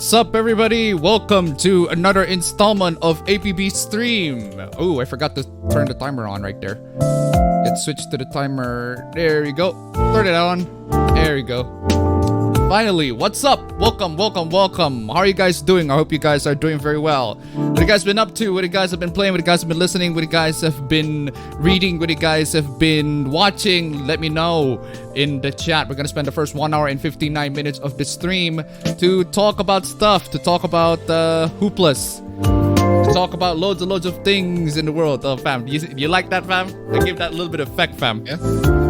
What's up, everybody? Welcome to another installment of APB stream. Oh, I forgot to turn the timer on right there. Let's switch to the timer. There you go. Turn it on. There you go. Finally, what's up? Welcome. How are you guys doing? I hope you guys are doing very well. What you guys been up to? What you guys have been playing? What you guys have been listening? What you guys have been reading? What you guys have been watching? Let me know in the chat. We're gonna spend the first 1 hour and 59 minutes of the stream to talk about stuff, to talk about hoopless, to talk about loads and loads of things in the world. Oh, fam, you like that, fam? I give that a little bit of effect, fam. Yeah.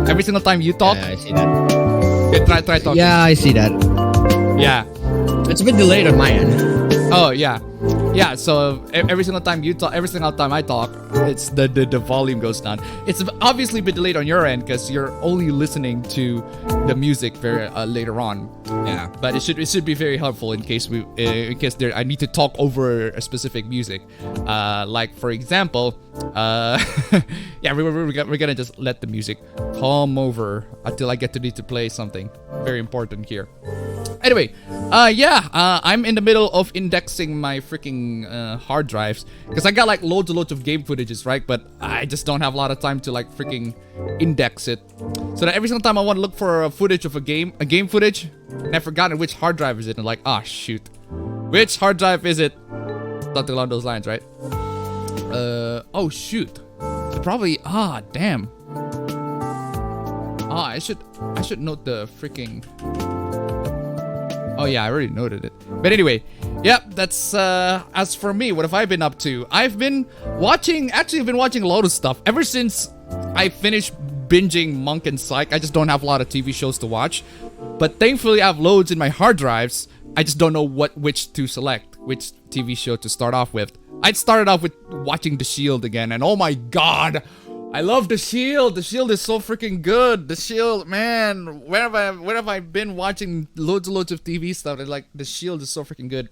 Every single time you talk. Yeah, I see that. Okay, try talking. Yeah, I see that. Yeah. It's a bit delayed on my end. Oh yeah, yeah. So every single time you talk, every single time I talk, it's the volume goes down. It's obviously a bit delayed on your end because you're only listening to the music very later on. Yeah, but it should be very helpful in case I need to talk over a specific music. Like for example, yeah, we're gonna just let the music calm over until I need to play something very important here. Anyway, I'm in the middle of indexing my freaking hard drives because I got like loads and loads of game footages, right? But I just don't have a lot of time to like freaking index it. So that every single time I want to look for a footage of a game footage, and I've forgotten which hard drive is it, and like, ah, shoot, which hard drive is it? Something along those lines, right? Oh shoot, so probably damn. I should note the freaking. Oh yeah, I already noted it. But anyway, yep, that's as for me, what have I been up to? I've been watching a lot of stuff. Ever since I finished binging Monk and Psych, I just don't have a lot of TV shows to watch. But thankfully I have loads in my hard drives. I just don't know which to select, which TV show to start off with. I started off with watching The Shield again, and oh my god, I love The Shield. The Shield is so freaking good. The Shield, man. Where have I been watching loads and loads of TV stuff? And like The Shield is so freaking good.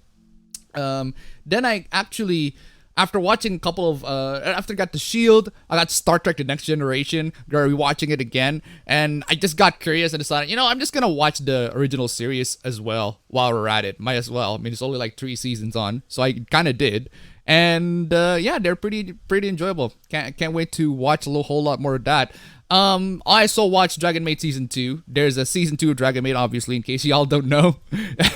Then I actually, after watching a couple of, after I got The Shield, I got Star Trek: The Next Generation. We're rewatching it again, and I just got curious and decided, I'm just gonna watch the original series as well while we're at it. Might as well. I mean, it's only like 3 seasons on, so I kind of did. And yeah, they're pretty enjoyable. Can't wait to watch a whole lot more of that. I also watched Dragon Maid Season 2. There's a Season 2 of Dragon Maid, obviously, in case y'all don't know.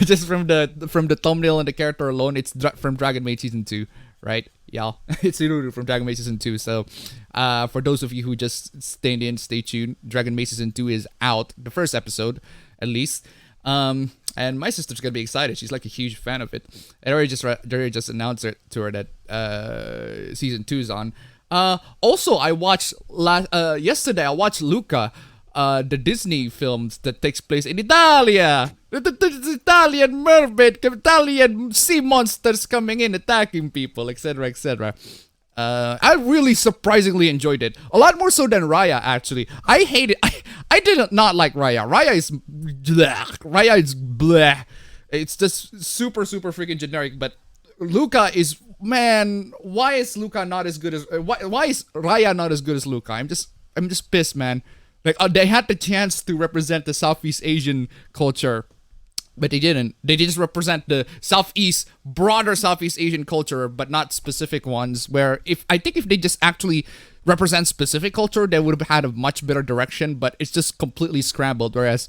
Just from the thumbnail and the character alone, it's from Dragon Maid Season 2, right? Y'all, it's Hiruru from Dragon Maid Season 2. So, for those of you who just stayed in, stay tuned. Dragon Maid Season 2 is out, the first episode, at least. And my sister's gonna be excited. She's like a huge fan of it. I already just announced it to her that season 2 is on. Also, I watched yesterday. I watched Luca, the Disney films that takes place in Italia. The Italian mermaid, Italian sea monsters coming in attacking people, etc., etc. I really surprisingly enjoyed it. A lot more so than Raya, actually. I hate it. I did not like Raya. Raya is bleh. It's just super freaking generic. But Luca is, man, why is Luca not as good as why is Raya not as good as Luca? I'm just pissed, man. Like they had the chance to represent the Southeast Asian culture, but they didn't. They just represent the broader Southeast Asian culture, but not specific ones. Where I think if they just actually represent specific culture, they would have had a much better direction. But it's just completely scrambled. Whereas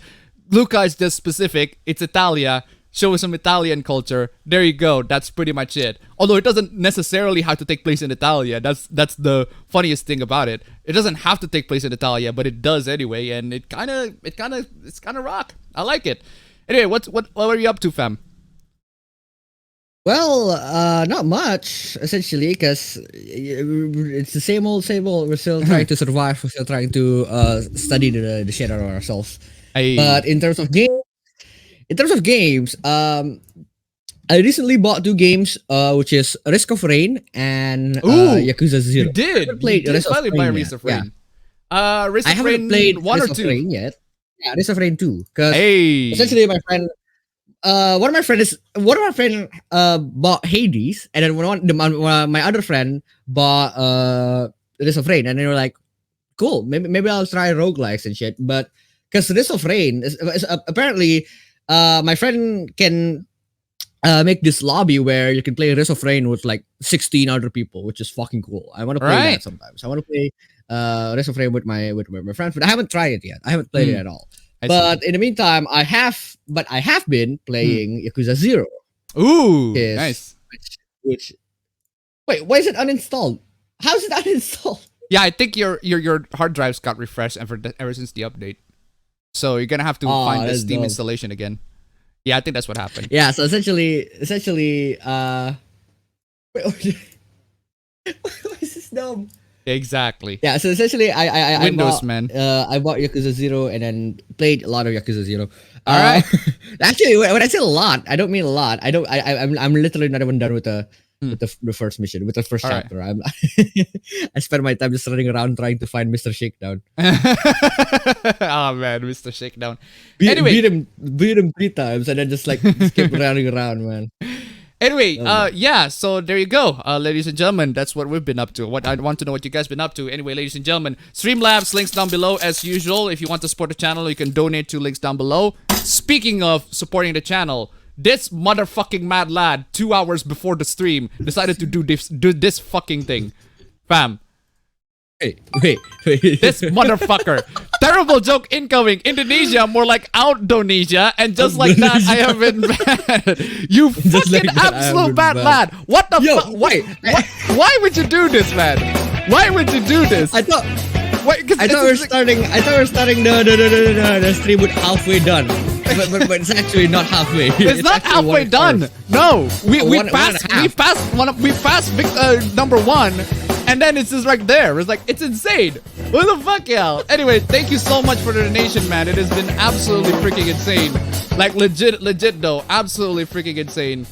Luca is just specific. It's Italia. Show us some Italian culture. There you go. That's pretty much it. Although it doesn't necessarily have to take place in Italia. That's the funniest thing about it. It doesn't have to take place in Italia, but it does anyway. And it's kind of rock. I like it. Anyway, what are you up to, fam? Well, not much, essentially, because it's the same old. We're still trying to survive. We're still trying to study the shit out of ourselves. But in terms of games, I recently bought 2 games, which is Risk of Rain and Yakuza 0. You did? Played Risk of Rain. Risk of Rain. I haven't played 1 Risk or 2 of Rain yet. Yeah, Risk of Rain 2. Because essentially, my friend, one of my friends bought Hades, and then my other friend bought Risk of Rain, and they were like, "Cool, maybe I'll try roguelikes and shit." But because Risk of Rain is apparently, my friend can make this lobby where you can play Risk of Rain with like 16 other people, which is fucking cool. I want to play that sometimes. I want to play Risk of Rain with my friends, but I haven't tried it yet. I haven't played it at all. But in the meantime, I have been playing Yakuza 0. Ooh, nice. Which wait, why is it uninstalled? How is it uninstalled? Yeah, I think your hard drives got refreshed ever since the update. So you're gonna have to find the Steam installation again. Yeah, I think that's what happened. Yeah, so essentially, wait, why is this dumb? Exactly. Yeah, so essentially, I Windows, bought, man. I bought Yakuza 0 and then played a lot of Yakuza 0. All right. Actually, when I say a lot, I don't mean a lot. I'm literally not even done with the first mission, with the first chapter. Right. I spent my time just running around trying to find Mr. Shakedown. Oh man, Mr. Shakedown. Anyway, beat him 3 times and then just keep running around, man. Anyway, yeah, so there you go, ladies and gentlemen. That's what we've been up to. What I want to know what you guys been up to. Anyway, ladies and gentlemen, Streamlabs, links down below as usual. If you want to support the channel, you can donate to links down below. Speaking of supporting the channel, this motherfucking mad lad, 2 hours before the stream, decided to do this fucking thing. Fam. Wait. This motherfucker. Terrible joke incoming. Indonesia, more like Outdonesia. And just like that, I have been bad. You fucking absolute bad lad. What the fuck? Why would you do this, man? Why would you do this? I thought we're starting the stream with halfway done. But it's actually not halfway. It's not halfway done. No. We passed number 1. And then it's just right there. It's like, it's insane. What the fuck, y'all? Anyway, thank you so much for the donation, man. It has been absolutely freaking insane. Like, legit though. Absolutely freaking insane.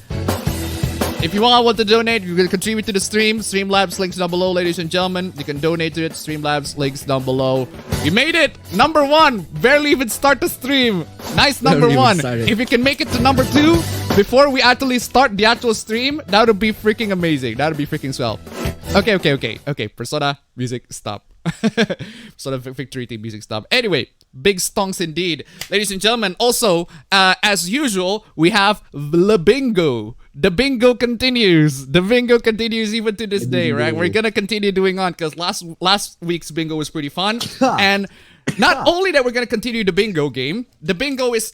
If you all want to donate, you can contribute to the stream. Streamlabs, links down below, ladies and gentlemen. You can donate to it. Streamlabs, links down below. We made it! Number 1! Barely even start the stream. Nice number 1. If you can make it to number 2 before we actually start the actual stream, that would be freaking amazing. That would be freaking swell. Okay. Persona, music, stop. Persona Victory Team, music, stop. Anyway, big stonks indeed. Ladies and gentlemen, also, as usual, we have the bingo. The bingo continues. The bingo continues even to this day, right? We're gonna continue doing on because last week's bingo was pretty fun. And not only that, we're gonna continue the bingo game. The bingo is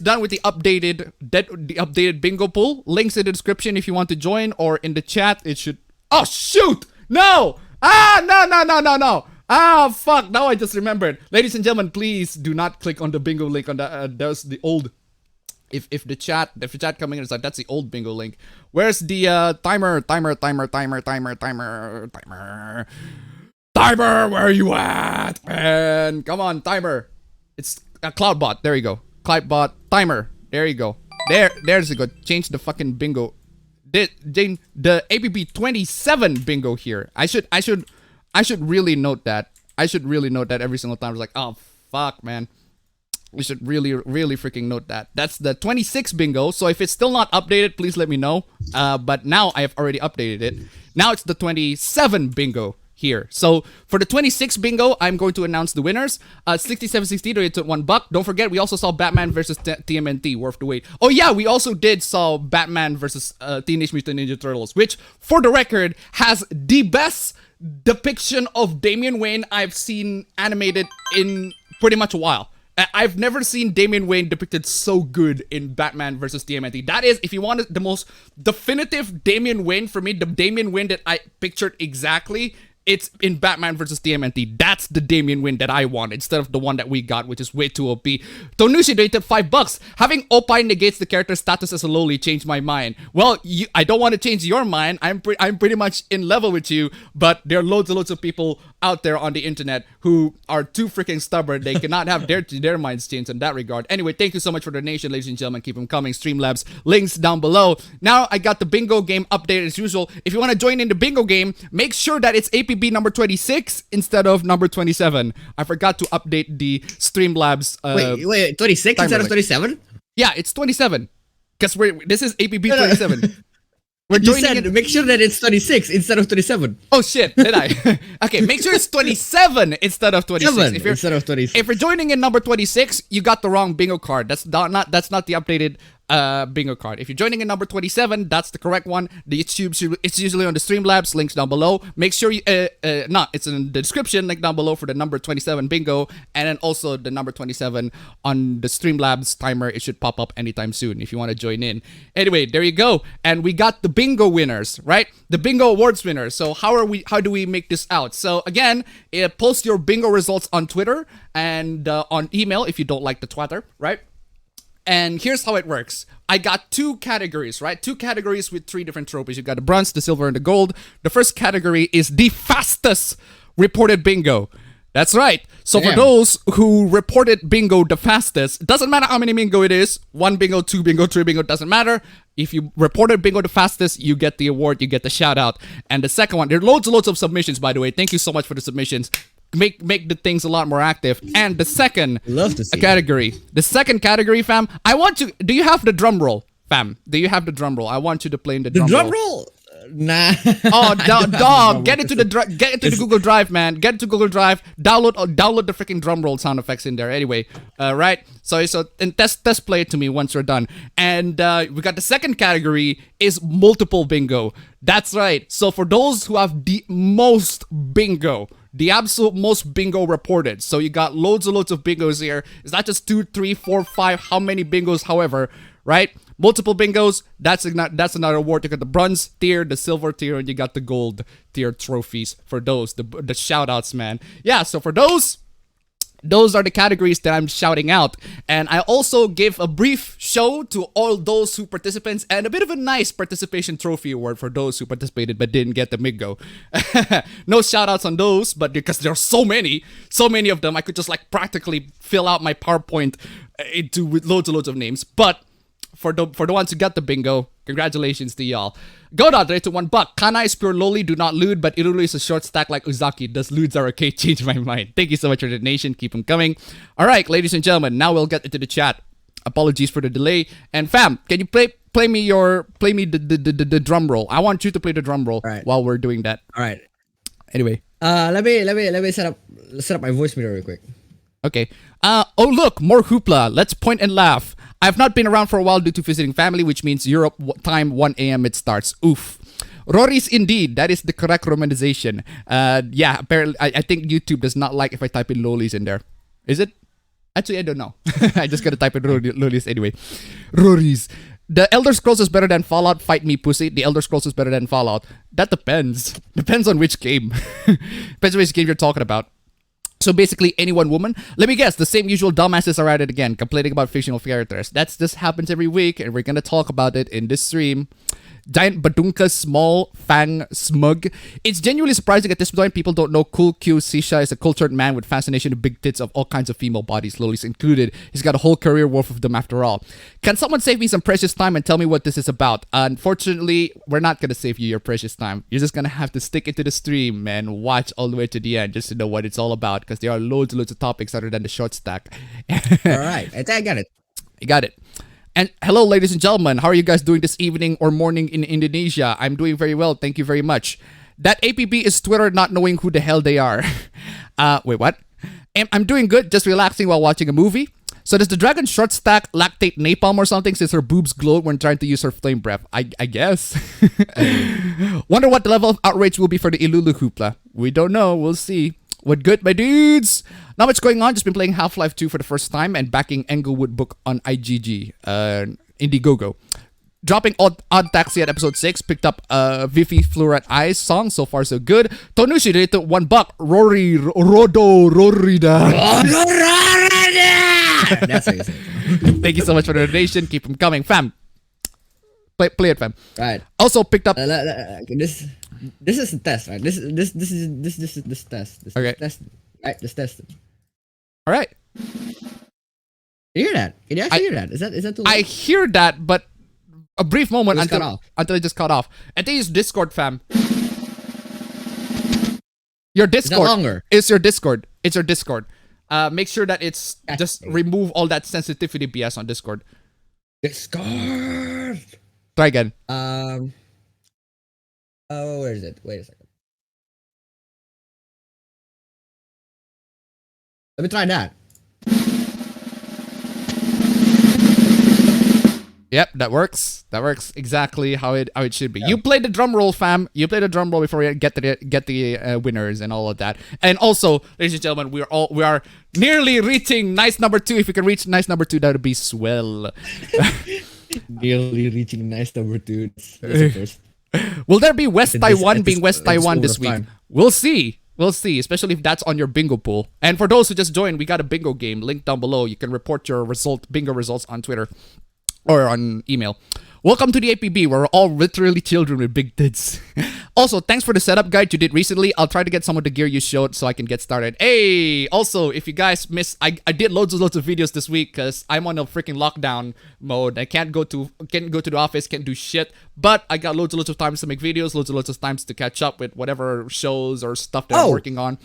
done with the updated bingo pool. Links in the description if you want to join, or in the chat. It should. Oh shoot! No! No! Ah, fuck! Now I just remembered. Ladies and gentlemen, please do not click on the bingo link on the. There's the old. If the chat coming in is like, that's the old bingo link. Where's the timer? Timer, where are you at? And come on, timer. It's a Cloudbot. There you go. Cloudbot timer. There you go. There's a good. Change the fucking bingo. The APB 27 bingo here. I should really note that. I should really note that every single time. It's like, oh fuck, man. We should really freaking note that. That's the 26 bingo. So if it's still not updated, please let me know. But now I have already updated it. Now it's the 27 bingo here. So for the 26 bingo, I'm going to announce the winners. 6760 donated $1. Don't forget, we also saw Batman versus TMNT, worth the wait. Oh yeah, we also did saw Batman versus Teenage Mutant Ninja Turtles, which, for the record, has the best depiction of Damian Wayne I've seen animated in pretty much a while. I've never seen Damian Wayne depicted so good in Batman vs. TMNT. That is, if you want the most definitive Damian Wayne, for me, the Damian Wayne that I pictured exactly, it's in Batman vs. TMNT. That's the Damian Wayne that I want, instead of the one that we got, which is way too OP. Tonushi donated $5. Having Oppai negates the character's status as a lowly changed my mind. Well, I don't want to change your mind. I'm pretty much in level with you, but there are loads and loads of people out there on the internet who are too freaking stubborn. They cannot have their minds changed in that regard. Anyway, thank you so much for the donation, ladies and gentlemen. Keep them coming. Streamlabs, links down below. Now I got the bingo game updated as usual. If you want to join in the bingo game, make sure that it's APB number 26 instead of number 27. I forgot to update the Streamlabs. Wait, 26 instead of 27? Yeah, it's 27. Because this is APB 27. You said make sure that it's 26 instead of 27. Oh shit, did I? Okay, make sure it's 27 instead of 26. Instead of 26. If you're joining in number 26, you got the wrong bingo card. That's not the updated bingo card. If you're joining in number 27, that's the correct one. It's usually on the Streamlabs, links down below. Make sure you, it's in the description, link down below for the number 27 bingo, and then also the number 27 on the Streamlabs timer. It should pop up anytime soon if you want to join in. Anyway, there you go. And we got the bingo winners, right? The bingo awards winners. So how do we make this out? So again, post your bingo results on Twitter and on email if you don't like the Twitter, right? And here's how it works. I got 2 categories, right? 2 categories with 3 different trophies. You got the bronze, the silver, and the gold. The first category is the fastest reported bingo. That's right. So for those who reported bingo the fastest, it doesn't matter how many bingo it is. 1 bingo, 2 bingo, 3 bingo, doesn't matter. If you reported bingo the fastest, you get the award, you get the shout out. And the second one, there are loads and loads of submissions, by the way. Thank you so much for the submissions. Make the things a lot more active. And the second category. The second category, fam. I want you. Do you have the drum roll, fam? Do you have the drum roll? I want you to play in the drum roll. The drum roll? Nah. Oh, dog! Get into the Google Drive, man. Get into Google Drive. Download the freaking drum roll sound effects in there. Anyway, right? So and test play it to me once you're done. And we got the second category is multiple bingo. That's right. So for those who have the most bingo. The absolute most bingo reported. So you got loads and loads of bingos here. It's not just 2, 3, 4, 5, how many bingos, however, right? Multiple bingos, that's another award. You got the bronze tier, the silver tier, and you got the gold tier trophies for those, the shout outs, man. Yeah, so for those are the categories that I'm shouting out. And I also give a brief show to all those who participants and a bit of a nice participation trophy award for those who participated but didn't get the bingo. No shout outs on those, but because there are so many of them, I could just like practically fill out my PowerPoint with loads and loads of names. But for the ones who got the bingo, congratulations to y'all. Go down there to $1. Kana is pure loli, do not lewd, but Irulu is a short stack like Uzaki. Does lewds are okay? Change my mind. Thank you so much for the donation. Keep them coming. All right, ladies and gentlemen, now we'll get into the chat. Apologies for the delay. And fam, can you play me the drum roll? I want you to play the drum roll while we're doing that. All right. Anyway, let me set up my voice meter real quick. Okay. Oh look, more hoopla. Let's point and laugh. I've not been around for a while due to visiting family, which means Europe time 1 a.m. it starts. Oof. Roris indeed. That is the correct romanization. Yeah, apparently I think YouTube does not like if I type in lolis in there. Is it? Actually, I don't know. I just gotta type in lolis anyway. Roris. The Elder Scrolls is better than Fallout. Fight me, pussy. The Elder Scrolls is better than Fallout. That depends. Depends on which game. Depends on which game you're talking about. So basically, any one woman. Let me guess, the same usual dumbasses are at it again, complaining about fictional characters. This happens every week, and we're gonna talk about it in this stream. Giant Badunka, small, fang, smug. It's genuinely surprising at this point people don't know Cool Q Sisha is a cultured man with fascination with big tits of all kinds of female bodies, lolis included. He's got a whole career worth of them after all. Can someone save me some precious time and tell me what this is about? Unfortunately, we're not gonna save you your precious time. You're just gonna have to stick it to the stream and watch all the way to the end just to know what it's all about, because there are loads and loads of topics other than the short stack. Alright, I think I got it. You got it. And hello, ladies and gentlemen. How are you guys doing this evening or morning in Indonesia? I'm doing very well. Thank you very much. That APB is Twitter not knowing who the hell they are. Wait, what? I'm doing good, just relaxing while watching a movie. So does the dragon short stack lactate napalm or something since her boobs glowed when trying to use her flame breath? I guess. Wonder what the level of outrage will be for the Ilulu hoopla. We don't know. We'll see. What good, my dudes? Not much going on. Just been playing Half-Life 2 for the first time and backing Englewood book on IGG. Indiegogo. Dropping Odd Taxi at episode 6. Picked up Vivi Fluorite Eyes song. So far, so good. Tonushi rated $1. Rory Rorida. That's how you say it. Thank you so much for the donation. Keep them coming, fam. Play it, fam. Right. Also picked up. This is a test, right? This is test. This okay. Test. Right. This test. All right. You hear that? Can you actually hear that? Is that too loud? I hear that, but a brief moment until it just cut off. I think it's Discord, fam. Your Discord. Is that longer? It's your Discord. It's your Discord. Make sure that it's just remove all that sensitivity BS on Discord. Discord. Try again. Oh, where is it? Wait a second. Let me try that. Yep, that works. That works exactly how it should be. Yeah. You play the drum roll, fam. You play the drum roll before you get the winners and all of that. And also, ladies and gentlemen, we are nearly reaching nice number 2. If we can reach nice number 2, that would be swell. Nearly reaching nice number 2. That's will there be West Taiwan being West Taiwan this week? Time. We'll see. We'll see, especially if that's on your bingo pool. And for those who just joined, we got a bingo game. Link down below. You can report your bingo results on Twitter. Or on email. Welcome to the APB, where we're all literally children with big tits. Also, thanks for the setup guide you did recently. I'll try to get some of the gear you showed so I can get started. Hey! Also, if you guys missed, I did loads of videos this week because I'm on a freaking lockdown mode. I can't go to the office, can't do shit. But I got loads of times to make videos, loads of times to catch up with whatever shows or stuff that I'm working on.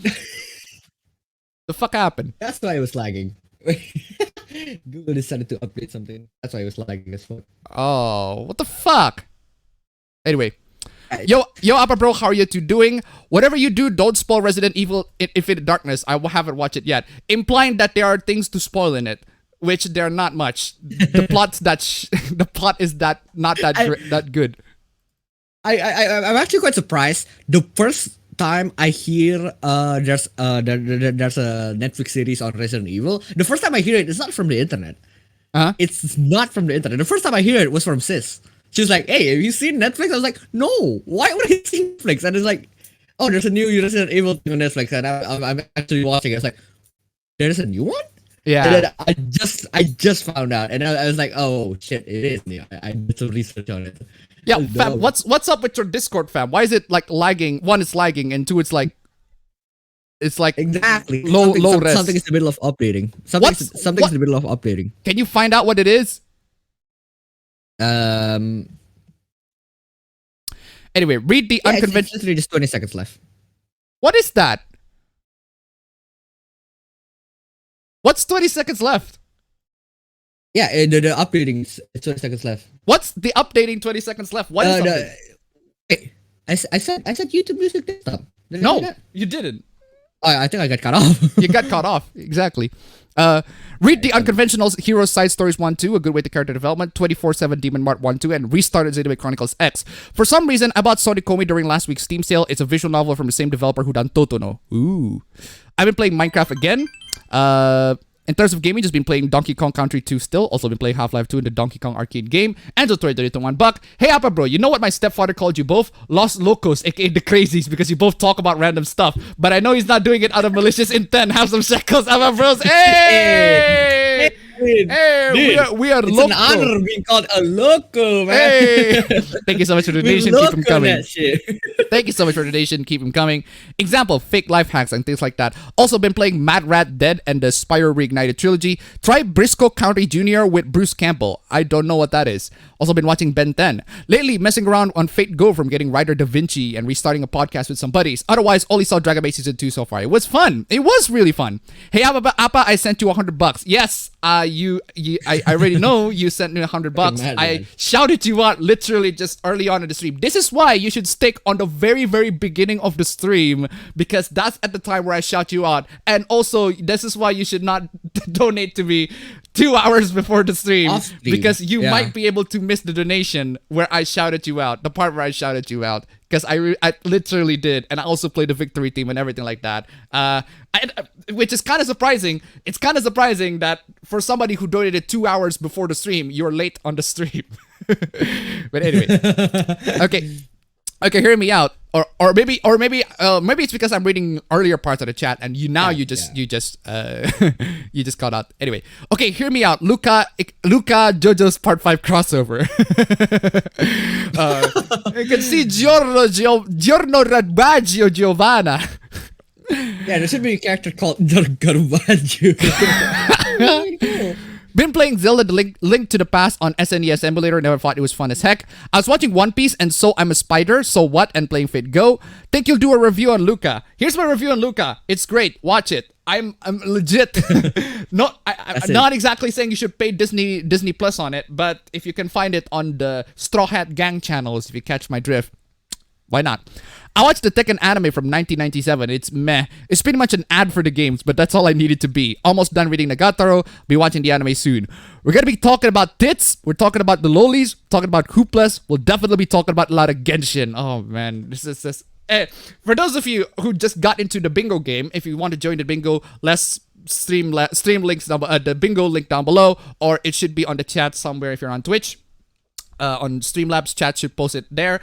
The fuck happened? That's why I was lagging. Google decided to update something. That's why it was lagging as fuck. Oh, what the fuck? Anyway, yo, Appa bro, how are you two doing? Whatever you do, don't spoil Resident Evil Infinite Darkness. I haven't watched it yet, implying that there are things to spoil in it, which there are not much. The plot's the plot is that not that good. I'm actually quite surprised. The first time I hear there's a Netflix series on Resident Evil, the first time I hear it, it's not from the internet. It's not from the internet. The first time I hear it was from sis. She was like, "Hey, have you seen Netflix?" I was like, "No, why would I see Netflix?" And it's like, "Oh, there's a new Resident Evil thing on Netflix," and I'm actually watching it. It's like, there's a new one? Yeah. And then I just found out, and I was like, "Oh shit, it is new." I did some research on it. Yeah, fam, what's up with your Discord, fam? Why is it like lagging? 1, it's lagging, and 2, it's like exactly low res. Something is in the middle of updating. Something's in the middle of updating. Can you find out what it is? Anyway, read the unconventional. It's literally just 20 seconds left. What is that? What's 20 seconds left? Yeah, the updating is 20 seconds left. What's the updating 20 seconds left? What is wait, I said YouTube Music desktop. No, you didn't. I think I got cut off. You got cut off, exactly. Read the Unconventional Heroes Side Stories 1-2, a good way to character development, 24/7 Demon Mart 1-2, and restarted Xenoblade Chronicles X. For some reason, I bought Sonikomi during last week's Steam sale. It's a visual novel from the same developer who done Totono. Ooh. I've been playing Minecraft again. In terms of gaming, just been playing Donkey Kong Country 2 still. Also been playing Half-Life 2 in the Donkey Kong arcade game. Angel Toy donated $1. Hey Appa bro, you know what my stepfather called you both? Los Locos, aka the Crazies, because you both talk about random stuff. But I know he's not doing it out of malicious intent. Have some shekels, Appa bros. Hey! Hey, we are it's loco. An honor being called a loco, man. Hey! Thank you so much for the donation. Keep them coming. That shit. Thank you so much for the donation. Keep them coming. Example, fake life hacks and things like that. Also been playing Mad Rat Dead and the Spyro Reignited trilogy. Try Briscoe County Jr. with Bruce Campbell. I don't know what that is. Also been watching Ben 10. Lately, messing around on Fate Go from getting Ryder Da Vinci and restarting a podcast with some buddies. Otherwise, only saw Dragon Ball Season 2 so far. It was fun. It was really fun. Hey, Appa, I sent you $100. Yes, I already know you sent me $100. I shouted you out literally just early on in the stream. This is why you should stick on the very, very beginning of the stream, because that's at the time where I shout you out. And also, this is why you should not donate to me 2 hours before the stream, because you might be able to miss the donation where I shouted you out, the part where I shouted you out, because I literally did, and I also played the victory team and everything like that, which is kind of surprising. It's kind of surprising that for somebody who donated 2 hours before the stream, you're late on the stream. But anyway, okay, hear me out. Or maybe it's because I'm reading earlier parts of the chat and you just caught out. Anyway, okay, hear me out. Luca JoJo's Part 5 crossover. You can see Giorno Radbaggio Giovanna. Yeah, there should be a character called Garbaggio. Cool. Been playing Zelda The Link to the Past on SNES emulator. Never thought it was fun as heck. I was watching One Piece and So I'm a Spider, So What, and playing Fate Go. Think you'll do a review on Luca. Here's my review on Luca. It's great. Watch it. I'm legit. I'm not exactly saying you should pay Disney Plus on it, but if you can find it on the Straw Hat Gang channels, if you catch my drift, why not? I watched the Tekken anime from 1997. It's meh. It's pretty much an ad for the games, but that's all I needed to be. Almost done reading Nagatoro. Be watching the anime soon. We're gonna be talking about tits. We're talking about the lolis. Talking about hooplas. We'll definitely be talking about a lot of Genshin. Oh man, this is this. For those of you who just got into the bingo game, if you want to join the bingo, let's stream links down, the bingo link down below, or it should be on the chat somewhere if you're on Twitch. On Streamlabs chat should post it there.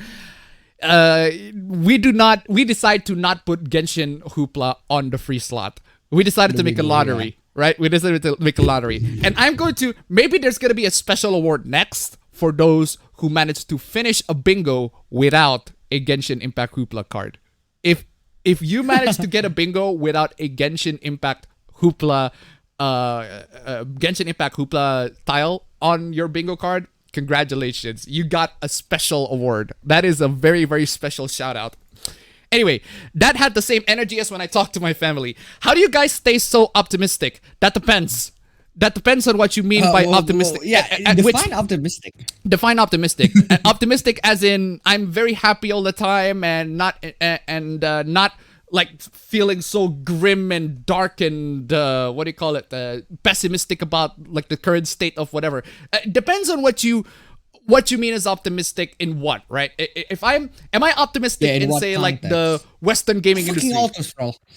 We decide to not put Genshin Hoopla on the free slot. We decided to make a lottery, right? We decided to make a lottery. And I'm going to, maybe there's going to be a special award next for those who managed to finish a bingo without a Genshin Impact Hoopla card. If you manage to get a bingo without a Genshin Impact Hoopla, Genshin Impact Hoopla tile on your bingo card, congratulations, you got a special award. That is a very, very special shout out. Anyway, that had the same energy as when I talked to my family. How do you guys stay so optimistic? That depends. That depends on what you mean by optimistic. Define optimistic. Define optimistic. Optimistic as in I'm very happy all the time and not like feeling so grim and dark and what do you call it? Pessimistic about like the current state of whatever. Depends on what you mean as optimistic in what, right? If am I optimistic in say context? Like the Western gaming industry?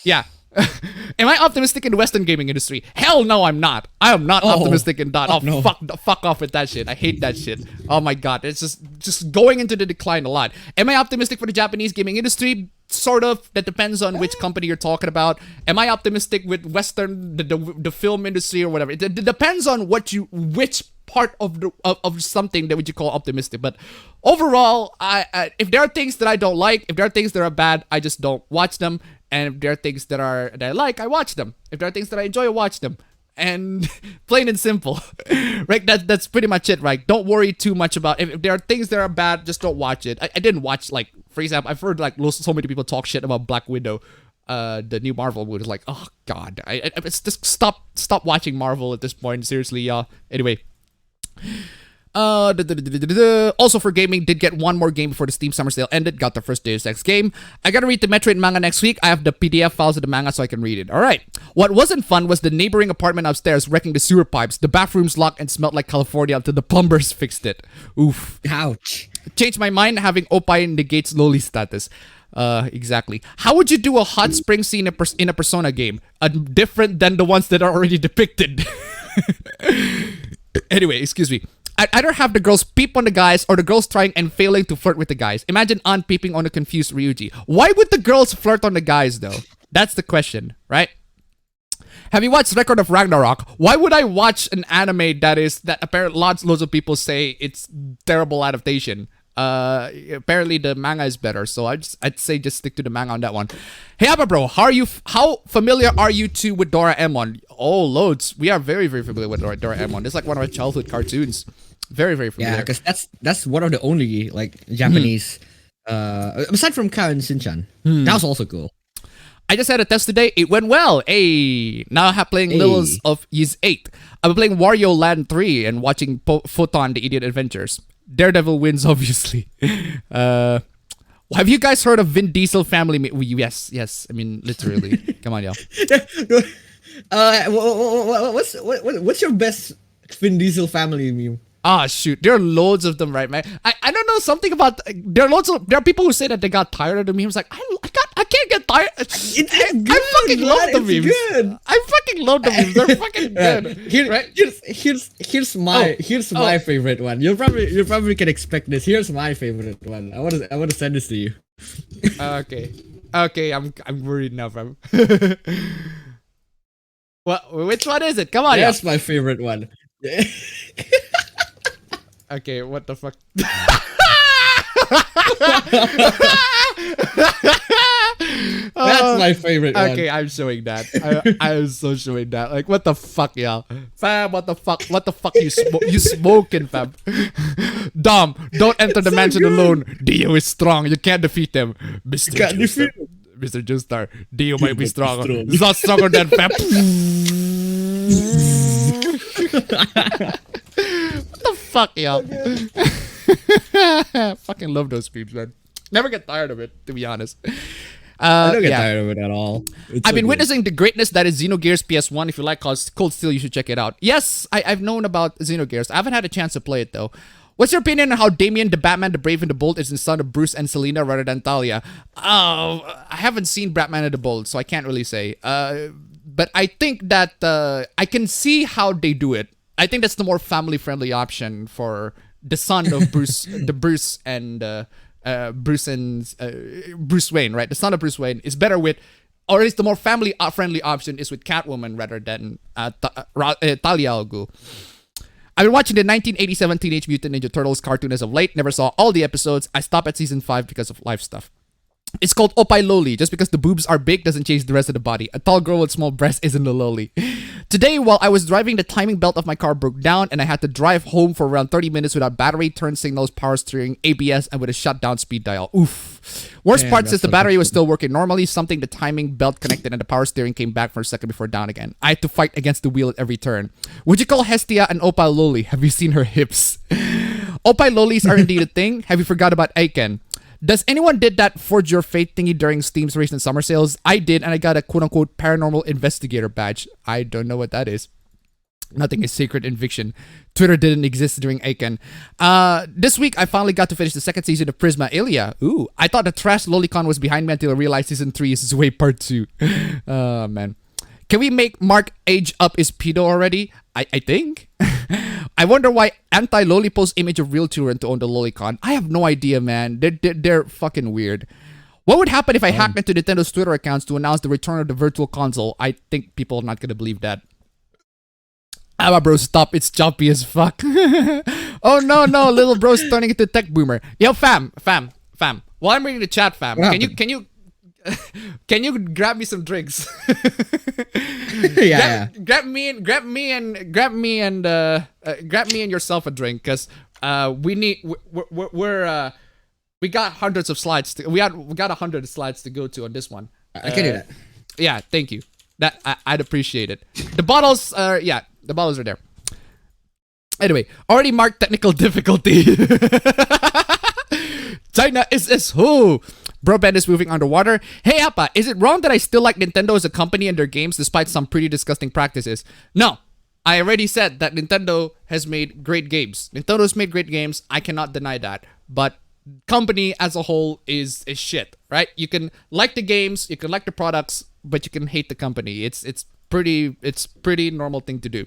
Yeah. Am I optimistic in the Western gaming industry? Hell no, I'm not. I am not optimistic in that. No. Fuck off with that shit. I hate that shit. Oh my god, it's just going into the decline a lot. Am I optimistic for the Japanese gaming industry? Sort of. That depends on which company you're talking about. Am I optimistic with Western the film industry or whatever? It depends on which part of something that would you call optimistic. But overall, I if there are things that I don't like, if there are things that are bad, I just don't watch them. And if there are things that I like, I watch them. If there are things that I enjoy, I watch them. And plain and simple, right? That's pretty much it, right? Don't worry too much about if there are things that are bad, just don't watch it. I didn't watch, like, for example, I've heard like so many people talk shit about Black Widow, the new Marvel movie. It's like, oh god, it's just stop watching Marvel at this point. Seriously, y'all. Anyway. Also for gaming, did get one more game before the Steam Summer Sale ended. Got the first Deus Ex game. I gotta read the Metroid manga next week. I have the PDF files of the manga so I can read it. Alright. What wasn't fun was the neighboring apartment upstairs wrecking the sewer pipes. The bathrooms locked and smelled like California until the plumbers fixed it. Oof. Ouch. Changed my mind. Having Oppai negates lowly status. Exactly. How would you do a hot spring scene in a Persona game? Different than the ones that are already depicted. Anyway, excuse me. I'd either have the girls peep on the guys or the girls trying and failing to flirt with the guys. Imagine Ann peeping on a confused Ryuji. Why would the girls flirt on the guys though? That's the question, right? Have you watched Record of Ragnarok? Why would I watch an anime that apparently loads of people say it's terrible adaptation? Apparently the manga is better, so I'd say just stick to the manga on that one. Hey Abba bro, how familiar are you two with Doraemon? Oh, loads. We are very, very familiar with Doraemon. It's like one of our childhood cartoons. Very, very familiar. Yeah, because that's one of the only like Japanese aside from Kao and Shinchan. That was also cool. I just had a test today. It went well. Hey, now I'm playing Lils of Ys 8. I'm playing Wario Land 3 and watching Photon the Idiot Adventures. Daredevil wins, obviously. Have you guys heard of Vin Diesel family? Yes. I mean, literally. Come on, y'all. What's your best Vin Diesel family meme? Ah, shoot. There are loads of them, right, man? I don't know, something about... There are people who say that they got tired of the memes. Like, I can't get tired. It's good, I fucking love the memes. Good. I fucking love the memes. They're fucking good. Here's my favorite one. You probably can expect this. Here's my favorite one. I want to send this to you. Okay, I'm worried now, fam. Which one is it? Come on, that's my favorite one. Okay, what the fuck? That's my favorite one. Okay, I'm showing that. I am so showing that. Like, what the fuck, y'all? Fam, what the fuck? What the fuck you smoking, fam? Dom, don't enter the mansion alone. Dio is strong. You can't defeat him. Mr. Joestar. Dio might be strong. He's not stronger than fam. What the fuck, y'all? Fucking love those memes, man. Never get tired of it, to be honest. I don't get tired of it at all. I've been witnessing the greatness that is Xenogears PS1. If you like Cold Steel, you should check it out. Yes, I've known about Xenogears. I haven't had a chance to play it though. What's your opinion on how Damien, the Batman, the Brave, and the Bold is the son of Bruce and Selina rather than Talia? Oh, I haven't seen Batman and the Bold, so I can't really say. But I think that I can see how they do it. I think that's the more family-friendly option for the son of Bruce, Bruce Wayne, right? The son of Bruce Wayne is better with, or at least the more family-friendly option is with Catwoman rather than Talia al Ghul. I've been watching the 1987 Teenage Mutant Ninja Turtles cartoon as of late. Never saw all the episodes. I stopped at season 5 because of life stuff. It's called Oppai Loli. Just because the boobs are big doesn't change the rest of the body. A tall girl with small breasts isn't a loli. Today, while I was driving, the timing belt of my car broke down and I had to drive home for around 30 minutes without battery, turn signals, power steering, ABS, and with a shutdown speed dial. Oof. Worst part is the battery was still working normally, something the timing belt connected and the power steering came back for a second before down again. I had to fight against the wheel at every turn. Would you call Hestia an Oppai Loli? Have you seen her hips? Oppai Lolis are indeed a thing. Have you forgot about Aiken? Does anyone did that Forge Your Fate thingy during Steam's recent summer sales? I did, and I got a quote-unquote paranormal investigator badge. I don't know what that is. Nothing is sacred in fiction. Twitter didn't exist during Aiken. This week, I finally got to finish the second season of Prisma Ilia. Ooh, I thought the trash Lolicon was behind me until I realized season 3 is Way Part 2. Oh, man. Can we make Mark age up his pedo already? I think. I wonder why anti-loli posts image of real children to own the Lolicon. I have no idea, man. They're fucking weird. What would happen if I hacked into Nintendo's Twitter accounts to announce the return of the Virtual Console? I think people are not gonna believe that. Bro, stop. It's choppy as fuck. Oh, no. Little bro's turning into tech boomer. Yo, fam. While I'm reading the chat, fam, can you grab me some drinks? Grab me and yourself a drink, cause we got hundreds of slides. We got 100 slides to go to on this one. I can do that. Yeah, thank you. That I'd appreciate it. The bottles are there. Anyway, already marked technical difficulty. China is who? Bro Ben is moving underwater. Hey Appa, is it wrong that I still like Nintendo as a company and their games despite some pretty disgusting practices? No. I already said that Nintendo has made great games. Nintendo's made great games. I cannot deny that. But company as a whole is shit, right? You can like the games, you can like the products, but you can hate the company. It's pretty normal thing to do.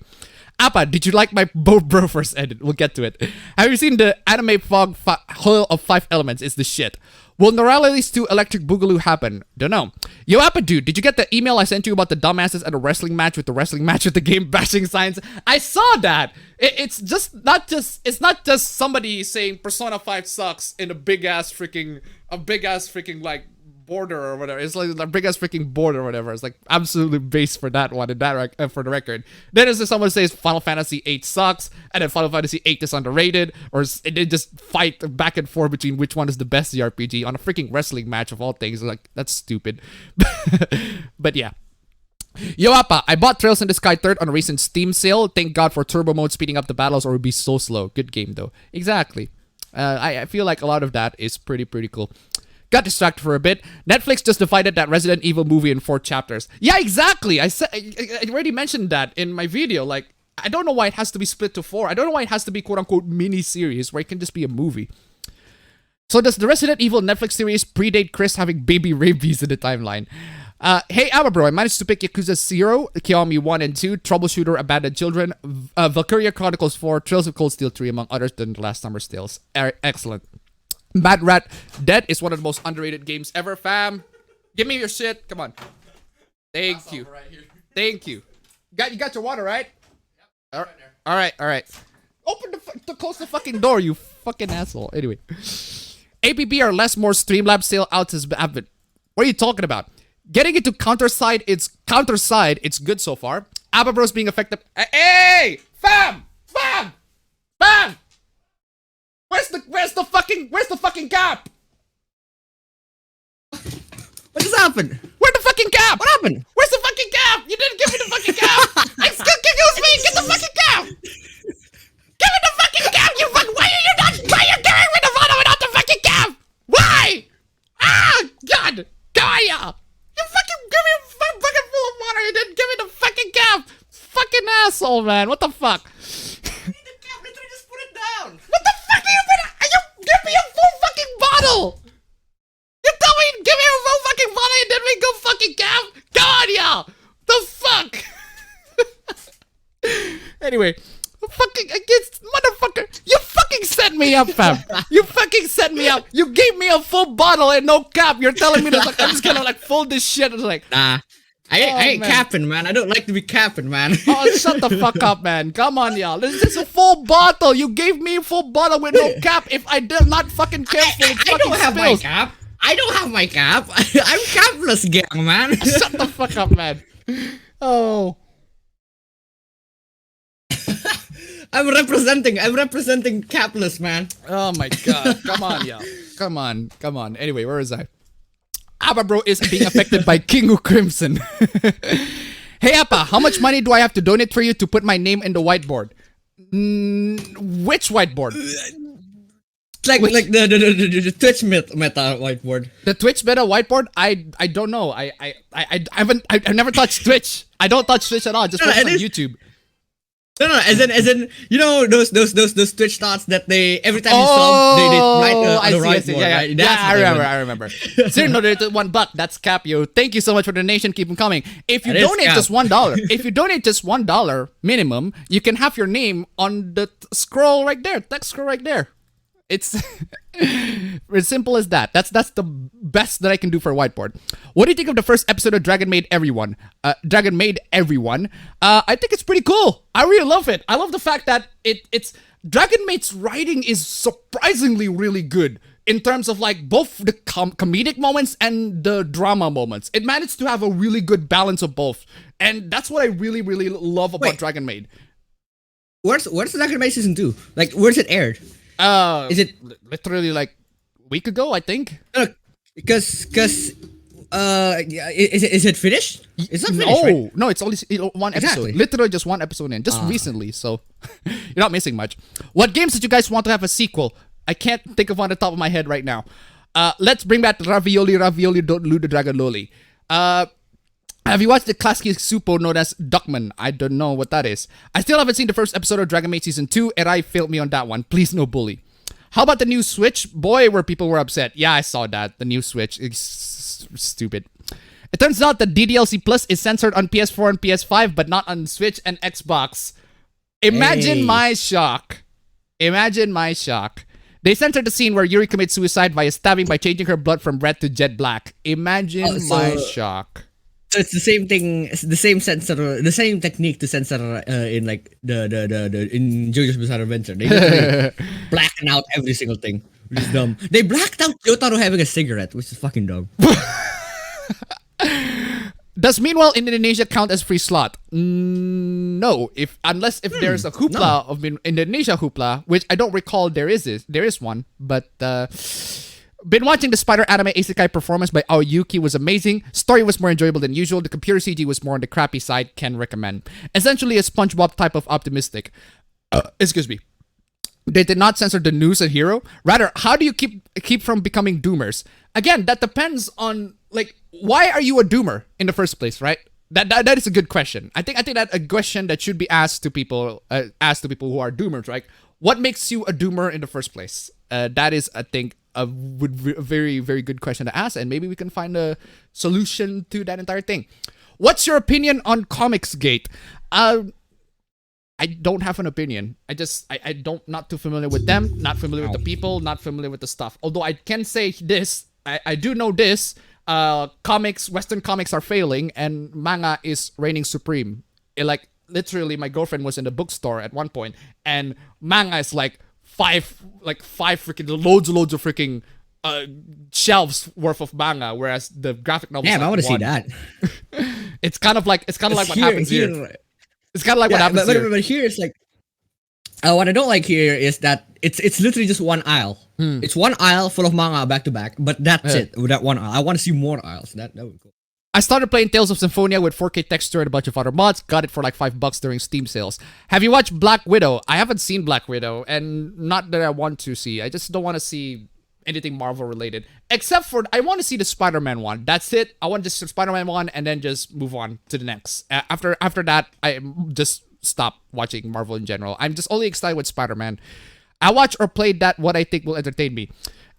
Appa, did you like my bro first edit? We'll get to it. Have you seen the anime fog Hall of 5 Elements? It's the shit. Will Neurality's 2 Electric Boogaloo happen? Don't know. Yo, Appa dude, did you get the email I sent you about the dumbasses at a wrestling match with the game bashing signs? I saw that. It's not just somebody saying Persona 5 sucks in a big ass freaking like border or whatever. It's like a big ass freaking board or whatever. It's like absolutely based for that one and that for the record. Then as someone says Final Fantasy 8 sucks and then Final Fantasy 8 is underrated, or they just fight back and forth between which one is the best JRPG on a freaking wrestling match of all things. Like, that's stupid. But yeah. Yo Appa, I bought Trails in the Sky 3rd on a recent Steam sale. Thank God for turbo mode speeding up the battles or it would be so slow. Good game though. Exactly. I feel like a lot of that is pretty cool. Got distracted for a bit. Netflix just divided that Resident Evil movie in 4 chapters. Yeah, exactly. I already mentioned that in my video. Like, I don't know why it has to be split to 4. I don't know why it has to be quote-unquote mini-series where it can just be a movie. So does the Resident Evil Netflix series predate Chris having baby rabies in the timeline? Hey, Abba Bro, I managed to pick Yakuza 0, Kiyomi 1 and 2, Troubleshooter, Abandoned Children, Valkyria Chronicles 4, Trails of Cold Steel 3, among others than the last summer's tales. Excellent. Mad Rat Dead is one of the most underrated games ever, fam. Give me your shit. Come on. Thank you. Right here. Thank you. You got your water, right? Yep. All right. Open close the fucking door, you fucking asshole. Anyway. APB or less more Streamlabs sale out has been. What are you talking about? Getting into counterside, it's good so far. Abba Bros being effective. Hey! Fam! Where's the fucking gap? What just happened? Where's the fucking gap? What happened? Where's the fucking gap? You didn't give me the fucking gap. Excuse me. Get the fucking gap. Give me the fucking gap. Why are you giving me the photo without the fucking gap? Why? asshole, man. What the fuck? Literally just put it down. What the fuck are you gonna? You give me a full fucking bottle. You tell me give me a full fucking bottle and then we go fucking cap. Come on, y'all. The fuck. Anyway, fucking against motherfucker. You fucking set me up, fam. You fucking set me up. You gave me a full bottle and no cap. You're telling me that like, I'm just gonna like fold this shit. It's like, Nah. I ain't capping, man. I don't like to be capping, man. oh, shut the fuck up, man. Come on, y'all. This is a full bottle. You gave me a full bottle with no cap. If I did not fucking careful, I don't have my cap. I don't have my cap. I'm capless, gang, man. Shut the fuck up, man. Oh. I'm representing capless, man. Oh my god. Come on, y'all. Come on. Anyway, where is I? Appa bro is being affected by Kingu Crimson. Hey Appa, how much money do I have to donate for you to put my name in the whiteboard? Which whiteboard? Like the Twitch meta whiteboard. The Twitch meta whiteboard? I don't know. I've never touched Twitch. I don't touch Twitch at all. Just watch on YouTube. No, as in, you know those Twitch thoughts that they every time you sub, they write on the right board, yeah, right? Yeah, I remember. Zero donated $1. That's Capio. Thank you so much for the donation. Keep them coming. If you donate just $1 minimum, you can have your name on the scroll right there. Text scroll right there. It's as simple as that. That's the best that I can do for a whiteboard. What do you think of the first episode of Dragon Maid Everyone? I think it's pretty cool. I really love it. I love the fact that it's Dragon Maid's writing is surprisingly really good in terms of like both the comedic moments and the drama moments. It managed to have a really good balance of both, and that's what I really love about Dragon Maid. Where's Dragon Maid season 2? Like, where's it aired? Is it literally like a week ago? I think. Because is it finished? It's not finished. Right? No, it's only one episode. Exactly. Literally just one episode in, just recently. So you're not missing much. What games did you guys want to have a sequel? I can't think of on the top of my head right now. Let's bring back Ravioli. Don't lose the Dragon Loli. Have you watched the classic Supo known as Duckman? I don't know what that is. I still haven't seen the first episode of Dragon Maid Season 2, and I failed me on that one. Please no bully. How about the new Switch? Boy, where people were upset. Yeah, I saw that. The new Switch is stupid. It turns out that DDLC Plus is censored on PS4 and PS5, but not on Switch and Xbox. Imagine my shock. They censored the scene where Yuri commits suicide via stabbing by changing her blood from red to jet black. Imagine my shock. So it's the same thing, it's the same censor, the same technique to censor in like the in JoJo's Bizarre Adventure. They literally blacken out every single thing, which is dumb. They blacked out Yotaro having a cigarette, which is fucking dumb. Does Meanwhile in Indonesia count as free slot? No, unless there's a hoopla of Indonesia hoopla, which I don't recall there is one, but been watching the Spider Anime Isekai performance by Aoyuki was amazing. Story was more enjoyable than usual. The computer CG was more on the crappy side. Can recommend. Essentially a SpongeBob type of optimistic. Excuse me. They did not censor the news and hero. Rather, how do you keep from becoming doomers? Again, that depends on like why are you a doomer in the first place, right? That is a good question. I think that a question that should be asked to people who are doomers, right? What makes you a doomer in the first place? That is, I think, a very, very good question to ask, and maybe we can find a solution to that entire thing. What's your opinion on Comicsgate? I don't have an opinion. I don't, not too familiar with them, not familiar with the people, not familiar with the stuff. Although I can say this, I do know this, Western comics are failing, and manga is reigning supreme. Like, literally, my girlfriend was in the bookstore at one point, and manga is like five freaking loads of freaking shelves worth of manga, whereas the graphic novels. Yeah, I want to see that. It's kind of like what happens here. It's kind of like what happens here. But here it's like, what I don't like here is that it's literally just one aisle. It's one aisle full of manga back to back, but that's it. With that one aisle, I want to see more aisles. That would be cool. I started playing Tales of Symphonia with 4K texture and a bunch of other mods. Got it for like $5 during Steam sales. Have you watched Black Widow? I haven't seen Black Widow, and not that I want to see. I just don't want to see anything Marvel related. Except for, I want to see the Spider-Man one. That's it. I want just Spider-Man one and then just move on to the next. After that, I'm just stop watching Marvel in general. I'm just only excited with Spider-Man. I watch or played that what I think will entertain me.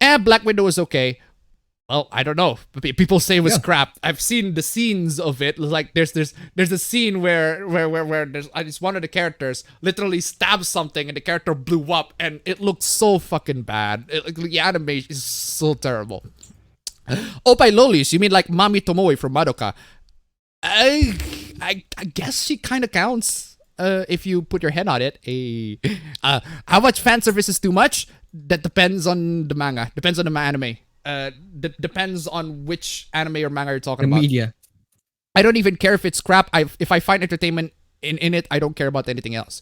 And Black Widow is okay. Well, I don't know. People say it was crap. I've seen the scenes of it. Like there's a scene where there's just one of the characters literally stabs something and the character blew up and it looked so fucking bad. The animation is so terrible. Oppai lolis, you mean like Mami Tomoe from Madoka? I guess she kind of counts if you put your head on it. How much fan service is too much? That depends on the manga. Depends on the anime. Depends on which anime or manga you're talking about. Media. I don't even care if it's crap. If I find entertainment in it, I don't care about anything else.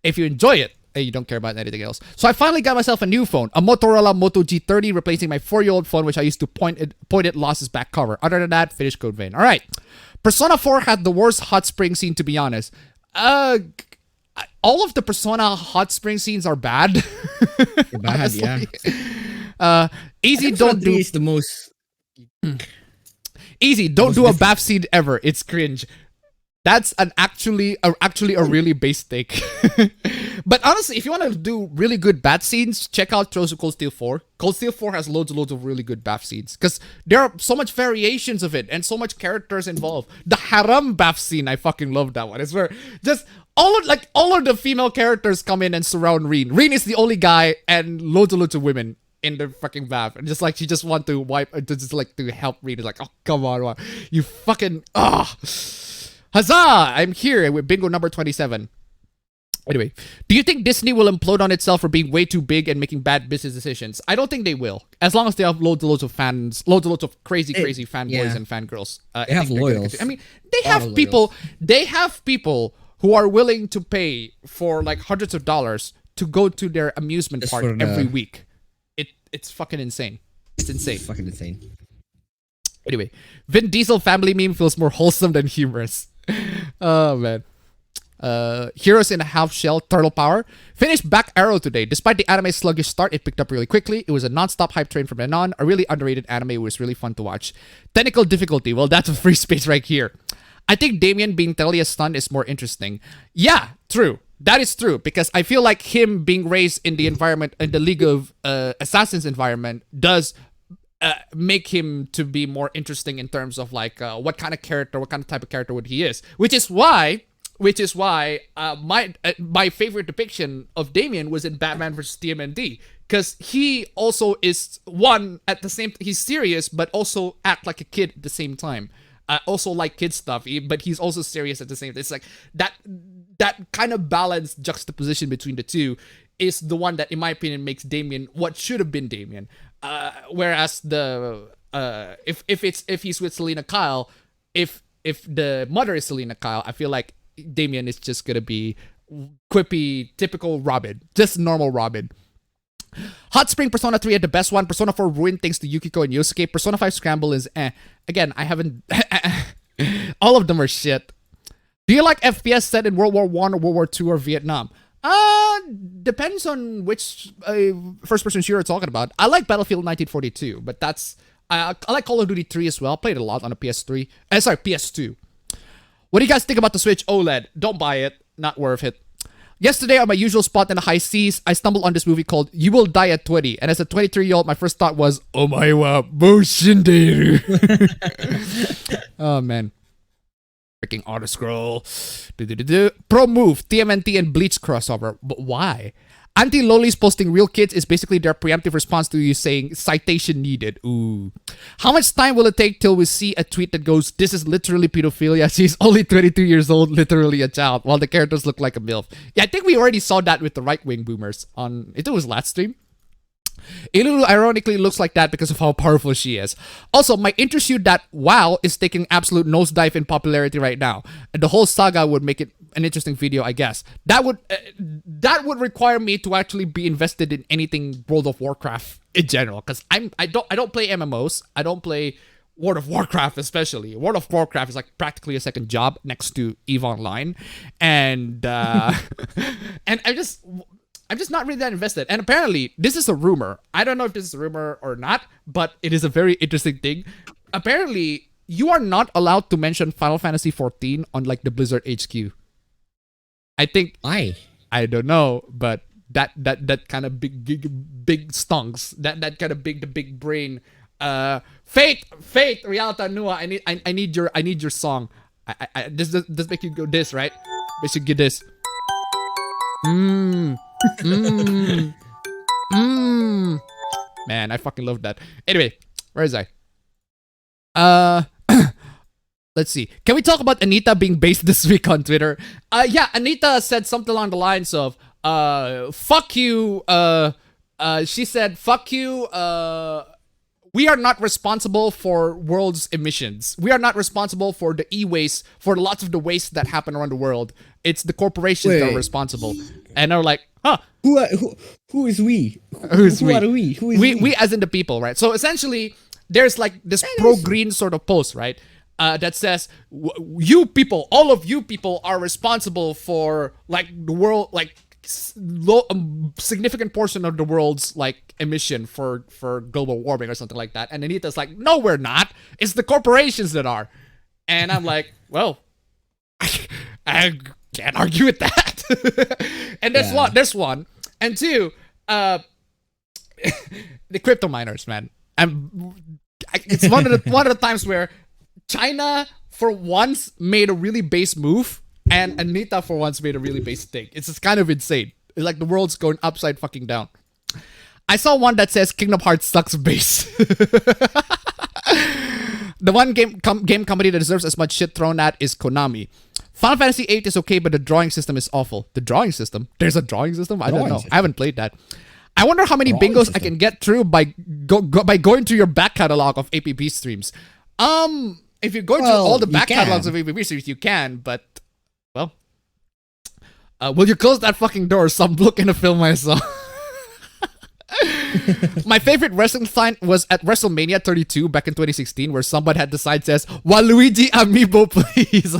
If you enjoy it, you don't care about anything else. So I finally got myself a new phone, a Motorola Moto G30, replacing my 4-year-old phone, which I used to point it lost its back cover. Other than that, finished code vein. All right. Persona 4 had the worst hot spring scene, to be honest. All of the Persona hot spring scenes are bad. Bad, yeah. Easy, don't do. Is the most. Easy, don't do a bath scene ever. It's cringe. That's actually a really base take. But honestly, if you want to do really good bath scenes, check out Trozo Cold Steel 4. Cold Steel 4 has loads and loads of really good bath scenes because there are so much variations of it and so much characters involved. The harem bath scene, I fucking love that one. It's where just all of the female characters come in and surround Rin. Rin is the only guy and loads and loads of women in the fucking bath, and just like she just want to wipe, to help Rin. It's like, oh come on, you fucking huzzah! I'm here with bingo number 27. Anyway, do you think Disney will implode on itself for being way too big and making bad business decisions? I don't think they will. As long as they have loads and loads of fans, loads and loads of crazy fanboys and fangirls. They have loyals. I mean, they have people. They have people who are willing to pay for like hundreds of dollars to go to their amusement park every week. It's fucking insane. It's insane. It's fucking insane. Anyway, Vin Diesel family meme feels more wholesome than humorous. Oh man. Heroes in a half shell, turtle power. Finished Back Arrow today. Despite the anime's sluggish start, it picked up really quickly. It was a non-stop hype train from then on. A really underrated anime. It was really fun to watch. Technical difficulty. Well, that's a free space right here. I think Damien being Talia's son is more interesting. Yeah, true. That is true, because I feel like him being raised in the environment, in the League of Assassins environment, does make him to be more interesting in terms of like what kind of type of character would he is. Which is why my favorite depiction of Damien was in Batman vs. TMNT, because he also is he's serious but also act like a kid at the same time. Also like kid stuff, but he's also serious at the same time. It's like that kind of balanced juxtaposition between the two is the one that, in my opinion, makes Damien what should have been Damien. Whereas if he's with Selena Kyle, if the mother is Selena Kyle, I feel like Damien is just gonna be quippy, typical Robin, just normal Robin. Hot Spring Persona 3 had the best one. Persona 4 ruined thanks to Yukiko and Yosuke. Persona 5 Scramble is Again, I haven't... all of them are shit. Do you like FPS set in World War I or World War II or Vietnam? Depends on which first-person shooter you're talking about. I like Battlefield 1942, but that's... I like Call of Duty 3 as well. Played it a lot on a PS3. PS2. What do you guys think about the Switch OLED? Don't buy it. Not worth it. Yesterday, on my usual spot in the high seas, I stumbled on this movie called You Will Die at 20. And as a 23-year-old, my first thought was, oh my wa, Boshinderu. Oh, man. Freaking auto-scroll. Pro move, TMNT and Bleach crossover. But why? Anti-lolis posting real kids is basically their preemptive response to you saying, citation needed. Ooh. How much time will it take till we see a tweet that goes, this is literally pedophilia, she's only 22 years old, literally a child, while the characters look like a MILF? Yeah, I think we already saw that with the right-wing boomers on, it was last stream. Ilulu ironically looks like that because of how powerful she is. Also, my interest that WoW is taking absolute nosedive in popularity right now. And the whole saga would make it an interesting video, I guess. That would require me to actually be invested in anything World of Warcraft in general, because I don't play MMOs. I don't play World of Warcraft especially. World of Warcraft is like practically a second job next to EVE Online, and and I'm just not really that invested. And apparently, this is a rumor. I don't know if this is a rumor or not, but it is a very interesting thing. Apparently, you are not allowed to mention Final Fantasy 14 on like the Blizzard HQ. I think Why? I don't know, but that kind of big stonks. That kind of the big brain. Faith, Rialta Nua. I need your song. This make you go this, right? Basically this. Man, I fucking love that. Anyway, where is I? Let's see. Can we talk about Anita being based this week on Twitter? Yeah, Anita said something along the lines of, fuck you. She said, fuck you. We are not responsible for world's emissions. We are not responsible for the e-waste, for lots of the waste that happen around the world. It's the corporations that are responsible. And they're like, huh. Who is we? Who are we? Who is we as in the people, right? So essentially, there's like this pro-green sort of post, right? That says, you people, all of you people are responsible for like the world, like significant portion of the world's like emission for global warming or something like that. And Anita's like, no, we're not. It's the corporations that are. And I'm like, well, I can't argue with that. And there's one. And two, the crypto miners, man. It's one of the times where China for once made a really base move, and Anita for once made a really base thing. It's just kind of insane. It's like the world's going upside fucking down. I saw one that says Kingdom Hearts sucks base. The one game company that deserves as much shit thrown at is Konami. Final Fantasy VIII is okay, but the drawing system is awful. The drawing system? There's a drawing system? I don't know. I haven't played that. I wonder how many bingos I can get through by going through your back catalog of APB streams. If you're going through all the back catalogs of APB streams, you can, but well, will you close that fucking door? So I'm looking to film myself. My favorite wrestling sign was at WrestleMania 32 back in 2016, where somebody had the sign says, "Waluigi Amiibo, please."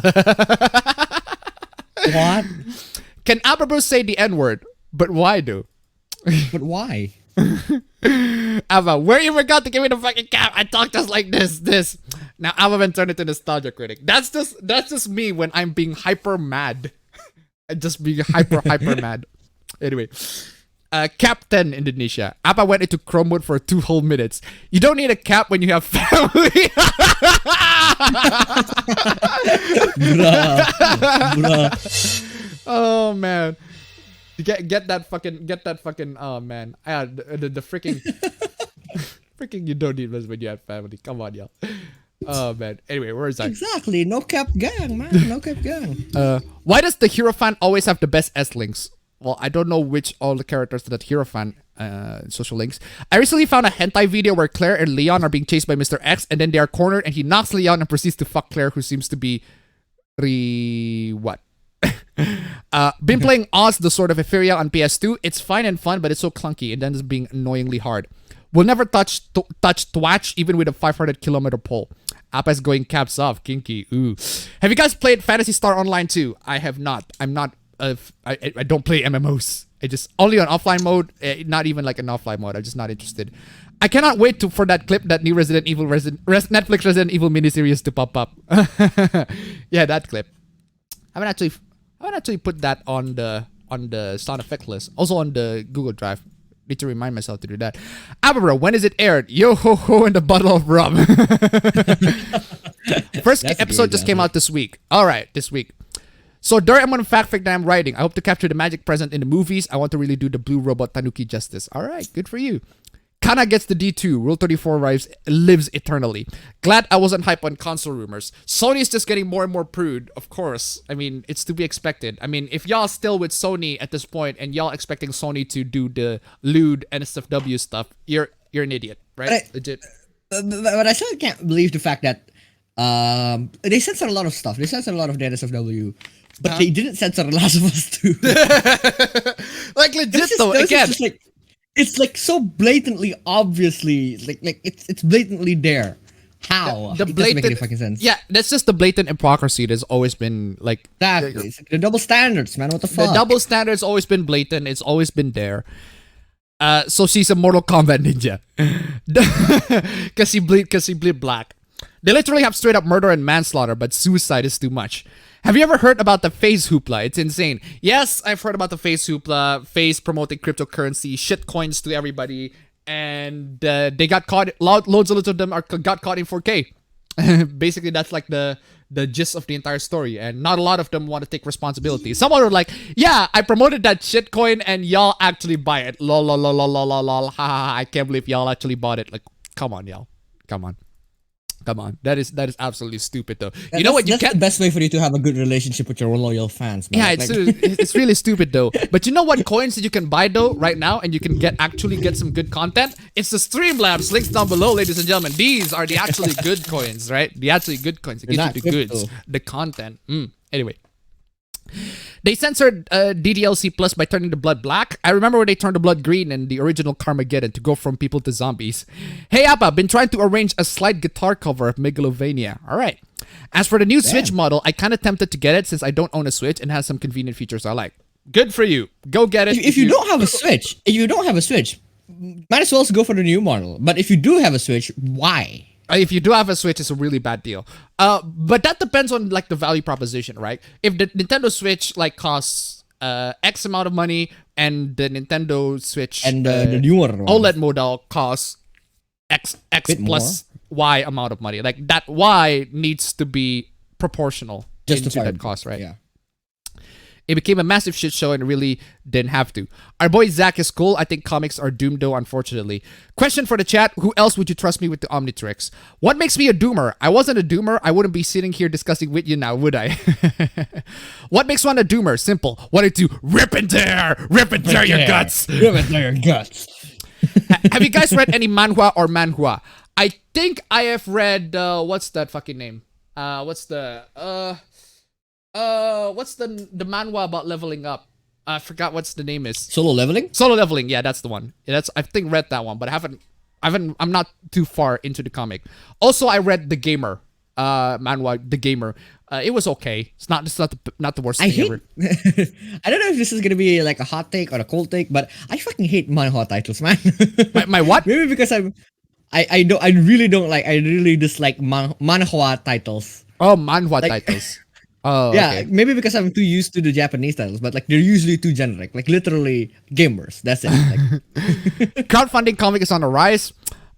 What? Can Abba say the N-word? But why do? But why? Ava, where you forgot to give me the fucking cap? I talk just like this. Now Ava been turned into nostalgia critic. That's just me when I'm being hyper mad. I just being hyper mad. Anyway. Captain Indonesia. Appa went into Chrome mode for 2 whole minutes. You don't need a cap when you have family. Bruh. Oh man. Get that fucking oh man. The freaking freaking you don't need this when you have family. Come on, y'all. Oh man. Anyway, where is that? Exactly. No cap gang, man. No cap gang. Why does the hero fan always have the best S-links? Well, I don't know which all the characters that hero fan social links. I recently found a hentai video where Claire and Leon are being chased by Mr. X, and then they are cornered and he knocks Leon and proceeds to fuck Claire, who seems to be what? Been playing Oz the Sword of Etheria on PS2. It's fine and fun, but it's so clunky and then it's being annoyingly hard. Will never touch Twatch even with a 500-kilometer pole. Appa's going caps off. Kinky. Ooh. Have you guys played Phantasy Star Online 2? I have not. I'm not. I don't play MMOs. I just only on offline mode. Not even like an offline mode. I'm just not interested. I cannot wait for that clip, that new Netflix Resident Evil miniseries to pop up. Yeah, that clip. I haven't actually put that on the sound effect list. Also on the Google Drive. Need to remind myself to do that. Bro, when is it aired? Yo ho ho and a bottle of rum. First episode just came out this week. All right, this week. So during I'm gonna fact that I'm writing. I hope to capture the magic present in the movies. I want to really do the blue robot Tanuki justice. All right, good for you. Kana gets the D2. Rule 34 lives eternally. Glad I wasn't hype on console rumors. Sony's just getting more and more prude, of course. I mean, it's to be expected. I mean, if y'all still with Sony at this point and y'all expecting Sony to do the lewd NSFW stuff, you're an idiot, right? Legit. But I still can't believe the fact that they censored a lot of stuff. They censored a lot of the NSFW. But they didn't censor The Last of Us 2. Like legit though, again. It's like so blatantly, obviously, like it's blatantly there. How? The it blatant, doesn't make any fucking sense. Yeah, that's just the blatant hypocrisy that's always been like exactly. It's the double standards, man. What the fuck? The double standards always been blatant. It's always been there. So she's a Mortal Kombat ninja. Cause he bleed black. They literally have straight up murder and manslaughter, but suicide is too much. Have you ever heard about the FaZe hoopla? It's insane. Yes, I've heard about the FaZe hoopla. FaZe promoting cryptocurrency, shit coins to everybody, and they got caught. Loads of them got caught in 4K. Basically, that's like the gist of the entire story, and not a lot of them want to take responsibility. Someone were like, "Yeah, I promoted that shit coin, and y'all actually buy it." Lol, lol, lol, lol, lol, lol, lol. Ha ha ha! I can't believe y'all actually bought it. Like, come on, y'all. Come on. Come on, that is absolutely stupid though. You know what? That's the best way for you to have a good relationship with your loyal fans, man. Yeah, it's really stupid though. But you know what coins that you can buy though right now, and you can actually get some good content? It's the Streamlabs links down below, ladies and gentlemen. These are the actually good coins, right? The actually good coins. It gives you the goods, the content. Anyway. They censored DDLC Plus by turning the blood black. I remember when they turned the blood green in the original Carmageddon to go from people to zombies. Hey Appa, been trying to arrange a slide guitar cover of Megalovania. Alright. As for the new Switch model, I kind of tempted to get it since I don't own a Switch and has some convenient features I like. Good for you. Go get it. If you don't have a Switch, might as well go for the new model. But if you do have a Switch, why? If you do have a Switch, it's a really bad deal. But that depends on like the value proposition, right? If the Nintendo Switch like costs X amount of money, and the Nintendo Switch and the newer OLED model costs X plus Y amount of money, like that Y needs to be proportional to that cost, right? Yeah. It became a massive shit show and really didn't have to. Our boy Zach is cool. I think comics are doomed though, unfortunately. Question for the chat. Who else would you trust me with the Omnitrix? What makes me a doomer? I wasn't a doomer. I wouldn't be sitting here discussing with you now, would I? What makes one a doomer? Simple. Wanted to rip and tear your guts. Rip and tear your guts. Have you guys read any manhwa or manhwa? I think I have read, what's that fucking name? What's the manhwa about leveling up? I forgot what's the name is. Solo Leveling? Solo Leveling, yeah, that's the one. Yeah, I think read that one, but I'm not too far into the comic. Also, I read The Gamer, manhwa, The Gamer. It was okay. It's not the worst thing ever. I don't know if this is gonna be like a hot take or a cold take, but I fucking hate manhwa titles, man. my what? Maybe because I really dislike manhwa titles. Oh, manhwa titles. Oh, yeah, okay. Maybe because I'm too used to the Japanese titles, but like they're usually too generic, like literally gamers. That's it. Like. Crowdfunding comic is on the rise.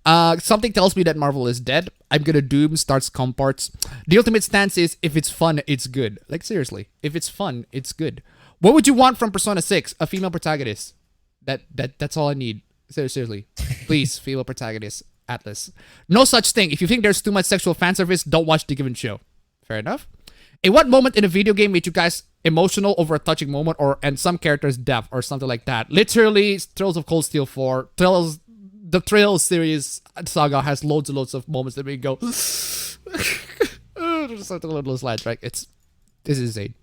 Something tells me that Marvel is dead. I'm gonna doom starts comparts. The ultimate stance is if it's fun, it's good. Like seriously, if it's fun, it's good. What would you want from Persona 6? A female protagonist. That's all I need. Seriously, please, female protagonist. Atlas. No such thing. If you think there's too much sexual fan service, don't watch the given show. Fair enough. In what moment in a video game made you guys emotional over a touching moment and some character's death or something like that? Literally, Thrills of Cold Steel 4. The Thrills series saga has loads and loads of moments that make you go just like the little slides, right? This is insane.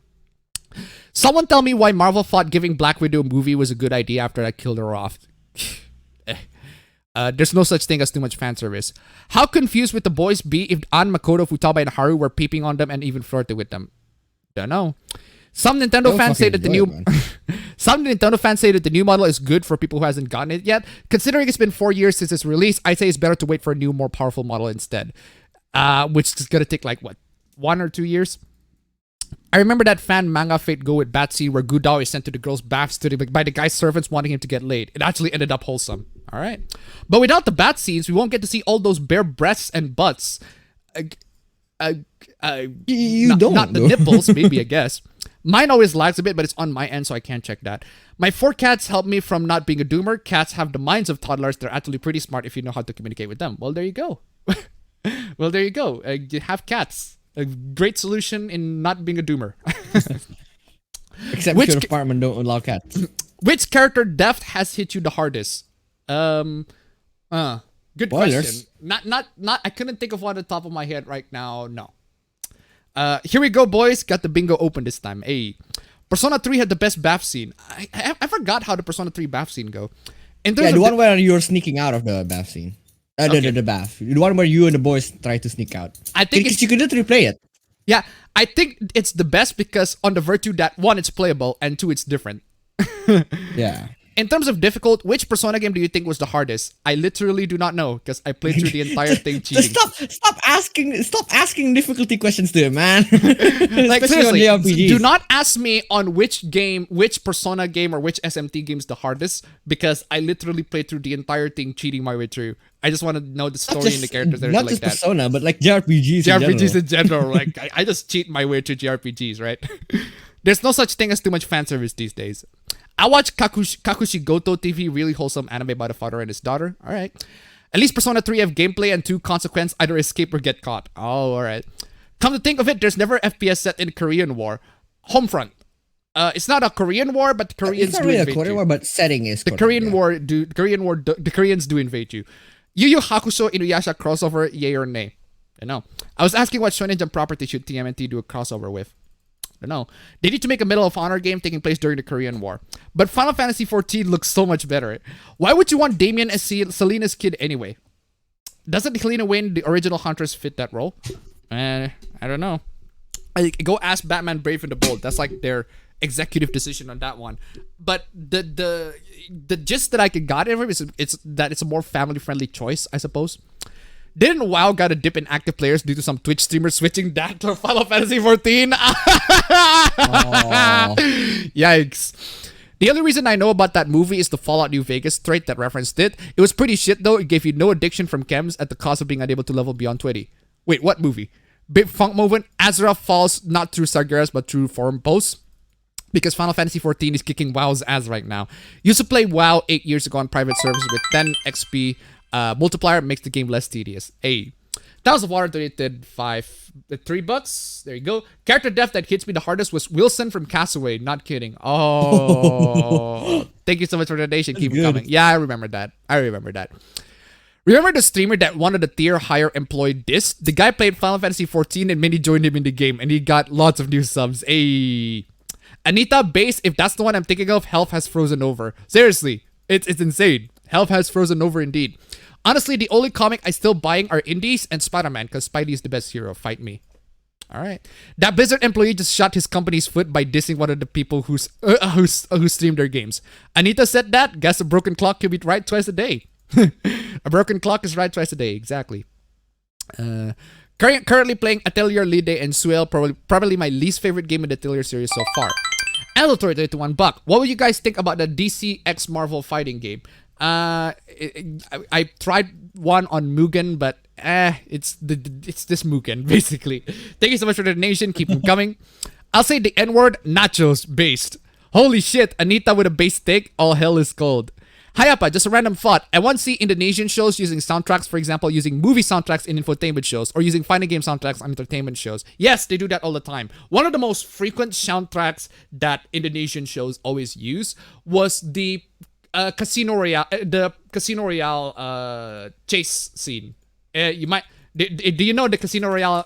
Someone tell me why Marvel thought giving Black Widow a movie was a good idea after I killed her off. There's no such thing as too much fan service. How confused would the boys be if An, Makoto, Futaba, and Haru were peeping on them and even flirting with them? Don't know. Some Nintendo fans say that some Nintendo fans say that the new model is good for people who hasn't gotten it yet. Considering it's been 4 years since its release, I'd say it's better to wait for a new, more powerful model instead. Which is gonna take like what, 1 or 2 years? I remember that fan manga Fate Go with Batsy where Gudao is sent to the girl's bath study by the guy's servants wanting him to get laid. It actually ended up wholesome. All right. But without the bath scenes, we won't get to see all those bare breasts and butts. Not the nipples, maybe, I guess. Mine always lags a bit, but it's on my end, so I can't check that. My 4 cats help me from not being a doomer. Cats have the minds of toddlers. They're actually pretty smart if you know how to communicate with them. Well, there you go. You have cats. A great solution in not being a doomer. Except your apartment don't allow cats. Which character death has hit you the hardest? Good question. Not. I couldn't think of one at the top of my head right now. No. Here we go, boys. Got the bingo open this time. Hey, Persona 3 had the best bath scene. I forgot how the Persona 3 bath scene go. The one where you're sneaking out of the bath scene. The bath. The one where you and the boys try to sneak out. I think you could literally play it. Yeah, I think it's the best because on the Virtue that 1, it's playable, and 2, it's different. Yeah. In terms of difficult, which Persona game do you think was the hardest? I literally do not know because I played through the entire thing cheating. Stop asking difficulty questions to him, man. Like seriously, do not ask me on which game, which Persona game or which SMT game is the hardest because I literally played through the entire thing cheating my way through. I just want to know the story and the characters. Not just like Persona, but like JRPGs. JRPGs in general. Like I just cheat my way through JRPGs, right? There's no such thing as too much fan service these days. I watch Kakushi Goto TV, really wholesome anime about a father and his daughter. All right. At least Persona 3 have gameplay and 2 consequence, either escape or get caught. Oh, all right. Come to think of it, there's never FPS set in Korean War. Homefront. It's not a Korean war, but the Koreans do invade you. It's not really a Korean war, but setting is the Korean war. The Koreans do invade you. Yu Yu Hakusho Inuyasha crossover, yay or nay? I don't know. I was asking what Shonen Jump property should TMNT do a crossover with. I don't know. They need to make a Medal of Honor game taking place during the Korean War. But Final Fantasy XIV looks so much better. Why would you want Damien as Selena's kid anyway? Doesn't Helena Wayne, the original Huntress, fit that role? I don't know. Go ask Batman Brave and the Bold. That's like their executive decision on that one. But the gist that I got in it is that it's a more family-friendly choice, I suppose. Didn't WoW got a dip in active players due to some Twitch streamers switching that to Final Fantasy XIV? Yikes. The only reason I know about that movie is the Fallout New Vegas trait that referenced it. It was pretty shit though. It gave you no addiction from chems at the cost of being unable to level beyond 20. Wait, what movie? Big funk movement. Azra falls not through Sargeras but through forum posts. Because Final Fantasy XIV is kicking WoW's ass right now. Used to play WoW 8 years ago on private servers with 10 XP. Multiplier makes the game less tedious. Hey, Tales of Water donated $3. There you go. Character death that hits me the hardest was Wilson from Castaway. Not kidding. Oh, thank you so much for the donation. Keep it coming. Yeah, I remember that. Remember the streamer that wanted a tier higher employee diss? The guy played Final Fantasy XIV and many joined him in the game, and he got lots of new subs. Hey, Anita Base. If that's the one I'm thinking of, health has frozen over. Seriously, it's insane. Health has frozen over indeed. Honestly, the only comic I still buying are indies and Spider-Man because Spidey is the best hero. Fight me. All right. That Blizzard employee just shot his company's foot by dissing one of the people who streamed their games. Anita said that. Guess a broken clock can be right twice a day. A broken clock is right twice a day. Exactly. Currently playing Atelier Lide and Suel, probably my least favorite game in the Atelier series so far. Elotor to $1. What would you guys think about the DC X Marvel fighting game? I tried one on Mugen, but it's this Mugen basically. Thank you so much for the donation. Keep them coming. I'll say the N-word, nachos based. Holy shit, Anita with a base steak. All hell is cold. Hi Appa, just a random thought. I once see Indonesian shows using soundtracks, for example, using movie soundtracks in infotainment shows or using fighting game soundtracks on entertainment shows. Yes, they do that all the time. One of the most frequent soundtracks that Indonesian shows always use was the Casino Royale chase scene. You might do you know the Casino Royale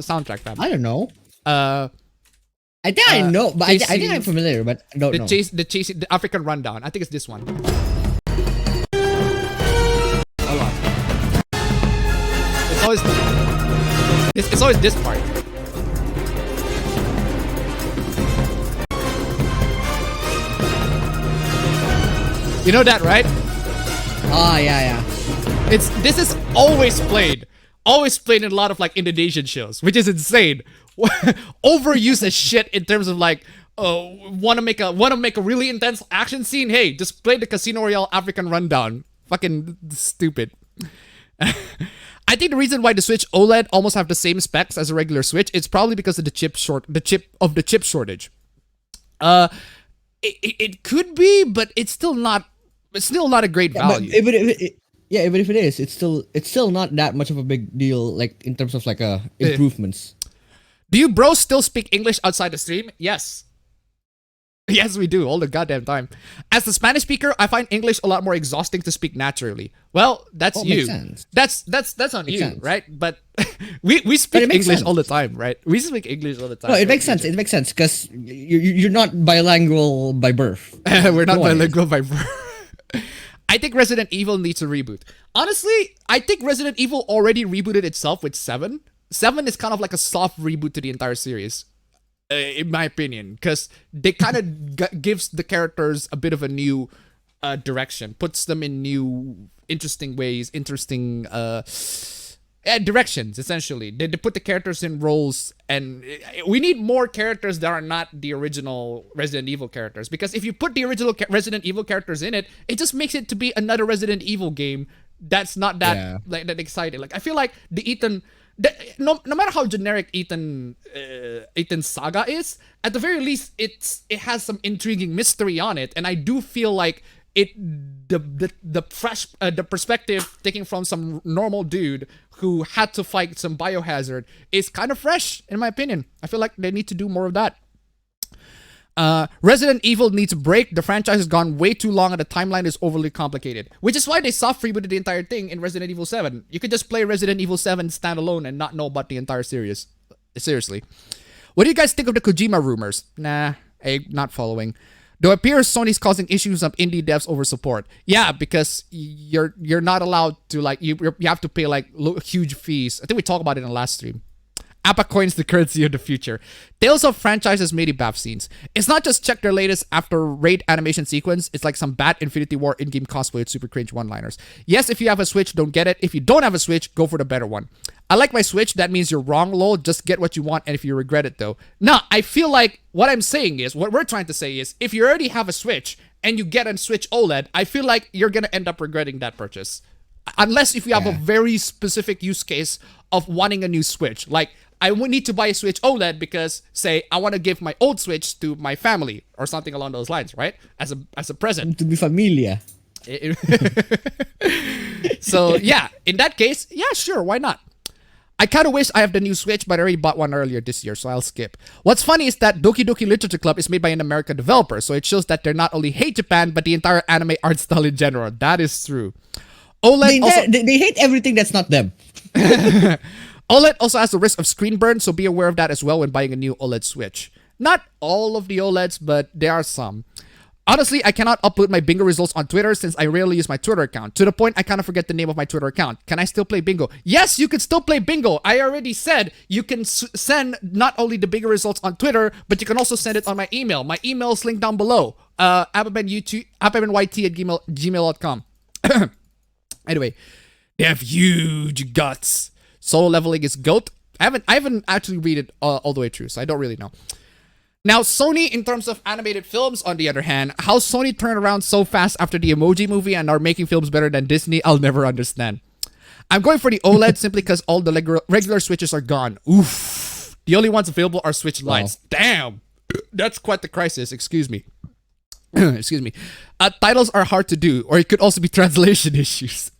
soundtrack, fam? I don't know. I think I know, but I think I'm familiar, but I don't know. The African Rundown. I think it's this one. Hold on. It's always this part. You know that, right? Oh, yeah. This is always played in a lot of like Indonesian shows, which is insane. Overused as shit in terms of like, want to make a really intense action scene. Hey, just play the Casino Royale African Rundown. Fucking stupid. I think the reason why the Switch OLED almost have the same specs as a regular Switch, it's probably because of the chip shortage. It could be, but it's still not a great value. Even if it is, it's still not that much of a big deal, like in terms of like improvements. Do you bros still speak English outside the stream? Yes. Yes, we do all the goddamn time. As the Spanish speaker, I find English a lot more exhausting to speak naturally. Well, that's you. That's on you, sense. Right? But we speak English all the time, right? We speak English all the time. No, it makes sense. It makes sense because you're not bilingual by birth. We're not bilingual by birth. I think Resident Evil needs a reboot. Honestly, I think Resident Evil already rebooted itself with 7. 7 is kind of like a soft reboot to the entire series. in my opinion, because they kind of gives the characters a bit of a new direction, puts them in new, interesting ways, interesting directions. Essentially, they put the characters in roles, and we need more characters that are not the original Resident Evil characters. Because if you put the original Resident Evil characters in it, it just makes it to be another Resident Evil game that's not that like that exciting. Like I feel like the Ethan. No matter how generic Ethan's saga is, at the very least, it has some intriguing mystery on it, and I do feel like the fresh the perspective taken from some normal dude who had to fight some biohazard is kind of fresh, in my opinion. I feel like they need to do more of that. Resident Evil needs a break. The franchise has gone way too long and the timeline is overly complicated. Which is why they soft rebooted the entire thing in Resident Evil 7. You could just play Resident Evil 7 standalone and not know about the entire series. Seriously. What do you guys think of the Kojima rumors? Nah, I'm not following. Though it appears Sony's causing issues of indie devs over support. Yeah, because you're not allowed to, like, you have to pay like huge fees. I think we talked about it in the last stream. Appa coins the currency of the future. Tales of franchises made bath scenes. It's not just check their latest after raid animation sequence. It's like some bad Infinity War in-game cosplay with super cringe one-liners. Yes, if you have a Switch, don't get it. If you don't have a Switch, go for the better one. I like my Switch. That means you're wrong, lol. Just get what you want, and if you regret it, though. No, I feel like what I'm saying is, what we're trying to say is, if you already have a Switch and you get a Switch OLED, I feel like you're going to end up regretting that purchase. Unless if you have a very specific use case of wanting a new Switch. Like, I would need to buy a Switch OLED because, say, I want to give my old Switch to my family or something along those lines, right? As a present. To be familia. So, yeah, in that case, yeah, sure, why not? I kind of wish I have the new Switch, but I already bought one earlier this year, so I'll skip. What's funny is that Doki Doki Literature Club is made by an American developer, so it shows that they not only hate Japan, but the entire anime art style in general. That is true. OLED they hate everything that's not them. OLED also has the risk of screen burn, so be aware of that as well when buying a new OLED Switch. Not all of the OLEDs, but there are some. Honestly, I cannot upload my bingo results on Twitter since I rarely use my Twitter account. To the point, I kind of forget the name of my Twitter account. Can I still play bingo? Yes, you can still play bingo. I already said you can send not only the bingo results on Twitter, but you can also send it on my email. My email is linked down below. appabendyt at gmail.com. Anyway, they have huge guts. Solo leveling is GOAT. I haven't actually read it all the way through, so I don't really know. Now, Sony, in terms of animated films, on the other hand, how Sony turned around so fast after the Emoji Movie and are making films better than Disney, I'll never understand. I'm going for the OLED simply because all the regular Switches are gone. Oof. The only ones available are Switch Lites. Wow. Damn. That's quite the crisis. Excuse me. Excuse me. Titles are hard to do, or it could also be translation issues.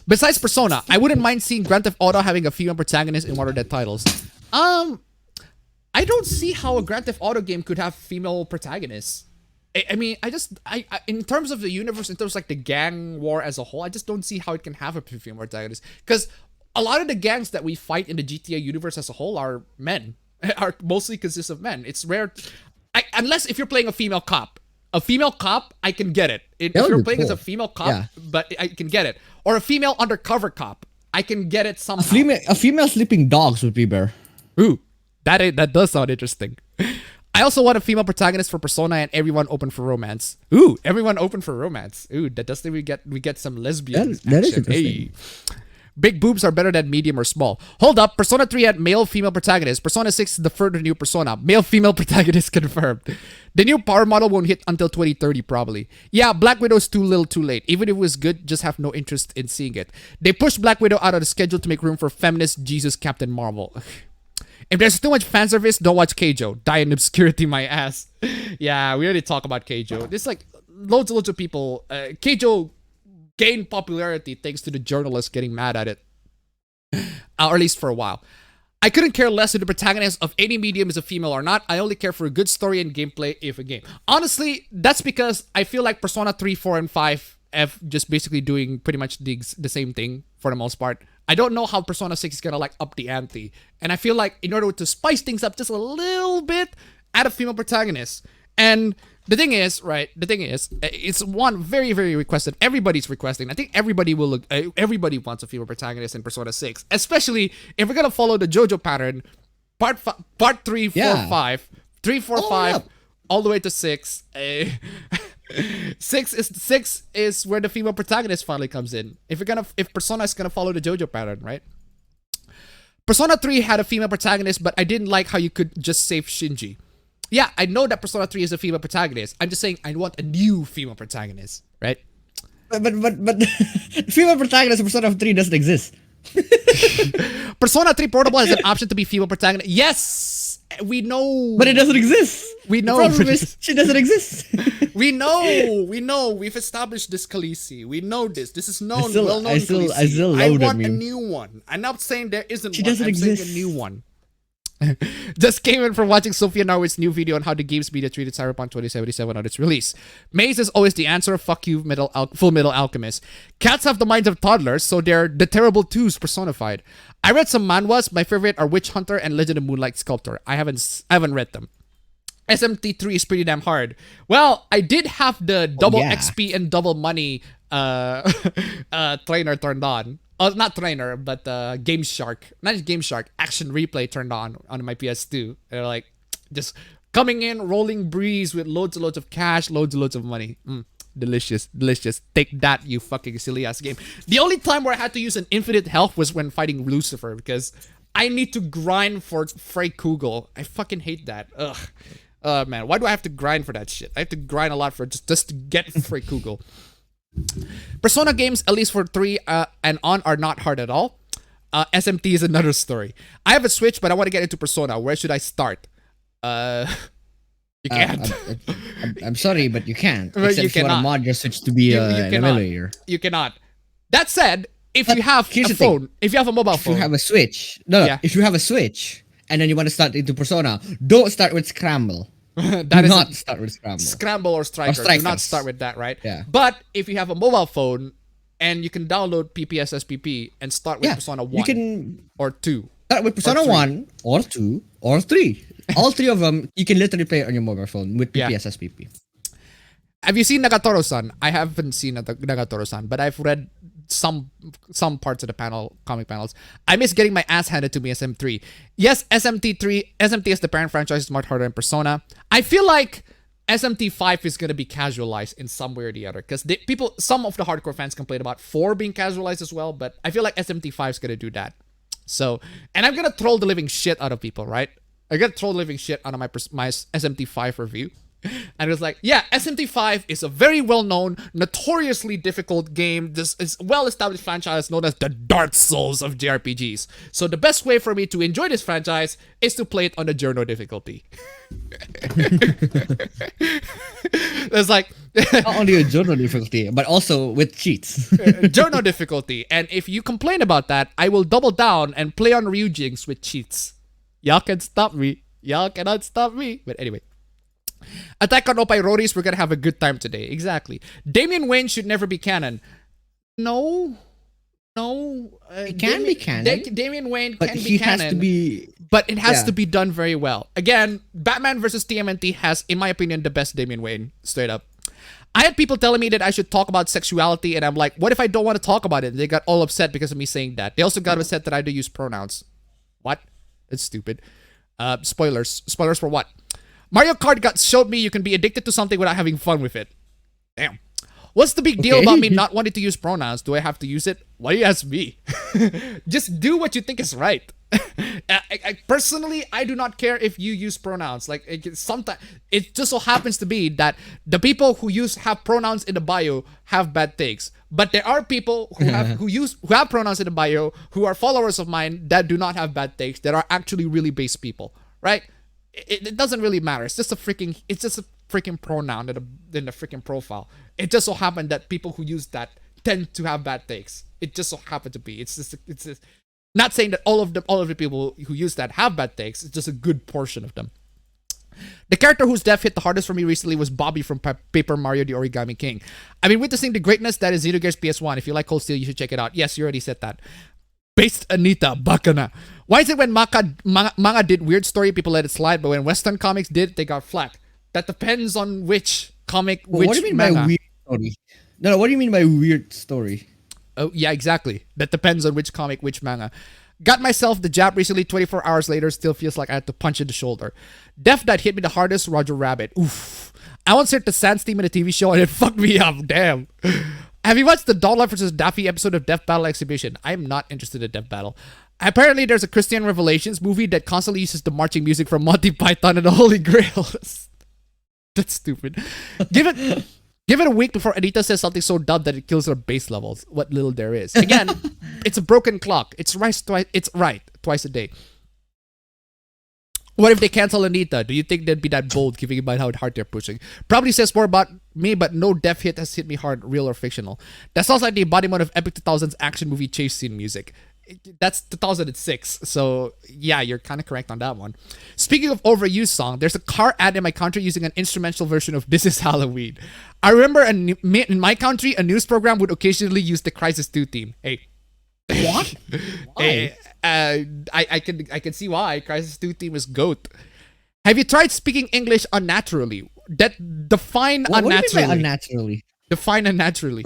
Besides Persona, I wouldn't mind seeing Grand Theft Auto having a female protagonist in one of their titles. I don't see how a Grand Theft Auto game could have female protagonists. I mean, I in terms of the universe, in terms of like the gang war as a whole, I just don't see how it can have a female protagonist. Because a lot of the gangs that we fight in the GTA universe as a whole are men, are mostly consist of men. It's rare, unless if you're playing a female cop. A female cop, I can get it. If you're playing as a female cop, but I can get it. Or a female undercover cop, I can get it somehow. A female sleeping dogs would be better. Ooh, that does sound interesting. I also want a female protagonist for Persona and everyone open for romance. Ooh, everyone open for romance. Ooh, that does think we get some lesbian that is interesting. Hey. Big boobs are better than medium or small. Hold up, Persona 3 had male-female protagonist. Persona 6 is the further new Persona. Male-female protagonist confirmed. The new power model won't hit until 2030 probably. Yeah, Black Widow's too little too late. Even if it was good, just have no interest in seeing it. They pushed Black Widow out of the schedule to make room for feminist Jesus Captain Marvel. If there's too much fan service, don't watch Keijo. Die in obscurity, my ass. Yeah, we already talked about Keijo. There's like loads of people. Keijo gained popularity thanks to the journalists getting mad at it. Or at least for a while. I couldn't care less if the protagonist of any medium is a female or not. I only care for a good story and gameplay if a game. Honestly, that's because I feel like Persona 3, 4, and 5 have just basically doing pretty much the same thing for the most part. I don't know how Persona 6 is gonna like up the ante. And I feel like in order to spice things up just a little bit, add a female protagonist. And the thing is, it's one very, very requested. Everybody's requesting. I think everybody wants a female protagonist in Persona 6. Especially if we're gonna follow the JoJo pattern, part 3, 4, 5 3, 4, 5, all the way to 6. 6 is where the female protagonist finally comes in. If Persona is gonna follow the JoJo pattern, right? Persona 3 had a female protagonist, but I didn't like how you could just save Shinji. Yeah, I know that Persona 3 is a female protagonist. I'm just saying I want a new female protagonist, right? But female protagonist of Persona 3 doesn't exist. Persona 3 Portable has an option to be female protagonist. Yes, we know. But it doesn't exist. We know. The problem is she doesn't exist. We know. We've established this, Khaleesi. We know this. This is known, well-known. I still want a new one. I'm not saying there isn't she one. Doesn't I'm exist. saying a new one. Just came in from watching Sophia Norwood's new video on how the games media treated Cyberpunk 2077 on its release. Maze is always the answer. Fuck you, Full Metal Alchemist. Cats have the minds of toddlers, so they're the terrible twos personified. I read some manhwas. My favorite are Witch Hunter and Legend of Moonlight Sculptor. I haven't read them. SMT3 is pretty damn hard. Well, I did have the double XP and double money trainer turned on. Not trainer, but Game Shark. Not Game Shark, Action Replay turned on my PS2. They're like, just coming in, rolling breeze with loads and loads of cash, loads and loads of money. Delicious. Take that, you fucking silly ass game. The only time where I had to use an infinite health was when fighting Lucifer, because I need to grind for Frey Kugel. I fucking hate that. Ugh. Man, why do I have to grind for that shit? I have to grind a lot for just to get Frey Kugel. Persona games, at least for 3 and on, are not hard at all. SMT is another story. I have a Switch, but I want to get into Persona. Where should I start? You can't. I'm sorry, but you can't. But Except if you want to mod your Switch to be an emulator. You cannot. That said, if you have a phone, if you have a mobile phone. If you have a Switch. If you have a Switch, and then you want to start into Persona, don't start with Scramble. Do not start with Scramble. Scramble or Striker. Do not start with that, right? Yeah. But if you have a mobile phone and you can download PPSSPP and start with Persona 1 or 2. Start with Persona 1 or 2 or 3. All 3 of them, you can literally play on your mobile phone with PPSSPP. Have you seen Nagatoro-san? I haven't seen Nagatoro-san, but I've read some parts of the comic panels. I miss getting my ass handed to me SM3. Yes, SMT is the parent franchise, is much harder than Persona. I feel like SMT5 is gonna be casualized in some way or the other, because some of the hardcore fans complain about 4 being casualized as well, but I feel like SMT5 is gonna do that. So, and I'm gonna troll the living shit out of people, right? I'm gonna troll the living shit out of my SMT5 review. And it was like, yeah, SMT5 is a very well-known, notoriously difficult game. This is well-established franchise known as the Dark Souls of JRPGs. So the best way for me to enjoy this franchise is to play it on the Journo difficulty. It's like not only a Journo difficulty, but also with cheats. Journo difficulty. And if you complain about that, I will double down and play on Ryujinx with cheats. Y'all can stop me. Y'all cannot stop me. But anyway. Attack on Oppai Roris, we're gonna have a good time today. Exactly. Damian Wayne should never be canon. No. It can be canon. Damian Wayne but can he be canon. Has to be, but it has to be done very well. Again, Batman vs. TMNT has, in my opinion, the best Damian Wayne. Straight up. I had people telling me that I should talk about sexuality, and I'm like, what if I don't want to talk about it? They got all upset because of me saying that. They also got upset that I do use pronouns. What? That's stupid. Spoilers. Spoilers for what? Mario Kart showed me you can be addicted to something without having fun with it. Damn. What's the big deal about me not wanting to use pronouns? Do I have to use it? Why do you ask me? Just do what you think is right. Personally, I do not care if you use pronouns. Like, sometimes it just so happens to be that the people who have pronouns in the bio have bad takes. But there are people who have pronouns in the bio who are followers of mine that do not have bad takes, that are actually really base people, right? It doesn't really matter. It's just a freaking pronoun in the freaking profile. It just so happened that people who use that tend to have bad takes. It just so happened to be. It's just not saying that all of the people who use that have bad takes. It's just a good portion of them. The character whose death hit the hardest for me recently was Bobby from Paper Mario: The Origami King. I've been witnessing the greatness that is Xenogears PS1. If you like Cold Steel, you should check it out. Yes, you already said that. Based Anita, Bakana. Why is it when manga did weird story, people let it slide, but when Western comics did, they got flack? That depends on which comic, which what do you mean manga. by weird story? No, what do you mean by weird story? Oh, yeah, exactly. That depends on which comic, which manga. Got myself the jab recently, 24 hours later, still feels like I had to punch in the shoulder. Death that hit me the hardest, Roger Rabbit. Oof. I once heard the Sans theme in a TV show and it fucked me up. Damn. Have you watched the Donald vs. Daffy episode of Death Battle Exhibition? I am not interested in Death Battle. Apparently, there's a Christian Revelations movie that constantly uses the marching music from Monty Python and the Holy Grail. That's stupid. Give it a week before Anita says something so dumb that it kills her base levels. What little there is. Again, it's a broken clock. It's right twice a day. What if they cancel Anita? Do you think they'd be that bold, given about how hard they're pushing? Probably says more about me, but no death hit has hit me hard, real or fictional. That sounds like the embodiment of epic 2000s action movie chase scene music. That's 2006, so yeah, you're kind of correct on that one. Speaking of overused song, there's a car ad in my country using an instrumental version of This Is Halloween. I remember in my country, a news program would occasionally use the Crisis 2 theme. Hey. What? Why? I can see why. Crisis 2 theme is GOAT. Have you tried speaking English unnaturally? Define unnaturally. What do you mean by unnaturally? Define unnaturally.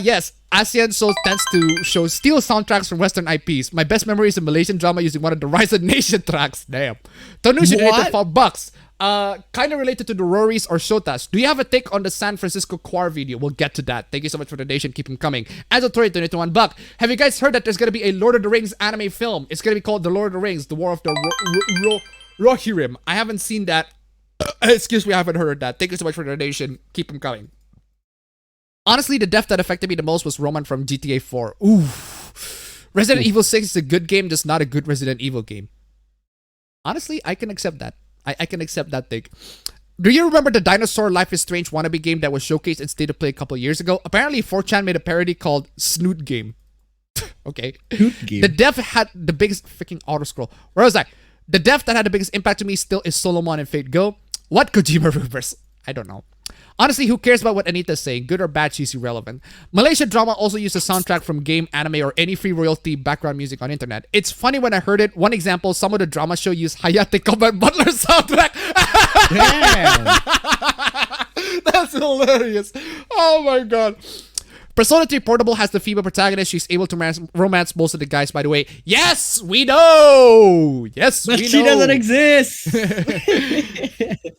Yes. ASEAN Soul tends to steal soundtracks from Western IPs. My best memory is a Malaysian drama using one of the Rise of Nation tracks. Damn. Tanushi donated $5. Kind of related to the Roris or Shotas. Do you have a take on the San Francisco Choir video? We'll get to that. Thank you so much for the donation. Keep them coming. As a Tori donated $1. Have you guys heard that there's going to be a Lord of the Rings anime film? It's going to be called The Lord of the Rings, The War of the Rohirrim. I haven't seen that. Excuse me, I haven't heard that. Thank you so much for the donation. Keep them coming. Honestly, the death that affected me the most was Roman from GTA 4. Ooh. Resident Evil 6 is a good game, just not a good Resident Evil game. Honestly, I can accept that. I can accept that take. Do you remember the Dinosaur Life is Strange wannabe game that was showcased in State of Play a couple years ago? Apparently, 4chan made a parody called Snoot Game. Okay. Snoot Game. The death had the biggest freaking auto scroll. Where was I? The death that had the biggest impact to me still is Solomon and Fate Go. What Kojima rumors? I don't know. Honestly, who cares about what Anita's saying? Good or bad, she's irrelevant. Malaysia drama also used a soundtrack from game, anime, or any free royalty background music on internet. It's funny when I heard it. One example, some of the drama show used Hayate Combat Butler soundtrack. Damn. That's hilarious. Oh my god. Persona 3 Portable has the female protagonist. She's able to romance most of the guys, by the way. Yes, we know. Yes, we know. But she doesn't exist.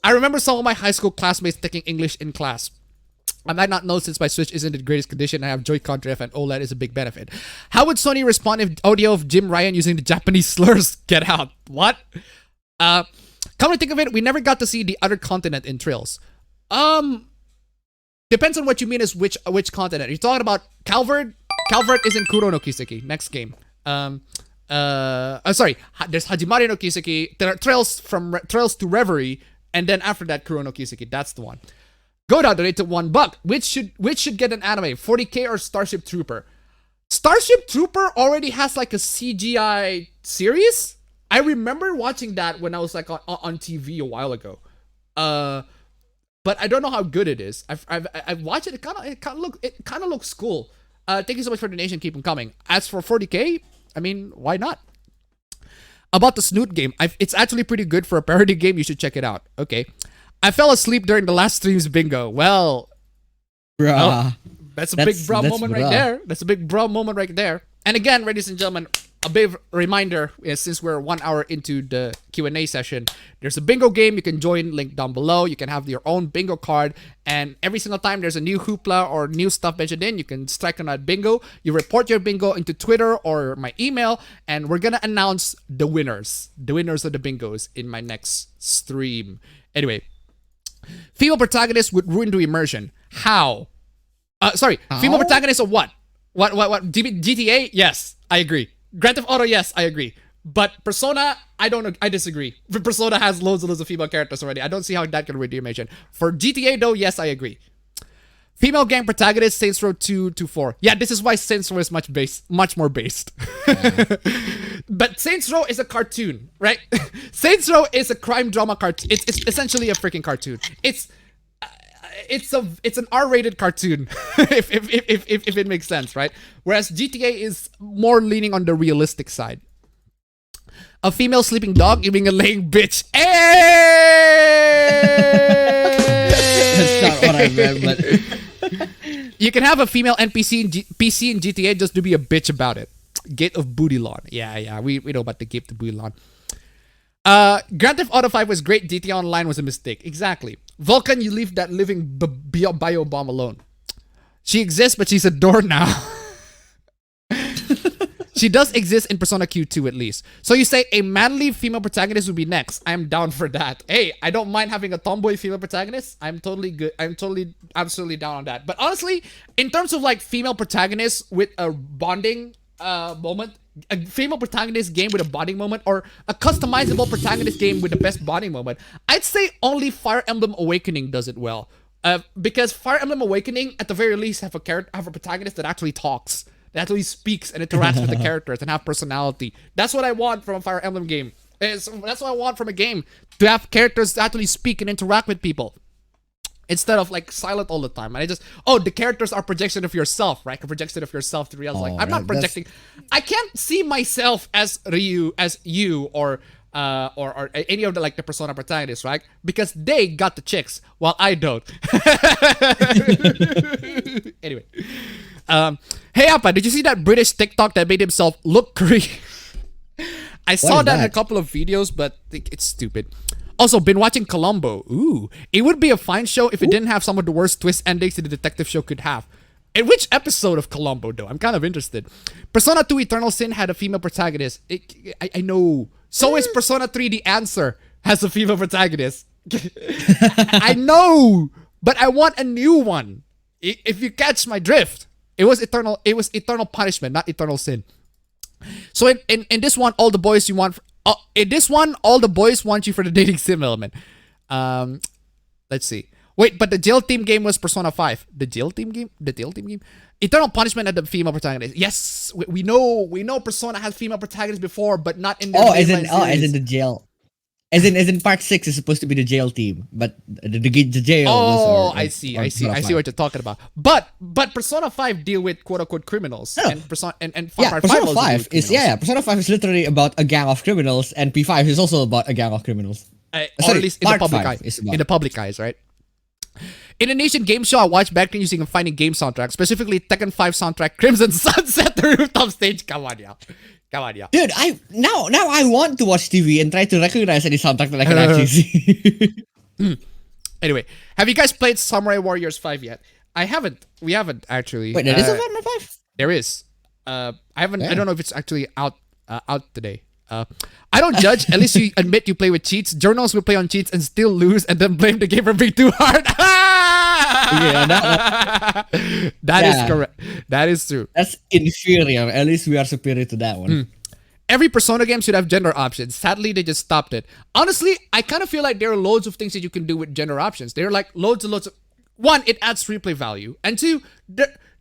I remember some of my high school classmates taking English in class. I might not know since my Switch isn't in the greatest condition. I have Joy-Con drift and OLED is a big benefit. How would Sony respond if audio of Jim Ryan using the Japanese slurs get out? What? Come to think of it, we never got to see the other continent in Trails. Depends on what you mean as which continent. You're talking about Calvert? Calvert is in Kuro no Kiseki. Next game. Sorry. There's Hajimari no Kiseki. There are Trails to Reverie, and then after that, Kuro no Kiseki. That's the one. Goda donated $1. Which should get an anime? 40K or Starship Trooper? Starship Trooper already has like a CGI series. I remember watching that when I was like on TV a while ago. But I don't know how good it is. I've watched it. It kind of looks cool. Thank you so much for the donation. Keep them coming. As for 40K, I mean, why not? About the Snoot game, it's actually pretty good for a parody game. You should check it out. Okay, I fell asleep during the last stream's bingo. Well, bruh, well, that's a big bruh moment right there. That's a big bruh moment right there. And again, ladies and gentlemen, a big reminder, since we're 1 hour into the Q&A session, there's a bingo game you can join, link down below. You can have your own bingo card, and every single time there's a new hoopla or new stuff mentioned in, you can strike on that bingo. You report your bingo into Twitter or my email, and we're gonna announce the winners of the bingos in my next stream. Anyway, female protagonist would ruin the immersion. How? Female protagonist of what? What? GTA? Yes, I agree. Grand Theft Auto, yes, I agree. But Persona, I disagree. Persona has loads and loads of female characters already. I don't see how that can ruin the immersion. For GTA though, yes, I agree. Female gang protagonist, Saints Row 2 to 4. Yeah, this is why Saints Row is much more based. Yeah. But Saints Row is a cartoon, right? Saints Row is a crime drama cartoon. It's essentially a freaking cartoon. It's an R-rated cartoon, if it makes sense, right? Whereas GTA is more leaning on the realistic side. A female sleeping dog giving a laying bitch. Hey! That's not what I meant, but you can have a female NPC in PC in GTA just to be a bitch about it. Gate of Bootylon. Yeah, we know about the Gate of Bootylon. Grand Theft Auto 5 was great. GTA Online was a mistake. Exactly. Vulcan, you leave that living bio bomb alone. She exists, but she's a door now. She does exist in Persona Q2 at least. So you say a manly female protagonist would be next. I am down for that. Hey, I don't mind having a tomboy female protagonist. I'm totally good. I'm totally, absolutely down on that. But honestly, in terms of like female protagonists with a bonding moment, a female protagonist game with a bonding moment, or a customizable protagonist game with the best bonding moment, I'd say only Fire Emblem Awakening does it well. Because Fire Emblem Awakening, at the very least, have a protagonist that actually talks. That actually speaks and interacts with the characters and have personality. That's what I want from a Fire Emblem game. That's what I want from a game. To have characters that actually speak and interact with people. Instead of like silent all the time. And the characters are projection of yourself, right? A projection of yourself to realize I'm not projecting. I can't see myself as Ryu, as you, or any of the Persona protagonists, right? Because they got the chicks while I don't. Anyway. Hey Appa, did you see that British TikTok that made himself look Korean? I saw that in a couple of videos, but it's stupid. Also, been watching Columbo. Ooh, it would be a fine show if it didn't have some of the worst twist endings that the detective show could have. In which episode of Columbo, though? I'm kind of interested. Persona 2 Eternal Sin had a female protagonist. I know. So is Persona 3 The Answer has a female protagonist. I know, but I want a new one. If you catch my drift. It was Eternal Punishment, not Eternal Sin. So in this one, all the boys you want. In this one, all the boys want you for the dating sim element. Let's see. Wait, but the jail team game was Persona 5. The jail team game. Eternal Punishment had the female protagonist. Yes, we know Persona has female protagonists before, but not in the as in the jail. As in part 6 is supposed to be the jail team, but the jail was... I see what you're talking about. But Persona 5 deal with quote-unquote criminals. No. And Persona Persona 5 is... Persona 5 is literally about a gang of criminals, and P5 is also about a gang of criminals. Or at least in the public eye. In the public eyes, right? Indonesian game show, I watched back then using a finding game soundtrack, specifically Tekken 5 soundtrack, Crimson Sunset, the rooftop stage. Come on, yeah. Dude, now I want to watch TV and try to recognize any soundtrack that I can actually see. Anyway, have you guys played Samurai Warriors 5 yet? I haven't. We haven't actually. Wait, there is a Samurai 5? There is. I haven't. I don't know if it's actually out today. I don't judge. At least you admit you play with cheats. Journals will play on cheats and still lose, and then blame the game for being too hard. Yeah, that is correct. That is true. That's inferior. At least we are superior to that one. Every Persona game should have gender options. Sadly, they just stopped it. Honestly, I kind of feel like there are loads of things that you can do with gender options. There are like loads and loads of... One, it adds replay value. And two,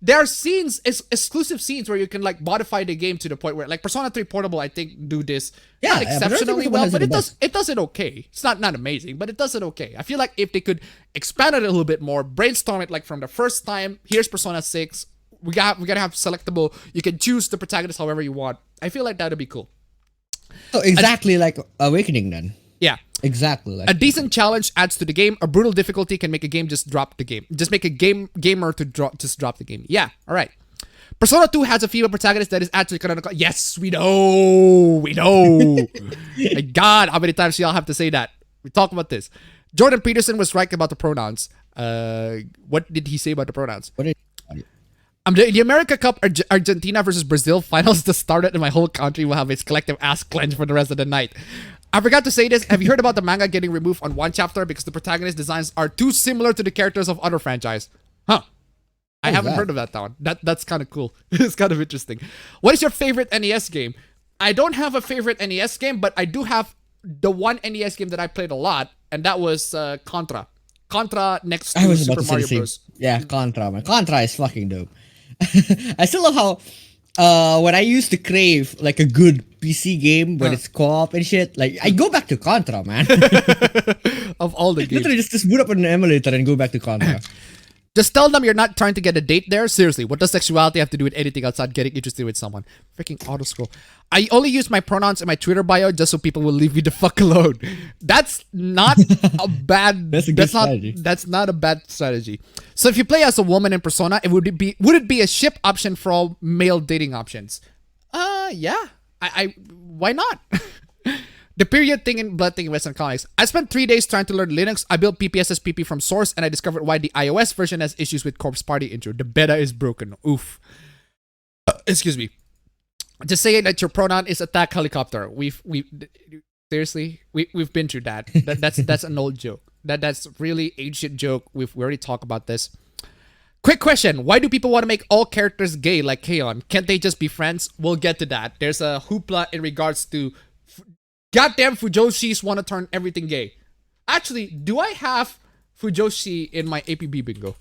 there are scenes, exclusive scenes where you can like modify the game to the point where like Persona 3 Portable, I think, do this not exceptionally well, but it does it okay. It's not amazing, but it does it okay. I feel like if they could expand it a little bit more, brainstorm it like from the first time, here's Persona 6, we gotta have selectable, you can choose the protagonist however you want. I feel like that'd be cool. So exactly like Awakening then. Yeah. Exactly. Like a decent challenge adds to the game. A brutal difficulty can make a game just drop the game. Just make a gamer to drop the game. Yeah, all right. Persona 2 has a female protagonist that is actually canonical. Yes, we know. My God, how many times do y'all have to say that? We talk about this. Jordan Peterson was right about the pronouns. What did he say about the pronouns? What did the America Cup Argentina versus Brazil finals just started, and my whole country will have its collective ass clenched for the rest of the night. I forgot to say this. Have you heard about the manga getting removed on one chapter because the protagonist designs are too similar to the characters of other franchise? Huh. I haven't heard of that one. That's kind of cool. It's kind of interesting. What is your favorite NES game? I don't have a favorite NES game, but I do have the one NES game that I played a lot, and that was Contra. Contra next to Super Mario Bros. Yeah, Contra, man. Contra is fucking dope. I still love how when I used to crave like a good PC game when it's co-op and shit, like I go back to Contra, man. Of all the games. Literally just boot up an emulator and go back to Contra. Just tell them you're not trying to get a date there. Seriously, what does sexuality have to do with anything outside getting interested with someone? Freaking auto scroll. I only use my pronouns in my Twitter bio just so people will leave me the fuck alone. That's not a bad. That's not a bad strategy. So if you play as a woman in Persona, would it be a ship option for all male dating options? Yeah. I why not? The period thing in blood thing in Western comics. I spent 3 days trying to learn Linux. I built PPSSPP from source, and I discovered why the iOS version has issues with Corpse Party intro. The beta is broken. Oof. Excuse me. Just saying that your pronoun is attack helicopter. We've seriously we've been through that. That's an old joke. That's really ancient joke. We've already talked about this. Quick question. Why do people want to make all characters gay like Kaon? Can't they just be friends? We'll get to that. There's a hoopla in regards to goddamn Fujoshis want to turn everything gay. Actually, do I have Fujoshi in my APB bingo?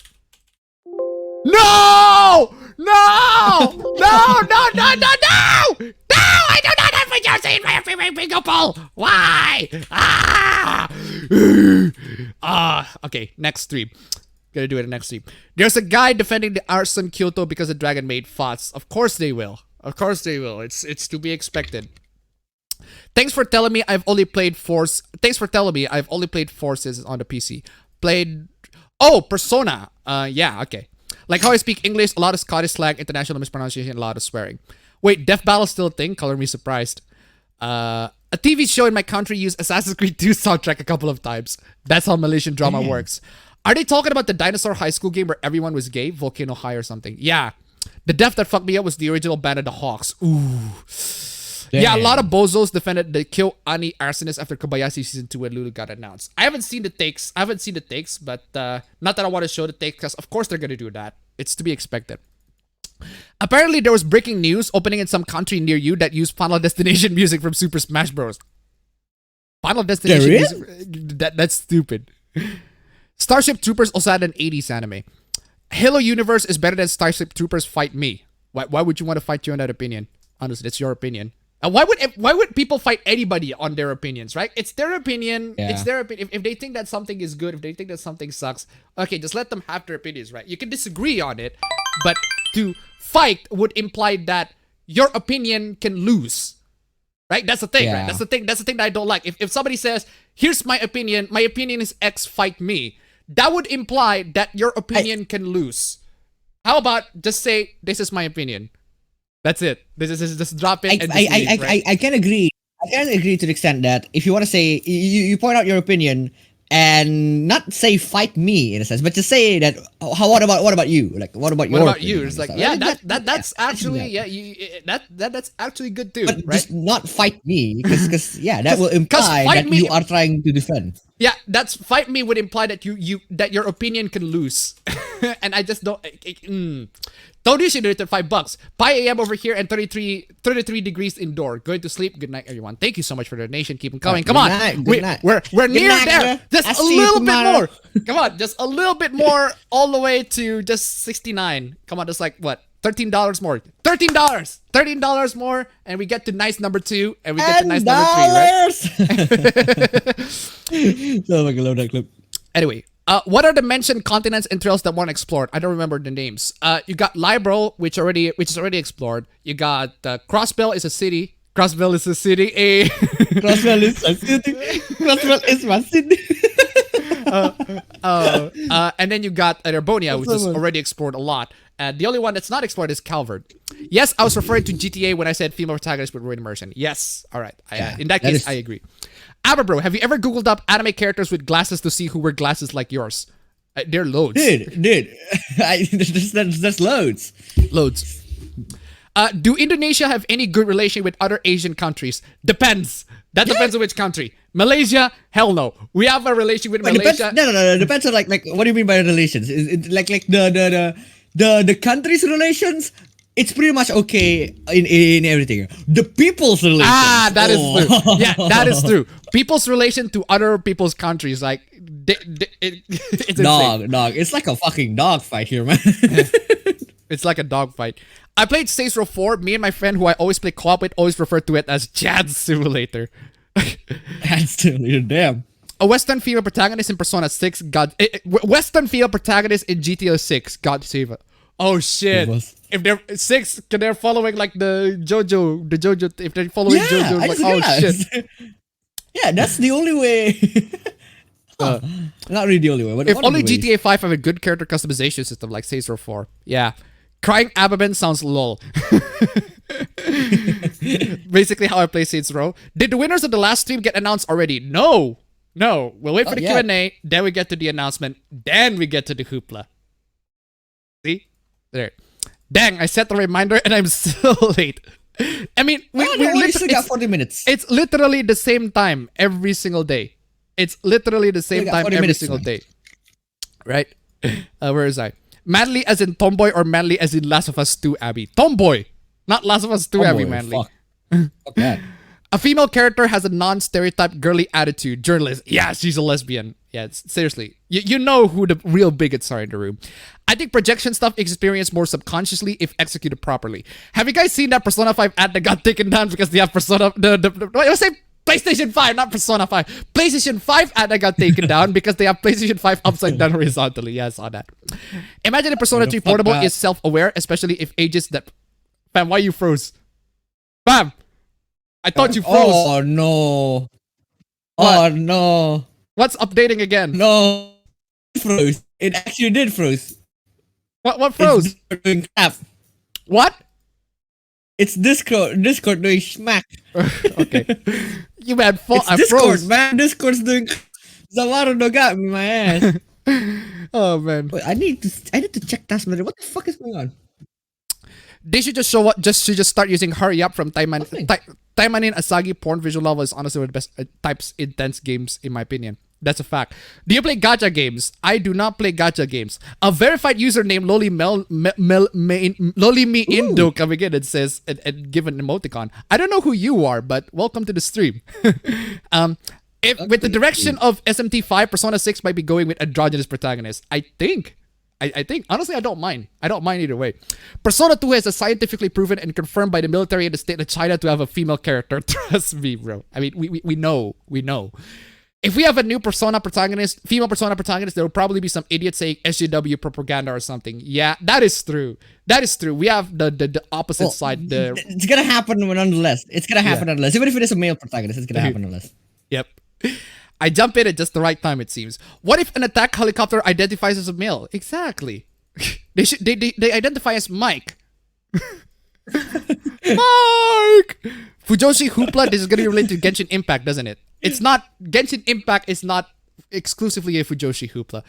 No! No! No! No! No! No! No! No! I do not have Fujoshi in my APB bingo poll! Why? Okay, next stream. Gonna do it next stream. There's a guy defending the arson Kyoto because the dragon made thoughts. Of course they will. Of course they will. It's to be expected. Thanks for telling me I've only played Forces on the PC. Persona. Yeah, okay. Like how I speak English, a lot of Scottish slang, international mispronunciation, a lot of swearing. Wait, Death Battle's still a thing? Color me surprised. A TV show in my country used Assassin's Creed 2 soundtrack a couple of times. That's how Malaysian drama works. Are they talking about the dinosaur high school game where everyone was gay? Volcano High or something? Yeah. The death that fucked me up was the original Band of the Hawks. Ooh. Damn. Yeah, a lot of bozos defended the kill Ani arsonist after Kobayashi season 2 when Lulu got announced. I haven't seen the takes, but not that I want to show the takes, because of course they're gonna do that. It's to be expected. Apparently there was breaking news opening in some country near you that used Final Destination music from Super Smash Bros. Final Destination music? That's stupid. Starship Troopers also had an 80s anime. Halo Universe is better than Starship Troopers Fight Me. Why would you want to fight you on that opinion? Honestly, it's your opinion. Why would people fight anybody on their opinions, right? It's their opinion. Yeah. It's their opinion. If they think that something is good, if they think that something sucks, okay, just let them have their opinions, right? You can disagree on it, but to fight would imply that your opinion can lose. Right? That's the thing, right? That's the thing that I don't like. If somebody says, here's my opinion is X, fight me, that would imply that your opinion can lose. How about just say, this is my opinion? That's it. This is just drop it. I can agree. I can agree to the extent that if you want to say, you point out your opinion and not say fight me in a sense, but just say that. What about you? Like what about you? It's like that's actually that's actually good too, but right? Just not fight me because that will imply that you are trying to defend. Yeah, that's fight me would imply that that your opinion can lose, and I just don't. Don't issue it at $5. Pi AM over here and 33 degrees indoor. Going to sleep. Good night, everyone. Thank you so much for the donation. Keep them coming. Come on. We're near there. Just a little bit more. Come on, just a little bit more all the way to just 69. Come on, just like what? $13 more. $13 more, and we get to nice number 2, and we get to nice number 3, right? Oh my god, love that clip. Anyway. What are the mentioned continents and trails that weren't explored? I don't remember the names. You got Libro, which is already explored. You got Crossbell is a city. Crossbell is a city. Crossbell is a city. Crossbell is my city. And then you got Erbonia, which is already explored a lot. And the only one that's not explored is Calvert. Yes, I was referring to GTA when I said female protagonist with word immersion. Yes, all right. In that case, I agree. Bro, have you ever Googled up anime characters with glasses to see who wear glasses like yours? There are loads. Dude. There's loads. Loads. Do Indonesia have any good relation with other Asian countries? Depends. That depends on which country. Malaysia? Hell no. We have a relation with Malaysia. No. Depends on like what do you mean by relations? Is it like the country's relations? It's pretty much okay in everything. The people's relation. That is true. Yeah, that is true. People's relation to other people's countries, like it's dog. It's like a fucking dog fight here, man. It's like a dog fight. I played Saints Row 4. Me and my friend, who I always play co-op with, always refer to it as Chad's Simulator. Chad's Simulator, damn. A Western female protagonist in Persona 6. Western female protagonist in GTA 6. God save it. Oh shit! If they're 6, they're following like the JoJo. If they're following JoJo, like shit. Yeah, that's the only way. Not really the only way. But if only GTA 5 have a good character customization system like Saints Row 4. Yeah, crying Ababen sounds lol. Basically how I play Saints Row. Did the winners of the last stream get announced already? No. We'll wait for the Q&A, then we get to the announcement, then we get to the hoopla. See? There. Dang, I set the reminder and I'm still late. I mean, we still got 40 minutes. It's literally the same time every single day. It's literally the same time every single day. Right? Where is I? Manly as in tomboy or manly as in Last of Us 2, Abby? Tomboy! Not Last of Us 2, Abby, manly. Fuck that. A female character has a non-stereotype girly attitude. Journalist. Yeah, she's a lesbian. Yeah, seriously. You know who the real bigots are in the room. I think projection stuff is experienced more subconsciously if executed properly. Have you guys seen that Persona 5 ad that got taken down because they have Persona... I say PlayStation 5, not Persona 5. PlayStation 5 ad that got taken down because they have PlayStation 5 upside down horizontally. Yeah, I saw that. Imagine if Persona 3 Portable is self-aware, especially if ages that... Fam, why you froze? Fam! I thought you froze. Oh, no. What? Oh, no. What's updating again? No. It froze. It actually did froze. What froze? It's doing crap. What? It's Discord doing smack. Okay. You man, it's I Discord, froze. man. Discord's doing... Zamaru got me my ass. Oh, man. Wait, I need to check task manager. What the fuck is going on? They should just show what. Should just start using hurry up from Taimanin Asagi. Porn visual novel is honestly one of the best types intense games in my opinion. That's a fact. Do you play gacha games? I do not play gacha games. A verified username Lolimi Indo coming in and says and give an emoticon. I don't know who you are, but welcome to the stream. With the direction of SMT5, Persona 6 might be going with androgynous protagonist. I think honestly I don't mind. I don't mind either way. Persona 2 has a scientifically proven and confirmed by the military and the state of China to have a female character. Trust me, bro. I mean, we know. If we have a new female Persona protagonist, there will probably be some idiot saying SJW propaganda or something. Yeah, that is true. We have the opposite side. It's gonna happen nonetheless. It's gonna happen nonetheless. Even if it is a male protagonist, it's gonna happen nonetheless. Yep. I jump in at just the right time, it seems. What if an attack helicopter identifies as a male? Exactly. They identify as Mike. Mike! Fujoshi Hoopla, this is going to relate to Genshin Impact, doesn't it? It's not... Genshin Impact is not exclusively a Fujoshi Hoopla.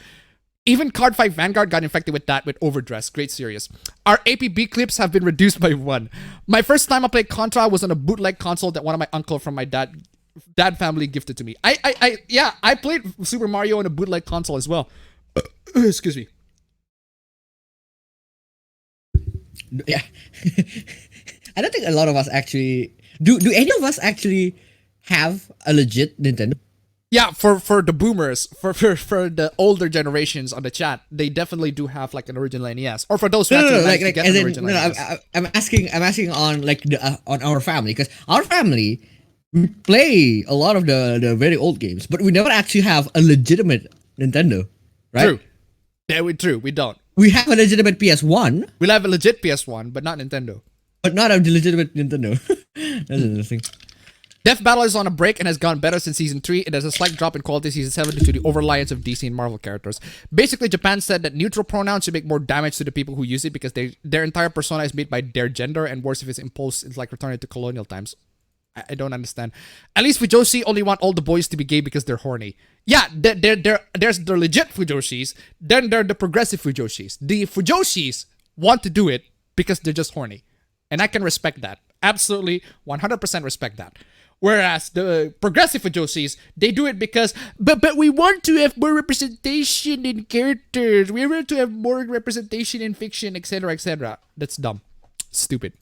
Even Card 5 Vanguard got infected with that with Overdress. Great series. Our APB clips have been reduced by 1. My first time I played Contra was on a bootleg console that one of my uncle from my dad family gifted to me. I played Super Mario on a bootleg console as well. Excuse me. Yeah. I don't think a lot of us actually do any of us actually have a legit Nintendo? Yeah, for the boomers, for the older generations on the chat, they definitely do have like an original NES. Or for those who actually managed to get an original NES. I'm asking on like on our family, because our family, we play a lot of the very old games, but we never actually have a legitimate Nintendo, right? True. We don't. We have a legitimate PS1. We'll have a legit PS1, but not Nintendo. But not a legitimate Nintendo. That's interesting. Death Battle is on a break and has gone better since Season 3. It has a slight drop in quality Season 7 due to the over-reliance of DC and Marvel characters. Basically, Japan said that neutral pronouns should make more damage to the people who use it because their entire persona is made by their gender, and worse if it's imposed, it's like returning to colonial times. I don't understand. At least Fujoshi only want all the boys to be gay because they're horny. Yeah, there's the legit Fujoshis, then there are the progressive Fujoshis. The Fujoshis want to do it because they're just horny. And I can respect that. Absolutely, 100% respect that. Whereas the progressive Fujoshis, they do it because, but we want to have more representation in characters. We want to have more representation in fiction, etc., etc. That's dumb. Stupid.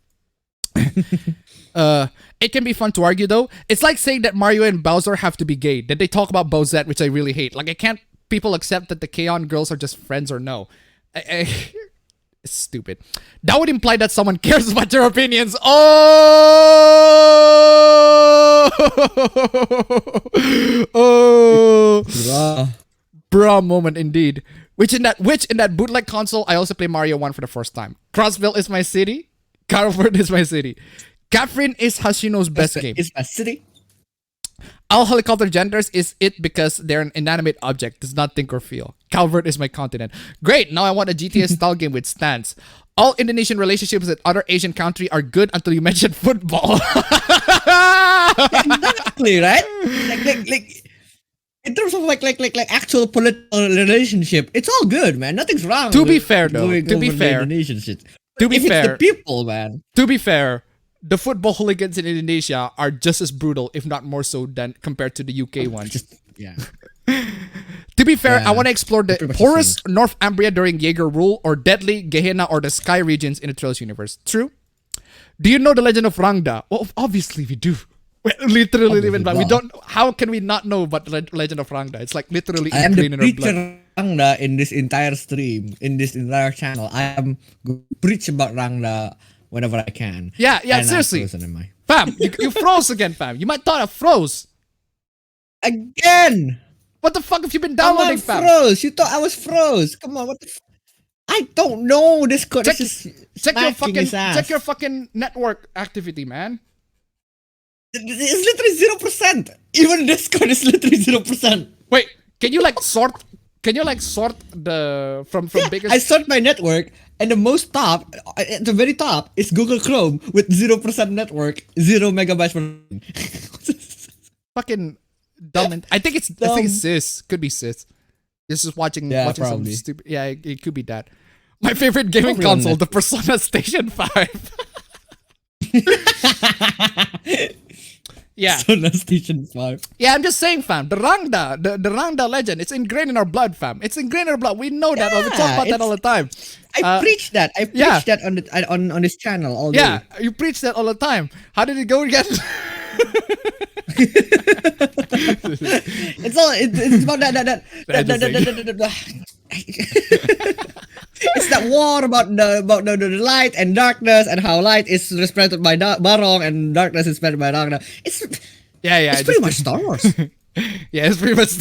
It can be fun to argue though. It's like saying that Mario and Bowser have to be gay. Then they talk about Bowsette, which I really hate. Like, I can't people accept that the K-On! Girls are just friends or no? It's stupid. That would imply that someone cares about your opinions. Bruh moment indeed. Which in that bootleg console, I also play Mario 1 for the first time. Crossville is my city. Calvert is my city. Catherine is Hashino's best game. It's my city. All helicopter genders is it because they're an inanimate object, does not think or feel. Calvert is my continent. Great, now I want a GTA style game with stance. all Indonesian relationships with other Asian country are good until you mention football. Exactly, right? Like in terms of like actual political relationship, it's all good, man. Nothing's wrong. To be fair, though, to be fair, Indonesian shit. to be If it's fair, the people, man. to be fair, the football hooligans in Indonesia are just as brutal, if not more so, than compared to the UK ones. Yeah. To be fair, Yeah, I want to explore the pretty much the porous Northumbria during Jaeger rule, or deadly Gehenna or the Sky regions in the Trails universe. True. Do you know the legend of Rangda? Well, obviously we do. We literally live in blood. We don't. How can we not know about the legend of Rangda? It's like literally I am the ingrained in our blood. preacher Rangda in this entire stream, in this entire channel. I am preach about Rangda whenever I can. Yeah, And seriously. I Fam, you froze again, fam. You might thought I froze. Again. What the fuck have you been I'm downloading, not fam? froze. You thought I was froze. Come on, what the I don't know. This code Check, is just check your fucking network activity, man. It's literally 0%. Even Discord is literally 0%. Wait, can you like sort the from biggest? I sort my network, and the most top, at the very top, is Google Chrome with 0% network, 0 megabytes per. Fucking dumb. I think it's sis. Could be sis. This is watching some probably. stupid. Yeah, it could be that. My favorite gaming console, the Persona Station 5. Yeah. Persona Station 5. Yeah, I'm just saying, fam. The Rangda legend, it's ingrained in our blood, fam. It's ingrained in our blood. We know that. We talk about that all the time. I preach that. I preach that on this channel all day. Yeah, you preach that all the time. How did it go again? It's about that it's that war about the light and darkness, and how light is represented by Barong and darkness is represented by Rangda. It's pretty much Star Wars. Yeah, it's pretty much.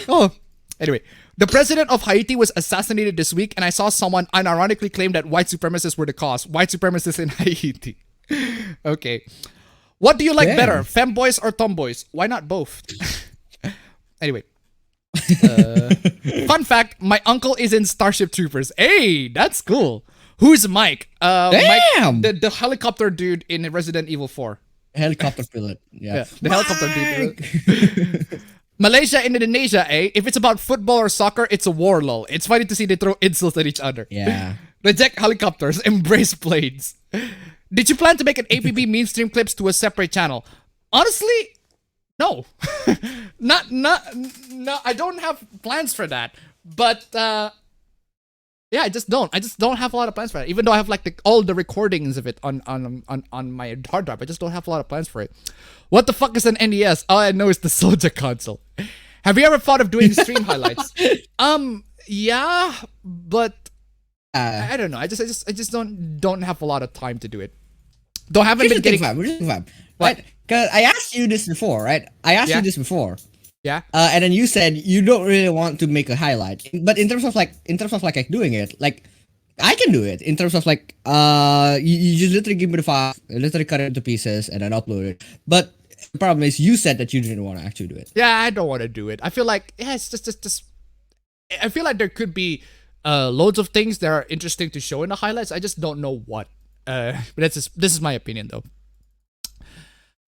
Oh, anyway. The president of Haiti was assassinated this week, and I saw someone unironically claim that white supremacists were the cause. White supremacists in Haiti. Okay. What do you like better, femboys or tomboys? Why not both? Anyway. Fun fact, my uncle is in Starship Troopers. Hey, that's cool. Who's Mike? Damn! Mike, the helicopter dude in Resident Evil 4. Helicopter pilot. Yeah. The helicopter dude. Malaysia and Indonesia, eh? If it's about football or soccer, it's a war lull. It's funny to see they throw insults at each other. Yeah. Reject helicopters, embrace planes. Did you plan to make an APB meme stream clips to a separate channel? Honestly, no. No, I don't have plans for that. But yeah, I just don't have a lot of plans for it. Even though I have like all the recordings of it on my hard drive, I just don't have a lot of plans for it. What the fuck is an NES? All I know is the Soldier console. Have you ever thought of doing stream highlights? Yeah, but I don't know. I just don't have a lot of time to do it. Haven't been getting. What? Because I asked you this before, right? I asked you this before. Yeah. And then you said you don't really want to make a highlight, but in terms of like doing it, like I can do it. In terms of like, you just literally give me the file, literally cut it into pieces, and then upload it. But the problem is, you said that you didn't want to actually do it. Yeah, I don't want to do it. I feel like it's just. I feel like there could be loads of things that are interesting to show in the highlights. I just don't know what. But this is my opinion though.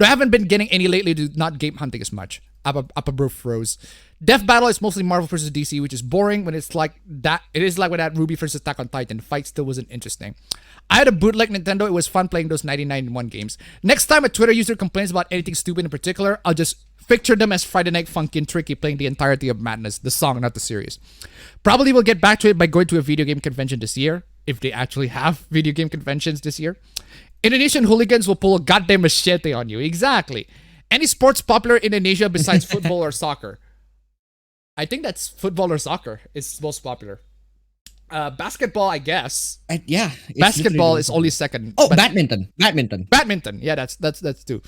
I haven't been getting any lately to not game hunting as much. Appabendyt froze. Death Battle is mostly Marvel versus DC, which is boring when it's like that. It is like when that Ruby versus Attack on Titan. The fight still wasn't interesting. I had a bootleg Nintendo. It was fun playing those 99-1 games. Next time a Twitter user complains about anything stupid in particular, I'll just picture them as Friday Night Funkin' Tricky playing the entirety of Madness, the song, not the series. Probably will get back to it by going to a video game convention this year, if they actually have video game conventions this year. Indonesian hooligans will pull a goddamn machete on you. Exactly. Any sports popular in Indonesia besides football or soccer? I think that's football or soccer is most popular. Basketball, I guess. Yeah. Basketball is only second. Oh, badminton. Badminton. Yeah, that's two.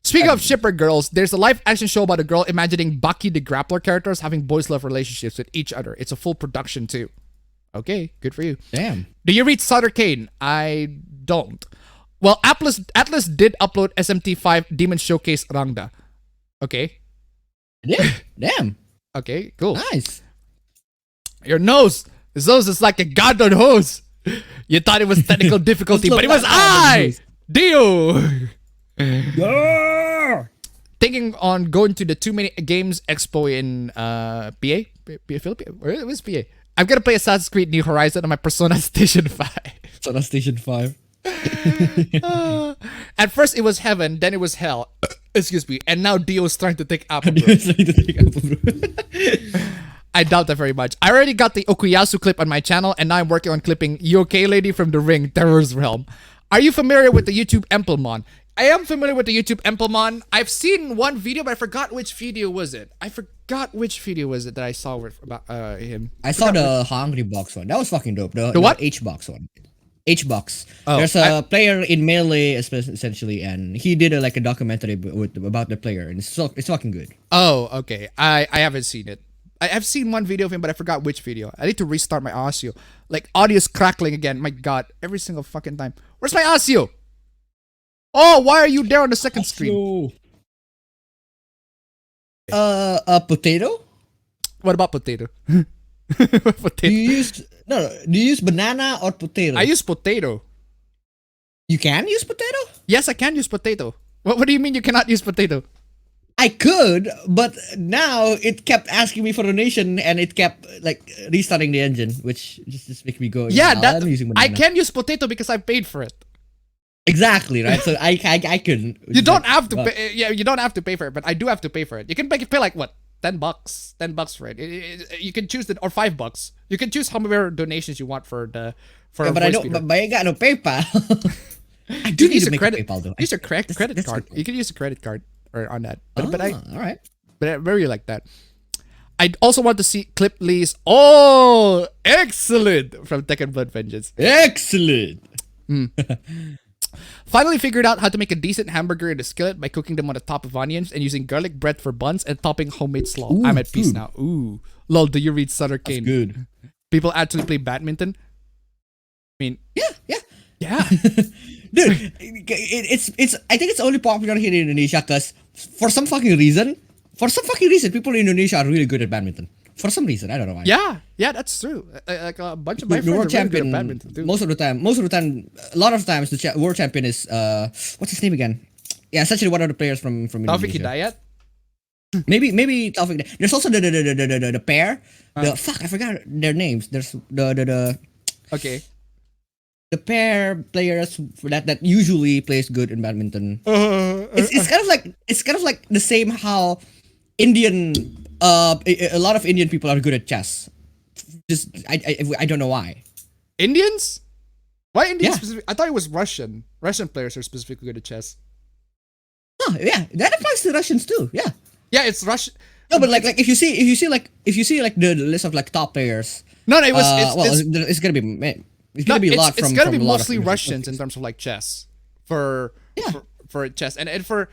Speaking of shipper girls, there's a live action show about a girl imagining Baki the Grappler characters having boys love relationships with each other. It's a full production too. Okay, good for you. Damn. Do you read Sutter Kane? I don't. Well, Atlas did upload SMT5 Demon Showcase Rangda. Okay. Yeah. Damn. Okay, cool. Nice. Your nose. Zeus is like a god on hose. You thought it was technical difficulty, but it was Dio. Thinking on going to the 2 Minute Games Expo in PA, Philippines. Where it was PA. I'm gonna play Assassin's Creed New Horizon on my Persona Station 5. Persona Station 5. At first it was heaven, then it was hell. Excuse me. And now Dio's trying to take Apple. I doubt that very much. I already got the Okuyasu clip on my channel, and now I'm working on clipping You Okay Lady from the Ring, Terror's Realm. Are you familiar with the YouTube Emplemon? I am familiar with the YouTube Emplemon. I've seen one video, but I forgot which video was it. That I saw about him. I saw the Hungry Box one. That was fucking dope. The what? H-Box one. H-Box. Oh, There's a player in Melee, essentially, and he did a documentary about the player, and it's fucking good. Oh, okay. I haven't seen it. I have seen one video of him, but I forgot which video. I need to restart my audio. Like, audio's crackling again. My God, every single fucking time. Where's my audio? Oh, why are you there on the second screen? Potato? What about potato? Potato. Do you use banana or potato? I use potato. You can use potato? Yes, I can use potato. What do you mean you cannot use potato? I could, but now it kept asking me for donation, and it kept restarting the engine, which just makes me go. Yeah, I'm using banana. I can use potato because I paid for it. Exactly, right? So I couldn't. You don't have to pay. Yeah, you don't have to pay for it, but I do have to pay for it. You can pay like what? $10, $10 for it. You can choose or $5. You can choose how many donations you want for the but I don't. But I got no PayPal. I do need to make a PayPal though. Use your credit card. You can use a credit card on that. But all right. But I really like that. I also want to see Clip Lee's. Oh, excellent from Tekken Blood Vengeance. Excellent. Finally figured out how to make a decent hamburger in a skillet by cooking them on the top of onions and using garlic bread for buns and topping homemade slaw. Ooh, I'm at peace dude. now. Ooh. Lol, do you read Sutter Kane? Good. People actually play badminton? I mean... Yeah. Dude, it's. I think it's only popular here in Indonesia because for some fucking reason, people in Indonesia are really good at badminton. For some reason, I don't know why. Yeah, that's true. Like a bunch of my The friends world are really good champion. at badminton too. Most of the time, a lot of times the world champion is what's his name again? Yeah, essentially one of the players from Taufik Indonesia. Hidayat? Maybe Taufik. There's also the pair. I forgot their names. There's the Okay. the pair players that usually plays good in badminton. It's kind of like the same how Indian a lot of Indian people are good at chess. Just I don't know why. Indians? Why Indians Yeah. specifically? I thought it was Russian. Russian players are specifically good at chess. Oh yeah, that applies to Russians too. Yeah. Yeah, it's Russian. No, but if you see the list of top players. No, it was. It's gonna be. It's gonna be a lot from. It's gonna be from a lot of mostly different Russians countries. in terms of like chess for chess and for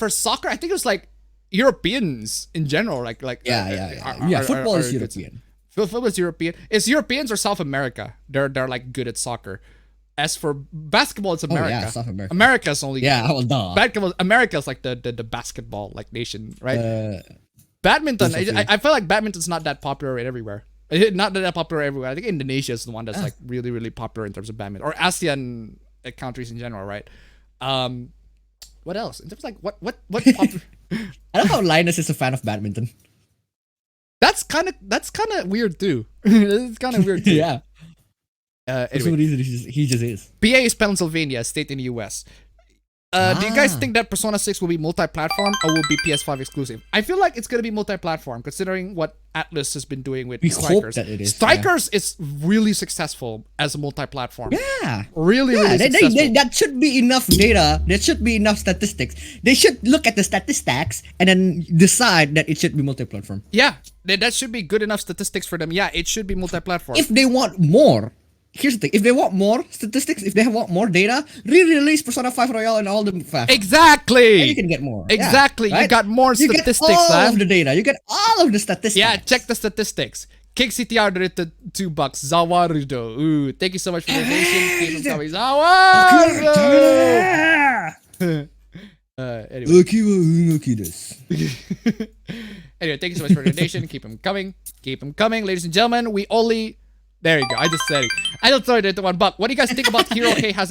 soccer. I think it was like Europeans in general. Football is European. Football is European. It's Europeans or South America. They're like good at soccer. As for basketball, it's America. Oh, yeah, South America. America's only duh. basketball. America's like the basketball like nation, right? Badminton. I feel like badminton's not that popular everywhere. Not that popular everywhere. I think Indonesia is the one that's like really, really popular in terms of badminton, or ASEAN countries in general, right? What else? In terms of like what popular? I love how Linus is a fan of badminton. That's kind of weird too. It's kind of weird too. Yeah. For some Anyway, reason, he just is. PA is Pennsylvania, state in the US. Do you guys think that Persona 6 will be multi-platform or will be PS5 exclusive? I feel like it's going to be multi-platform considering what Atlas has been doing with Strikers. Hope that it is. Strikers is really successful as a multi-platform. Yeah. Really successful. That should be enough data. That should be enough statistics. They should look at the statistics and then decide that it should be multi-platform. Yeah, that should be good enough statistics for them. Yeah, it should be multi-platform. If they want more, here's the thing. If they want more statistics, if they want more data, re-release Persona 5 Royale and all the fast. Exactly. And you can get more. Exactly. Yeah, right? You got more statistics. You get all man. of the data. You get all of the statistics. Yeah, check the statistics. Kick CTR donated $2. Zawarudo. Ooh, thank you so much for the donation. Keep them coming. Zawarudo. Anyway, thank you so much for the donation. Keep them coming. Keep them coming. Ladies and gentlemen, we only There you go. I just said it. I just throw it into $1. What do you guys think about Hirohei as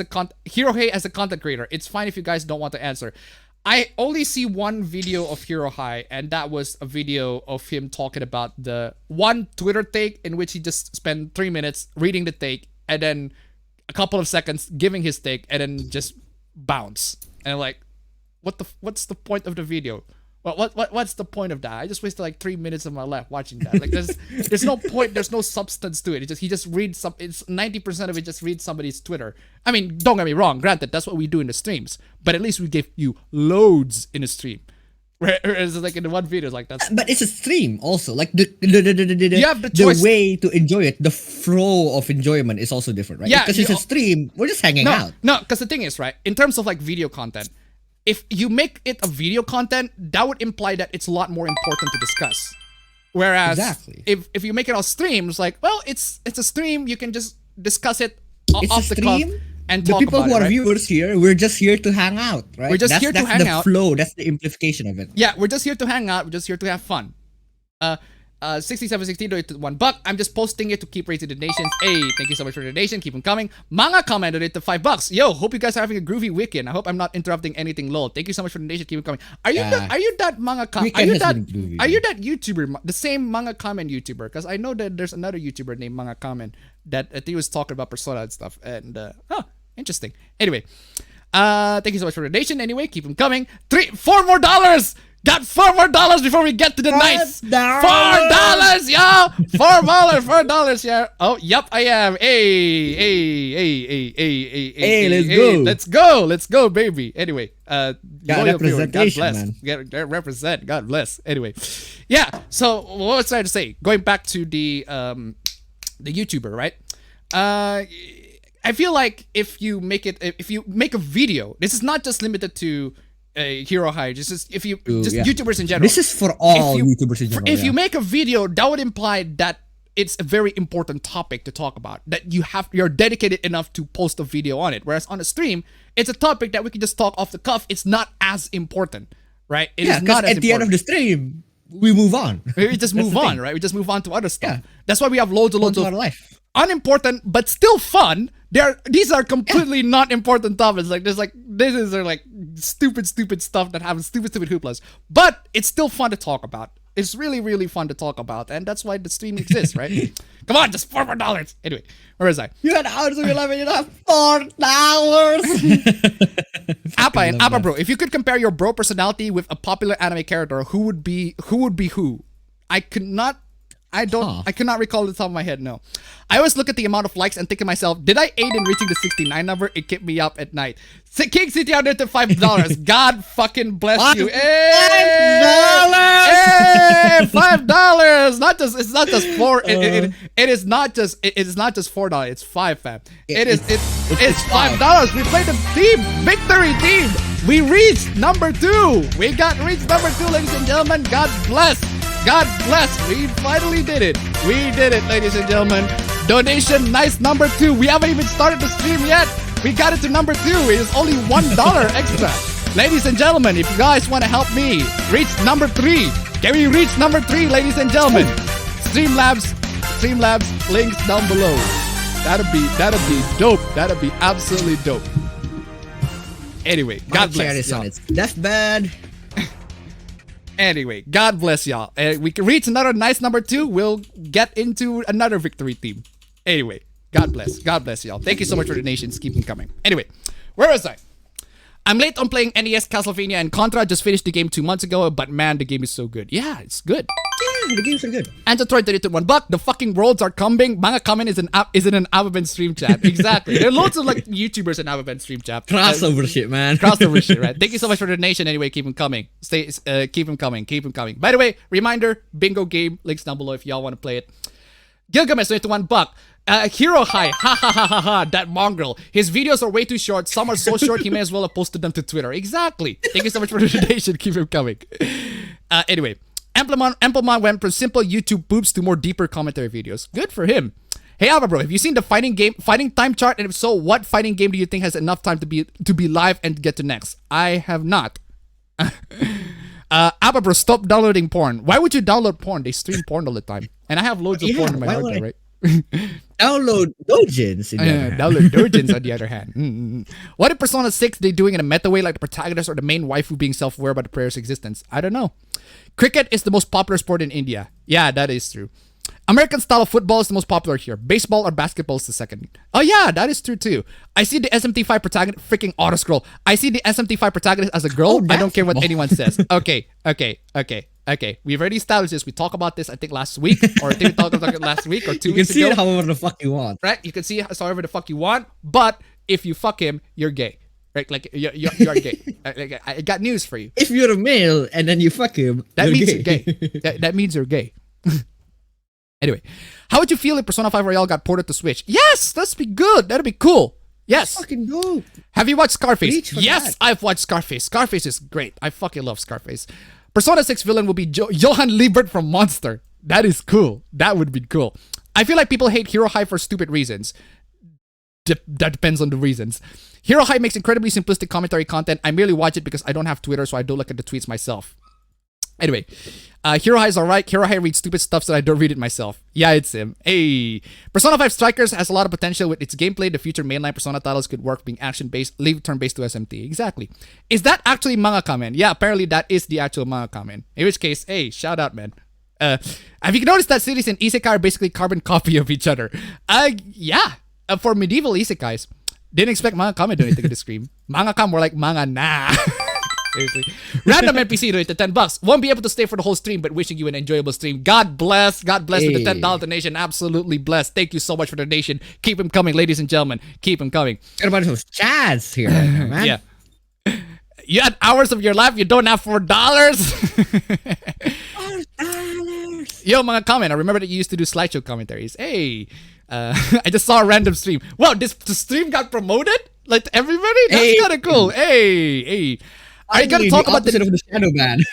a content creator? It's fine if you guys don't want to answer. I only see one video of Hirohei, and that was a video of him talking about the one Twitter take in which he just spent 3 minutes reading the take and then a couple of seconds giving his take and then just bounce. And I'm like, what's the point of the video? What's the point of that? I just wasted like 3 minutes of my life watching that. Like there's no point, there's no substance to it. He just reads some. It's 90% of it just reads somebody's Twitter. I mean, don't get me wrong. Granted, that's what we do in the streams, but at least we give you loads in a stream. Whereas like in the one video, like that's. But it's a stream also. Like the you have the choice. The way to enjoy it, the flow of enjoyment is also different, right? Yeah, because it's a stream. We're just hanging out. No, because the thing is, right? In terms of like video content. If you make it a video content, that would imply that it's a lot more important to discuss. Whereas if you make it on streams, like, well, it's a stream, you can just discuss it off the cuff and talk about it. The people who are viewers here, we're just here to hang out, right? We're just here to hang out. That's the flow, that's the implication of it. Yeah, we're just here to hang out, we're just here to have fun. 6716 donated $1. I'm just posting it to keep raising the donations. Hey, thank you so much for the donation. Keep them coming. Manga comment donated $5. Yo, hope you guys are having a groovy weekend. I hope I'm not interrupting anything. Lol. Thank you so much for the donation. Keep them coming. Are you that manga comment? Are you that YouTuber? The same manga comment YouTuber? Because I know that there's another YouTuber named Manga Comment that I think he was talking about Persona and stuff. And interesting. Anyway, thank you so much for the donation. Anyway, keep them coming. $4 more. Got $4 more before we get to the nice $4, yo! $4, yeah. Oh, yep, I am. Hey, let's go, baby. Anyway, got representation, God bless. Get represent. God bless. Anyway, yeah. So what was I trying to say? Going back to the YouTuber, right? I feel like if you make a video, this is not just limited to Hirohei, YouTubers in general. This is for all YouTubers in general. If you make a video, that would imply that it's a very important topic to talk about. That you're dedicated enough to post a video on it. Whereas on a stream, it's a topic that we can just talk off the cuff. It's not as important, right? It is not as important. At the end of the stream, we move on. We just move on, right? We just move on to other stuff. Yeah. That's why we have loads of life. Unimportant but still fun. These are completely not important topics. Like these are like stupid stuff that have stupid hooplas. But it's still fun to talk about. It's really, really fun to talk about, and that's why the stream exists, right? Come on, just $4 more. Anyway, where is I? You had hours of your life and you have $4. Appa and Appa bro, if you could compare your bro personality with a popular anime character, who would be who? I cannot recall the top of my head, no. I always look at the amount of likes and think to myself, did I aid in reaching the 69 number? It kept me up at night. King City out there to $5. God fucking bless you. Hey, $5. It's not just four. It is not just $4. It's $5, fam. It's $5. We played the team victory team. We reached number 2. We reached number 2, ladies and gentlemen. God bless. God bless. We finally did it. We did it, ladies and gentlemen. Donation, nice number 2. We haven't even started the stream yet. We got it to number 2. It is only $1 extra. Ladies and gentlemen, if you guys want to help me reach number 3, can we reach number 3, ladies and gentlemen? Streamlabs, links down below. That'd be dope. That'd be absolutely dope. Anyway, God bless. It's deathbed. Anyway, God bless y'all. We can reach another nice number 2. We'll get into another victory team. Anyway, God bless. God bless y'all. Thank you so much for the donations. Keep them coming. Anyway, where was I? I'm late on playing NES Castlevania and Contra. Just finished the game 2 months ago, but man, the game is so good. Yeah, it's good. Yeah, the games are good. And to try to hit $1. The fucking worlds are coming. Manga comment is in an APB stream chat. Exactly. There are loads of like YouTubers in APB stream chat. Crossover shit, man. Crossover shit, right? Thank you so much for the donation. Anyway, keep them coming. Keep them coming. Keep them coming. By the way, reminder: bingo game. Links down below if y'all want to play it. Gilgamesh donated $1. Hirohei, ha, that mongrel. His videos are way too short. Some are so short he may as well have posted them to Twitter. Exactly. Thank you so much for the donation. Keep him coming. Anyway, Amplemon went from simple YouTube boobs to more deeper commentary videos. Good for him. Hey Alba bro, have you seen the fighting time chart? And if so, what fighting game do you think has enough time to be live and get to next? I have not. Bro, stop downloading porn. Why would you download porn? They stream porn all the time. And I have loads of porn in my hard drive, right? Download Dojins. Download Dojins on the other hand. What if Persona 6 they doing in a meta way like the protagonist or the main waifu being self-aware about the player's existence? I don't know. Cricket is the most popular sport in India. Yeah, that is true. American style of football is the most popular here. Baseball or basketball is the second. Oh yeah, that is true too. I see the SMT5 protagonist, freaking auto scroll. I see the SMT5 protagonist as a girl. I don't care what anyone says. Okay. We've already established this. We talked about this, I think, last week. Or I think we talked about it last week or 2 weeks ago. You can see it however the fuck you want. Right? You can see it however the fuck you want. But if you fuck him, you're gay. Right? Like, you're gay. I got news for you. If you're a male and then you fuck him, that means gay. You're gay. That means you're gay. Anyway, how would you feel if Persona 5 Royale got ported to Switch? Yes, that'd be good. That'd be cool. Yes. That's fucking dope. Have you watched Scarface? Yes, I've watched Scarface. Scarface is great. I fucking love Scarface. Persona 6 villain will be Johann Liebert from Monster. That is cool. That would be cool. I feel like people hate Hero High for stupid reasons. That depends on the reasons. Hero High makes incredibly simplistic commentary content. I merely watch it because I don't have Twitter, so I don't look at the tweets myself. Anyway, Hero High is alright. Hero High reads stupid stuff so I don't read it myself. Yeah, it's him. Hey. Persona 5 Strikers has a lot of potential with its gameplay. The future mainline Persona titles could work being action-based, leave turn-based to SMT. Exactly. Is that actually manga comment? Yeah, apparently that is the actual manga comment. In which case, hey, shout out, man. Have you noticed that series and isekai are basically carbon copy of each other? Yeah. For medieval isekais, didn't expect manga comment to do anything in the stream. Manga come more like manga nah. Seriously. Random NPC donate to $10. Won't be able to stay for the whole stream, but wishing you an enjoyable stream. God bless. God bless with the $10 donation. Absolutely blessed. Thank you so much for the donation. Keep him coming, ladies and gentlemen. Keep him coming. Got a bunch of chads here, man. Yeah. You had hours of your life. You don't have $4. $4. Yo, mga comment. I remember that you used to do slideshow commentaries. Hey. I just saw a random stream. Wow, the stream got promoted? Like to everybody? That's kind of cool. Hey. Are you gonna talk about the shadow ban?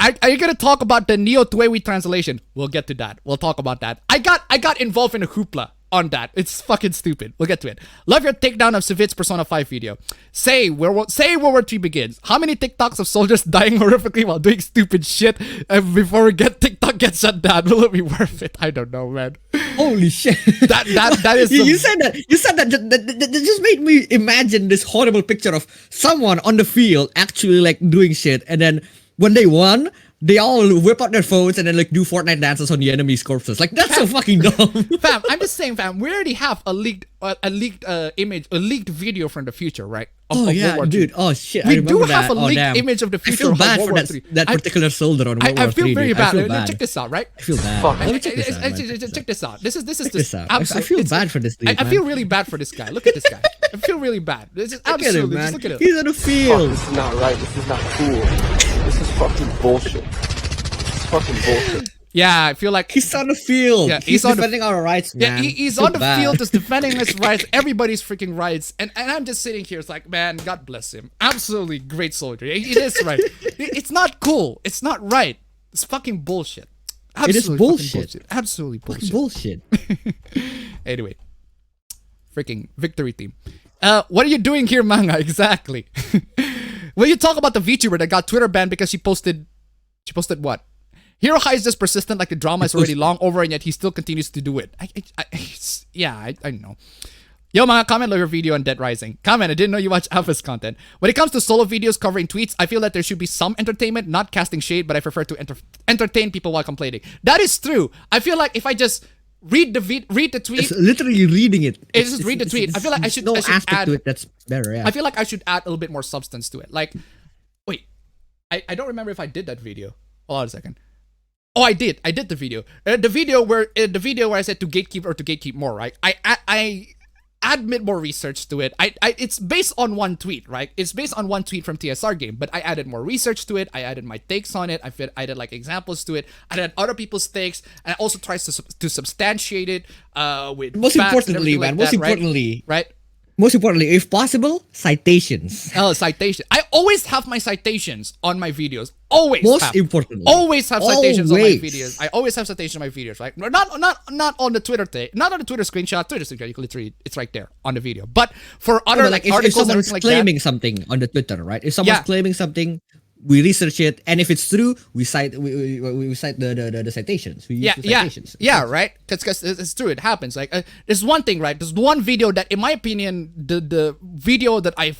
Are you gonna talk about the Neo Tuewi translation? We'll get to that. We'll talk about that. I got involved in a hoopla on that. It's fucking stupid. We'll get to it. Love your takedown of Savit's Persona 5 video. Say World War III begins. How many TikToks of soldiers dying horrifically while doing stupid shit before we get TikTok gets shut down? Will it be worth it? I don't know, man. Holy shit! That is. You said that just made me imagine this horrible picture of someone on the field actually like doing shit, and then when they won, they all whip out their phones and then like do Fortnite dances on the enemy's corpses. Like that's so fucking dumb. Fam, I'm just saying, fam. We already have a leaked image, a leaked video from the future, right? Of World War dude. II. Oh shit! We do have a leaked image of the future. I feel bad for that particular soldier on World War III. I feel very bad. Check this out, right? I feel bad. Let me check this out. This is I feel bad for this dude. I feel really bad for this guy. Look at this guy. I feel really bad. This is absolutely. Look at him, man. Look at him. He's on the field. This is not right. This is not cool. This is fucking bullshit. It's fucking bullshit. Yeah, I feel like he's on the field. Yeah, he's defending our rights, man. Yeah, he's on the field just defending his rights, everybody's freaking rights. And I'm just sitting here, it's like, man, God bless him. Absolutely great soldier. It is right. It's not cool. It's not right. It's fucking bullshit. Absolutely it is bullshit. Absolutely bullshit. Bullshit. Anyway, freaking victory team. What are you doing here, manga? Exactly. Will you talk about the VTuber that got Twitter banned because she posted what? Hero High is just persistent, like the drama is already long over, and yet he still continues to do it. I know. Yo, mga comment on your video on Dead Rising. Comment, I didn't know you watch Alpha's content. When it comes to solo videos covering tweets, I feel that there should be some entertainment, not casting shade, but I prefer to entertain people while complaining. That is true. I feel like if I just read the tweet, it's literally reading it. It's just read the tweet. I feel like I should add to it. That's better. Yeah. I feel like I should add a little bit more substance to it. Like, wait, I don't remember if I did that video. Hold on a second. Oh, I did the video. The video where I said to gatekeep or to gatekeep more, right? I admit more research to it. It's based on one tweet, right? It's based on one tweet from TSR Game, but I added more research to it. I added my takes on it. I added like examples to it. I added other people's takes, and I also tried to substantiate it with most importantly, man. Most importantly, if possible, citations. Oh, citation. I always have my citations on my videos. Always. Importantly. Always have citations on my videos. I always have citations on my videos, right? Not on the Twitter thing. Not on the Twitter screenshot. Twitter screenshot. You can literally, it's right there on the video. But for other like articles, if someone's like claiming something on the Twitter, right? If someone's claiming something, we research it, and if it's true, we cite we cite the citations. We use the citations. Yeah, right. Because it's true. It happens. Like there's one thing, right? There's one video that, in my opinion, the video that I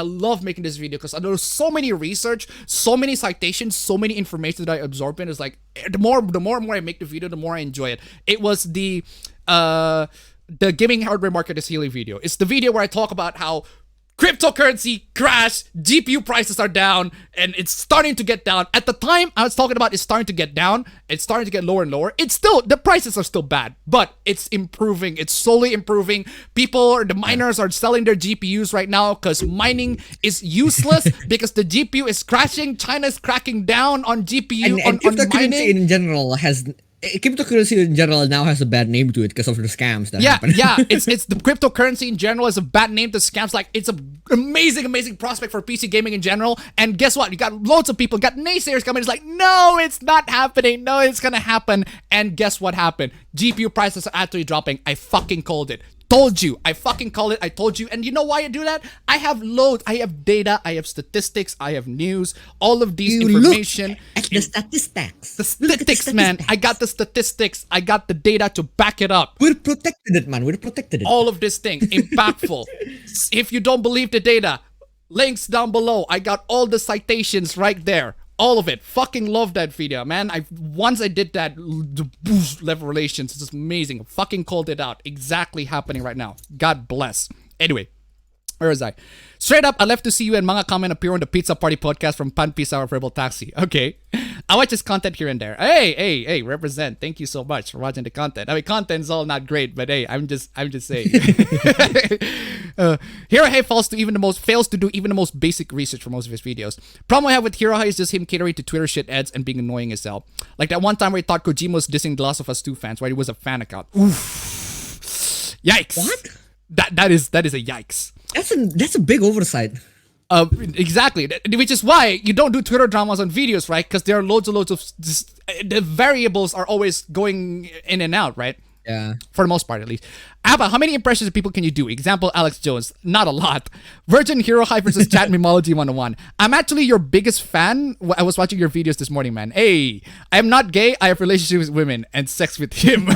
love making this video because there's so many research, so many citations, so many information that I absorb in. It's like the more I make the video, the more I enjoy it. It was the gaming hardware market is healing video. It's the video where I talk about how cryptocurrency crashed, GPU prices are down, and it's starting to get down. At the time, I was talking about it's starting to get down, it's starting to get lower and lower. It's still, the prices are still bad, but it's improving. It's slowly improving. The miners are selling their GPUs right now because mining is useless because the GPU is crashing. China is cracking down on GPU, and on cryptocurrency mining. in general cryptocurrency in general now has a bad name to it because of the scams that happen. It's the cryptocurrency in general is a bad name to scams. Like, it's an amazing prospect for PC gaming in general. And guess what? You got loads of people, got naysayers coming. It's like, no, it's not happening. No, it's gonna happen. And guess what happened? GPU prices are actually dropping. I fucking called it. Told you. I fucking call it. I told you. And you know why I do that? I have loads. I have data. I have statistics. I have news. All of these information. Look at the statistics. The statistics, man. I got the statistics. I got the data to back it up. We're protected it, man. We're protected it. All of this thing. Impactful. If you don't believe the data, links down below. I got all the citations right there. All of it. Fucking love that video, man. Once I did that, the boost level relations, it's just amazing. Fucking called it out. Exactly happening right now. God bless. Anyway, where was I? Straight up, I left to see you and Mga Comment appear on the Pizza Party podcast from Pan Pizza or Verbal Taxi. Okay. I watch his content here and there. Hey, represent. Thank you so much for watching the content. I mean, content's all not great, but hey, I'm just saying. Hirohei fails to do even the most basic research for most of his videos. Problem I have with Hirohei is just him catering to Twitter shit ads and being annoying as hell. Like that one time where he thought Kojima was dissing The Last of Us 2 fans, where he was a fan account. Oof. Yikes. What? That is a yikes. That's a big oversight. Exactly, which is why you don't do Twitter dramas on videos, right? Because there are loads of the variables are always going in and out, right? Yeah. For the most part, at least. Abba, how many impressions of people can you do? Example, Alex Jones. Not a lot. Virgin Hirohei versus Chat Mimology 101. I'm actually your biggest fan. I was watching your videos this morning, man. Hey, I am not gay. I have relationships with women and sex with him.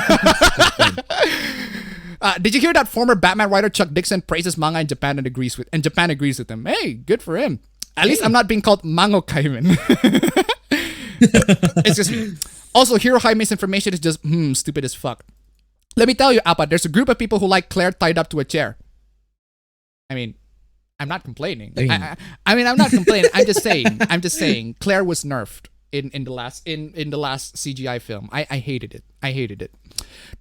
Did you hear that former Batman writer Chuck Dixon praises manga in Japan and agrees with him? Hey, good for him. At least I'm not being called Mango Kaiman. It's just also Hirohei misinformation is just stupid as fuck. Let me tell you, Appa, there's a group of people who like Claire tied up to a chair. I mean, I'm not complaining. I'm not complaining. I'm just saying Claire was nerfed in the last CGI film. I hated it.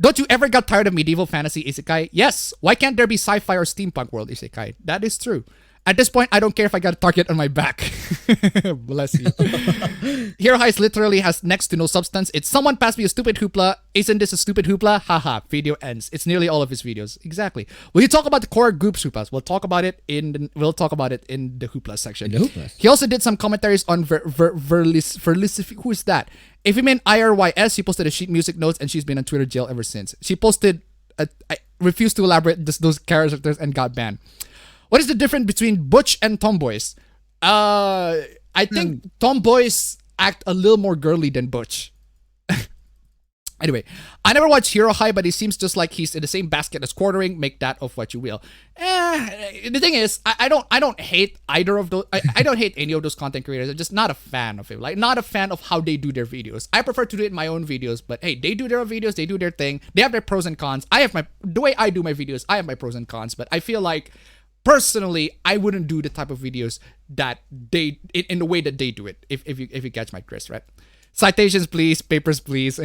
Don't you ever get tired of medieval fantasy isekai? Yes. Why can't there be sci-fi or steampunk world isekai? That is true. At this point, I don't care if I got a target on my back. Bless you. Hirohei literally has next to no substance. It's someone passed me a stupid hoopla. Isn't this a stupid hoopla? Haha. Video ends. It's nearly all of his videos. Exactly. Will you talk about the core group hooplas? We'll talk about it in the hoopla section. He also did some commentaries on Verlis. Who is that? If you meant IRYS, she posted a sheet music notes and she's been in Twitter jail ever since. She posted, I refused to elaborate those characters and got banned. What is the difference between butch and tomboys? I think tomboys act a little more girly than butch. Anyway, I never watched Hirohei, but he seems just like he's in the same basket as Quartering. Make that of what you will. The thing is, I don't hate either of those. I don't hate any of those content creators. I'm just not a fan of it. Like, not a fan of how they do their videos. I prefer to do it in my own videos, but hey, they do their own videos. They do their thing. They have their pros and cons. The way I do my videos, I have my pros and cons, but I feel like personally, I wouldn't do the type of videos that they in the way that they do it. If you catch my drift, right? Citations, please. Papers, please.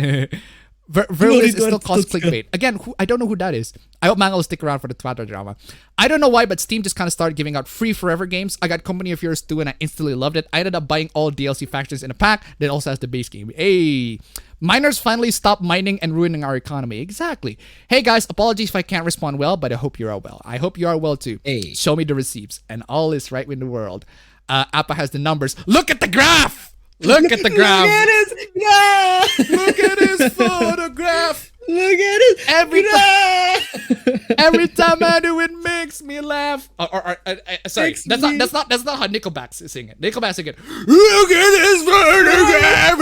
Verlis is still called clickbait. Again, I don't know who that is. I hope Manga will stick around for the Twitter drama. I don't know why, but Steam just kind of started giving out free forever games. I got Company of Yours 2 and I instantly loved it. I ended up buying all DLC factions in a pack that also has the base game. Hey, miners finally stopped mining and ruining our economy. Exactly. Hey guys, apologies if I can't respond well, but I hope you are well. I hope you are well too. Hey. Show me the receipts and all is right with the world. Appa has the numbers. Look at the graph! Look at the graph. Look at his photograph. Look at his Everybody. Every time I do it makes me laugh. Sorry, Makes that's me- not how Nickelback sing it. Nickelback sing it. Look at this photograph.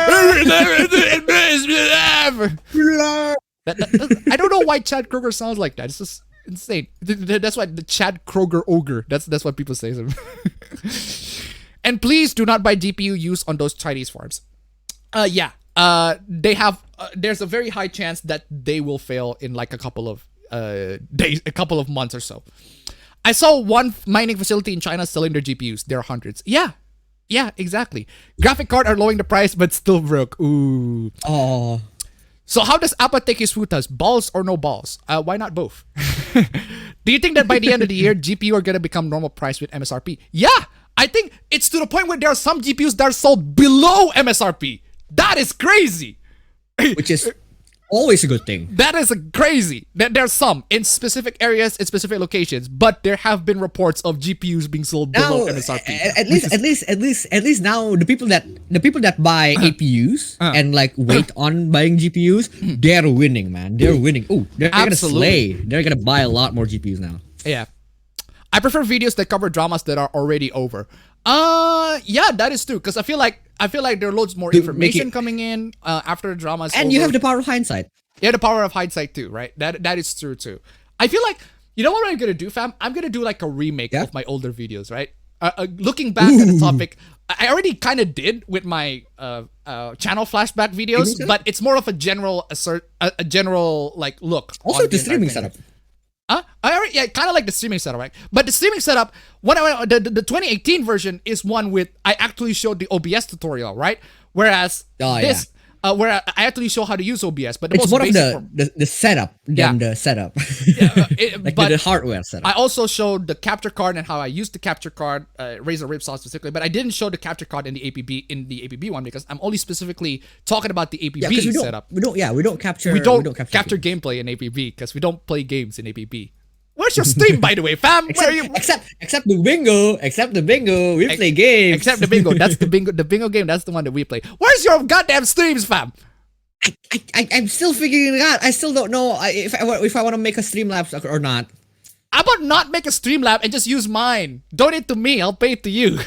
Every time I do it makes me laugh. I don't know why Chad Kroger sounds like that. It's just insane. That's why the Chad Kroger ogre. That's what people say. And please do not buy GPU used on those Chinese farms. They have. There's a very high chance that they will fail in like a couple of days, a couple of months or so. I saw one mining facility in China selling their GPUs. There are hundreds. Yeah, exactly. Graphic card are lowering the price, but still broke. Ooh. Oh. So how does Appa take his futas? Balls or no balls? Why not both? Do you think that by the end of the year, GPU are gonna become normal price with MSRP? Yeah, I think it's to the point where there are some GPUs that are sold below MSRP. That is crazy. Which is always a good thing. That is crazy. There's some in specific areas, in specific locations, but there have been reports of GPUs being sold below MSRP. At least now the people that buy APUs and like wait on buying GPUs, they're winning, man. They're winning. Oh, they're gonna slay. They're gonna buy a lot more GPUs now. Yeah. I prefer videos that cover dramas that are already over. Yeah, that is true. Because I feel like there are loads more information coming in after the dramas. And you have the power of hindsight. Yeah, the power of hindsight too, right? That is true too. I feel like, you know what I'm gonna do, fam? I'm gonna do like a remake of my older videos, right? Looking back at the topic, I already kind of did with my channel flashback videos, but it's more of a general like look. Also, the streaming setup. Kind of like the streaming setup, right? But the streaming setup, the 2018 version is one with I actually showed the OBS tutorial, right? Whereas where I actually show how to use OBS, but it's more of the setup than the setup. Like but the hardware setup. I also showed the capture card and how I used the capture card, Razor Ripsaw specifically, but I didn't show the capture card in the APB one because I'm only specifically talking about the APB setup. We don't capture gameplay in APB because we don't play games in APB. Where's your stream, by the way, fam? Except the bingo. We play games. Except the bingo. That's the bingo game. That's the one that we play. Where's your goddamn streams, fam? I'm still figuring it out. I still don't know if I want to make a Streamlabs or not. How about not make a Streamlab and just use mine? Donate to me. I'll pay it to you.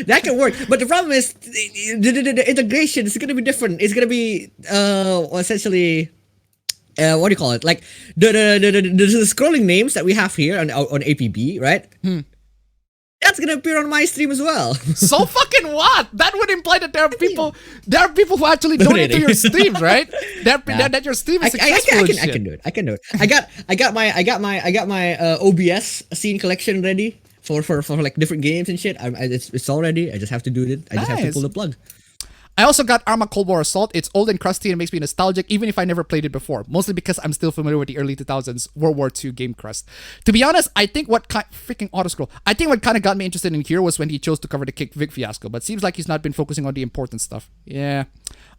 That can work, but the problem is the integration is going to be different. It's going to be essentially. What do you call it? Like the scrolling names that we have here on APB, right? That's gonna appear on my stream as well. So fucking what? That would imply that there are people who actually donate to your streams, right? That your stream is successful. I can do it. I got my OBS scene collection ready for like different games and shit. It's all ready. I just have to do it. I just have to pull the plug. I also got Arma Cold War Assault. It's old and crusty and makes me nostalgic, even if I never played it before. Mostly because I'm still familiar with the early 2000s World War II game crust. To be honest, I think what kind of got me interested in here was when he chose to cover the Kick Vic fiasco, but seems like he's not been focusing on the important stuff. Yeah,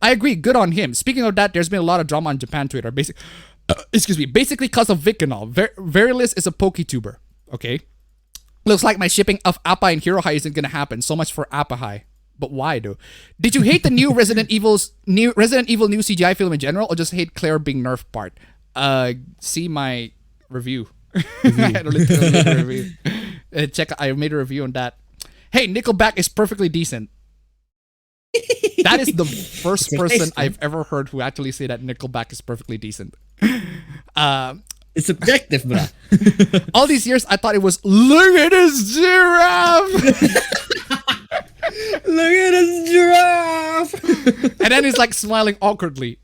I agree. Good on him. Speaking of that, there's been a lot of drama on Japan Twitter. Basically because of Vic and all. Verilist is a PokeTuber. Okay, looks like my shipping of Appa and Hero High isn't gonna happen. So much for Appa High. But why, though? Did you hate the new Resident Evil new CGI film in general, or just hate Claire being nerfed part? See my review. I made a review on that. Hey, Nickelback is perfectly decent. That is the first person I've ever heard who actually say that Nickelback is perfectly decent. It's subjective, bruh. All these years, I thought it was look at this giraffe. Look at this giraffe. And then he's like smiling awkwardly.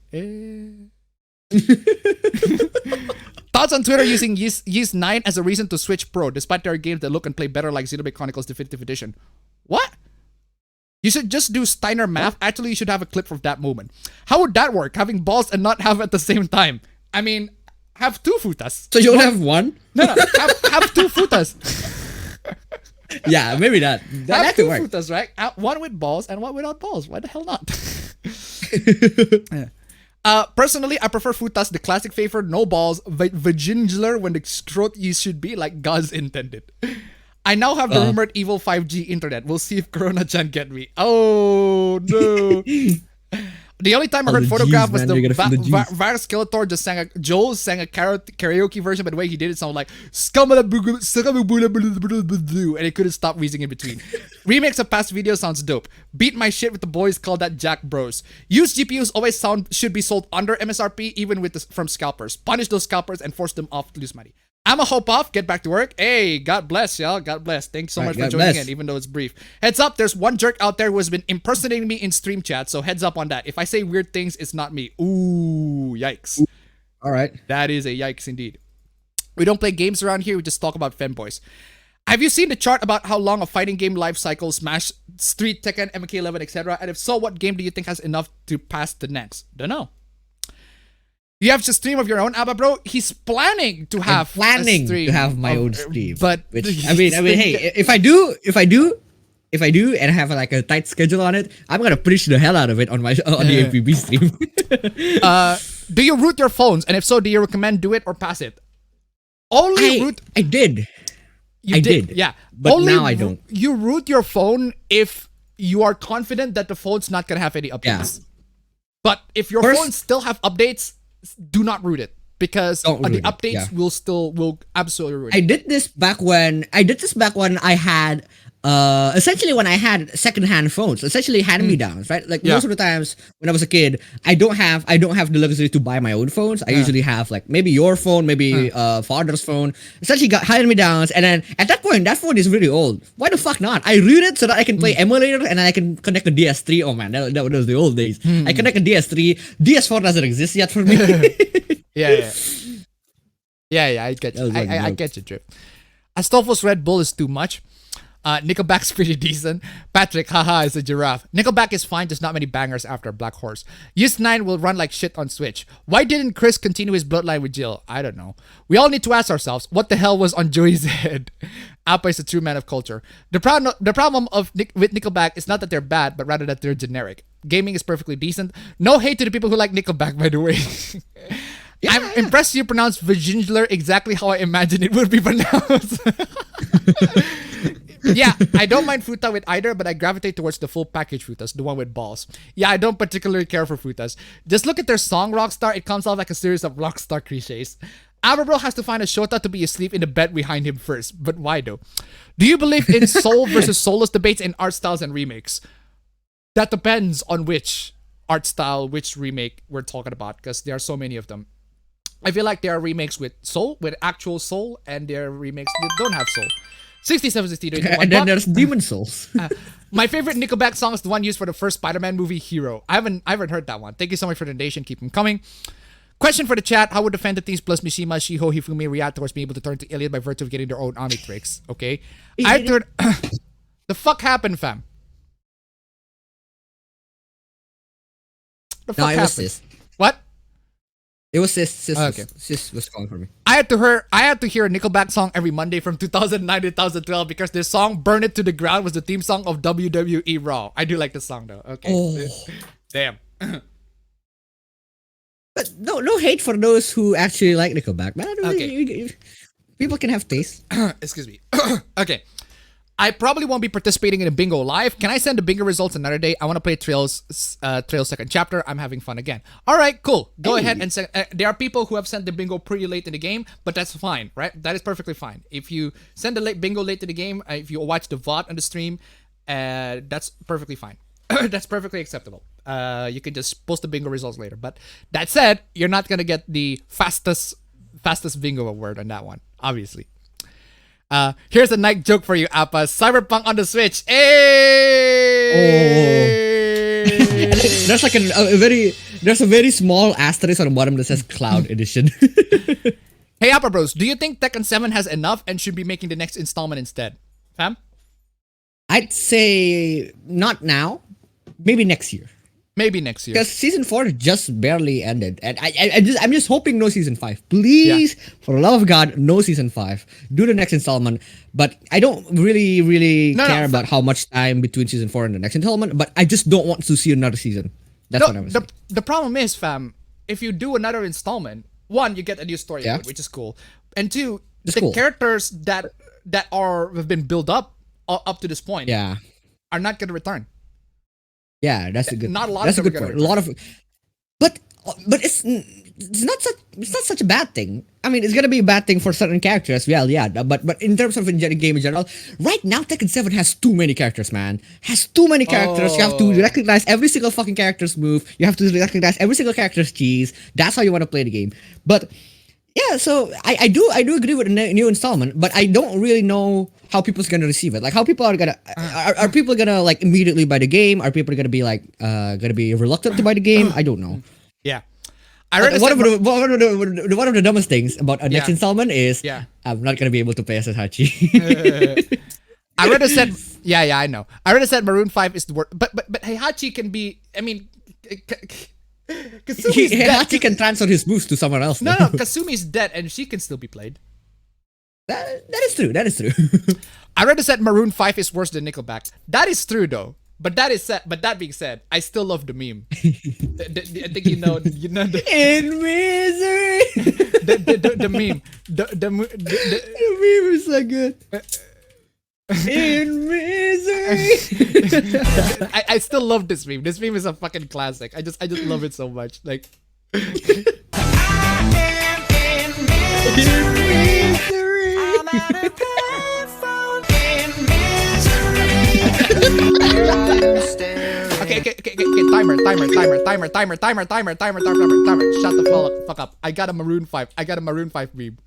Thoughts on Twitter using Ys 9 as a reason to switch pro, despite there are games that look and play better like Xenoblade Chronicles Definitive Edition. What? You should just do Steiner math. Actually, you should have a clip from that moment. How would that work? Having balls and not have at the same time. I mean, have two futas. So you only have one? No. Have two futas. Yeah, maybe that. Have two futas, right? One with balls and one without balls. Why the hell not? Personally, I prefer futas, the classic favor, no balls, vagingular when the throat use should be like God's intended. I now have the rumored evil 5G internet. We'll see if Corona-chan get me. Oh, no. The only time I All heard the photograph G's, was man. the You gotta feel the G's. Virus Skeletor just Joel sang a karaoke version, but the way he did it sounded like and he couldn't stop wheezing in between. Remakes of past videos sounds dope. Beat my shit with the boys, call that Jack Bros. Used GPUs always should be sold under MSRP, even from scalpers. Punish those scalpers and force them off to lose money. I'm a hope off. Get back to work. Hey, God bless, y'all. God bless. Thanks so much for joining in, even though it's brief. Heads up, there's one jerk out there who has been impersonating me in stream chat, so heads up on that. If I say weird things, it's not me. Ooh, yikes. All right. That is a yikes indeed. We don't play games around here. We just talk about femboys. Have you seen the chart about how long a fighting game life cycle, Smash, Street, Tekken, MK11, etc.? And if so, what game do you think has enough to pass the next? Don't know. You have a stream of your own, Abba bro. He's planning to have my own stream. But I mean, hey, if I do, and have like a tight schedule on it, I'm gonna push the hell out of it on the APB stream. Do you root your phones? And if so, do you recommend do it or pass it? I did. I did. Yeah. But now I don't. You root your phone if you are confident that the phone's not gonna have any updates. Yeah. But if your phone still have updates, do not root it, because the updates will absolutely ruin it. I did this back when I had essentially when I had secondhand phones, essentially hand-me-downs, right? Like most of the times when I was a kid, I don't have the luxury to buy my own phones. I usually have like maybe your phone, maybe father's phone. Essentially got hand-me-downs, and then at that point, that phone is really old. Why the fuck not? I root it so that I can play emulator and I can connect a DS3. Oh man, that was the old days. I connect a DS3. DS4 doesn't exist yet for me. Yeah. I get you. I get you, Drip. Astolfo's Red Bull is too much. Nickelback's pretty decent. Patrick, haha, is a giraffe. Nickelback is fine, just not many bangers after Black Horse. Used 9 will run like shit on Switch. Why didn't Chris continue his bloodline with Jill? I don't know. We all need to ask ourselves, what the hell was on Joey's head? Appa is a true man of culture. The problem with Nickelback is not that they're bad, but rather that they're generic. Gaming is perfectly decent. No hate to the people who like Nickelback, by the way. I'm impressed you pronounced Virgingular exactly how I imagined it would be pronounced. Yeah, I don't mind Futa with either, but I gravitate towards the full package Futas, the one with balls. Yeah, I don't particularly care for Futas. Just look at their song Rockstar, it comes off like a series of Rockstar cliches. Aberbro has to find a Shota to be asleep in the bed behind him first, but why though? Do you believe in soul versus soulless debates in art styles and remakes? That depends on which art style, which remake we're talking about, because there are so many of them. I feel like there are remakes with soul, with actual soul, and there are remakes that don't have soul. 6760 and then there's Demon Souls. My favorite Nickelback song is the one used for the first Spider-Man movie, Hero. I haven't heard that one. Thank you so much for the donation. Keep them coming. Question for the chat: how would the Phantom Thieves plus Mishima, Shiho, Hifumi react towards being able to turn to Iliad by virtue of getting their own Omnitrix? Okay. The fuck happened, fam? The fuck happened? Sis. What? It was sis. Okay. Sis was calling for me. I had to hear a Nickelback song every Monday from 2009 to 2012 because their song "Burn It to the Ground" was the theme song of WWE Raw. I do like the song though. Okay. Oh. Damn. But no hate for those who actually like Nickelback, man. Okay. People can have taste. Excuse me. Okay. I probably won't be participating in a bingo live. Can I send the bingo results another day? I want to play Trails second chapter. I'm having fun again. All right, cool. Go ahead and send. There are people who have sent the bingo pretty late in the game, but that's fine, right? That is perfectly fine. If you send the bingo late in the game, if you watch the VOD on the stream, that's perfectly fine. That's perfectly acceptable. You can just post the bingo results later. But that said, you're not gonna get the fastest bingo award on that one, obviously. Here's a Nike joke for you, Appa. Cyberpunk on the Switch. Hey! Oh. There's like there's a very small asterisk on the bottom that says Cloud Edition. Hey, Appa Bros, do you think Tekken 7 has enough and should be making the next installment instead? Fam? I'd say not now. Maybe next year. Maybe next year. Because season 4 just barely ended. And I'm just hoping no season 5. Please, for the love of God, no season 5. Do the next installment. But I don't really care about how much time between season 4 and the next installment. But I just don't want to see another season. That's what I'm saying. The problem is, fam, if you do another installment, one, you get a new story mode, which is cool. And two, characters that have been built up to this point are not going to return. Yeah, that's a good. Not a lot That's of a them good are point. gonna A lot of, but it's not such a bad thing. I mean, it's gonna be a bad thing for certain characters. Well, yeah, but in terms of game in general, right now Tekken 7 has too many characters, man. Has too many characters. You have to Oh. recognize every single fucking character's move. You have to recognize every single character's keys. That's how you want to play the game. But yeah, so I do agree with the new installment, but I don't really know how people's gonna receive it. Like how people are gonna are people gonna like immediately buy the game? Are people gonna be like gonna be reluctant to buy the game? I don't know. Yeah. I read One of the dumbest things about a next Yeah. installment is Yeah. I'm not gonna be able to pay as a Hachi. I read a said yeah, I know. I read a said Maroon 5 is the word, but Heihachi can be. I mean, Kasumi's dead. Hachi can transfer his moves to someone else. No, though. Kasumi's dead and she can still be played. That is true. That is true. I read a said Maroon 5 is worse than Nickelback. That is true though. But that being said, I still love the meme. I think you know the, In misery. the meme. The meme is so good. In misery. I still love this meme. This meme is a fucking classic. I just love it so much. Like In misery. okay, timer. Shut the fuck up. I got a Maroon 5 meme.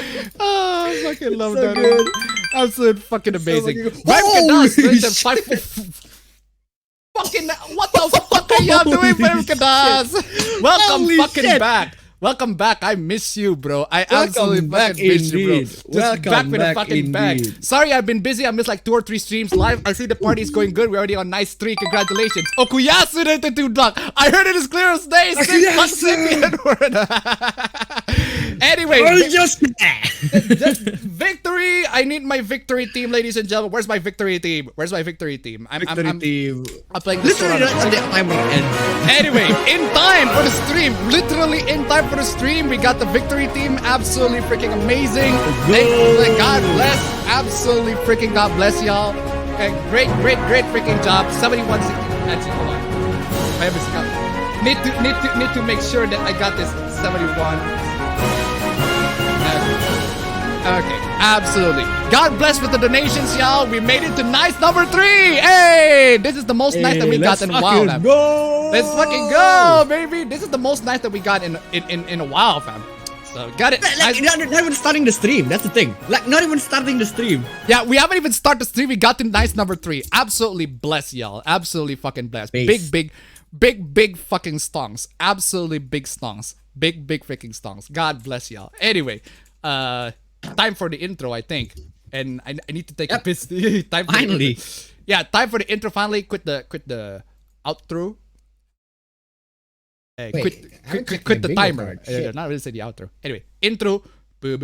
Fucking love So that. good. Absolute fucking amazing. fucking good. Fucking what the fuck are y'all doing, Kadas? Welcome Holy fucking shit. back. Welcome back. I miss you, bro. I Welcome absolutely back fucking miss you, bro. indeed. Just Welcome back with a back fucking bag. indeed. Sorry, I've been busy. I missed like 2 or 3 streams live. I see the party's going good. We're already on nice 3. Congratulations. Okuyasu to 2 block. I heard it as clear as day. Anyway, victory. I need my victory team, ladies and gentlemen. Where's my victory team? I'm team. playing this Literally, one. that's the timer end. Anyway, in time for the stream, literally in time for the stream, we got the victory team. Absolutely freaking amazing. God bless. Absolutely freaking God bless y'all. Okay, great freaking job. Somebody wants to actually hold on. I have a scout. Need to make sure that I got this 71. Okay, absolutely. God bless with the donations, y'all. We made it to nice number 3. Hey, this is the most nice that we got in a while, man. Let's fucking go, baby. This is the most nice that we got in a while, fam. So got it. Like, not even starting the stream. That's the thing. Like, not even starting the stream. Yeah, we haven't even started the stream. We got to nice number 3. Absolutely blessed, y'all. Absolutely fucking blessed. Peace. Big fucking stongs. Absolutely big stongs. Big freaking stongs. God bless y'all. Anyway, time for the intro, I think. And I need to take a piss. Time for Finally. time for the intro. Finally, quit the outro. Wait, Quit the bingo timer. card. Shit. Not really say the outro. Anyway, intro. Boop.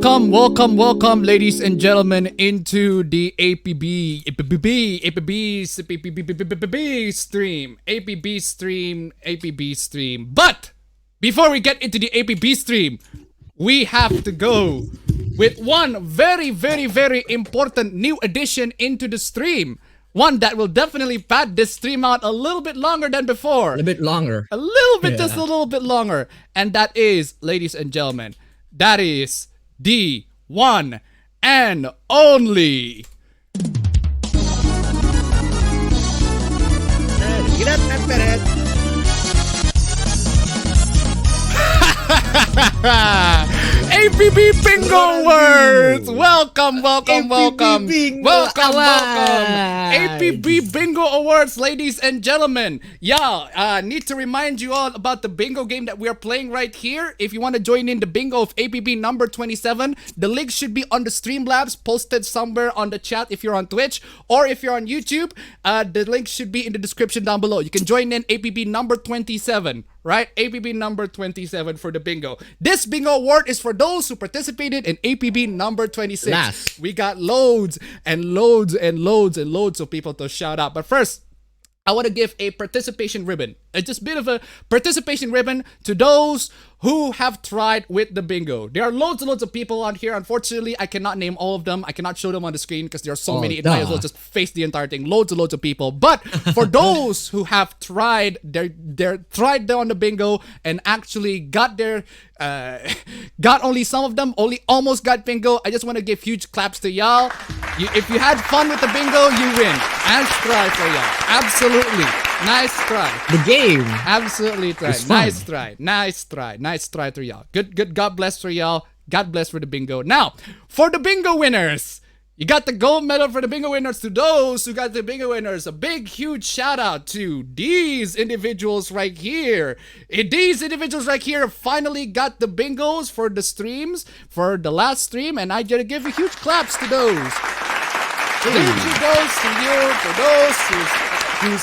welcome, ladies and gentlemen, into the APB stream. But before we get into the APB stream, we have to go with one very, very, very important new addition into the stream. One that will definitely pad this stream out a little bit longer than before. A little bit longer. A little bit, just a little bit longer. And that is, ladies and gentlemen, that is the one and only. APB Bingo Words! Welcome. APB Bingo Awards, ladies and gentlemen. Yeah, need to remind you all about the bingo game that we are playing right here. If you want to join in the bingo of APB number 27, the link should be on the Streamlabs, posted somewhere on the chat if you're on Twitch, or if you're on YouTube, the link should be in the description down below. You can join in APB number 27. Right? APB number 27 for the bingo. This bingo award is for those who participated in APB number 26. Last. We got loads and loads of people to shout out. But first, I want to give a participation ribbon. Just a bit of a participation ribbon to those who have tried with the bingo. There are loads and loads of people on here. Unfortunately, I cannot name all of them. I cannot show them on the screen because there are so many. It might as well just face the entire thing. Loads and loads of people. But for those who have tried, they're tried on the bingo and actually got their got only some of them, only almost got bingo. I just want to give huge claps to y'all. If you had fun with the bingo, you win. Nice try for y'all. Absolutely. Nice try. The game. Absolutely try. Nice try to y'all. Good. God bless for y'all. God bless for the bingo. Now, for the bingo winners. You got the gold medal for the bingo winners. To those who got the bingo winners, a big, huge shout out to these individuals right here. These individuals right here finally got the bingos for the streams, for the last stream, and I gotta give a huge claps to those. Huge goes to you, for those whose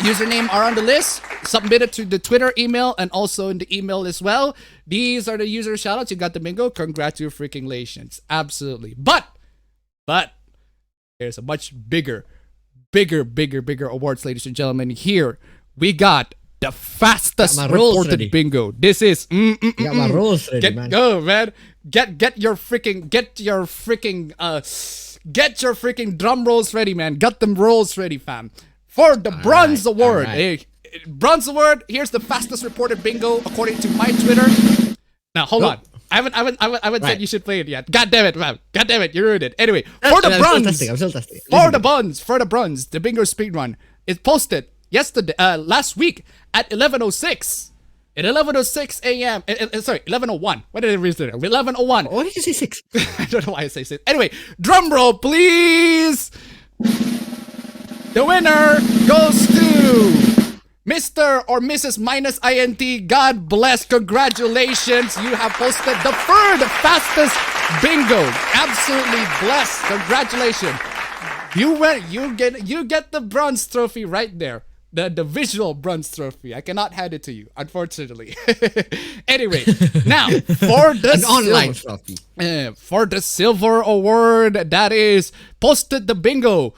username are on the list, submitted to the Twitter email and also in the email as well. These are the user shout outs. You got the bingo. Congratulations. Absolutely. But there's a much bigger awards, ladies and gentlemen. Here we got the fastest reported bingo. This is Got my rolls ready, man. Go, man. Get your freaking drum rolls ready, man. Got them rolls ready, fam. For the Bronze Award. Right. Bronze Award, here's the fastest reported bingo according to my Twitter. Now, hold on. I haven't said you should play it yet. God damn it, man. God damn it, you ruined it. Anyway, for the bronze. I'm still testing. For the bronze, the bingo speedrun. It posted last week at 11:06. At 11:06 a.m. Sorry, 11:01. What did I read there? 11:01. Why did you say 6? I don't know why I say 6. Anyway, drum roll, please. The winner goes to Mr. or Mrs. minus INT. God bless. Congratulations. You have posted the third fastest bingo. Absolutely blessed. Congratulations. You get the bronze trophy right there. The visual bronze trophy. I cannot hand it to you, unfortunately. Anyway, now for the online trophy. For the silver award, that is posted the bingo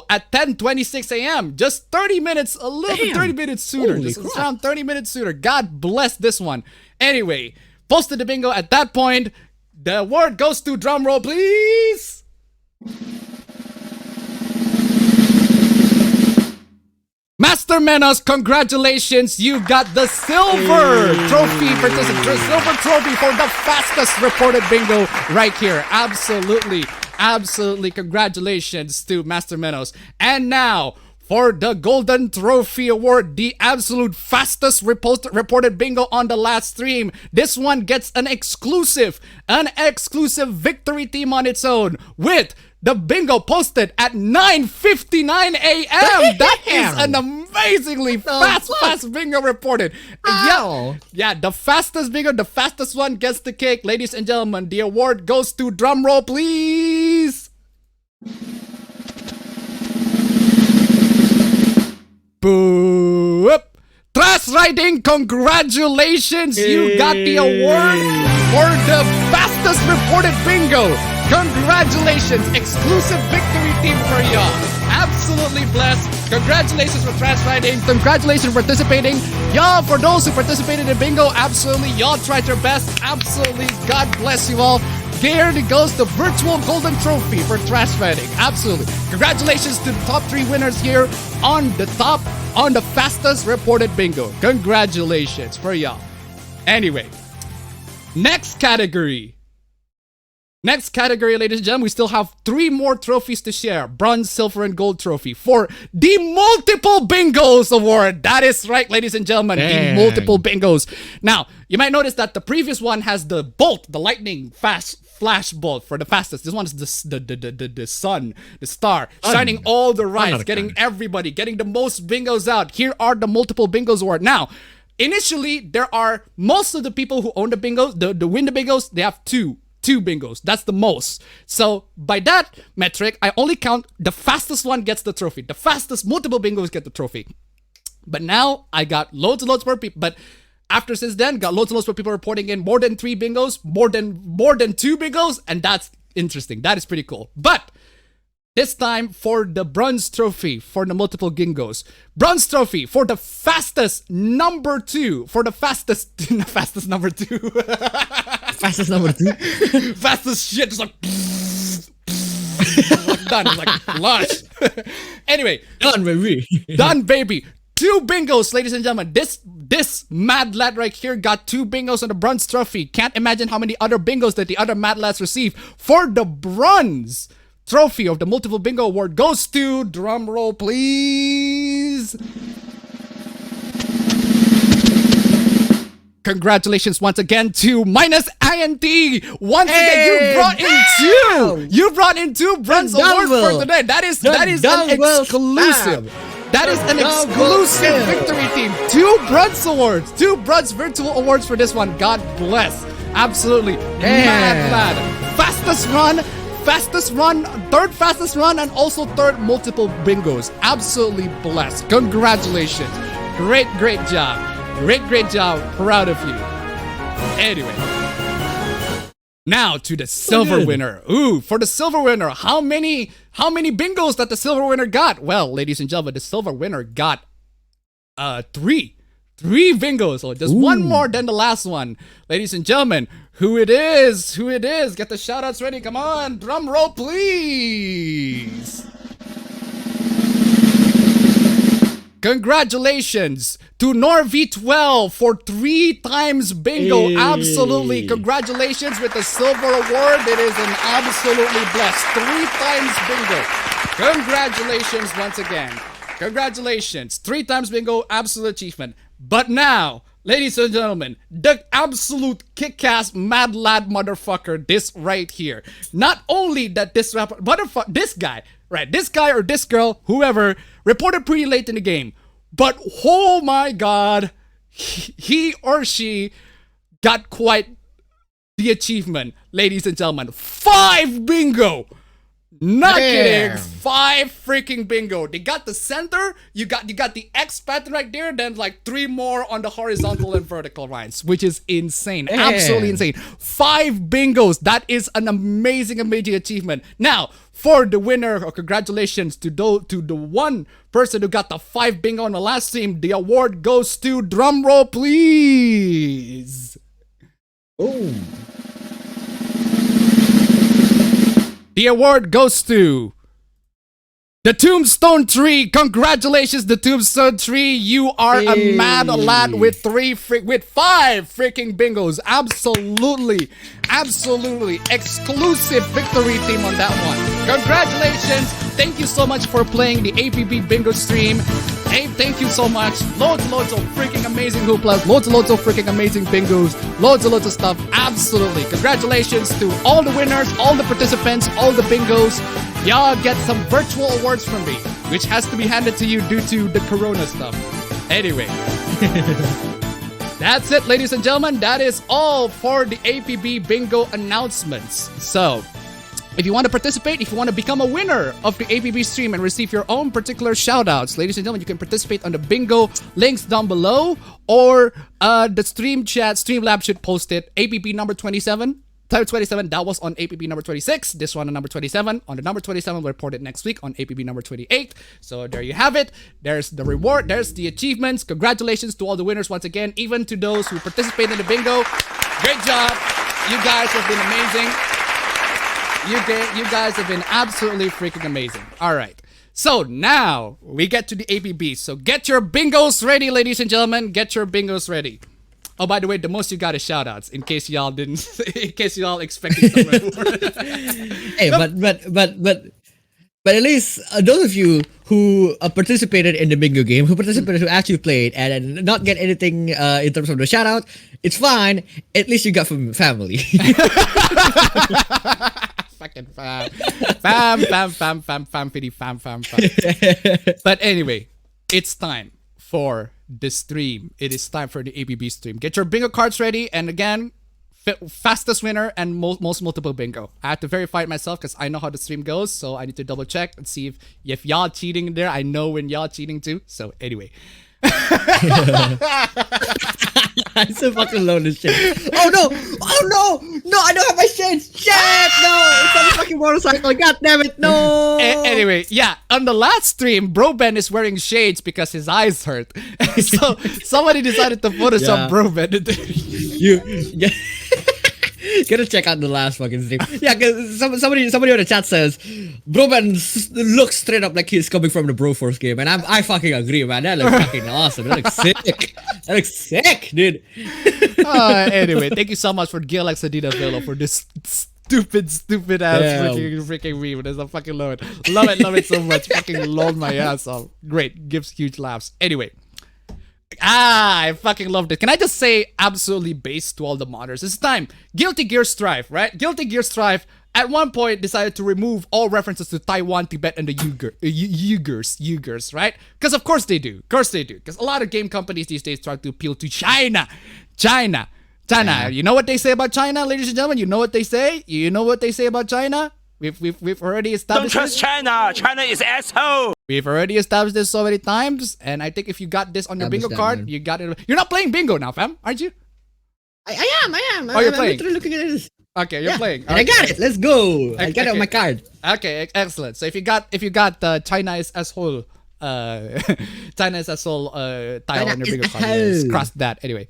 at 10:26 a.m. Just 30 minutes, a little bit 30 minutes sooner. Just around 30 minutes sooner. God bless this one. Anyway, posted the bingo at that point. The award goes to, drum roll, please. Master Menos, congratulations. You got the silver trophy for the fastest reported bingo right here. Absolutely, congratulations to Master Menos. And now, for the Golden Trophy Award, the absolute fastest reported bingo on the last stream. This one gets an exclusive victory team on its own with the bingo posted at 9:59 a.m. That is an amazingly fast bingo reported. Yeah, the fastest bingo, the fastest one gets the cake. Ladies and gentlemen, the award goes to, drum roll, please. Boop. Trust Riding, congratulations! You got the award for the fastest reported bingo. Congratulations, exclusive victory team for y'all. Absolutely blessed. Congratulations for Trash Riding. Congratulations for participating. Y'all, for those who participated in bingo, absolutely, y'all tried your best. Absolutely, God bless you all. Here goes the virtual golden trophy for Trash Riding. Absolutely. Congratulations to the top 3 winners here on the fastest reported bingo. Congratulations for y'all. Anyway, next category. Next category, ladies and gentlemen, we still have 3 more trophies to share. Bronze, silver, and gold trophy for the Multiple Bingos Award. That is right, ladies and gentlemen, the Multiple Bingos. Now, you might notice that the previous one has the bolt, the lightning fast flash bolt for the fastest. This one is the sun, the star, shining all the rides, getting everybody, getting the most bingos out. Here are the Multiple Bingos Award. Now, initially, there are most of the people who own the bingos, the win the bingos, they have two bingos. That's the most. So by that metric, I only count the fastest one gets the trophy. The fastest multiple bingos get the trophy. But now I got loads and loads more people. But since then, got loads and loads more people reporting in more than 3 bingos, more than 2 bingos, and that's interesting. That is pretty cool. But this time for the bronze trophy for the multiple bingos. Bronze trophy for the fastest number 2. For the fastest number 2. Fastest number 2. Fastest shit, just like done, it's like flush. Anyway, done baby. Done baby. 2 bingos, ladies and gentlemen. This mad lad right here got 2 bingos on the bronze trophy. Can't imagine how many other bingos that the other mad lads receive. For the bronze trophy of the multiple bingo award goes to, drum roll please. Congratulations once again to minus INT. Once again, you brought in 2. You brought in 2 bronze awards for today. That is an exclusive. That is an exclusive victory team. 2 bronze awards. 2 bronze virtual awards for this one. God bless. Absolutely. Mad lad. Fastest run, 3rd fastest run, and also 3rd multiple bingos. Absolutely blessed. Congratulations. Great job. Great job. Proud of you. Anyway. Now to the silver winner. Ooh, for the silver winner, how many bingos that the silver winner got? Well, ladies and gentlemen, the silver winner got 3 bingos. So just one more than the last one. Ladies and gentlemen, who it is? Get the shout outs ready. Come on, drum roll please. Congratulations to NorV12 for 3 times bingo. Hey. Absolutely. Congratulations with the silver award. It is an absolutely blessed 3 times bingo. Congratulations once again. Congratulations. 3 times bingo, absolute achievement. But now, ladies and gentlemen, the absolute kick-ass mad lad motherfucker, this right here. Not only that this guy or this girl, whoever, reported pretty late in the game. But oh my god, he or she got quite the achievement, ladies and gentlemen. 5 bingo! Not kidding. 5 freaking bingo. They got the center, you got the X pattern right there, then like 3 more on the horizontal and vertical lines, which is insane. Absolutely insane. 5 bingos. That is an amazing achievement. Now, for the winner, congratulations to the one person who got the 5 bingo on the last team. The award goes to, drum roll please. Oh. The award goes to the Tombstone Tree. Congratulations, the Tombstone Tree. You are a mad lad with 5 freaking bingos. Absolutely exclusive victory team on that one. Congratulations. Thank you so much for playing the APB bingo stream. Hey, thank you so much. Loads of freaking amazing hooplas. Loads of freaking amazing bingos. Loads of stuff. Absolutely. Congratulations to all the winners, all the participants, all the bingos. Y'all get some virtual awards from me, which has to be handed to you due to the corona stuff. Anyway. That's it, ladies and gentlemen. That is all for the APB bingo announcements. So, If you want to participate, if you want to become a winner of the APB stream and receive your own particular shoutouts, ladies and gentlemen, you can participate on the bingo links down below, or the stream chat, Streamlab should post it. APB number 27. Type 27, that was on APB number 26. This one on number 27. On the number 27, we'll report it next week on APB number 28. So there you have it. There's the reward. There's the achievements. Congratulations to all the winners once again, even to those who participated in the bingo. Great job. You guys have been amazing. You guys have been absolutely freaking amazing. All right. So now we get to the APB. So get your bingos ready, ladies and gentlemen. Get your bingos ready. Oh, by the way, the most you got is shoutouts, in case y'all didn't, in case y'all expected somewhere more. Hey, but at least those of you who participated in the bingo game, who actually played, and not get anything in terms of the shoutout, it's fine. At least you got from family. Fucking fam. But anyway, it's time for the stream. It is time for the APB stream. Get your bingo cards ready, and again, fastest winner and most multiple bingo. I have to verify it myself because I know how the stream goes, so I need to double check and see if y'all cheating there. I know when y'all cheating too. So anyway. I'm so fucking low this shit. Oh no! I don't have my shades! Shit! No! It's on the fucking motorcycle, god damn it, no! Anyway, yeah, on the last stream, Bro Ben is wearing shades because his eyes hurt. So somebody decided to Photoshop Bro Ben. You gotta check out the last fucking stream. Yeah, cause somebody on the chat says Bro Ben looks straight up like he's coming from the Broforce game, and I fucking agree, man. That looks fucking awesome. That looks sick. That looks sick, dude. Anyway, thank you so much for Gil Exadita Velo for this stupid ass freaking meme. There's a fucking love it so much. Fucking love my ass off. Great, gives huge laughs. Anyway. I fucking loved it. Can I just say absolutely based to all the modders? It's time. Guilty Gear Strive, right? Guilty Gear Strive at one point decided to remove all references to Taiwan, Tibet, and the Uyghurs, right? Because of course they do. Because a lot of game companies these days try to appeal to China. You know what they say about China, ladies and gentlemen? You know what they say? You know what they say about China? We've already established. Don't trust China. China is asshole. We've already established this so many times, and I think if you got this on your bingo card, man. You got it. You're not playing bingo now, fam, aren't you? I am. Oh, you're playing. I'm literally looking at this. Okay, you're playing. And I got it. Let's go. I got it on my card. Okay, excellent. So if you got China is asshole, China is asshole tile on your bingo card, cross that anyway.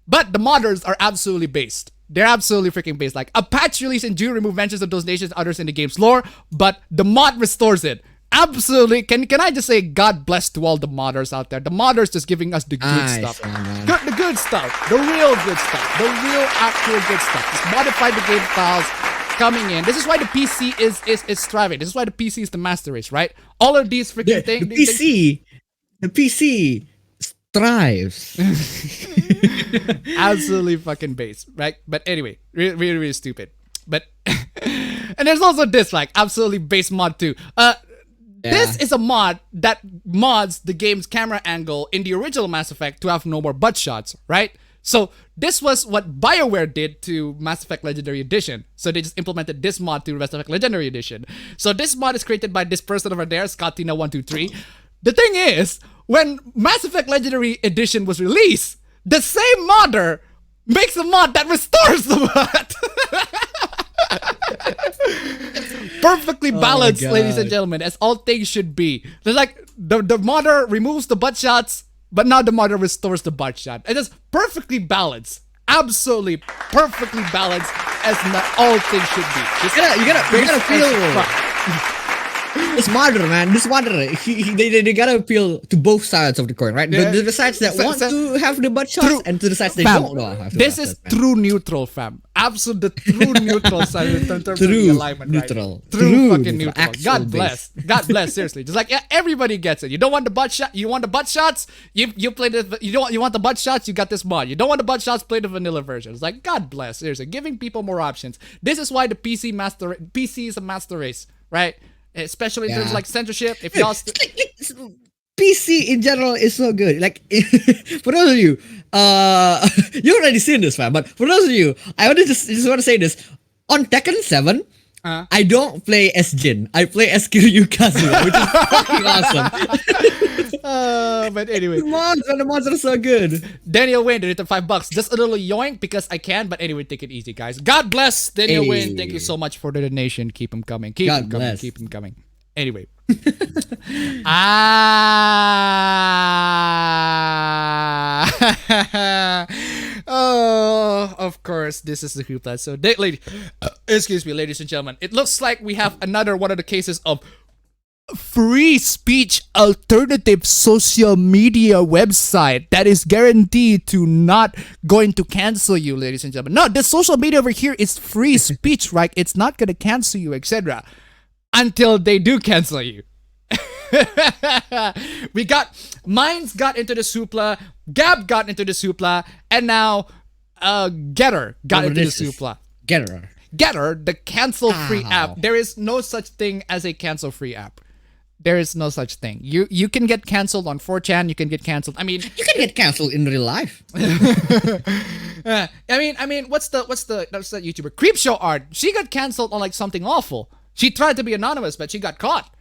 But the modders are absolutely based. They're absolutely freaking based. Like, a patch release in June removed mentions of those nations and others in the game's lore, but the mod restores it. Absolutely. Can I just say God bless to all the modders out there. The modders just giving us the good stuff. The good stuff. The real good stuff. The real actual good stuff. Just modify the game files coming in. This is why the PC is thriving. This is why the PC is the master race, right? All of these freaking things. The PC thrives. Absolutely fucking base, right? But anyway, really stupid. But and there's also this like absolutely base mod too. This is a mod that mods the game's camera angle in the original Mass Effect to have no more butt shots, right? So this was what BioWare did to Mass Effect Legendary Edition. So they just implemented this mod to Mass Effect Legendary Edition. So this mod is created by this person over there, Scottina123. The thing is, when Mass Effect Legendary Edition was released, the same modder makes a mod that restores the mod. Perfectly balanced, ladies and gentlemen, as all things should be. They're like, the modder removes the butt shots, but now the modder restores the butt shot. It is perfectly balanced. Absolutely perfectly balanced as all things should be. You gotta feel this modder, man. This modder, they gotta appeal to both sides of the coin, right? Yeah. The sides that want to have the butt shots, and to the sides that don't want to have the This is true neutral, fam. Absolute true neutral side in terms of the alignment, neutral. Right? True fucking neutral. God bless. God bless. Seriously, just like everybody gets it. You don't want the butt shot. You want the butt shots. You play the. You want the butt shots. You got this mod. You don't want the butt shots. Play the vanilla version. It's like God bless. Seriously, giving people more options. This is why the PC is a master race, right? Especially in terms of like censorship. If y'all PC in general is so good. Like for those of you, you've already seen this, fam. But for those of you, I just want to say this. On Tekken 7, I don't play as Jin. I play as Kiryu Kazuma, which is fucking awesome. But anyway, The mods are so good. Daniel Wayne donated $5. Just a little yoink because I can, but anyway, take it easy, guys. God bless Daniel Hey. Wayne. Thank you so much for the donation. Keep him coming. Keep God him coming. bless. Keep him coming. Anyway. Oh, of course, this is the hoopla. So, excuse me, ladies and gentlemen. It looks like we have another one of the cases of free speech alternative social media website that is guaranteed to not going to cancel you, ladies and gentlemen. No, the social media over here is free speech, right? It's not gonna cancel you, etc. Until they do cancel you. Minds got into the supla, Gab got into the supla, and now Getter got into the supla. Getter, the cancel free app. There is no such thing as a cancel free app. There is no such thing. You can get canceled on 4chan. You can get canceled. I mean, You can get canceled in real life. I mean, what's that YouTuber Creepshow Art? She got canceled on like something awful. She tried to be anonymous, but she got caught.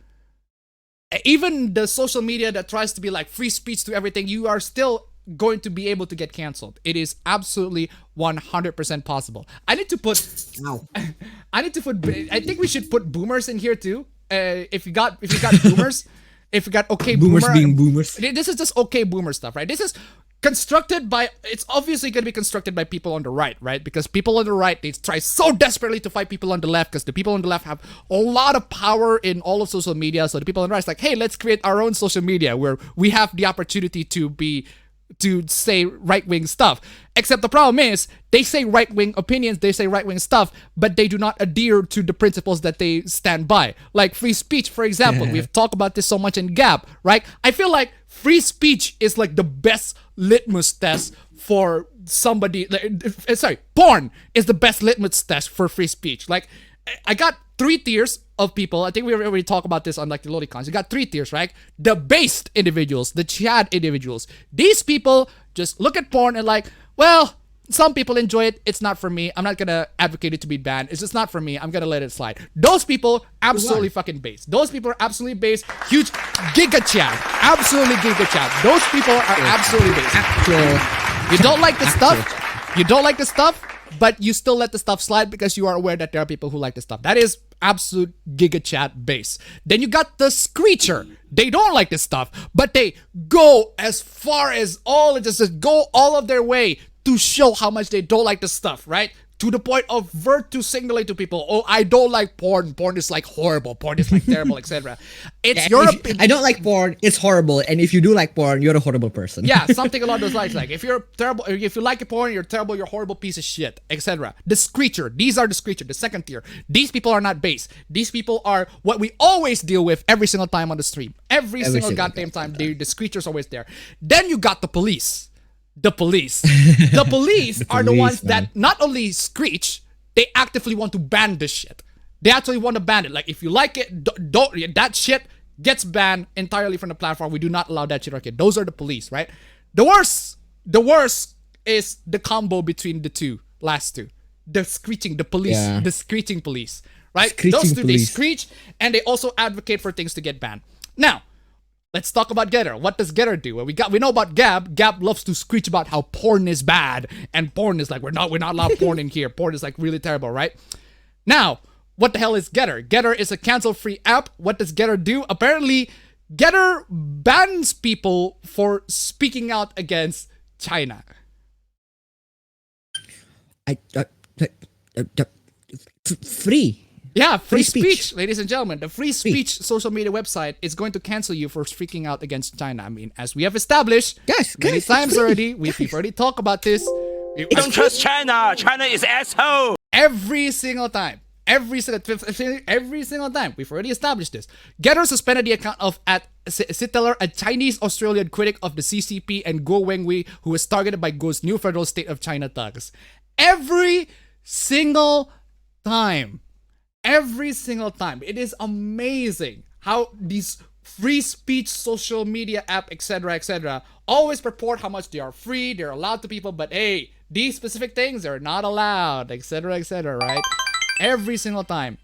Even the social media that tries to be like free speech to everything, you are still going to be able to get canceled. It is absolutely 100% possible. I need to put. I think we should put boomers in here too. If you got boomers, if you got okay Boomers boomer, being boomers. This is just okay boomer stuff, right? This is constructed by. It's obviously going to be constructed by people on the right, right? Because people on the right, they try so desperately to fight people on the left because the people on the left have a lot of power in all of social media. So the people on the right is like, hey, let's create our own social media where we have the opportunity to say right-wing stuff. Except the problem is they say right-wing opinions, they say right-wing stuff, but they do not adhere to the principles that they stand by. Like free speech, for example. We've talked about this so much in Gab, right? I feel like free speech is like the best litmus test for somebody. Porn is the best litmus test for free speech. Like, I got 3 tiers of people. I think we already talked about this on like the Lolicons. You got 3 tiers, right? The based individuals, the Chad individuals. These people just look at porn and like, well, some people enjoy it. It's not for me. I'm not gonna advocate it to be banned. It's just not for me. I'm gonna let it slide. Those people absolutely fucking based. Those people are absolutely based. Huge giga Chad. Absolutely giga Chad. Those people are absolutely based. You don't like the stuff. You don't like the stuff, but you still let the stuff slide because you are aware that there are people who like the stuff. That is absolute giga chat base. Then you got the screecher. They don't like this stuff, but they go as far as just go all of their way to show how much they don't like the stuff, right? To the point of virtue signaling to people, oh, I don't like porn. Porn is like horrible. Porn is like terrible, etc. It's your opinion. I don't like porn. It's horrible. And if you do like porn, you're a horrible person. Yeah, something along those lines. Like if you're terrible, if you like porn, you're terrible. You're a horrible piece of shit, etc. The screecher. These are the screecher. The second tier. These people are not base. These people are what we always deal with every single time on the stream. Every single goddamn time. The screecher's always there. Then you got the police. The police. The police are the ones that not only screech, they actively want to ban this shit. They actually want to ban it. Like if you like it, don't that shit gets banned entirely from the platform. We do not allow that shit. Okay, those are the police, right? The worst is the combo between the last two. The screeching, the police, the screeching police, right? Screeching Those two, police. they screech and they also advocate for things to get banned. Now, let's talk about Getter. What does Getter do? Well, we know about Gab. Gab loves to screech about how porn is bad, and porn is like we're not allowed porn in here. Porn is like really terrible, right? Now, what the hell is Getter? Getter is a cancel-free app. What does Getter do? Apparently, Getter bans people for speaking out against China. Free. Yeah, free speech. speech, ladies and gentlemen. The free speech social media website is going to cancel you for freaking out against China. I mean, as we have established many times already, we've already talked about this. Don't trust China. China is asshole. Every single time. Every single time. We've already established this. Getter suspended the account of Sitteler, a Chinese-Australian critic of the CCP, and Guo Wengwei, who was targeted by Guo's new federal state of China thugs. Every single time. Every single time. It is amazing how these free speech social media app, etc., always purport how much they are free, they're allowed to people, but hey, these specific things are not allowed, etc., right? Every single time.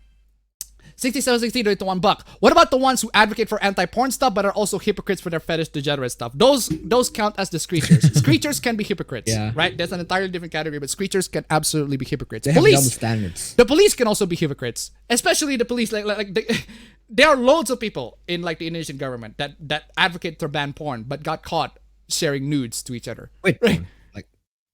6760 donate to $1. What about the ones who advocate for anti-porn stuff but are also hypocrites for their fetish degenerate stuff? Those count as the screechers. Screechers can be hypocrites, right? That's an entirely different category, but screechers can absolutely be hypocrites. They have double standards. The police can also be hypocrites, especially the police. There are loads of people in like the Indonesian government that advocate to ban porn but got caught sharing nudes to each other. Wait, right? like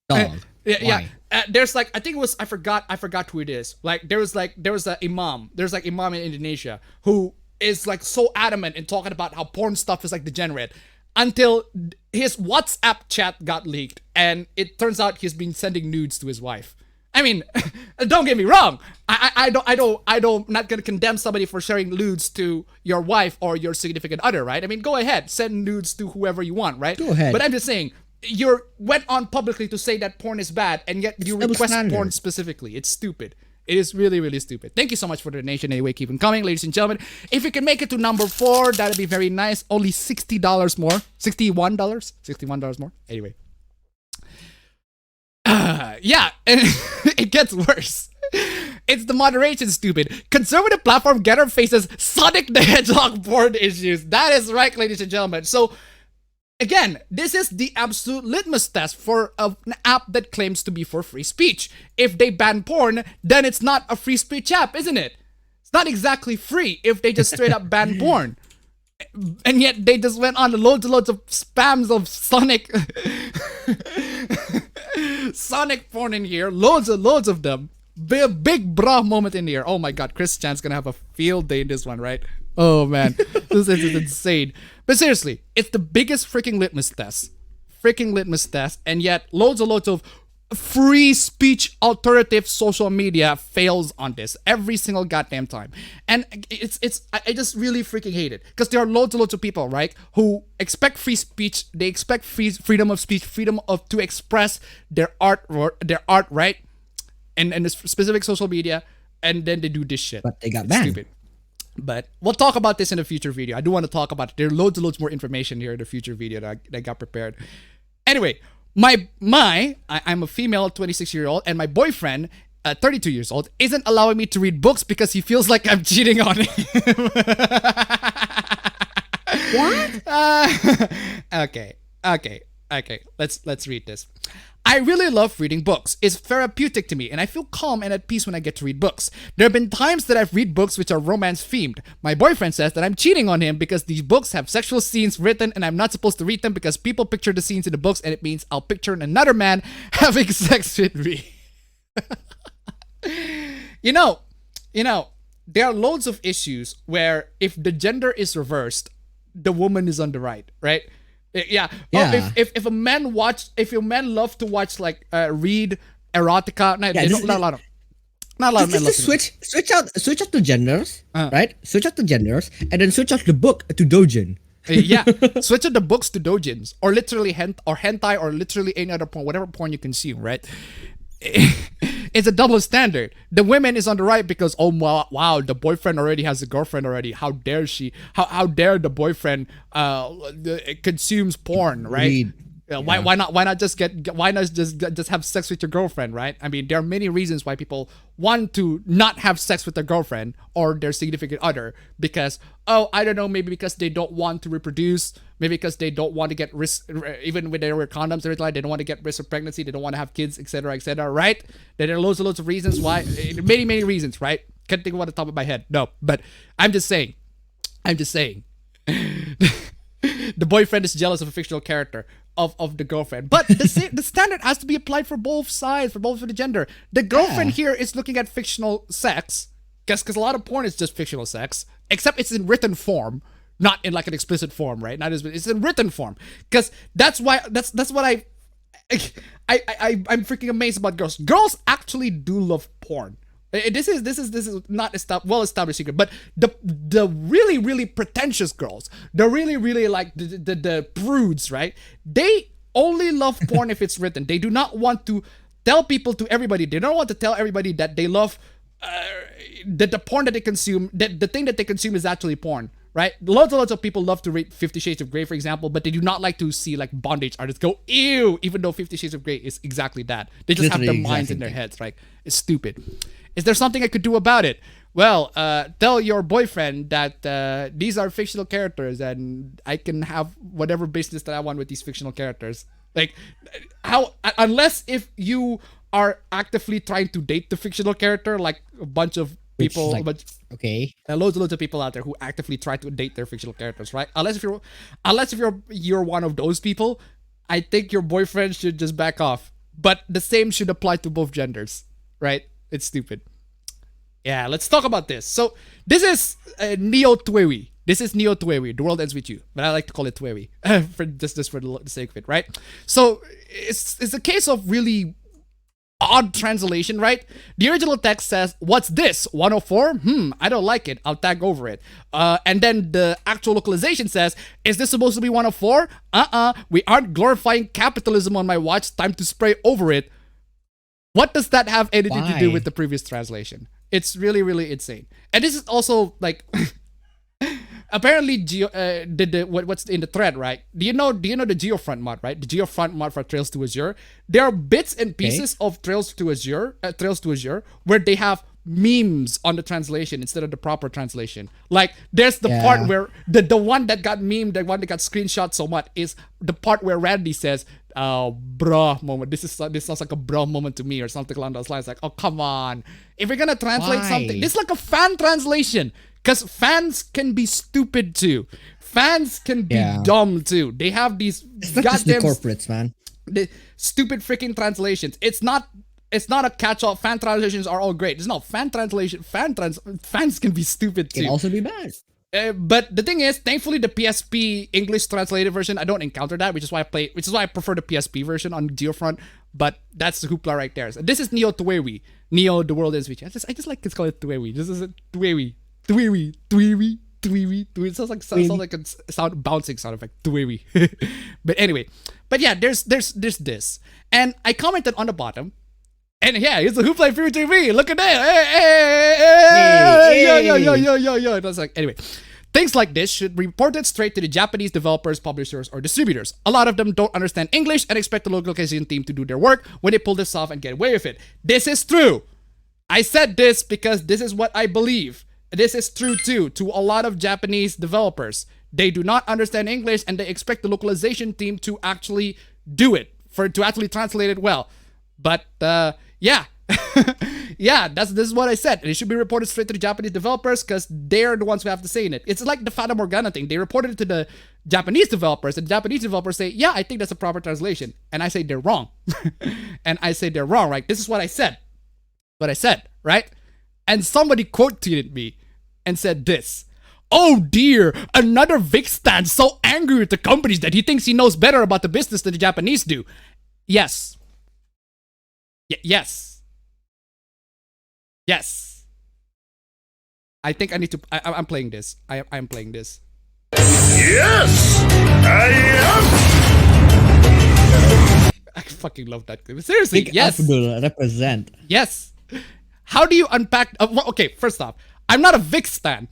dog. Yeah. There's like I think it was I forgot who it is. Like there was a imam. There's like imam in Indonesia who is like so adamant in talking about how porn stuff is like degenerate until his WhatsApp chat got leaked and it turns out he's been sending nudes to his wife. I mean, don't get me wrong. I don't not gonna condemn somebody for sharing nudes to your wife or your significant other, right? I mean, go ahead, send nudes to whoever you want, right? Go ahead. But I'm just saying, you went on publicly to say that porn is bad, and yet you request porn specifically. It's stupid. It is really, really stupid. Thank you so much for the donation. Anyway, keep them coming, ladies and gentlemen. If you can make it to number 4, that'd be very nice. Only $60 more. $61? $61 more. Anyway. Yeah, and it gets worse. It's the moderation, stupid. Conservative platform Getter faces Sonic the Hedgehog porn issues. That is right, ladies and gentlemen. So, again, this is the absolute litmus test for an app that claims to be for free speech. If they ban porn, then it's not a free speech app, isn't it? It's not exactly free if they just straight up ban porn. And yet they just went on loads and loads of spams of Sonic Sonic porn in here. Loads and loads of them. Big bra moment in here. Oh my god, Chris Chan's gonna have a field day in this one, right? Oh man, this is insane. But seriously, it's the biggest freaking litmus test. And yet loads and loads of free speech alternative social media fails on this every single goddamn time. And I just really freaking hate it. Because there are loads and loads of people, right, who expect free speech, they expect freedom of speech, to express their art, right? And the specific social media, and then they do this shit. But they got banned. Stupid. But we'll talk about this in a future video. I do want to talk about it. There are loads and loads more information here in the future video that got prepared. Anyway, I'm a female 26-year-old, and my boyfriend, 32 years old, isn't allowing me to read books because he feels like I'm cheating on him. What? Okay. Let's read this. I really love reading books. It's therapeutic to me, and I feel calm and at peace when I get to read books. There have been times that I've read books which are romance-themed. My boyfriend says that I'm cheating on him because these books have sexual scenes written, and I'm not supposed to read them because people picture the scenes in the books, and it means I'll picture another man having sex with me. You know, there are loads of issues where if the gender is reversed, the woman is on the right? Yeah. Oh, if a man love to watch like read erotica, not a lot of men love to switch out the genders, right? Switch out the genders and then switch out the book to dojin. Yeah, switch out the books to dojins or literally hentai or literally any other porn, whatever porn you consume, right? It's a double standard. The women is on the right because wow, the boyfriend already has a girlfriend already. How dare she? How dare the boyfriend consumes porn, right? Why not just have sex with your girlfriend, right? I mean, there are many reasons why people want to not have sex with their girlfriend or their significant other because, I don't know, maybe because they don't want to reproduce, maybe because they don't want to get risk, even when they wear condoms, they don't want to get risk of pregnancy, they don't want to have kids, etc., right? There are loads and loads of reasons why, many reasons, right? Can't think of what the top of my head, no, but I'm just saying. The boyfriend is jealous of a fictional character of the girlfriend, but the standard has to be applied for both sides, for both of the gender. The girlfriend here is looking at fictional sex, because a lot of porn is just fictional sex, except it's in written form, not in like an explicit form, right? It's in written form, because that's what I'm freaking amazed about girls. Girls actually do love porn. This is not well established secret, but the really, really pretentious girls, the really, really like the prudes, right? They only love porn if it's written. They do not want to tell everybody. They don't want to tell everybody that they love that the porn that they consume, that the thing that they consume is actually porn, right? Lots and lots of people love to read 50 Shades of Grey, for example, but they do not like to see like bondage artists go ew, even though 50 Shades of Grey is exactly that. They just have their minds in their heads, right? It's stupid. Is there something I could do about it? well, tell your boyfriend that these are fictional characters and I can have whatever business that I want with these fictional characters. Like, how, unless if you are actively trying to date the fictional character, like a bunch of people, like, okay, loads and loads of people out there who actively try to date their fictional characters, right? Unless if you're one of those people, I think your boyfriend should just back off. But the same should apply to both genders, right? It's stupid. Yeah, let's talk about this. So this is Neo Twewi. This is Neo Twewi. The world ends with you, but I like to call it Twewi for just for the sake of it, right? So it's a case of really odd translation, right? The original text says, "What's this? 104? I don't like it. I'll tag over it." And then the actual localization says, "Is this supposed to be 104? We aren't glorifying capitalism on my watch. Time to spray over it." What does that have anything to do with the previous translation? It's really, really insane. And this is also like apparently what's in the thread, right? Do you know the Geofront mod, right? The Geofront mod for Trails to Azure. There are bits and pieces of Trails to Azure where they have memes on the translation instead of the proper translation. Like there's the part where the one that got memed, the one that got screenshot so much is the part where Randy says, bruh moment. This sounds like a bruh moment to me or something along those lines. Like, oh, come on. If you're gonna translate something, this is like a fan translation. Because fans can be stupid too. Fans can be dumb too. They have these goddamn corporates, man. The stupid freaking translations. It's not a catch-all. Fan translations are all great. It's not fan translation. Fans can be stupid too. Can also be bad. But the thing is, thankfully, the PSP English translated version, I don't encounter that, which is why I prefer the PSP version on Geofront. But that's the hoopla right there. So this is Neo Twewi. Neo, the world is with you. I just like to call it Twewi. This is a Twewi. Twewi. It sounds like a bouncing sound effect. Twewi. But anyway, yeah, there's this, and I commented on the bottom, and yeah, it's a Hoopla Free TV. Look at that. Yo. It was like, anyway, things like this should be reported straight to the Japanese developers, publishers, or distributors. A lot of them don't understand English and expect the localization team to do their work when they pull this off and get away with it. This is true. I said this because this is what I believe. This is true too to a lot of Japanese developers. They do not understand English and they expect the localization team to actually do it, to actually translate it well. But yeah. This is what I said. And it should be reported straight to the Japanese developers because they're the ones who have to say in it. It's like the Fata Morgana thing. They reported it to the Japanese developers, and the Japanese developers say, yeah, I think that's a proper translation. And I say they're wrong. And I say they're wrong, right? This is what I said. Right? And somebody quote tweeted me and said this: "Oh dear, another Vic stan so angry with the companies that he thinks he knows better about the business than the Japanese do." Yes. Yes. I think I need to. I'm playing this. I'm playing this. Yes, I am. I fucking love that clip. Seriously, Big yes. Abdul represent. Yes. How do you unpack? Okay, first off, I'm not a Vic stan.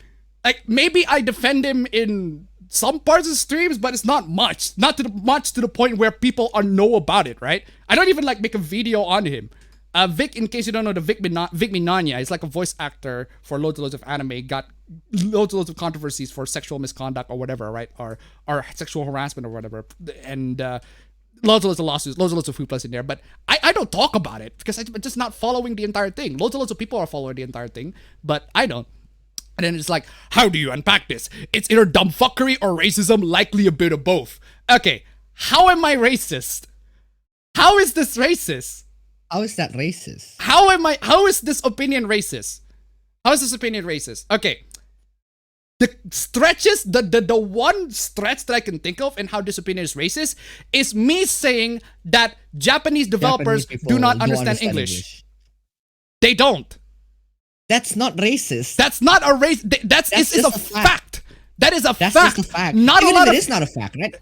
Like, maybe I defend him in some parts of streams, but it's not much. Not to the point where people know about it, right? I don't even like make a video on him. Vic, in case you don't know, the Vic Minanya is like a voice actor for loads and loads of anime. Got loads and loads of controversies for sexual misconduct or whatever, right? Or sexual harassment or whatever. And loads and loads of lawsuits, loads and loads of hooplas in there. But I don't talk about it because I'm just not following the entire thing. Loads and loads of people are following the entire thing, but I don't. And then it's like, how do you unpack this? It's either dumb fuckery or racism, likely a bit of both. Okay, how am I racist? How is this racist? How is that racist? How is this opinion racist? How is this opinion racist? Okay. The stretches, the one stretch that I can think of and how this opinion is racist is me saying that Japanese developers do not understand English. They don't. That's not racist. That's not a race. It's a fact. That is a fact. That's just a fact. Not even a lot if of. It is not a fact, right?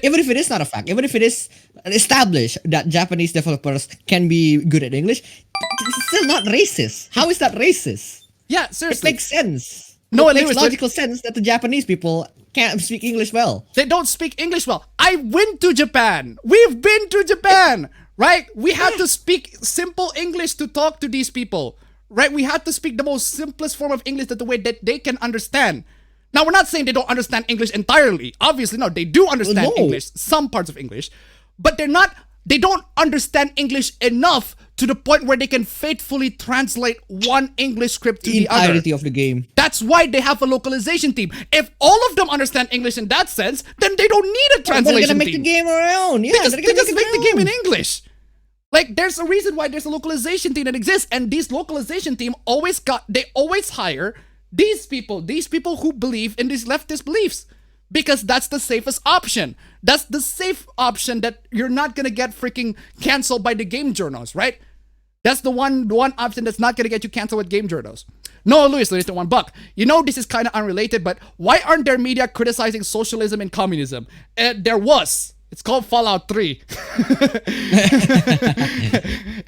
Even if it is not a fact, even if it is established that Japanese developers can be good at English, it's still not racist. How is that racist? Yeah, seriously. It makes sense. No, it makes logical sense that the Japanese people can't speak English well. They don't speak English well. I went to Japan. We've been to Japan, right? We had to speak simple English to talk to these people, right? We have to speak the most simplest form of English that the way that they can understand. Now, we're not saying they don't understand English entirely. Obviously, no, they do understand English, some parts of English, but they don't understand English enough to the point where they can faithfully translate one English script to the other. Entirety of the game. That's why they have a localization team. If all of them understand English in that sense, then they don't need a translation They're gonna make team. the game around. Yeah, They just make the game in English. Like, there's a reason why there's a localization team that exists, and these localization team always hire these people who believe in these leftist beliefs, because that's the safest option. That's the safe option that you're not gonna get freaking canceled by the game journals, right? That's the one option that's not gonna get you canceled with game journals. Noah Lewis, donate $1. You know, this is kind of unrelated, but why aren't there media criticizing socialism and communism? There was. It's called Fallout 3.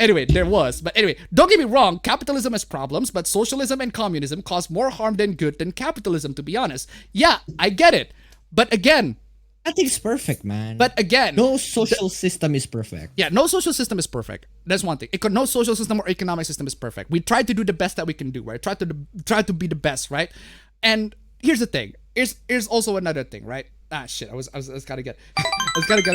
Anyway, there was. But anyway, don't get me wrong. Capitalism has problems, but socialism and communism cause more harm than good than capitalism, to be honest. Yeah, I get it. But again... Nothing's perfect, man. But again... No social system is perfect. Yeah, no social system is perfect. That's one thing. No social system or economic system is perfect. We try to do the best that we can do, right? Try to be the best, right? And here's the thing. Here's also another thing, right? Ah, shit. I was gotta get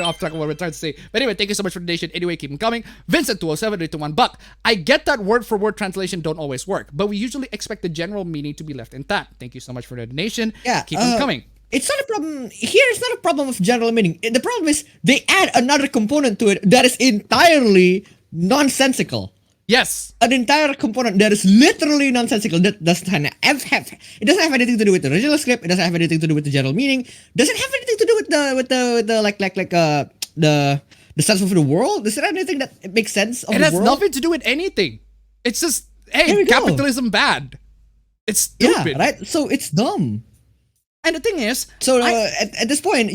off track of what we're trying to say. But anyway, thank you so much for the donation. Anyway, keep them coming. Vincent 207 to $1. I get that word for word translation don't always work, but we usually expect the general meaning to be left intact. Thank you so much for the donation. Yeah, keep them coming. It's not a problem. Here, it's not a problem of general meaning. The problem is they add another component to it that is entirely nonsensical. Yes. An entire component that is literally nonsensical. That doesn't have it doesn't have anything to do with the original script. It doesn't have anything to do with the general meaning. Doesn't have anything to do with the sense of the world. Is there anything that makes sense of the world? It has nothing to do with anything. It's just, hey, capitalism bad. It's stupid. Yeah, right? So it's dumb. And the thing is, so at this point,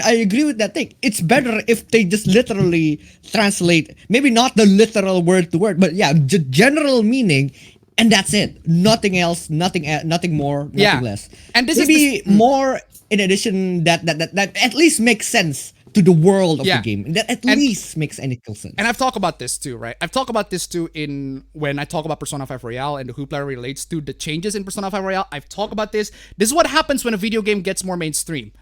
I agree with that thing. It's better if they just literally translate, maybe not the literal word to word, but yeah, general meaning, and that's it. Nothing else, nothing more, nothing less. And this maybe more in addition that at least makes sense to the world of the game. That at least makes any sense. And I've talked about this too, right? I've talked about this too when I talk about Persona 5 Royale and the hoopla relates to the changes in Persona 5 Royale. I've talked about this. This is what happens when a video game gets more mainstream.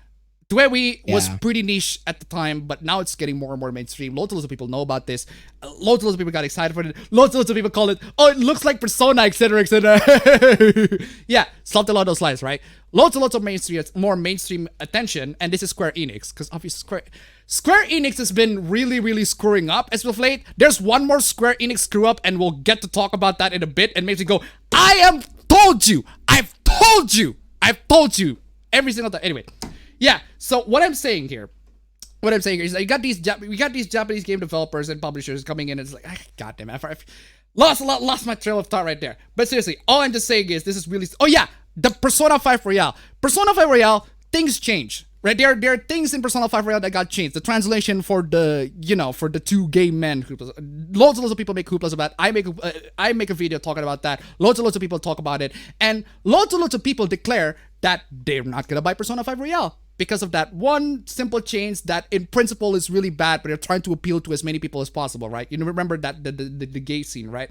The way we was pretty niche at the time, but now it's getting more and more mainstream. Loads of people know about this. Loads of people got excited for it. Loads of people call it, oh, it looks like Persona, etc., etc. Yeah, something along those lines, right? Loads of more mainstream attention, and this is Square Enix, because obviously Square Enix has been really screwing up as of late. There's one more Square Enix screw up, and we'll get to talk about that in a bit, and makes me go, I've told you every single time. Anyway. Yeah, so what I'm saying here is that we got these Japanese game developers and publishers coming in, and it's like, God damn it, I've lost my trail of thought right there. But seriously, all I'm just saying is this is really, oh yeah, the Persona 5 Royale. Persona 5 Royale, things change, right? There are things in Persona 5 Royale that got changed. The translation for the, for the two gay men, loads of people make hooplas about it. I make a video talking about that. Loads of people talk about it, and loads of people declare that they're not gonna buy Persona 5 Royale because of that one simple change that in principle is really bad, but they're trying to appeal to as many people as possible, right? You remember that the gay scene, right?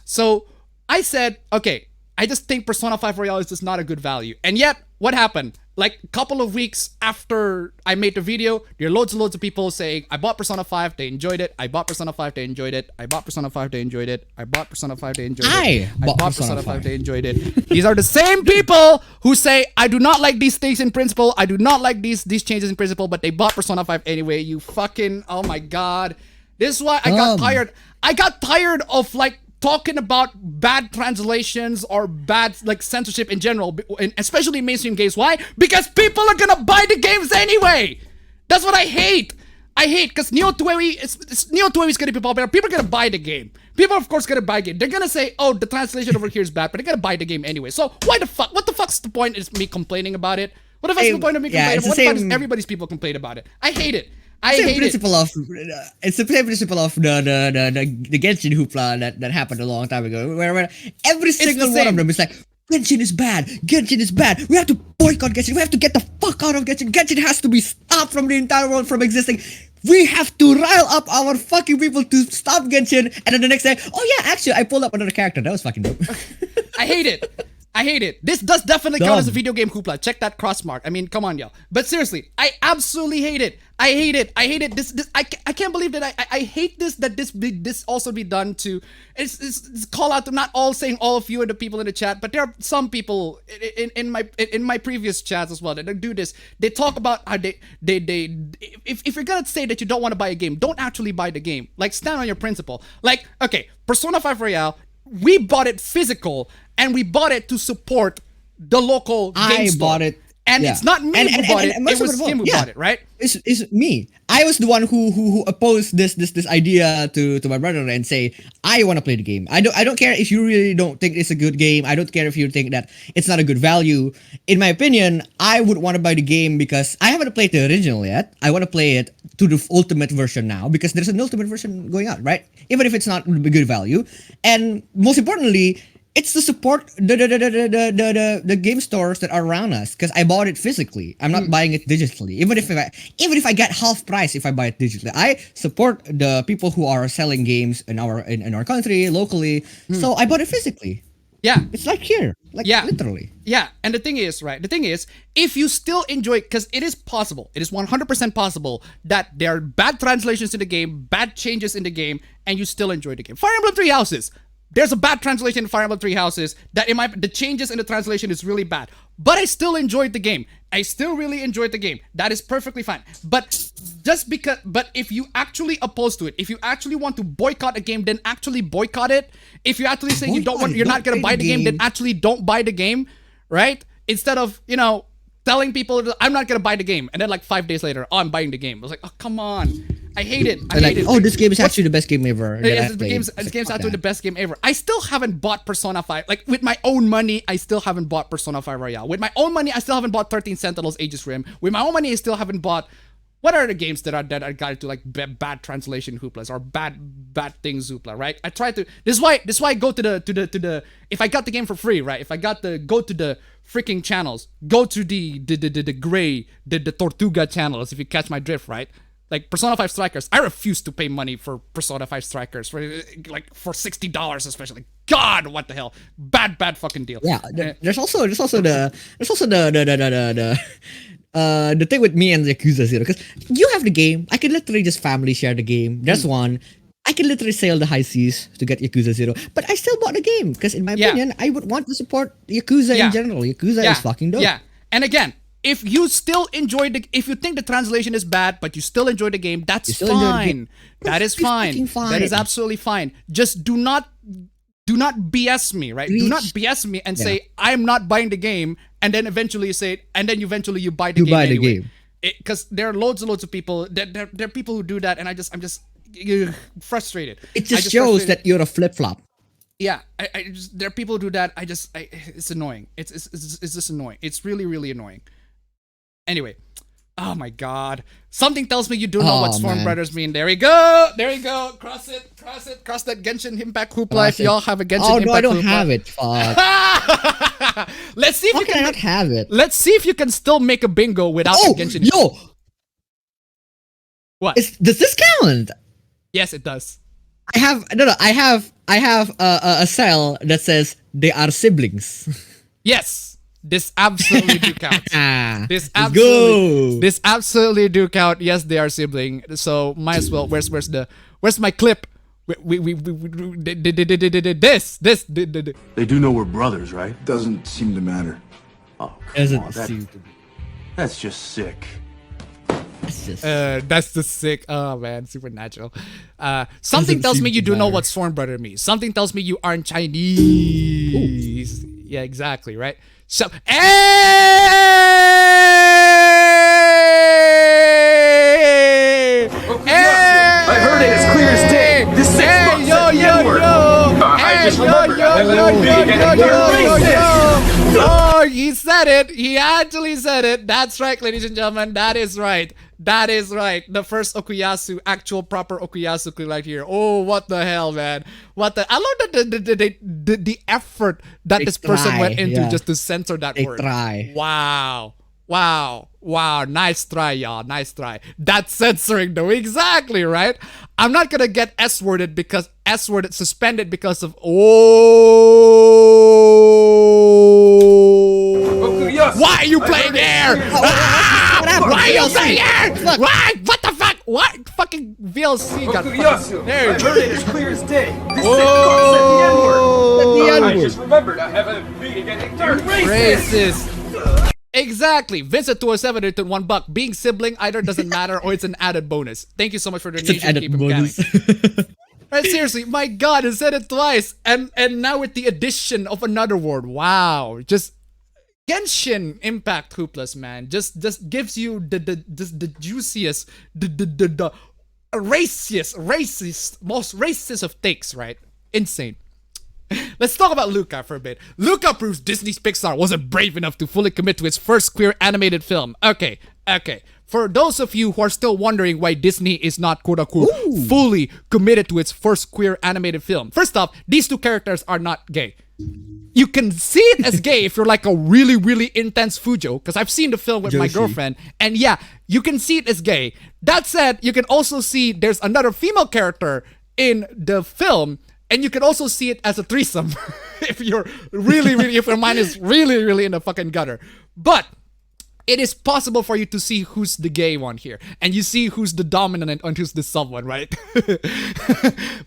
So I said, okay, I just think Persona 5 Royale is just not a good value. And yet, what happened? Like a couple of weeks after I made the video, there are loads of people saying, I bought Persona 5, they enjoyed it. I bought Persona 5, they enjoyed it. I bought Persona 5, they enjoyed it. I bought Persona 5, they enjoyed it. I bought Persona 5, they enjoyed it. These are the same people who say, I do not like these things in principle. I do not like these changes in principle, but they bought Persona 5 anyway. You fucking, oh my God. This is why I got tired. I got tired of like talking about bad translations or bad like censorship in general, especially mainstream games. Why? Because people are gonna buy the games anyway. That's what I hate. Because Neo 2 is gonna be popular. People are gonna buy the game. People are of course gonna buy the game. They're gonna say, oh, the translation over here is bad, but they're gonna buy the game anyway. So what the fuck's the point is me complaining about it? What the fuck's the point of me complaining? What the fuck is everybody's people complain about it? I hate it. It's the same principle of the Genshin hoopla that happened a long time ago, where every single one of them is like, Genshin is bad. We have to boycott Genshin. We have to get the fuck out of Genshin. Genshin has to be stopped from the entire world from existing. we have to rile up our fucking people to stop Genshin. And then the next day, oh yeah, actually, I pulled up another character. That was fucking dope. I hate it. I hate it. This does definitely count as a video game hoopla. Check that cross mark. I mean, come on, y'all. But seriously, I absolutely hate it. I hate it. I hate it. I can't believe that I hate this, that this also be done to, it's call out to not all saying all of you and the people in the chat, but there are some people in my previous chats as well that do this. They talk about how if you're gonna say that you don't want to buy a game, don't actually buy the game. Like, stand on your principle. Like, okay, Persona 5 Royale, we bought it physical, and we bought it to support the local game store. Bought it. And it's not me who bought it. It was him who bought it, right? It's me. I was the one who opposed this idea to my brother and say, I want to play the game. I don't care if you really don't think it's a good game. I don't care if you think that it's not a good value. In my opinion, I would want to buy the game because I haven't played the original yet. I want to play it to the ultimate version now because there's an ultimate version going out, right? Even if it's not a good value. And most importantly, it's to support the game stores that are around us because I bought it physically. I'm not buying it digitally. Even if I get half price if I buy it digitally, I support the people who are selling games in our country locally. So I bought it physically. Yeah, it's like here, like literally. Yeah, and the thing is, right? The thing is, if you still enjoy, because it is possible, it is 100% possible that there are bad translations in the game, bad changes in the game, and you still enjoy the game. Fire Emblem Three Houses. There's a bad translation in Fire Emblem Three Houses that the changes in the translation is really bad. But I still enjoyed the game. I still really enjoyed the game. That is perfectly fine. But if you actually oppose to it, if you actually want to boycott a game, then actually boycott it. If you actually say you're not gonna buy the game, then actually don't buy the game, right? Instead of, telling people I'm not gonna buy the game, and then like 5 days later, I'm buying the game. I was like, oh, come on. I hate it. I hate it. Oh, this game is actually the best game ever. This game's actually the best game ever. I still haven't bought Persona 5. Like, with my own money, I still haven't bought Persona 5 Royale. With my own money, I still haven't bought 13 Sentinels Aegis Rim. With my own money, I still haven't bought... What are the games that are got to like bad translation hooplas or bad things hoopla, right? I try to... This is why I go to the... If I got the game for free, right? If I got go to the freaking channels, go to the Tortuga channels, if you catch my drift, right? Like Persona 5 Strikers, I refuse to pay money for Persona 5 Strikers for $60 especially. God, what the hell? Bad fucking deal. Yeah, there's also the thing with me and Yakuza 0, because you have the game, I can literally just family share the game. There's one. I can literally sail the high seas to get Yakuza 0, but I still bought the game because in my opinion, I would want to support Yakuza in general. Yakuza is fucking dope. Yeah, and again, if you still enjoy if you think the translation is bad, but you still enjoy the game, that's fine. That is fine. That is absolutely fine. Just do not BS me, right? Do not BS me and say I'm not buying the game, and then eventually you buy the game anyway. Because there are loads and loads of people. There are people who do that, and I'm just frustrated. It just shows that you're a flip flop. Yeah, there are people who do that. It's annoying. It's just annoying. It's really, really annoying. Anyway, oh my God. Something tells me you do know what Storm Brothers mean. There we go. Cross it. Cross that Genshin Impact hoopla. If y'all have a Genshin Impact hoopla. Oh, no, I don't have it. Fuck. Let's see if you can not have it. Let's see if you can still make a bingo without the Genshin. Yo. What? Does this count? Yes, it does. I have a cell that says they are siblings. Yes. This absolutely do count. This absolutely do count. Yes, they are sibling. So might as well. Where's my clip? This. They do know we're brothers, right? Doesn't seem to matter. Oh, that's just sick. That's the sick. Oh man, supernatural. Something tells me you do know what Sworn Brother means. Something tells me you aren't Chinese. Ooh. Yeah, exactly, right? So, hey! I heard it as clear as day. This 6 months at the N-word. I just remembered. Oh, he said it. He actually said it. That's right, ladies and gentlemen. That is right. The first Okuyasu, actual proper Okuyasu right here. Oh, what the hell, man. I love the effort that this person went into just to censor that word. Try. Wow. Wow. Wow. Nice try, y'all. Nice try. That's censoring though. Exactly, right? I'm not gonna get S-worded because S-worded suspended because of Why are you playing air? Why are you playing air? Why? What the fuck? What fucking VLC got fucking... There you go. Heard it as clear as day. This The I N-word. just remembered I haven't beat getting dirty. Racist. Exactly. Vincent 207 returned $1. Being sibling either doesn't matter or it's an added bonus. Thank you so much for the It's an donation. added Keep it coming. bonus. Right, seriously, my God, I said it twice, and now with the addition of another word, wow, just Genshin Impact Hoopless, man, just gives you the juiciest, the racist, most racist of takes, right? Insane. Let's talk about Luca for a bit. Luca proves Disney's Pixar wasn't brave enough to fully commit to its first queer animated film. Okay. For those of you who are still wondering why Disney is not quote-unquote fully committed to its first queer animated film. First off, these two characters are not gay. You can see it as gay if you're like a really, really intense Fujo, because I've seen the film with my Joshi. girlfriend, and yeah, you can see it as gay. That said, you can also see there's another female character in the film, and you can also see it as a threesome if you're if your mind is really in the fucking gutter. But it is possible for you to see who's the gay one here, and you see who's the dominant and who's the sub one, right?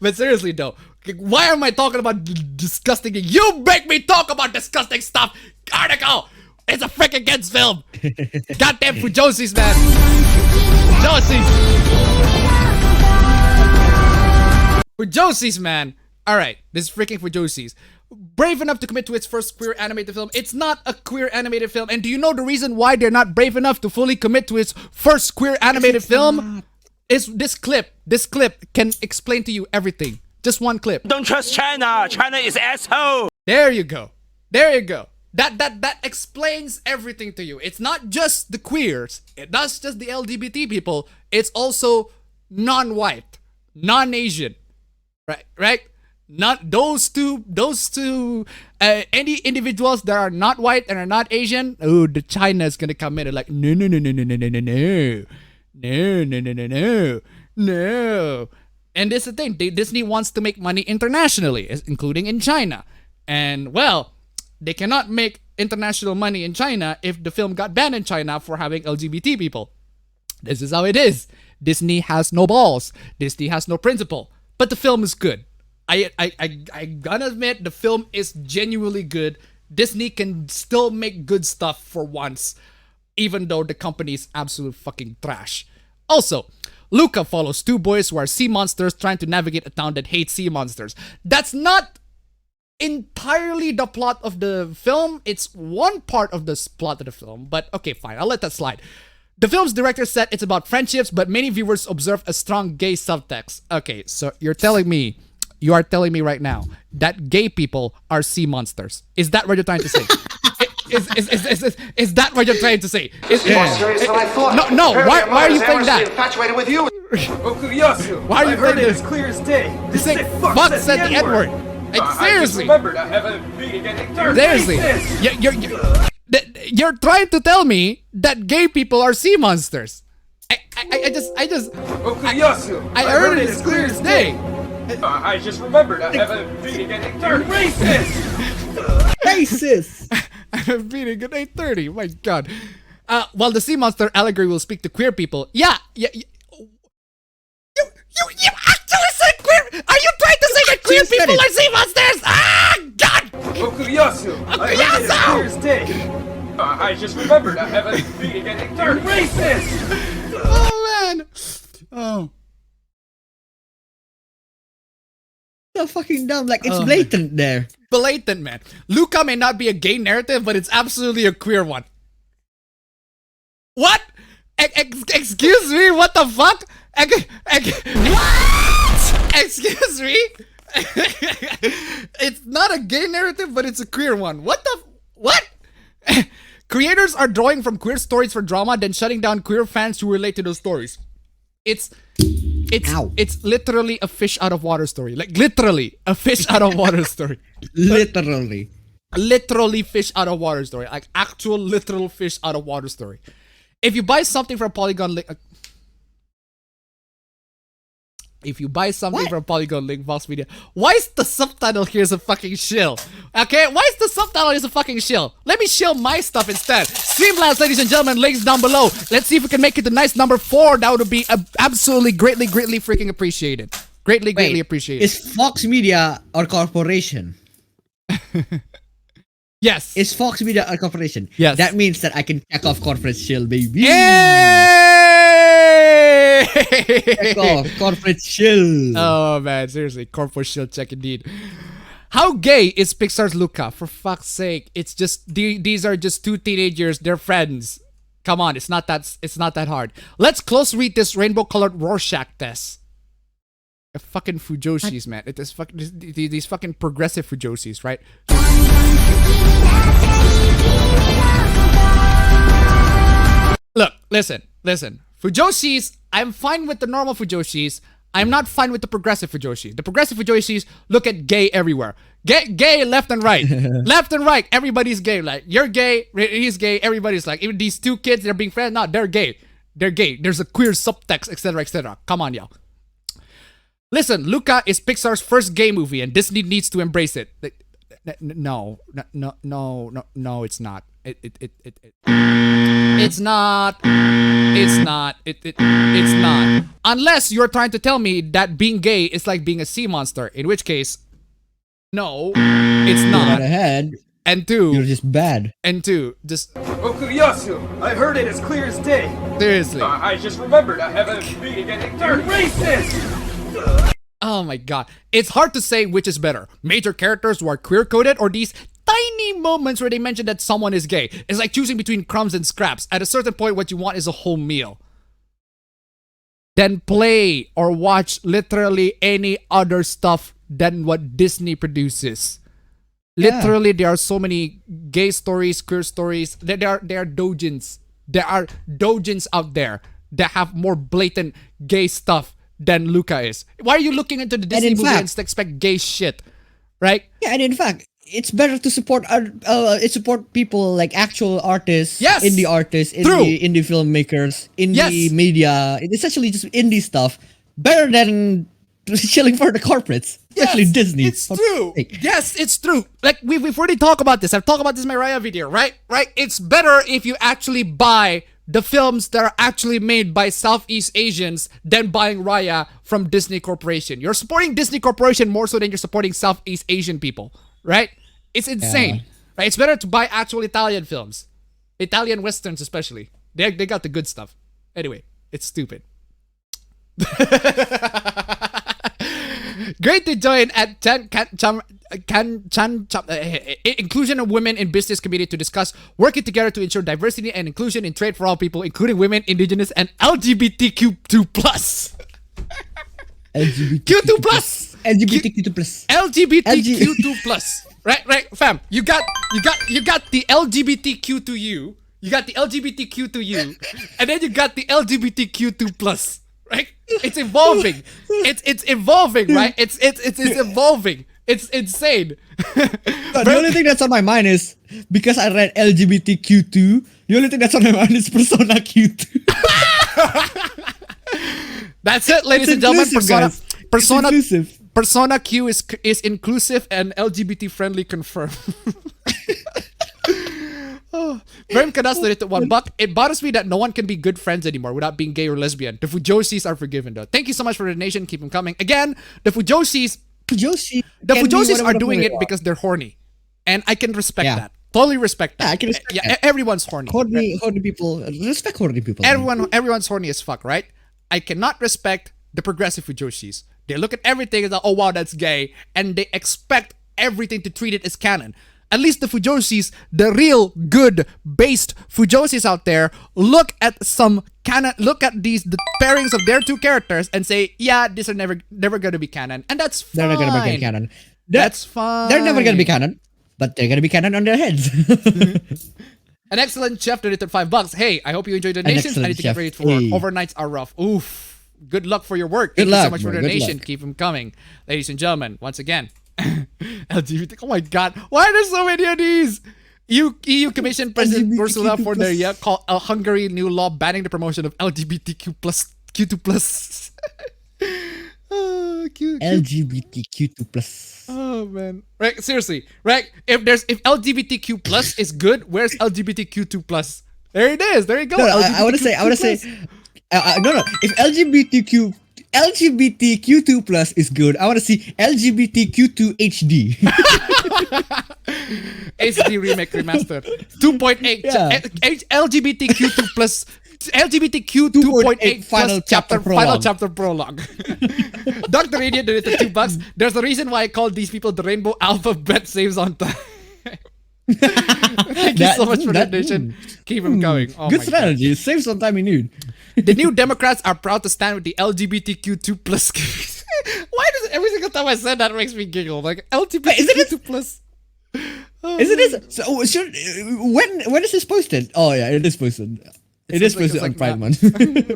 But seriously though, why am I talking about disgusting? You make me talk about disgusting stuff. Article. It's a freaking kids film. Goddamn Fujosi's, man. Fujosi's, man. All right, this is freaking Fujosi's. Brave enough to commit to its first queer animated film. It's not a queer animated film. And do you know the reason why they're not brave enough to fully commit to its first queer animated film? Is this clip. This clip can explain to you everything. Just one clip. Don't trust China. China is asshole. There you go. There you go. That explains everything to you. It's not just the queers. It's not just the LGBT people. It's also non-white, non-Asian. Right? Not those two any individuals that are not white and are not Asian. Oh, the China is gonna come in and like no. And this is the thing. Disney wants to make money internationally, including in China. And well, they cannot make international money in China if the film got banned in China for having LGBT people. This is how it is. Disney has no balls. Disney has no principle. But the film is good. I gotta admit, the film is genuinely good. Disney can still make good stuff for once, even though the company is absolute fucking trash. Also, Luca follows two boys who are sea monsters trying to navigate a town that hates sea monsters. That's not entirely the plot of the film. It's one part of the plot of the film, but okay, fine. I'll let that slide. The film's director said it's about friendships, but many viewers observe a strong gay subtext. Okay, so you are telling me right now that gay people are sea monsters. Is that what you're trying to say? Is that what you're trying to say? More serious than I thought. No. Why are you saying that? Infatuated with you. Why are you saying this? As clear as day. You say fuck said the N-word. Seriously. Remembered I haven't beat getting dirty. Seriously. You're trying to tell me that gay people are sea monsters. I heard it as clear as day. I just remembered I haven't beat getting dirty. Racist. I'm beating at 8:30. My God. While the sea monster allegory will speak to queer people. Yeah. You actually said queer. Are you trying to say that queer people are sea monsters? Ah, God. Okuyasu. I heard it as clear as day. I just remembered I haven't beat getting dirty. Racist. Oh man. Oh. So fucking dumb. Like, it's blatant there. Blatant, man. Luca may not be a gay narrative, but it's absolutely a queer one. What? Excuse me? What the fuck? What? Excuse me? It's not a gay narrative, but it's a queer one. What? Creators are drawing from queer stories for drama, then shutting down queer fans who relate to those stories. It's literally a fish out of water story. Like literally a fish out of water story. Literally. Literally fish out of water story. Like actual literal fish out of water story. If you buy something from Polygon Link... If you buy something from Polygon Link Vox Media, why is the subtitle here is a fucking shill? Okay, why is the subtitle is a fucking shill? Let me shill my stuff instead. Streamlabs, ladies and gentlemen, links down below. Let's see if we can make it to nice number 4. That would be absolutely greatly freaking appreciated. Greatly appreciated. Is Fox Media or corporation? Yes. Is Fox Media a corporation? Yes. That means that I can check off corporate shill, baby. Hey! Check off corporate shill. Oh man, seriously, corporate shill check indeed. How gay is Pixar's Luca? For fuck's sake, it's just these are just 2 teenagers. They're friends. Come on, it's not that hard. Let's close read this rainbow-colored Rorschach test. Fucking Fujoshis, man. It is these fucking progressive Fujoshis, right? Look, listen. Fujoshis, I'm fine with the normal Fujoshis. I'm not fine with the progressive Fujoshis. The progressive Fujoshis look at gay everywhere. Gay left and right. Left and right, everybody's gay. Like, you're gay, he's gay, everybody's like, even these 2 kids, they're being friends. No, they're gay. They're gay. There's a queer subtext, etc., etc. Come on, y'all. Listen, Luca is Pixar's first gay movie, and Disney needs to embrace it. No, it's not. It's not. It's not. Unless you're trying to tell me that being gay is like being a sea monster, in which case, no, it's not. Ahead. And 2, you're just bad. And 2, just. Okuyasu, I heard it as clear as day. Seriously. I just remembered I have a meeting at 8:30. Racist! Oh my god. It's hard to say which is better. Major characters who are queer-coded or these tiny moments where they mention that someone is gay. It's like choosing between crumbs and scraps. At a certain point, what you want is a whole meal. Then play or watch literally any other stuff than what Disney produces. Yeah. Literally, there are so many gay stories, queer stories. There are doujins. There are doujins out there that have more blatant gay stuff than Luca is. Why are you looking into the Disney movie and expect gay shit, right? Yeah, and in fact, it's better to support support people like actual artists, yes, indie artists, indie filmmakers, indie media. It's essentially just indie stuff. Better than chilling for the corporates, especially Disney. It's true. Yes, it's true. Like we've already talked about this. I've talked about this in my Raya video, right? It's better if you actually buy the films that are actually made by Southeast Asians than buying Raya from Disney Corporation. You're supporting Disney Corporation more so than you're supporting Southeast Asian people, right? It's insane, right? It's better to buy actual Italian films, Italian westerns especially. They got the good stuff. Anyway, it's stupid. Great to join at Inclusion of Women in Business Committee to discuss working together to ensure diversity and inclusion in trade for all people, including women, indigenous, and LGBTQ2+. LGBTQ2+. LGBTQ2+. Right, fam. You got the LGBTQ to you. You got the LGBTQ to you, and then you got the LGBTQ2+. Right? It's evolving. It's evolving, right? It's evolving. It's insane. The only thing that's on my mind is, because I read LGBTQ2, the only thing that's on my mind is Persona Q2. That's it, ladies and gentlemen. Persona Q is inclusive and LGBT friendly, confirmed. Verm Kadas donated $1. It bothers me that no one can be good friends anymore without being gay or lesbian. The Fujoshis are forgiven though. Thank you so much for the donation. Keep them coming. Again, the Fujoshis are doing it because they're horny. And I can respect that. Totally respect that. Yeah, I can respect that. Everyone's horny. Horny people. Respect horny people. Everyone's horny as fuck, right? I cannot respect the progressive Fujoshis. They look at everything and like, oh wow, that's gay. And they expect everything to treat it as canon. At least the Fujoshis, the real good based Fujoshis out there, look at some canon, look at the pairings of their 2 characters and say, yeah, these are never gonna be canon, and that's fine. They're not gonna be canon. That's fine. They're never gonna be canon, but they're gonna be canon on their heads. An excellent chef donated $5. Hey, I hope you enjoyed the donations. I need to get ready for work. Overnights are rough. Oof. Good luck for your work. Thank you so much for the donation. Keep them coming, ladies and gentlemen. Once again, LGBT. Oh my god. Why are there so many of these? EU Commission President Ursula von der Leyen called Hungary new law banning the promotion of LGBTQ plus Q2 plus. LGBTQ2 plus. Oh man. Right, seriously. Right? If LGBTQ plus is good, where's LGBTQ2 plus? There it is. There you go. No, I want to say no. If LGBTQ2 plus is good, I want to see LGBTQ2 HD. HD remake remastered 2.8 LGBTQ2 plus LGBTQ 2.8 final chapter prologue. Dr. Idiot donated $2. There's a reason why I call these people the rainbow alphabet saves on time. Thank you so much for the donation. Keep them coming. Oh Good strategy. Saves on time in need. The new Democrats are proud to stand with the LGBTQ2 plus. Why does every single time I said that makes me giggle? Like LGBTQ2 plus. Isn't it? So when is this posted? Oh yeah, it is posted. It is posted on Pride Month.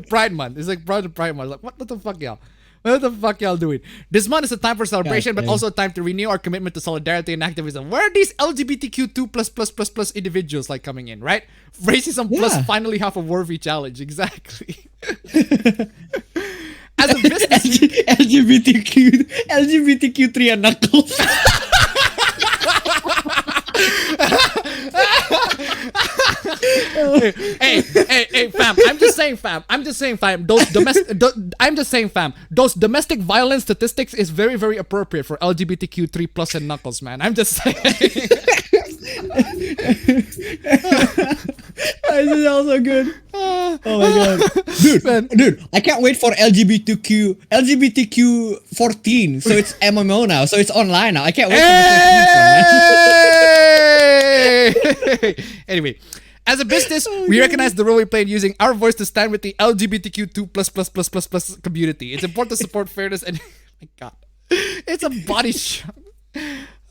Pride Month. It's like Pride Month. Like what the fuck, y'all? What the fuck y'all doing? This month is a time for celebration, but also a time to renew our commitment to solidarity and activism. Where are these LGBTQ2 plus individuals like coming in, right? Racism plus finally have a worthy challenge. Exactly. As a business, LGBTQ3 and knuckles. hey, fam. I'm just saying, fam. Those domestic violence statistics is very, very appropriate for LGBTQ3 plus and knuckles, man. I'm just saying. This is also good. Oh my god, dude! I can't wait for LGBTQ 14. So it's MMO now. So it's online now. I can't wait for the 14th one, man. Anyway, as a business, we recognize the role we play in using our voice to stand with the LGBTQ2 plus community. It's important to support fairness and my god, it's a body shot.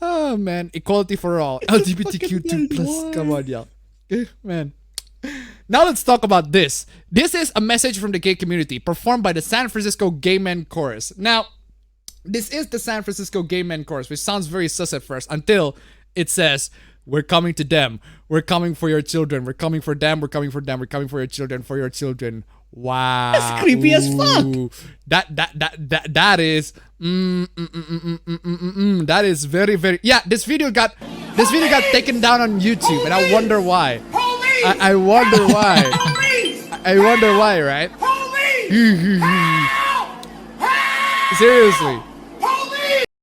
Oh man, equality for all. LGBTQ2 plus. Come on, y'all. Man. Now let's talk about this. This is a message from the gay community performed by the San Francisco Gay Men Chorus. Now, this is the San Francisco Gay Men Chorus, which sounds very sus at first until it says, "We're coming to them. We're coming for your children. We're coming for them. We're coming for them. We're coming for your children. For your children." Wow. That's creepy as fuck. That is that is very, very, yeah, this video got taken down on YouTube, and I wonder why. I wonder why. I wonder why, right? Seriously.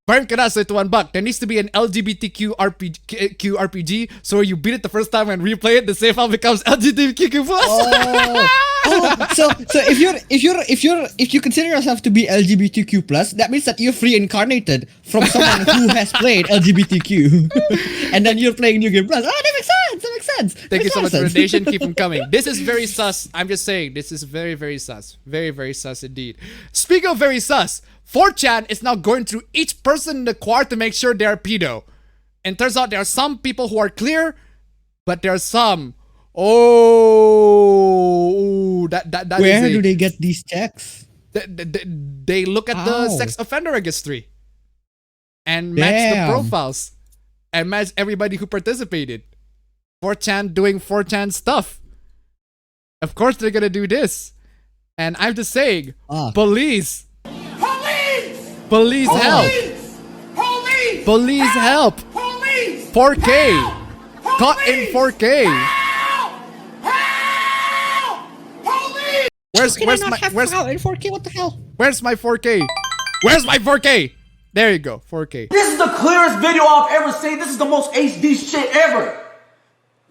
Burn ka na, so ito $1. There needs to be an LGBTQ RPG, so you beat it the first time and replay it, the save file becomes LGBTQ+. So if you consider yourself to be LGBTQ+, that means that you're reincarnated from someone who has played LGBTQ, and then you're playing New Game Plus. Oh, that makes sense. That makes sense. Thank you so much for the donation. Keep them coming. This is very sus. I'm just saying, this is very, very sus. Very, very sus indeed. Speaking of very sus, 4chan is now going through each person in the quad to make sure they are pedo. And turns out there are some people who are clear, but there are some. That Where do they get these checks? They look at the sex offender registry and match the profiles and match everybody who participated. 4chan doing 4chan stuff. Of course they're gonna do this. And I'm just saying, police help! Police help! 4K! Caught in 4K! Where's my 4K? What the hell? Where's my 4K? Where's my 4K? There you go, 4K. This is the clearest video I've ever seen. This is the most HD shit ever.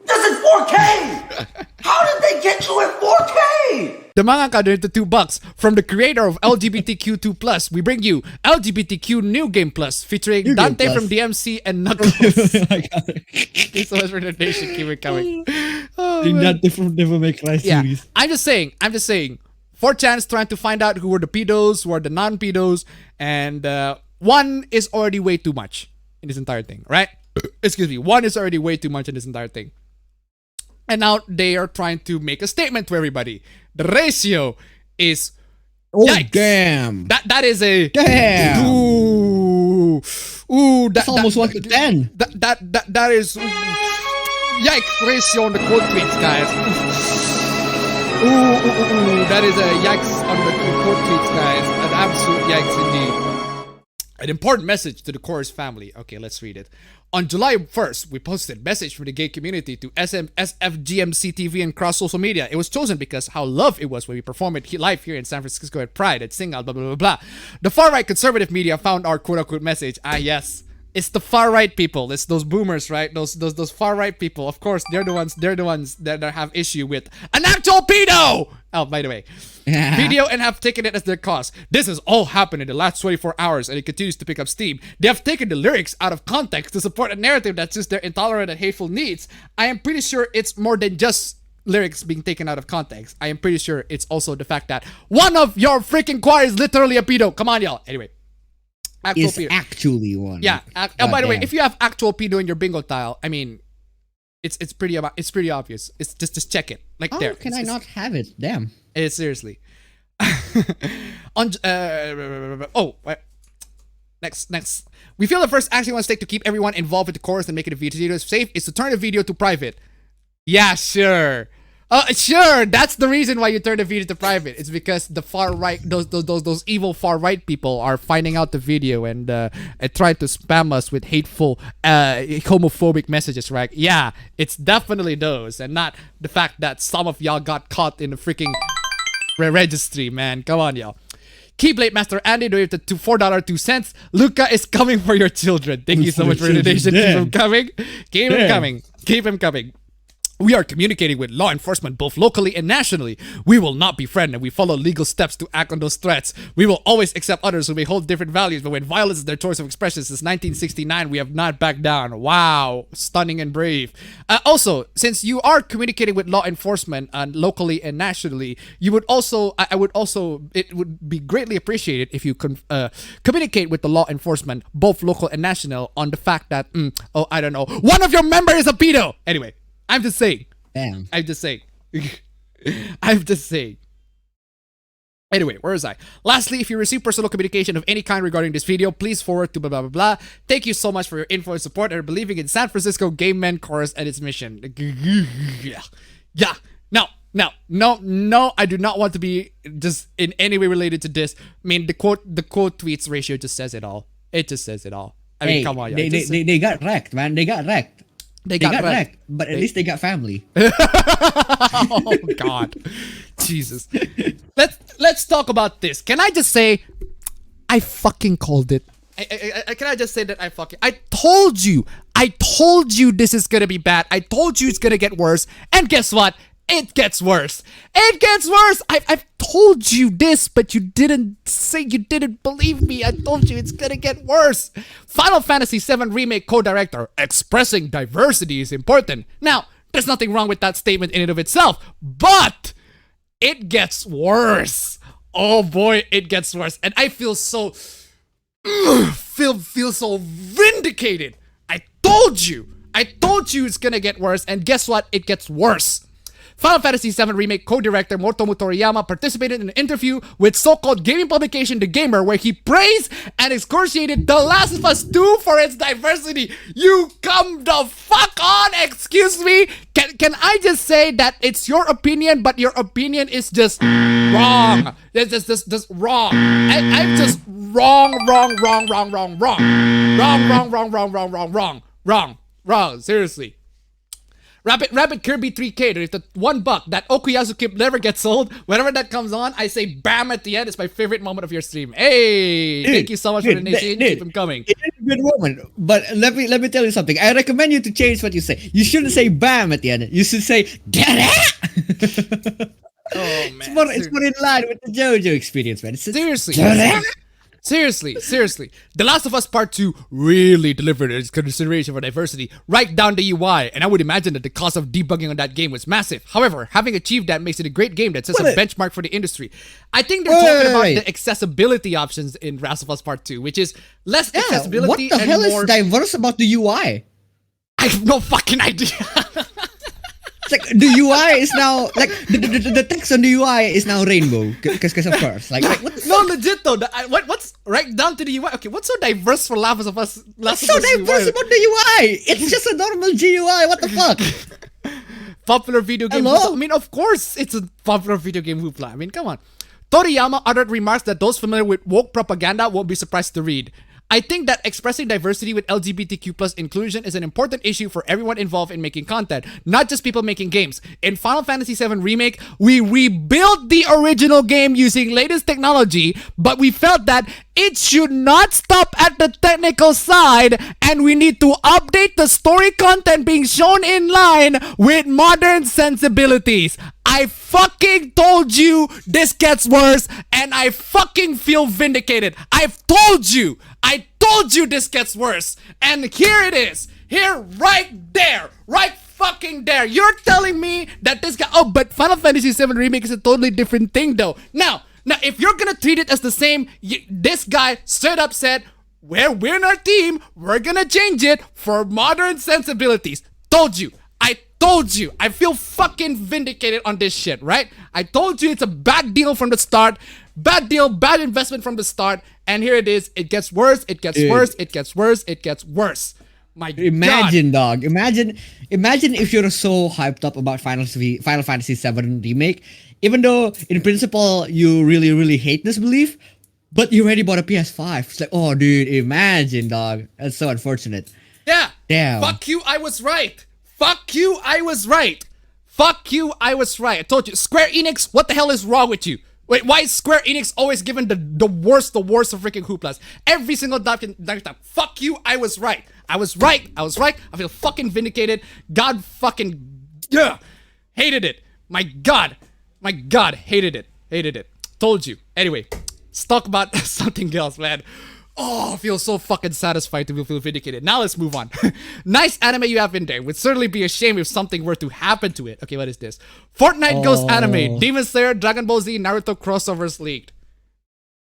This is 4K. How did they get you at 4K? The mangaka donated $2 from the creator of LGBTQ2+. We bring you LGBTQ New Game Plus featuring New Dante Game Plus. from DMC and Knuckles. Thank you so much for the donation. Keep it coming. Dante from Devil May Cry series. I'm just saying. 4chan is trying to find out who are the pedos, who are the non-pedos, and one is already way too much in this entire thing, right? Excuse me. One is already way too much in this entire thing. And now they are trying to make a statement to everybody. The ratio is... Oh, yikes. damn. That is a... Damn. Ooh, That's almost 1 to 10. That is yikes ratio on the quote tweets, guys. Ooh, that is a yikes on the quote tweets, guys. An absolute yikes indeed. An important message to the Chorus family. Okay, let's read it. On July 1st, we posted message from the gay community to SFGMC TV and cross social media. It was chosen because how loved it was when we performed it live here in San Francisco at Pride at Singal, blah, blah, blah, blah. The far-right conservative media found our quote-unquote message. Ah, yes. It's the far-right people. It's those boomers, right? Those far-right people. Of course, they're the ones that have issue with an actual pedo! Oh, by the way. Video and have taken it as their cause. This has all happened in the last 24 hours and it continues to pick up steam. They have taken the lyrics out of context to support a narrative that suits their intolerant and hateful needs. I am pretty sure it's more than just lyrics being taken out of context. I am pretty sure it's also the fact that one of your freaking choir is literally a pedo. Come on, y'all. Anyway. Actually one. Yeah. By the way, if you have actual pedo in your bingo tile, I mean, it's pretty obvious. It's just check it. Like there. How can I not have it? Damn. Seriously. Next. We feel the first action we want to take to keep everyone involved with the chorus and make it a video safe is to turn the video to private. Yeah, sure. Sure. That's the reason why you turn the video to private. It's because the far right, those evil far right people are finding out the video and trying to spam us with hateful, homophobic messages, right? Yeah, it's definitely those, and not the fact that some of y'all got caught in the freaking registry, man. Come on, y'all. Keyblade Master Andy donated to $4.02. Luca is coming for your children. Thank you so much for the donation. Keep him coming. Keep him coming. Keep him coming. We are communicating with law enforcement both locally and nationally. We will not befriend and we follow legal steps to act on those threats. We will always accept others who may hold different values, but when violence is their choice of expression since 1969, we have not backed down. Wow, stunning and brave. Also, since you are communicating with law enforcement locally and nationally, you would also, it would be greatly appreciated if you communicate with the law enforcement, both local and national, on the fact that, I don't know, one of your members is a pedo. Anyway. I'm just saying. Damn. I'm just saying. I'm just saying. Anyway, where is I? Lastly, if you receive personal communication of any kind regarding this video, please forward to blah, blah, blah, blah. Thank you so much for your info and support and believing in San Francisco Gay Men Chorus and its mission. Yeah. No, I do not want to be just in any way related to this. I mean, the quote tweets ratio just says it all. It just says it all. I mean, come on. They got wrecked, man. They got wrecked. They got wrecked, but at least they got family. Oh God, Jesus. Let's talk about this. Can I just say, I fucking called it. Can I just say that I told you this is gonna be bad. I told you it's gonna get worse, and guess what? It gets worse. It gets worse. I've told you this, but you didn't believe me. I told you it's gonna get worse. Final Fantasy VII Remake co-director, expressing diversity is important. Now, there's nothing wrong with that statement in and of itself, but it gets worse. Oh boy, it gets worse. And I feel so feel so vindicated. I told you it's gonna get worse, and guess what? It gets worse. Final Fantasy VII Remake co-director Motomu Toriyama participated in an interview with so-called gaming publication The Gamer where he praised and excoriated The Last of Us 2 for its diversity. You come the fuck on, excuse me? Can I just say that it's your opinion, but your opinion is just wrong. It's just wrong. I'm just wrong. Seriously. Rabbit Kirby 3K, there's the $1 that Okuyasu Kip never gets sold. Whenever that comes on, I say bam at the end. It's my favorite moment of your stream. Hey, thank you so much for the donation. Keep them coming. It is a good moment, but let me tell you something. I recommend you to change what you say. You shouldn't say bam at the end. You should say dada. Oh man, it's more in line with the JoJo experience, man. Seriously. The Last of Us Part 2 really delivered its consideration for diversity right down the UI, and I would imagine that the cost of debugging on that game was massive. However, having achieved that makes it a great game that sets a benchmark for the industry. I think they're talking about the accessibility options in Last of Us Part 2, which is less accessibility what the hell is diverse about the UI? I have no fucking idea. It's like the UI is now like the text on the UI is now rainbow because of course like what the No, legit though. What's right down to the UI? Okay, what's so diverse for Last of Us? What's so diverse about the UI? It's just a normal GUI. What the fuck? Popular video game. Hello? I mean, of course, it's a popular video game hoopla. I mean, come on. Toriyama uttered remarks that those familiar with woke propaganda won't be surprised to read. I think that expressing diversity with LGBTQ plus inclusion is an important issue for everyone involved in making content, not just people making games. In Final Fantasy VII Remake, we rebuilt the original game using latest technology, but we felt that it should not stop at the technical side, and we need to update the story content being shown in line with modern sensibilities. I fucking told you this gets worse, and I fucking feel vindicated. I've told you. I told you this gets worse. And here it is. Here, right there. Right fucking there. You're telling me that this guy... Oh, but Final Fantasy VII Remake is a totally different thing, though. Now, if you're gonna treat it as the same, this guy straight up said, we're in our team. We're gonna change it for modern sensibilities. Told you. I told you. I feel fucking vindicated on this shit, right? I told you it's a bad deal from the start. Bad deal, bad investment from the start. And here it is. It gets worse. It gets worse. It gets worse. It gets worse. My Imagine, God. dog. Imagine if you're so hyped up about Final Fantasy VII Remake, even though in principle you really, really hate this belief, but you already bought a PS5. It's like, oh, dude, imagine, dog. That's so unfortunate. Yeah. Damn. Fuck you. I was right. Fuck you. I was right. Fuck you. I was right. I told you. Square Enix, what the hell is wrong with you? Wait, why is Square Enix always given the worst of freaking hooplas? Every single time. Fuck you. I was right. I was right. I was right. I feel fucking vindicated. God fucking... Yeah. Hated it. My God. My God. Hated it. Hated it. Told you. Anyway, let's talk about something else, man. Oh, I feel so fucking satisfied to feel vindicated. Now let's move on. Nice anime you have in there. Would certainly be a shame if something were to happen to it. Okay, what is this? Fortnite Ghost Anime. Demon Slayer, Dragon Ball Z, Naruto crossovers leaked.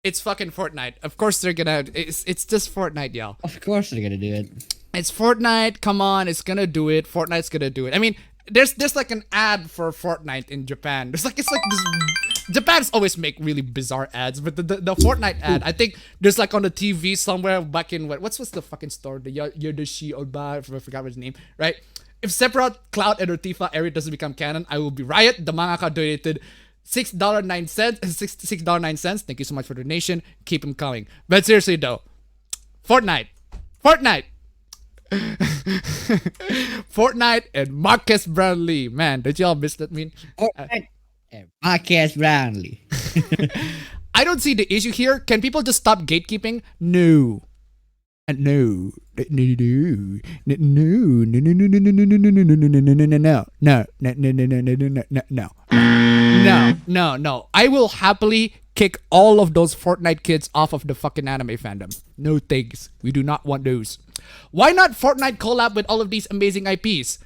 It's fucking Fortnite. Of course they're gonna... It's just Fortnite, y'all. Of course they're gonna do it. It's Fortnite. Come on, it's gonna do it. Fortnite's gonna do it. I mean, there's like an ad for Fortnite in Japan. It's like this... Japan's always make really bizarre ads, but the Fortnite ad, I think there's like on the TV somewhere back in what's the fucking store? The Yodoshi Oba, I forgot his name, right? If Sephiroth, Cloud, and Tifa area doesn't become canon, I will be riot. The mangaka donated $6.09. Thank you so much for the donation. Keep them coming. But seriously though, Fortnite. Fortnite and Marcus Brownlee. Man, did y'all miss that meme? Fortnite and Marcus Brownlee. I don't see the issue here. Can people just stop gatekeeping? No. No. No. I will happily kick all of those Fortnite kids off of the fucking anime fandom. No thanks. We do not want those. Why not Fortnite collab with all of these amazing IPs?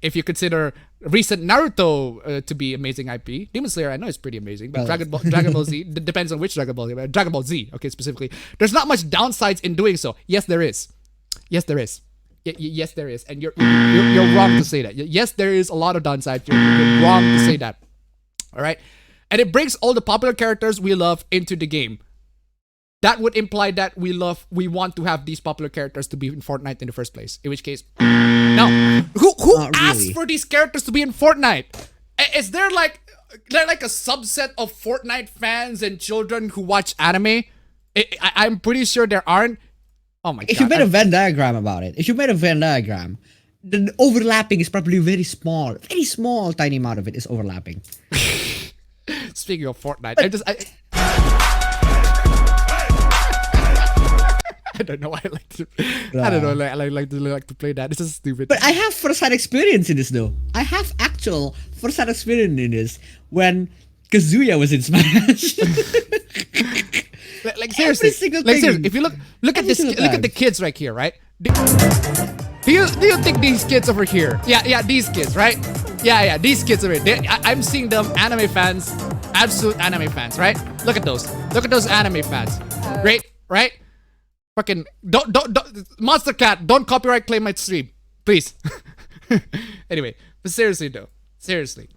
If you consider recent Naruto to be amazing IP, Demon Slayer I know is pretty amazing, but Dragon Ball Z depends on which Dragon Ball. Dragon Ball Z, okay, specifically. There's not much downsides in doing so. Yes, there is. Yes, there is. Yes, there is, and you're wrong to say that. Yes, there is a lot of downsides. You're wrong to say that. All right, and it brings all the popular characters we love into the game. That would imply that we want to have these popular characters to be in Fortnite in the first place. In which case, no. Who asked for these characters to be in Fortnite? Is there like a subset of Fortnite fans and children who watch anime? I'm pretty sure there aren't. Oh my God. If you made a Venn diagram about it, the overlapping is probably very small, tiny amount of it is overlapping. Speaking of Fortnite, I don't know why I like to. I don't know. I like to play that. This is stupid. But I have first-hand experience in this, though. I have actual first-hand experience in this when Kazuya was in Smash. like seriously, if you look at this, look at the kids right here, right? Do you think these kids over here? Yeah, these kids, right? Yeah, these kids over here. I'm seeing them anime fans, absolute anime fans, right? Look at those anime fans. Great, right? Fucking don't Monster Cat, don't copyright claim my stream, please. Anyway, But seriously though, seriously.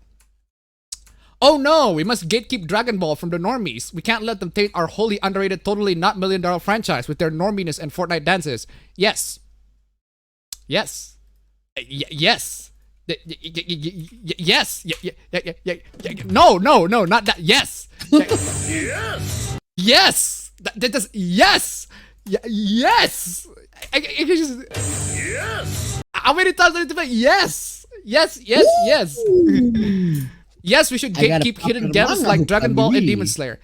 Oh no, we must gatekeep Dragon Ball from the normies. We can't let them taint our wholly underrated, totally not $1 million franchise with their norminess and Fortnite dances. Yes. Yes. Yes. Yes. No, not that. Yes. Yes. Yes. That does. Yes. Yes. Yes. How many times do I need to play? Yes. Yes. Yes, we should gatekeep hidden gems like Dragon Ball and Demon Slayer.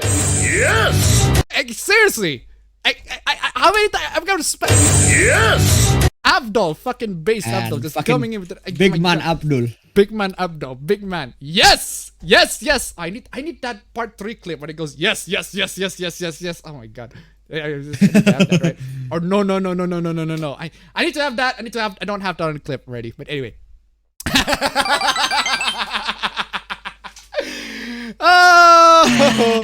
Yes! Seriously! How many times? I'm gonna spend. Yes! Abdul, fucking base Abdul, just coming in with the. Big man Abdul. Big man Abdul, big man. Yes! Yes! I need that part 3 clip when it goes yes. Oh my god. I just need to have that, right? Or no. I need to have that. I don't have that on the clip already. But anyway. Oh,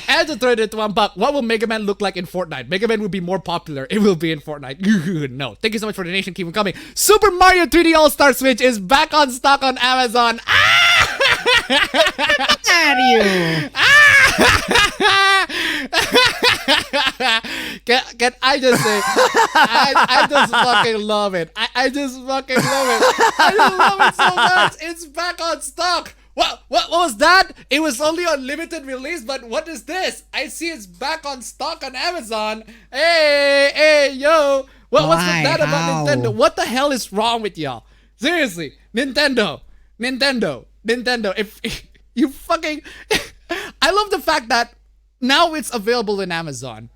and to throw it into $1, what will Mega Man look like in Fortnite? Mega Man will be more popular. It will be in Fortnite. No. Thank you so much for the donation. Keep them coming. Super Mario 3D All-Star Switch is back on stock on Amazon. Mario. Can I just say, I just fucking love it. I just fucking love it. I just love it so much. It's back on stock. What was that? It was only on limited release, but what is this? I see it's back on stock on Amazon. Hey, yo. What's with that about Nintendo? What the hell is wrong with y'all? Seriously, Nintendo. If you fucking... I love the fact that now it's available in Amazon.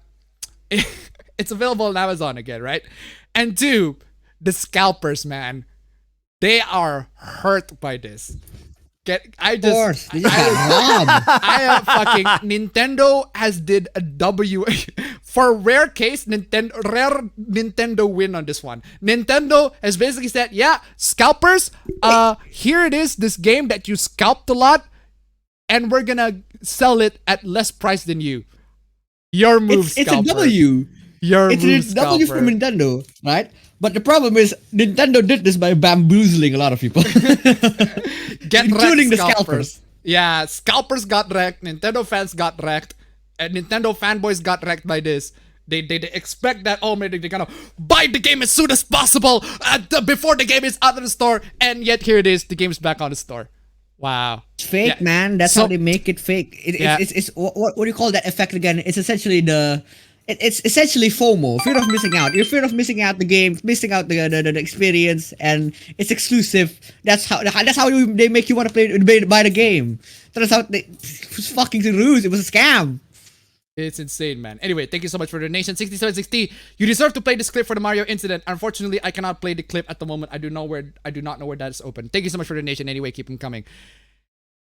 It's available on Amazon again, right? And 2, the scalpers, man. They are hurt by this. Nintendo has did a W for rare Nintendo win on this one. Nintendo has basically said, yeah, scalpers, here it is, this game that you scalped a lot, and we're gonna sell it at less price than you. Your move, it's scalper. a W. It's a W from Nintendo, right? But the problem is Nintendo did this by bamboozling a lot of people. Including the scalpers. Yeah, scalpers got wrecked. Nintendo fans got wrecked. And Nintendo fanboys got wrecked by this. They expect that, oh, maybe they're gonna buy the game as soon as possible before the game is out of the store. And yet here it is, the game's back on the store. Wow. It's fake, man. That's how they make it fake. It's what do you call that effect again? It's essentially it's essentially FOMO, fear of missing out. You're fear of missing out the game, missing out the experience, and it's exclusive. That's how they make you want to buy the game. That's how it was fucking the ruse. It was a scam. It's insane, man. Anyway, thank you so much for the donation. 6760. You deserve to play this clip for the Mario incident. Unfortunately, I cannot play the clip at the moment. I do not know where that is open. Thank you so much for the donation. Anyway, keep them coming.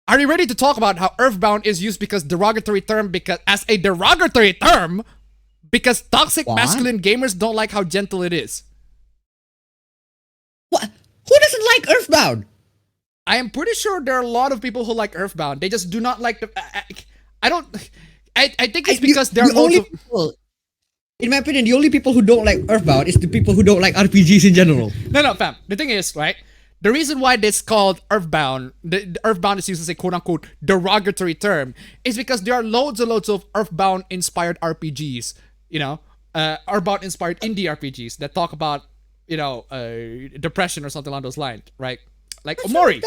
Are you ready to talk about how Earthbound is used as a derogatory term because toxic masculine gamers don't like how gentle it is? What? Who doesn't like Earthbound? I am pretty sure there are a lot of people who like Earthbound. They just do not like the. I think it's because there are only people. In my opinion, the only people who don't like Earthbound is the people who don't like RPGs in general. No, fam. The thing is, right? The reason why this called Earthbound, the Earthbound is used as a quote-unquote derogatory term, is because there are loads and loads of Earthbound-inspired RPGs, Earthbound-inspired indie RPGs that talk about, depression or something along those lines, right? Like Omori.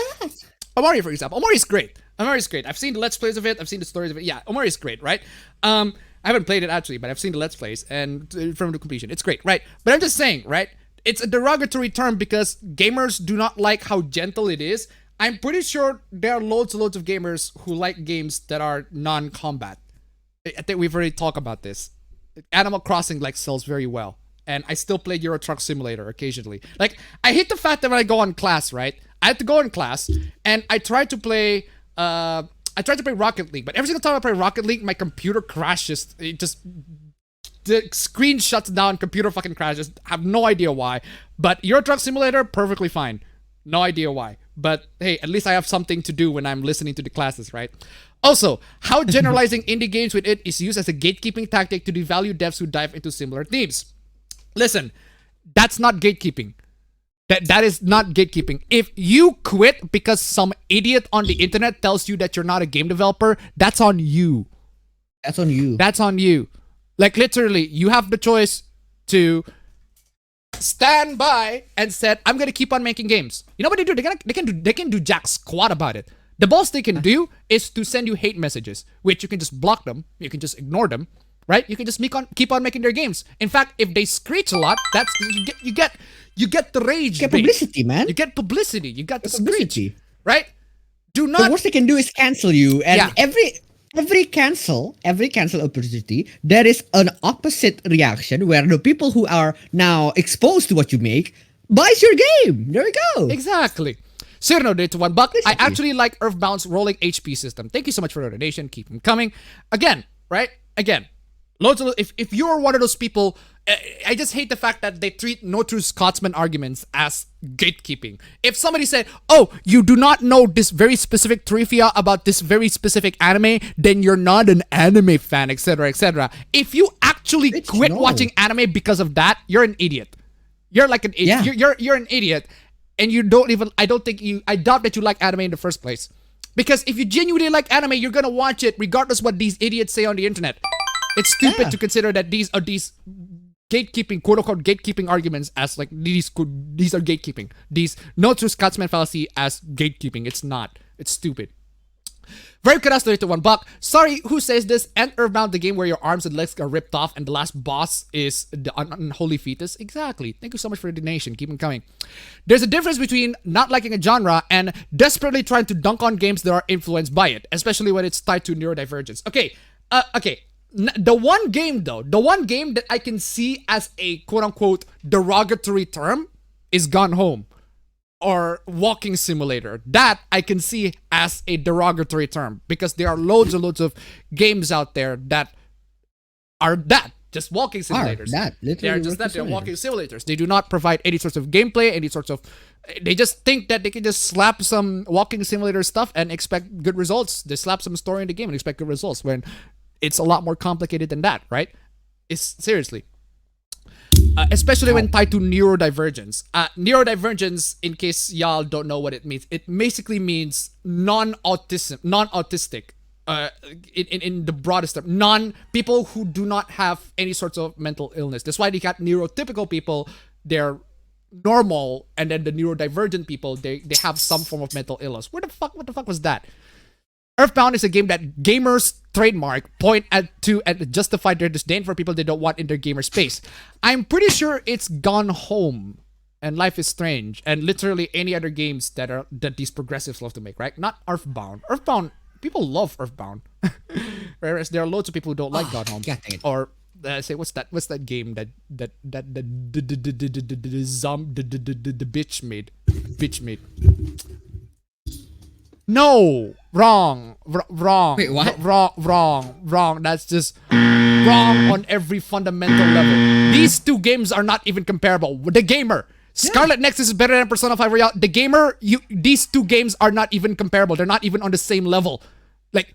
Omori, for example. Omori is great. I've seen the Let's Plays of it. I've seen the stories of it. Yeah, Omori is great, right? I haven't played it actually, but I've seen the Let's Plays and from the completion. It's great, right? But I'm just saying, right? It's a derogatory term because gamers do not like how gentle it is. I'm pretty sure there are loads and loads of gamers who like games that are non-combat. I think we've already talked about this. Animal Crossing sells very well. And I still play Euro Truck Simulator occasionally. I hate the fact that when I go on class, right? I have to go in class and I try to play Rocket League, but every single time I play Rocket League, my computer crashes. The screen shuts down, computer fucking crashes. I have no idea why. But Euro Truck Simulator, perfectly fine. No idea why. But hey, at least I have something to do when I'm listening to the classes, right? Also, how generalizing indie games with it is used as a gatekeeping tactic to devalue devs who dive into similar themes. Listen, that's not gatekeeping. That is not gatekeeping. If you quit because some idiot on the internet tells you that you're not a game developer, that's on you. That's on you. That's on you. Like literally, you have the choice to stand by and said, I'm gonna keep on making games. You know what they do? They can do jack squat about it. The most they can do is to send you hate messages, which you can just block them, you can just ignore them, right? You can just keep on making their games. In fact, if they screech a lot, that's you get the rage. You get publicity, man. You get publicity. You got the publicity, right? Do not. The worst they can do is cancel you, and every cancel opportunity, there is an opposite reaction where the people who are now exposed to what you make buys your game. There we go. Exactly. Cyrano did to $1. I actually like Earthbound's rolling HP system. Thank you so much for the donation. Keep them coming. Again, right? Again, loads of if you're one of those people, I just hate the fact that they treat no true Scotsman arguments as gatekeeping. If somebody said, "Oh, you do not know this very specific trivia about this very specific anime, then you're not an anime fan," etc., etc. If you actually quit watching anime because of that, you're an idiot. You're like an idiot. Yeah. You're an idiot. And you don't even, I doubt that you like anime in the first place. Because if you genuinely like anime, you're gonna watch it regardless what these idiots say on the internet. It's stupid to consider that these are gatekeeping, quote-unquote gatekeeping arguments as like, these are gatekeeping. These no true Scotsman fallacy as gatekeeping. It's not. It's stupid. Very Cadastro to $1. Sorry, who says this? And Earthbound, the game where your arms and legs are ripped off and the last boss is the unholy fetus. Exactly. Thank you so much for the donation. Keep them coming. There's a difference between not liking a genre and desperately trying to dunk on games that are influenced by it, especially when it's tied to neurodivergence. Okay. The one game that I can see as a quote-unquote derogatory term is Gone Home. Or walking simulator. That I can see as a derogatory term because there are loads and loads of games out there that are just walking simulators. They're walking simulators. They do not provide any sorts of gameplay, they just think that they can just slap some walking simulator stuff and expect good results. They slap some story in the game and expect good results when it's a lot more complicated than that, right? Seriously. Especially when tied to neurodivergence. Neurodivergence, in case y'all don't know what it means, it basically means non-autistic, in the broadest term, people who do not have any sorts of mental illness. That's why they got neurotypical people, they're normal, and then the neurodivergent people, they have some form of mental illness. What the fuck was that? Earthbound is a game that gamers trademark point to and justify their disdain for people they don't want in their gamer space. I'm pretty sure it's Gone Home and Life is Strange and literally any other games that these progressives love to make, right? Not Earthbound. Earthbound, people love Earthbound. Whereas there are loads of people who don't like Gone Home. Or say what's that game that the bitch made. No, wrong. Wait, what? Wrong. That's just wrong on every fundamental level. These two games are not even comparable. The gamer, Scarlet Nexus is better than Persona 5 Royale. The gamer, these two games are not even comparable. They're not even on the same level. Like,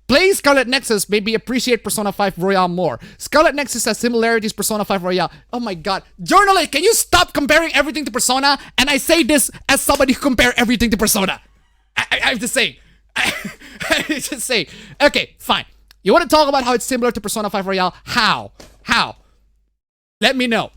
playing Scarlet Nexus made me appreciate Persona 5 Royale more. Scarlet Nexus has similarities Persona 5 Royale. Oh my god. Journalist, can you stop comparing everything to Persona? And I say this as somebody who compare everything to Persona. I have to say. Okay, fine. You want to talk about how it's similar to Persona 5 Royale? How? Let me know.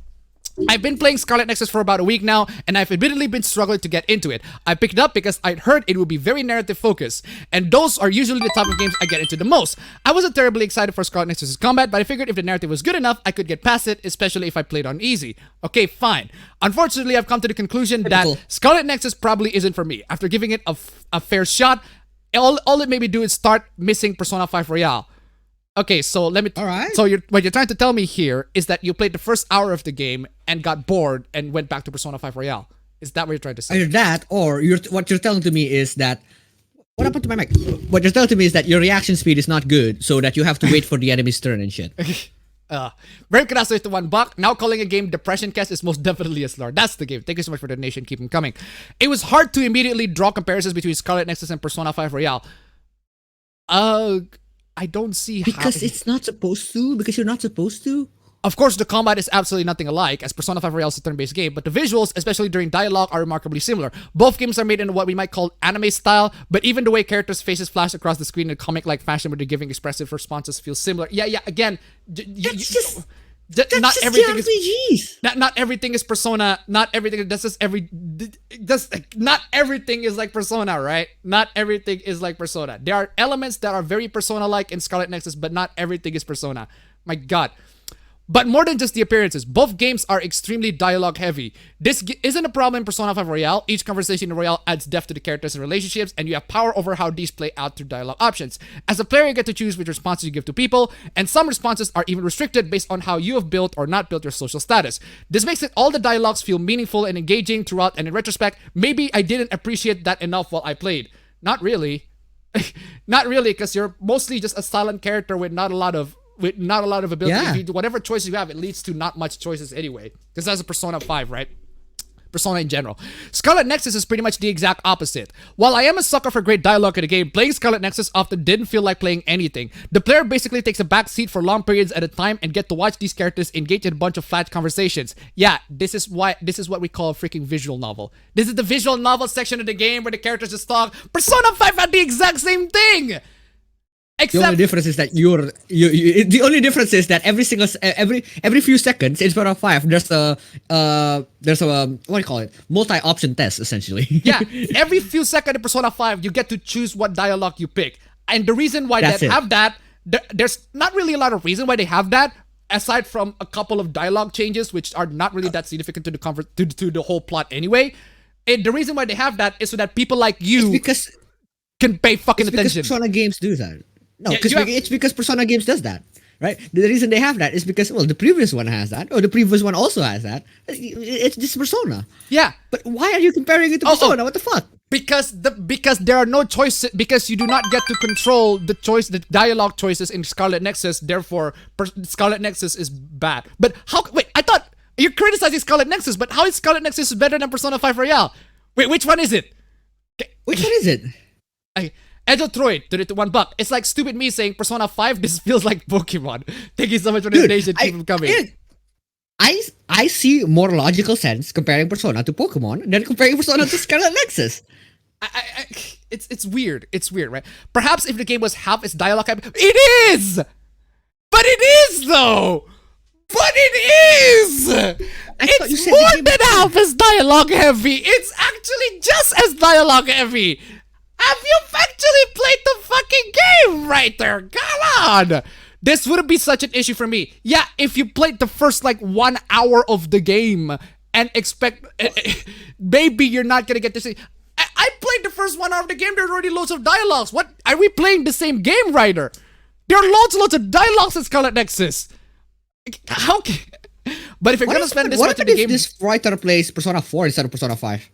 I've been playing Scarlet Nexus for about a week now, and I've admittedly been struggling to get into it. I picked it up because I'd heard it would be very narrative focused, and those are usually the type of games I get into the most. I wasn't terribly excited for Scarlet Nexus' combat, but I figured if the narrative was good enough, I could get past it, especially if I played on easy. Okay, fine. Unfortunately, I've come to the conclusion that Scarlet Nexus probably isn't for me. After giving it a fair shot, all it made me do is start missing Persona 5 Royale. Okay, so let me... Alright. So what you're trying to tell me here is that you played the first hour of the game and got bored and went back to Persona 5 Royale. Is that what you're trying to say? Either that, or what you're telling to me is that... What happened to my mic? What you're telling to me is that your reaction speed is not good, so that you have to wait for the enemy's turn and shit. Very good answer to $1. Now calling a game Depression Cast is most definitely a slur. That's the game. Thank you so much for the donation. Keep them coming. It was hard to immediately draw comparisons between Scarlet Nexus and Persona 5 Royale. I don't see because it's not supposed to. Because you're not supposed to. Of course, the combat is absolutely nothing alike, as Persona 5 Royale is a turn-based game, but the visuals, especially during dialogue, are remarkably similar. Both games are made in what we might call anime style, but even the way characters' faces flash across the screen in a comic-like fashion where they're giving expressive responses feels similar. Yeah, again... That's not just everything JRPGs. is not everything is Persona. Not everything. Not everything is like Persona, right? Not everything is like Persona. There are elements that are very Persona-like in Scarlet Nexus, but not everything is Persona. My God. But more than just the appearances, both games are extremely dialogue heavy. This isn't a problem in Persona 5 Royale. Each conversation in Royale adds depth to the characters and relationships, and you have power over how these play out through dialogue options. As a player, you get to choose which responses you give to people, and some responses are even restricted based on how you have built or not built your social status. This makes it all the dialogues feel meaningful and engaging throughout, and in retrospect, maybe I didn't appreciate that enough while I played. Not really. Not really, because you're mostly just a silent character with not a lot of ability. Yeah. If you do whatever choices you have, it leads to not much choices anyway. Because that's a Persona 5, right? Persona in general. Scarlet Nexus is pretty much the exact opposite. While I am a sucker for great dialogue in a game, playing Scarlet Nexus often didn't feel like playing anything. The player basically takes a back seat for long periods at a time and get to watch these characters engage in a bunch of flat conversations. Yeah, this is what we call a freaking visual novel. This is the visual novel section of the game where the characters just talk. Persona 5 had the exact same thing! The only difference is that the only difference is that every few seconds in Persona 5 there's a what do you call it, multi-option test essentially. Yeah, every few seconds in Persona 5 you get to choose what dialogue you pick, and the reason why they have that, there's not really a lot of reason why they have that aside from a couple of dialogue changes which are not really that significant to the to the whole plot anyway. And the reason why they have that is so that people like you can pay fucking attention. Because Persona games do that. No, it's because Persona games does that, right? The reason they have that is because, well, the previous one has that, or the previous one also has that. It's just Persona. Yeah. But why are you comparing it to Persona? What the fuck? Because there are no choices, because you do not get to control the dialogue choices in Scarlet Nexus, therefore Scarlet Nexus is bad. But wait, I thought you're criticizing Scarlet Nexus, but how is Scarlet Nexus better than Persona 5 Royale? Wait, which one is it? Which one is it? Edotroid, $1. It's like stupid me saying Persona 5, this feels like Pokemon. Thank you so much for the donation. Keep them coming. I see more logical sense comparing Persona to Pokemon than comparing Persona to Scarlet Nexus. It's weird. It's weird, right? Perhaps if the game was half its dialogue, it is! But it is though! But it is! It's more than half as dialogue heavy. It's actually just as dialogue heavy. Have you actually played the fucking game, writer? Come on! This wouldn't be such an issue for me. Yeah, if you played the first, 1 hour of the game and expect... maybe you're not gonna get this... I played the first 1 hour of the game, there are already loads of dialogues. What? Are we playing the same game, writer? There are loads and loads of dialogues in Scarlet Nexus. How can... But if you're gonna spend this much in the game... What if this writer plays Persona 4 instead of Persona 5?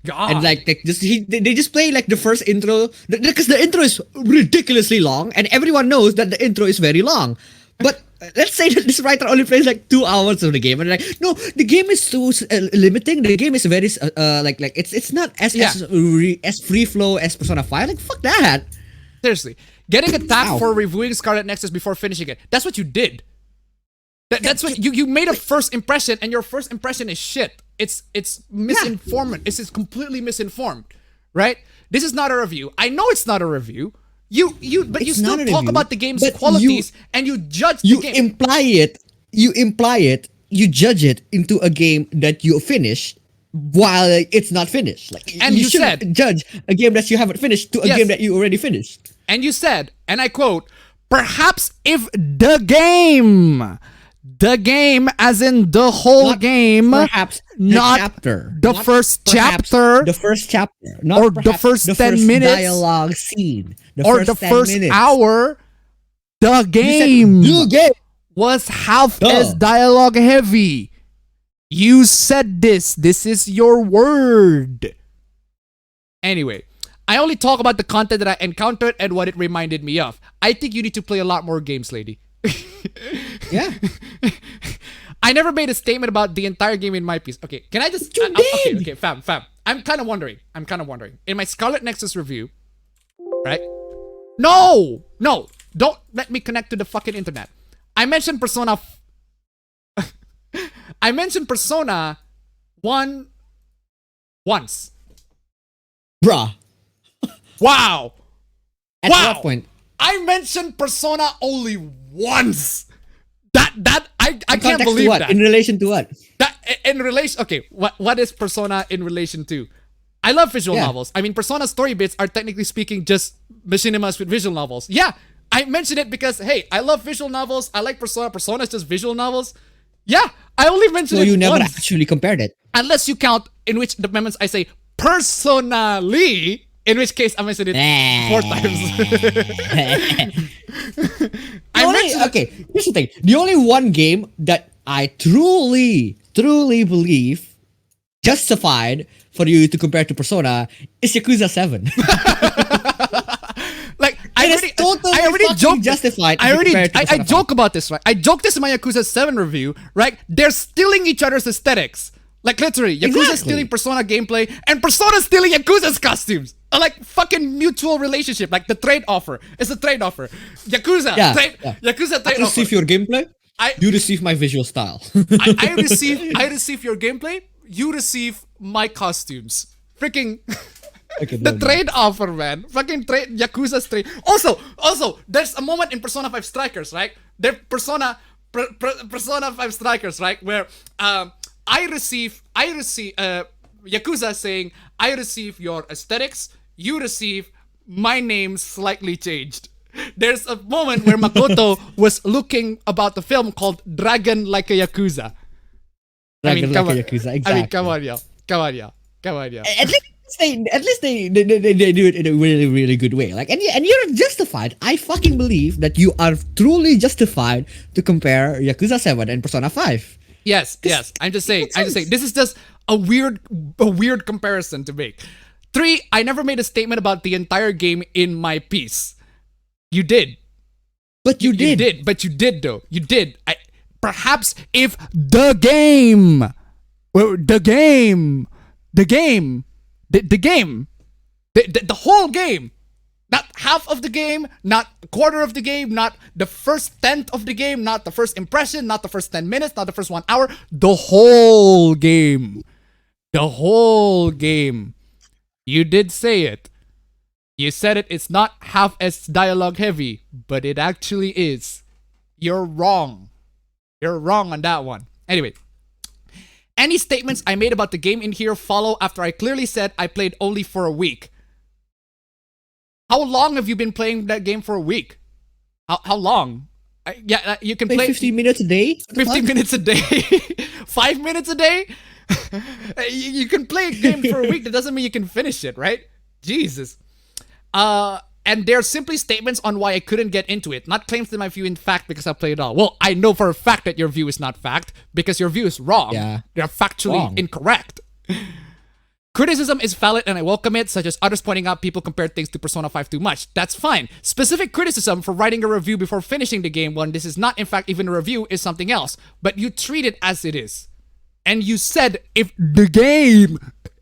God. And they just play the first intro, because the intro is ridiculously long and everyone knows that the intro is very long. But let's say that this writer only plays 2 hours of the game, and no, the game is so limiting. The game is very it's not as free flow as Persona 5. Fuck that. Seriously, getting attacked for reviewing Scarlet Nexus before finishing it. That's what you did. That's what you made a first impression, and your first impression is shit. It's misinformed. Yeah. It's completely misinformed, right? This is not a review. I know it's not a review. But you still talk about the game's qualities and you judge the game. You imply it. You judge it into a game that you finish while it's not finished. And you said judge a game that you haven't finished to a game that you already finished. And you said, and I quote, perhaps if the game as in the whole game, perhaps not chapter, the not first chapter, the first chapter, not or the first 10 minutes, dialogue scene, or the first hour, the game was half as dialogue heavy. You said this is your word. Anyway, I only talk about the content that I encountered and what it reminded me of. I think you need to play a lot more games, lady. Yeah. I never made a statement about the entire game in my piece. Okay, can I just... Okay, fam. I'm kind of wondering. In my Scarlet Nexus review, right? No! Don't let me connect to the fucking internet. I mentioned Persona I mentioned Persona 1 once. Bruh. Wow. At Wow. what point? I mentioned Persona only once. That I can't Context to believe what? that. In relation to what? That in relation. Okay, what is Persona in relation to? I love visual novels. I mean, Persona story bits are technically speaking just machinimas with visual novels. Yeah, I mentioned it because hey, I love visual novels. I like Persona. Persona is just visual novels. Yeah, I only mentioned So it you never once. actually compared it. Unless you count in which the moments I say personally, in which case I mentioned it 4 times. Okay, here's the thing. The only one game that I truly believe justified for you to compare to Persona is Yakuza 7. Like I already joked. Justified. I joke about this, right? I joked this in my Yakuza 7 review, right? They're stealing each other's aesthetics. Like literally, Yakuza stealing Persona gameplay and Persona stealing Yakuza's costumes. Like fucking mutual relationship, like the trade offer. It's a trade offer. Yakuza, Yakuza trade I receive offer. your gameplay. You receive my visual style. I receive your gameplay. You receive my costumes. Freaking the trade offer, man. Fucking trade Yakuza's trade. Also, there's a moment in Persona 5 Strikers, right? There Persona 5 Strikers, right? Where I receive Yakuza saying, I receive your aesthetics, you receive my name slightly changed. There's a moment where Makoto was looking about the film called Dragon Like a Yakuza. Dragon Like a Yakuza, exactly. I mean, come on, yo. At least they do it in a really good way. Like, and you're justified. I fucking believe that you are truly justified to compare Yakuza 7 and Persona 5. Yes. I'm just saying. This is just a weird comparison to make. 3, I never made a statement about the entire game in my piece. You did. But you did. You did though. You did. Perhaps if the game, the whole game, not half of the game, not a quarter of the game, not the first tenth of the game, not the first impression, not the first 10 minutes, not the first 1 hour, the whole game. The whole game. You did say it. You said it's not half as dialogue heavy, but it actually is. You're wrong. You're wrong on that one. Anyway, any statements I made about the game in here follow after I clearly said I played only for a week. How long have you been playing that game for a week? How long? You can play 15 minutes a day? 15 minutes a day? 5 minutes a day? You can play a game for a week. That doesn't mean you can finish it, right? Jesus. And they're simply statements on why I couldn't get into it, not claims that my view in fact because I played it all. Well, I know for a fact that your view is not fact because your view is wrong. Yeah. They're factually incorrect. Criticism is valid and I welcome it, such as others pointing out people compare things to Persona 5 too much. That's fine. Specific criticism for writing a review before finishing the game when this is not in fact even a review is something else. But you treat it as it is. And you said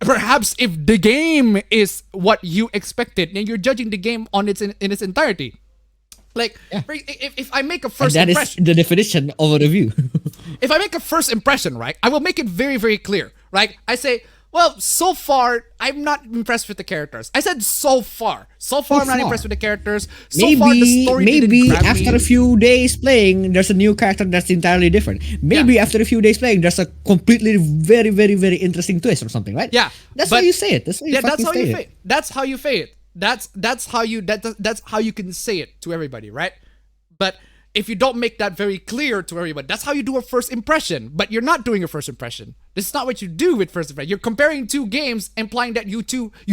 perhaps if the game is what you expected, then you're judging the game on in its entirety. Like, if I make a first impression... impression... That is the definition of a review. If I make a first impression, right, I will make it very, very clear, right? I say, well, so far, I'm not impressed with the characters. I said so far. So far, I'm not impressed with the characters. So far, the story didn't grab after me. a few days playing, there's a new character that's entirely different. Maybe after a few days playing, there's a completely very, very, very interesting twist or something, right? Yeah. That's how you say it. That's how you that's how you say say it. That's how you say it. That's how you can say it to everybody, right? But if you don't make that very clear to everybody, that's how you do a first impression. But you're not doing a first impression. This is not what you do with first impression. You're comparing two games, implying that you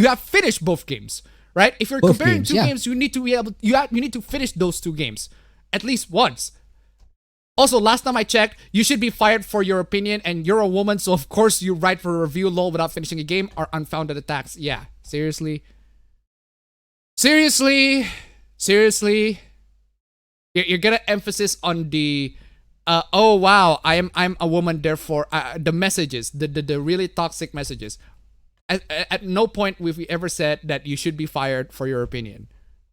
have finished both games, right? If you're comparing two games, you need to be able you need to finish those two games at least once. Also, last time I checked, you should be fired for your opinion, and you're a woman, so of course you write for a review lol without finishing a game are unfounded attacks. Yeah, seriously. You're gonna emphasis on the oh wow, I'm a woman, therefore the messages, the really toxic messages. At no point have we ever said that you should be fired for your opinion.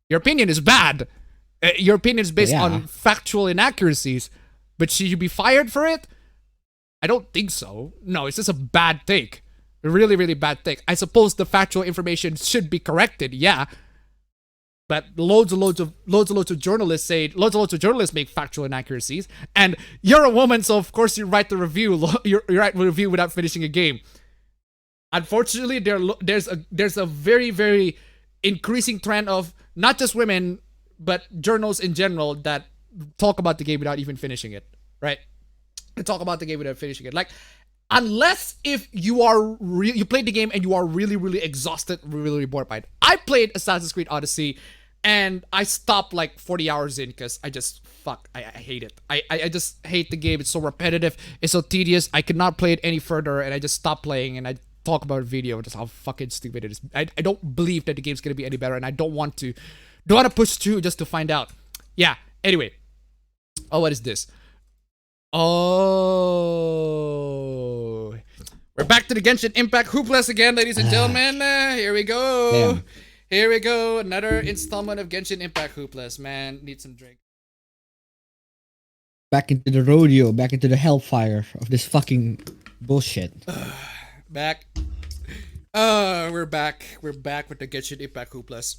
Your opinion is bad. Your opinion is based on factual inaccuracies, but should you be fired for it? I don't think so. No, it's just a bad take. A really, really bad take. I suppose the factual information should be corrected, yeah. But loads and loads of journalists make factual inaccuracies. And you're a woman, so of course you write the review. You write the review without finishing a game. Unfortunately, there's a very, very increasing trend of not just women, but journals in general that talk about the game without even finishing it, right? They talk about the game without finishing it. Like, unless if you played the game and you are really, really exhausted, really, really bored by it. I played Assassin's Creed Odyssey and I stopped like 40 hours in because I hate it. I just hate the game. It's so repetitive. It's so tedious. I could not play it any further and I just stopped playing and I talk about a video just how fucking stupid it is. I don't believe that the game's gonna be any better and I don't want to push through just to find out. Yeah, anyway. Oh, what is this? Oh, we're back to the Genshin Impact Hoopless again, ladies and gentlemen. Here we go. Damn. Here we go. Another installment of Genshin Impact Hoopless. Man, need some drink. Back into the rodeo, back into the hellfire of this fucking bullshit. Back. We're back. We're back with the Genshin Impact Hoopless.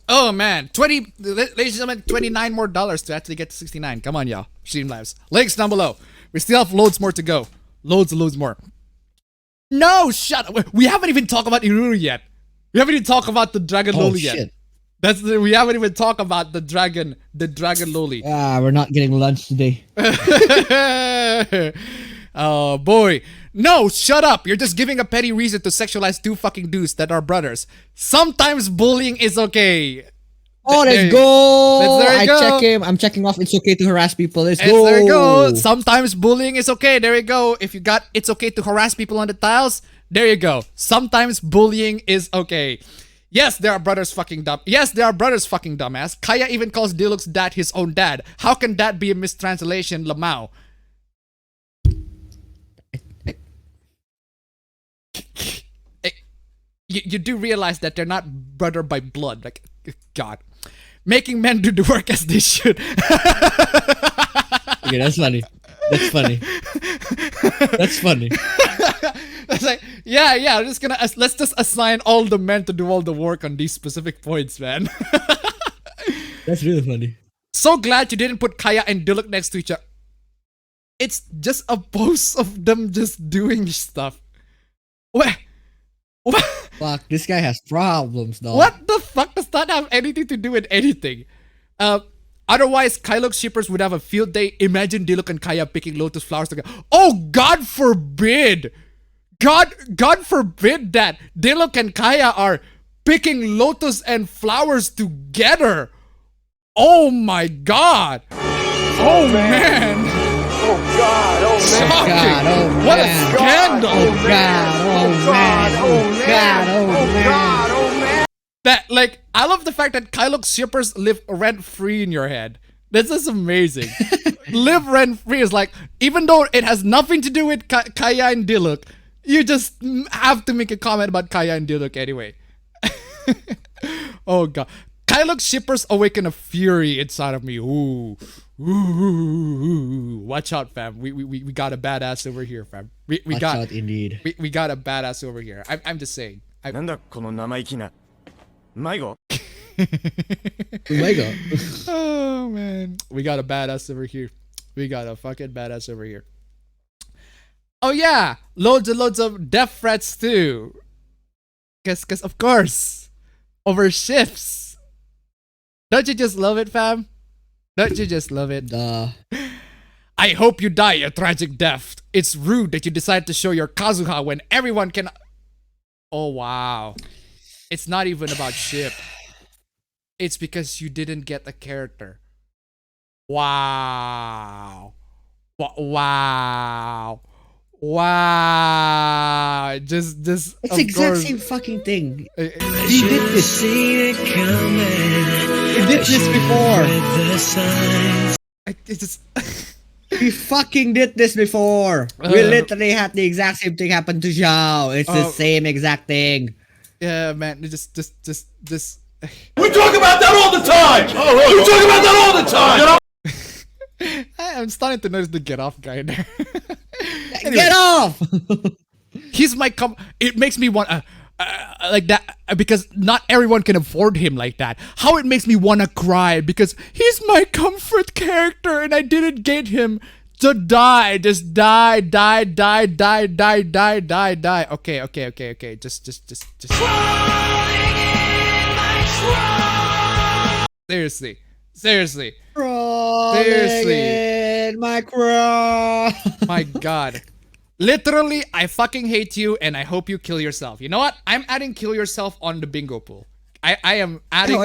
Oh man, ladies and gentlemen, $29 more to actually get to 69. Come on, y'all. Streamlabs. Links down below. We still have loads more to go. Loads more. No, shut up. We haven't even talked about Iruru yet. We haven't even talked about the Dragon Loli yet. We haven't even talked about the Dragon Loli. We're not getting lunch today. Oh boy. No, shut up. You're just giving a petty reason to sexualize two fucking dudes that are brothers. Sometimes bullying is okay. Oh, let's go. I'm checking off. It's okay to harass people. Let's go. There you go. Sometimes bullying is okay. There you go. If you got it's okay to harass people on the tiles, there you go. Sometimes bullying is okay. Yes, there are brothers fucking dumb. Yes, there are brothers fucking dumbass. Kaya even calls Diluc's dad his own dad. How can that be a mistranslation, Lamau? You do realize that they're not brother by blood. Like, God. Making men do the work as they should. Okay, that's funny. That's funny. That's funny. It's like, yeah, let's just assign all the men to do all the work on these specific points, man. That's really funny. So glad you didn't put Kaya and Diluc next to each other. It's just a post of them just doing stuff. What? Fuck, this guy has problems, though. What the fuck does that have anything to do with anything? Otherwise, Kylo's shippers would have a field day. Imagine Diluc and Kaya picking lotus flowers together. Oh, God forbid! God forbid that Diluc and Kaya are picking lotus and flowers together. Oh my God! Oh man! Oh God! Oh man! Shocking! What a scandal! Oh God! Oh man! Oh God! Oh man! Oh man! That, like, I love the fact that Kylo's shippers live rent-free in your head. This is amazing. Live rent-free is like, even though it has nothing to do with Kaya and Diluc, you just have to make a comment about Kaya and Diluc anyway. Oh God. Kylo's shippers awaken a fury inside of me. Ooh. Ooh. Watch out, fam. We got a badass over here, fam. Watch out, indeed. We got a badass over here. I'm just saying. Maigo? Maigo. Oh man. We got a badass over here. We got a fucking badass over here. Oh yeah. Loads and loads of death threats too. Cause of course. Over shifts. Don't you just love it, fam? Don't you just love it? Duh. I hope you die a tragic death. It's rude that you decide to show your Kazuha when everyone can... Oh, wow. It's not even about ship. It's because you didn't get a character. Wow. Wow. Wow. Just it's the exact same fucking thing. He did this. He did this before. He fucking did this before. We literally had the exact same thing happen to Zhao. It's the same exact thing. Yeah, man. Just. We talk about that all the time. We talk about that all the time. I'm starting to notice the get off guy there. Anyway, Get off! he's my it makes me want like that because not everyone can afford him like that. How it makes me want to cry because he's my comfort character and I didn't get him to die. Just die. Okay. Just. Seriously. In my cross. My God. Literally, I fucking hate you and I hope you kill yourself. You know what? I'm adding kill yourself on the bingo pool. I am adding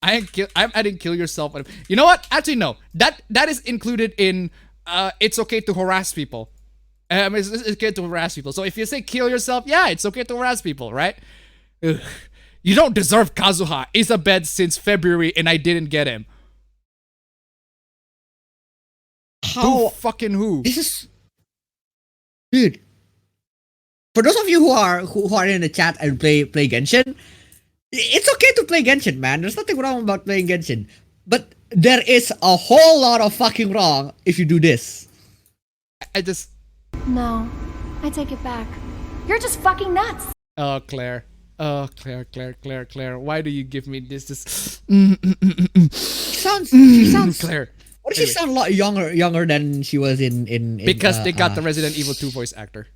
I'm adding kill yourself. You know what? Actually, no. That is included in it's okay to harass people. It's okay to harass people. So if you say kill yourself, yeah, it's okay to harass people, right? Ugh. You don't deserve Kazuha. He's a bed since February and I didn't get him. How? Who? This is... Dude. For those of you who are in the chat and play Genshin, it's okay to play Genshin, man. There's nothing wrong about playing Genshin. But there is a whole lot of fucking wrong if you do this. No, I take it back. You're just fucking nuts. Oh, Claire. Oh, Claire. Why do you give me this? She sounds Claire. What does she sound a lot younger than she was in because they got the Resident Evil 2 voice actor.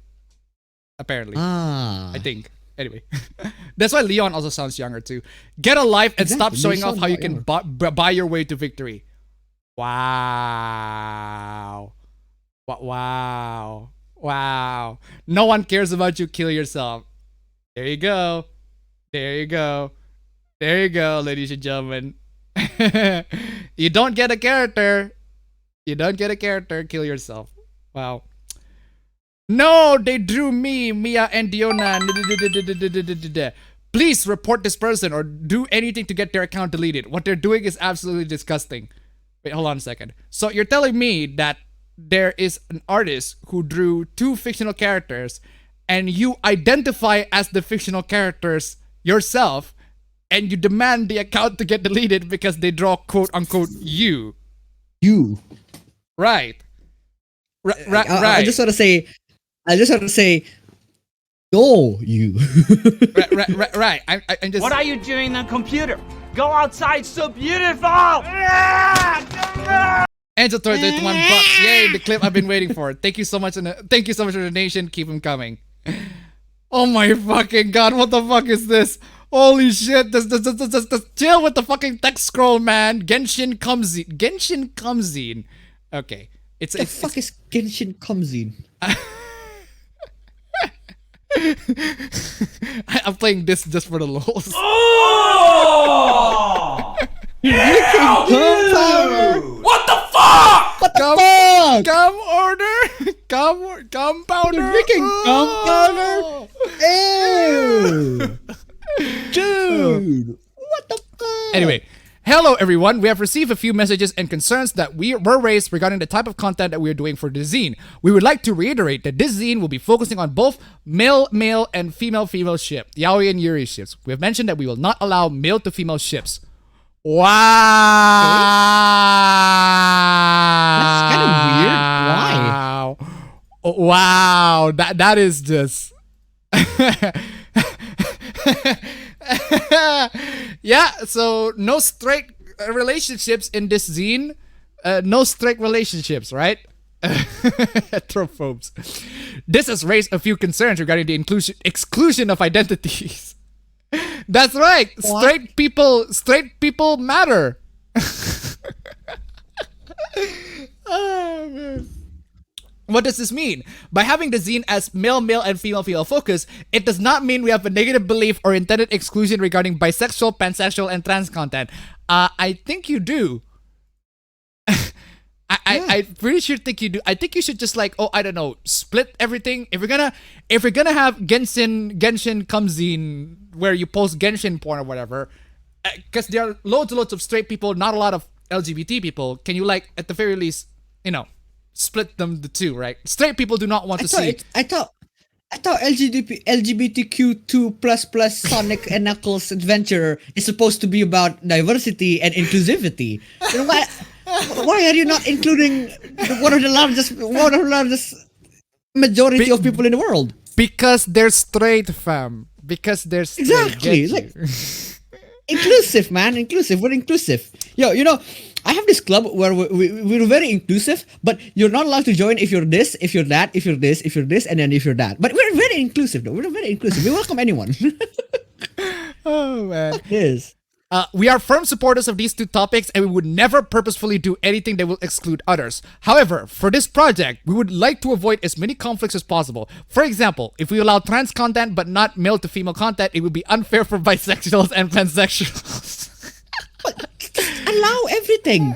Apparently. I think. Anyway. That's why Leon also sounds younger too. Get a life and stop showing off how you can buy your way to victory. Wow. Wow. No one cares about you. Kill yourself. There you go, ladies and gentlemen. You don't get a character. Kill yourself. Wow. No, they drew me, Mia, and Diona. Please report this person or do anything to get their account deleted. What they're doing is absolutely disgusting. Wait, hold on a second. So you're telling me that there is an artist who drew 2 fictional characters and you identify as the fictional characters yourself and you demand the account to get deleted because they draw quote unquote you. Right. Right. I just want to say, no, you. Right. I'm just. What are you doing on computer? Go outside, so beautiful! Angel Tour, $1. Yay, the clip I've been waiting for. Thank you so much. Thank you so much for the donation. Keep them coming. Oh my fucking God, what the fuck is this? Holy shit, just chill with the fucking text scroll, man. Genshin Comes-in. Okay. What the fuck is Genshin Comes-in? I'm playing this just for the lols. Oh! What the fuck? What the fuck? Gum order? Gum powder? You're drinking gum powder? Ew! Dude! What the fuck? Anyway, hello everyone. We have received a few messages and concerns that were raised regarding the type of content that we are doing for this zine. We would like to reiterate that this zine will be focusing on both male and female ship, yaoi and yuri ships. We have mentioned that we will not allow male to female ships. Wow. That's kind of weird. Why? Wow. That is just yeah, so no straight relationships in this zine. No straight relationships, right? Heterophobes. This has raised a few concerns regarding the exclusion of identities. That's right. What? Straight people matter. Oh, man. What does this mean? By having the zine as male and female focus, it does not mean we have a negative belief or intended exclusion regarding bisexual, pansexual, and trans content. I think you do. I pretty sure think you do. I think you should just like, I don't know, split everything. If we're gonna have Genshin Comes-in where you post Genshin porn or whatever, because there are loads and loads of straight people, not a lot of LGBT people. Can you like at the very least, split them the two, right? Straight people do not want to see. I thought LGBTQ2++ Sonic and Knuckles Adventure is supposed to be about diversity and inclusivity. You know what? Why are you not including one of the largest majority of people in the world? Because they're straight, fam. Because they're straight. Exactly. Like, inclusive, man. Inclusive. We're inclusive. Yo, you know, I have this club where we're very inclusive, but you're not allowed to join if you're this, if you're that, if you're this, if you're this, and then if you're that. But we're very inclusive, though. We're very inclusive. We welcome anyone. Oh, man. Yes. We are firm supporters of these two topics, and we would never purposefully do anything that will exclude others. However, for this project, we would like to avoid as many conflicts as possible. For example, if we allow trans content but not male to female content, it would be unfair for bisexuals and pansexuals. Allow everything.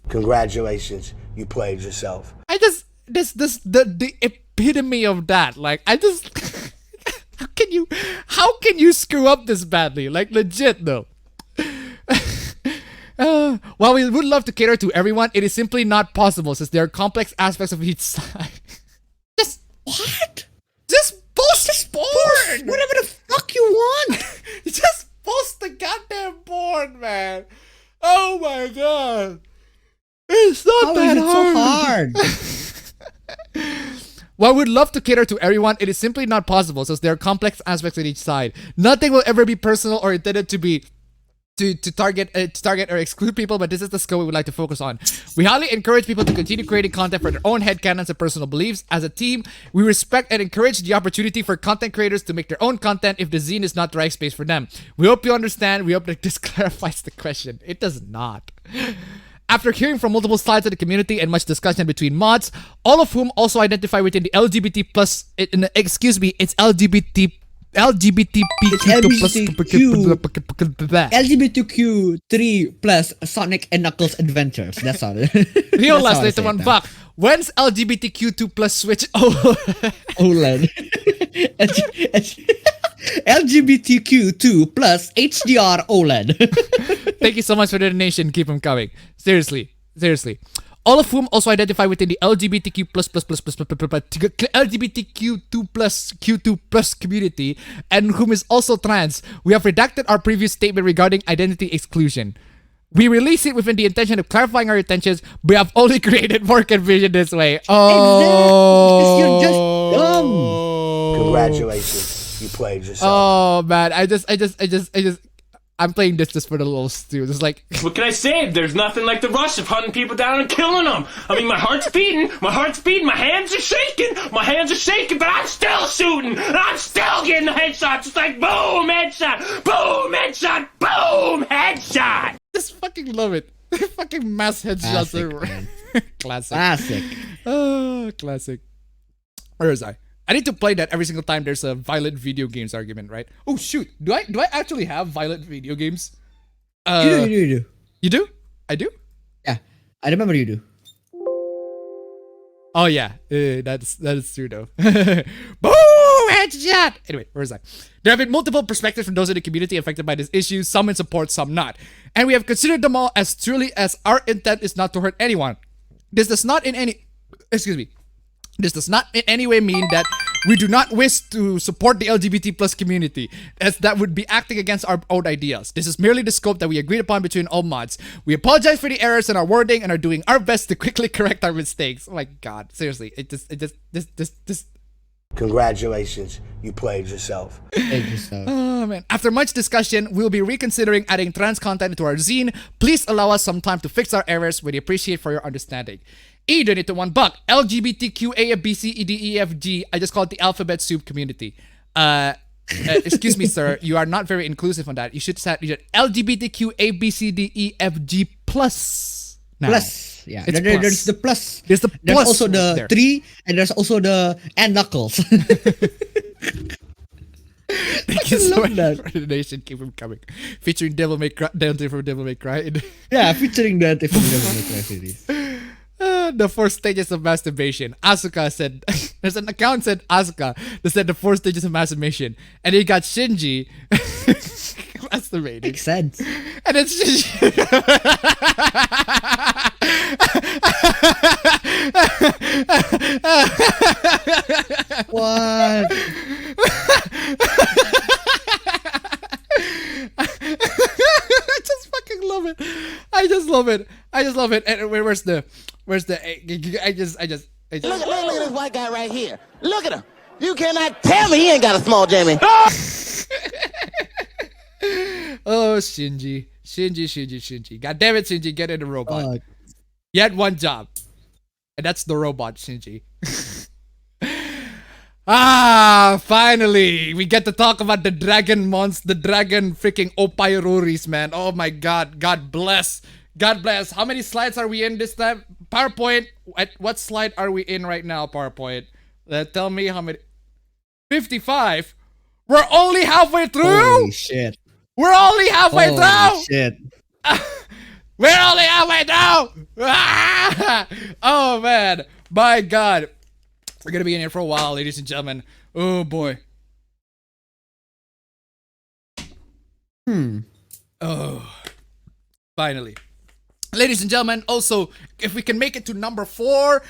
Congratulations, you played yourself. The epitome of that. Like, how can you screw up this badly? Like, legit though. While we would love to cater to everyone, it is simply not possible since there are complex aspects of each side. Just What? post porn! Whatever the fuck you want. Just post the goddamn porn, man. Oh my god. It's not How that is it so hard? While we'd love to cater to everyone, it is simply not possible since there are complex aspects on each side. Nothing will ever be personal or intended to be to target or exclude people, but this is the scope we would like to focus on. We highly encourage people to continue creating content for their own headcanons and personal beliefs. As a team, we respect and encourage the opportunity for content creators to make their own content if the zine is not the right space for them. We hope you understand. We hope that this clarifies the question. It does not. After hearing from multiple sides of the community and much discussion between mods, all of whom also identify within the LGBT plus, it's LGBTQ3 plus Sonic and Knuckles Adventures. That's all. Real last later one buck. When's LGBTQ2 plus Switch OLED? LGBTQ2 plus HDR OLED. Thank you so much for the donation. Keep them coming. Seriously. All of whom also identify within the LGBTQ LGBTQ2 plus Q2 plus community, and whom is also trans. We have redacted our previous statement regarding identity exclusion. We release it within the intention of clarifying our intentions, but we have only created more confusion this way. Oh, you're just dumb. Congratulations, you played yourself. Oh man, I'm playing this just for the lulz too. Just like, What can I say? There's nothing like the rush of hunting people down and killing them. I mean, my heart's beating, my hands are shaking, but I'm still shooting, and I'm still getting the headshots. It's like boom, headshot, boom, headshot, boom, headshot. just fucking love it. Fucking mass headshots everywhere. Classic. Oh, classic. Where is I? I need to play that every single time there's a violent video games argument, right? Oh shoot, do I actually have violent video games? You do. You do? I do? Yeah, I remember you do. Oh yeah, that is true though. Boom! Headshot! Anyway, where is I? There have been multiple perspectives from those in the community affected by this issue, some in support, some not. And we have considered them all as truly as our intent is not to hurt anyone. This does not in any way mean that we do not wish to support the LGBT plus community, as that would be acting against our own ideas. This is merely the scope that we agreed upon between all mods. We apologize for the errors in our wording and are doing our best to quickly correct our mistakes. Oh my god, seriously, this. Congratulations, you played yourself. Oh man. After much discussion, we'll be reconsidering adding trans content into our zine. Please allow us some time to fix our errors. We'd appreciate for your understanding. Donate to $1. LGBTQ A B C E D E F G. I just call it the alphabet soup community. Excuse me, sir. You are not very inclusive on that. You should say LGBTQ A B C D E F G plus. Now. Plus. Yeah. It's There's the plus. There's the plus. There's also the there. 3, and there's also the and knuckles. Thank you so much for the donation. Keep them coming. Featuring Dante from Devil May Cry. Yeah, featuring Dante from Devil May Cry series. The 4 stages of masturbation. Asuka said, there's an account said Asuka that said the 4 stages of masturbation. And he got Shinji masturbating. Makes sense. And then Shinji. What? I just fucking love it. I just love it. I just love it. And where's the? I just. Look at this white guy right here. Look at him. You cannot tell me he ain't got a small jammy. Oh, Shinji. God damn it, Shinji, get in the robot. You had one job. And that's the robot, Shinji. Finally. We get to talk about the dragon monster, the dragon freaking Oppai Roris, man. Oh my god. God bless. God bless. How many slides are we in this time? PowerPoint. At what slide are we in right now, PowerPoint? Tell me how many. 55? We're only halfway through? Holy shit. We're only halfway through! Holy shit. We're only halfway through! Oh man. My god. We're gonna be in here for a while, ladies and gentlemen. Oh boy. Oh. Finally. Ladies and gentlemen, also, if we can make it to number 4,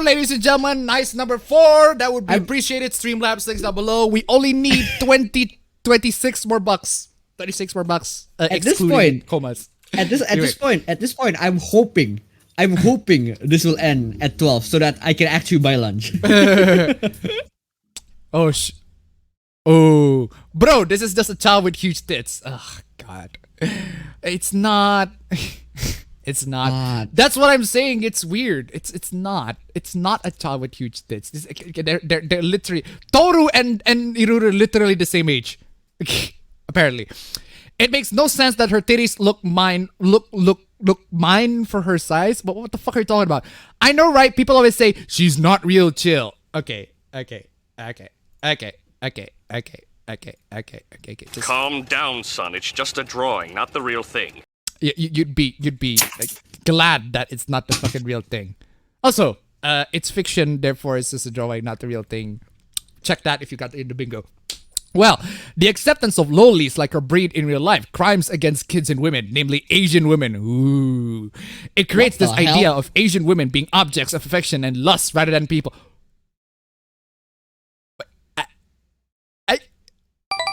ladies and gentlemen, nice number 4, that would be appreciated. Streamlabs, links down below. We only need 26 more bucks. 26 more bucks. At this point, comas. At this point, I'm hoping this will end at 12 so that I can actually buy lunch. Oh, bro, this is just a child with huge tits. Oh god. It's not. It's not. That's what I'm saying. It's weird. It's not. It's not a child with huge tits. They're literally Toru and Iruru are literally the same age. Apparently, it makes no sense that her titties look mine for her size. But what the fuck are you talking about? I know, right? People always say she's not real chill. Okay. Just calm down, son. It's just a drawing, not the real thing. Yeah, you'd be like, glad that it's not the fucking real thing. Also, it's fiction, therefore it's just a drawing, not the real thing. Check that if you got in the bingo. Well, the acceptance of lowlies like her breed in real life, crimes against kids and women, namely Asian women. Ooh. It creates this idea of Asian women being objects of affection and lust rather than people.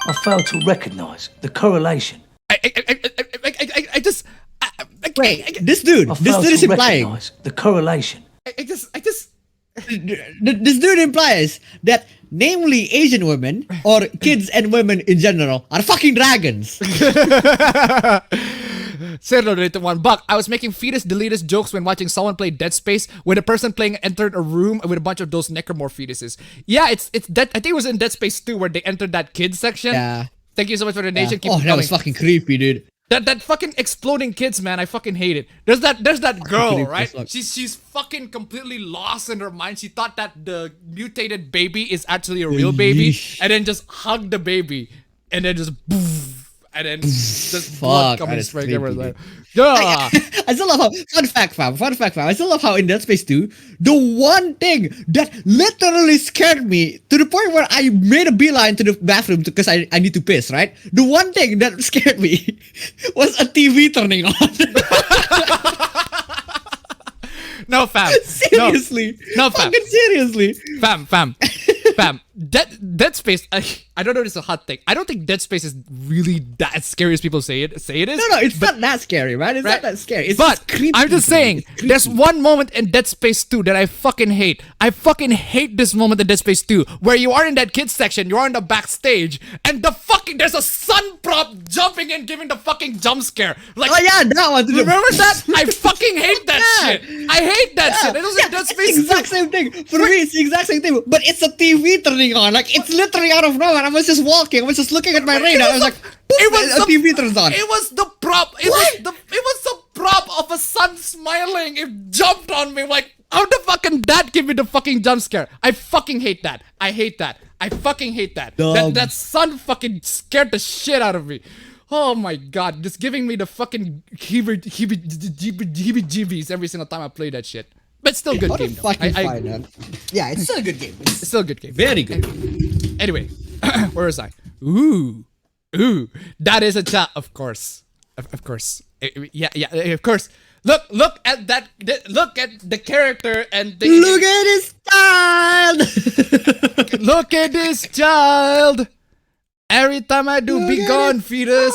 I fail to recognize the correlation. Wait, this dude is implying the correlation. This dude implies that namely Asian women or kids and women in general are fucking dragons. $1. I was making fetus deletus jokes when watching someone play Dead Space when a person playing entered a room with a bunch of those necromorph fetuses. Yeah, it's Dead. I think it was in Dead Space 2 where they entered that kids section. Yeah. Thank you so much for the donation. Keep that going. was fucking creepy, dude. That fucking exploding kids, man, I fucking hate it. There's that girl, right? She's fucking completely lost in her mind. She thought that the mutated baby is actually a real baby, and then just hugged the baby, and then just boof. And then just blood coming straight everywhere. Like, yeah. I still love how fun fact fam. I still love how in Dead Space 2, the one thing that literally scared me to the point where I made a beeline to the bathroom because I need to piss, right? The one thing that scared me was a TV turning on. No, fam. Seriously. No, fam. Fucking seriously. Fam. Dead Space, I don't know if it's a hot take. I don't think Dead Space is really that scary as people say it is. No, it's not that scary, right? It's not that scary. It's but just creepy. I'm just saying, there's one moment in Dead Space 2 that I fucking hate. I fucking hate this moment in Dead Space 2 where you are in that kids section, you are in the backstage, and there's a sun prop jumping in giving the fucking jump scare. Like, oh yeah, that one. Remember that? I fucking hate that shit. I hate that shit. It was in Dead Space 2. It's the exact same thing. For me, it's the exact same thing. But it's a TV turning on. Like, it's literally out of nowhere. I was just walking. I was just looking at my radar. I was like, a TV turns on. It was the prop. It was the prop of a sun smiling. It jumped on me. Like, how the fucking that give me the fucking jump scare? I fucking hate that. I hate that. I fucking hate that. That sun fucking scared the shit out of me. Oh my god, just giving me the fucking heebie-jeebies every single time I play that shit. But still good game though. Yeah, it's still a good game. It's still a good game. Very good. Anyway, where was I? Ooh, that is a chat. Of course. Of course. Yeah, of course. Look at that. Look at the character and the. Look at this child. Look at this child. Every time I do, be gone, fetus.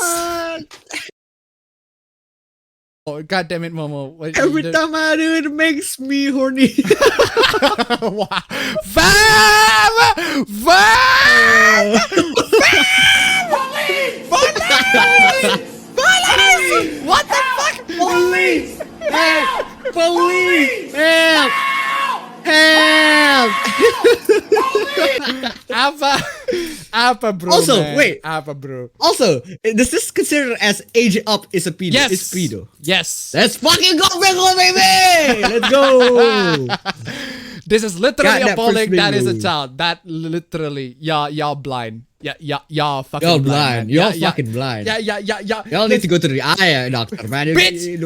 Oh, God damn it, Momo. Every time I do it, makes me horny. Wow. Fam! Police! What the fuck? Police! Help! Police! Help! Help! Apa, bro. Also, man. wait. Apa, bro. Also, does this consider as age up is a pedo? Yes. It's pedo. Yes. Let's fucking go, baby! Let's go! This is literally God, appalling. That is a movie. child. That literally, y'all blind. Y'all fucking You're blind. blind. You're Yeah, fucking blind. Yeah. Y'all need to go to the eye doctor, man. Bitch! You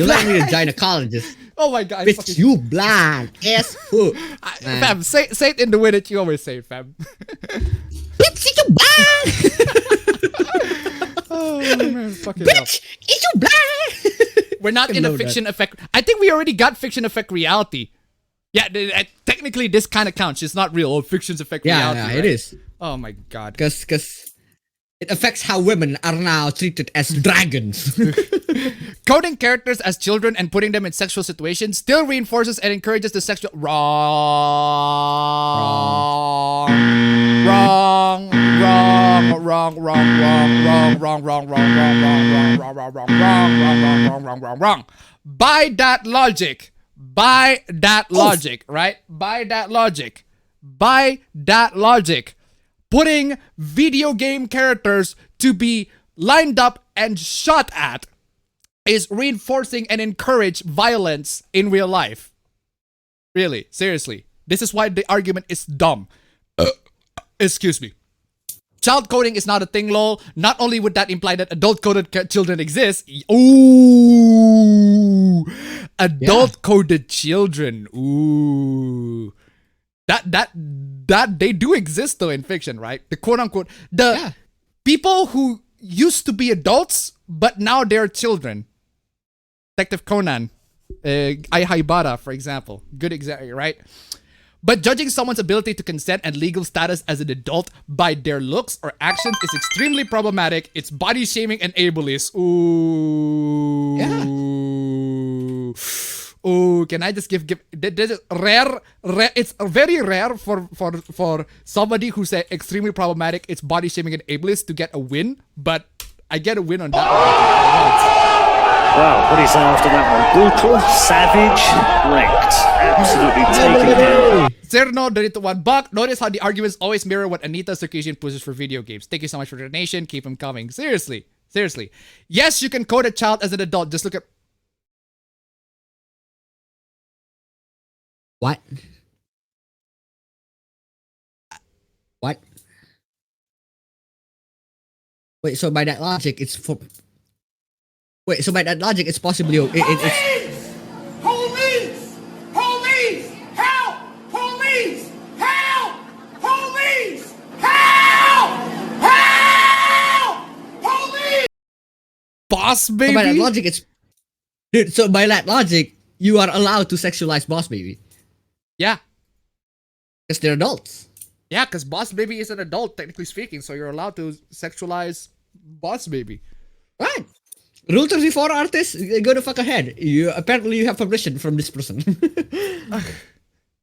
like me to gynecologist. Oh my God. Bitch, fucking- you blind. Ass foot. Fam, say it in the way that you always say, fam. Bitch, you blind. Oh man, fucking hell. Bitch, you blind. We're not in a know fiction effect. I think we already got fiction effect reality. Yeah, technically this kind of counts. It's not real. Fiction's effect reality. Yeah, right? it is. Oh my God. Because it affects how women are now treated as dragons. Coding characters as children and putting them in sexual situations still reinforces and encourages the sexual wrong. By that logic, putting video game characters to be lined up and shot at is reinforcing and encourage violence in real life. Really, seriously. This is why the argument is dumb. Excuse me. Child coding is not a thing, lol. Not only would that imply that adult-coded children exist. Ooh. Adult-coded children. Ooh. That they do exist though in fiction, right? The quote-unquote people who used to be adults, but now they're children. Detective Conan. Ai Haibara, for example. Good example, right? But judging someone's ability to consent and legal status as an adult by their looks or actions is extremely problematic. It's body shaming and ableist. Ooh. Yeah. Ooh, can I just give this is rare. It's very rare for somebody who's extremely problematic. It's body shaming and ableist to get a win, but I get a win on that one. Wow, what do you say after that one? Brutal, savage, wrecked. Absolutely taken down. Cerno donate $1. Notice how the arguments always mirror what Anita's Circassian pushes for video games. Thank you so much for the donation. Keep them coming. Seriously. Yes, you can code a child as an adult. Just look at... What? Wait, so by that logic, it's for... Wait, so by that logic, it's possibly... It's... Police! Police! Help! Police! Help! Police! Help! Help! Police! Boss So by that baby? logic, it's... Dude, so by that logic, you are allowed to sexualize Boss Baby. Yeah. Because they're adults. Yeah, because Boss Baby is an adult, technically speaking, so you're allowed to sexualize Boss Baby. Right. Rule 34 artists, go the fuck ahead. Apparently you have permission from this person.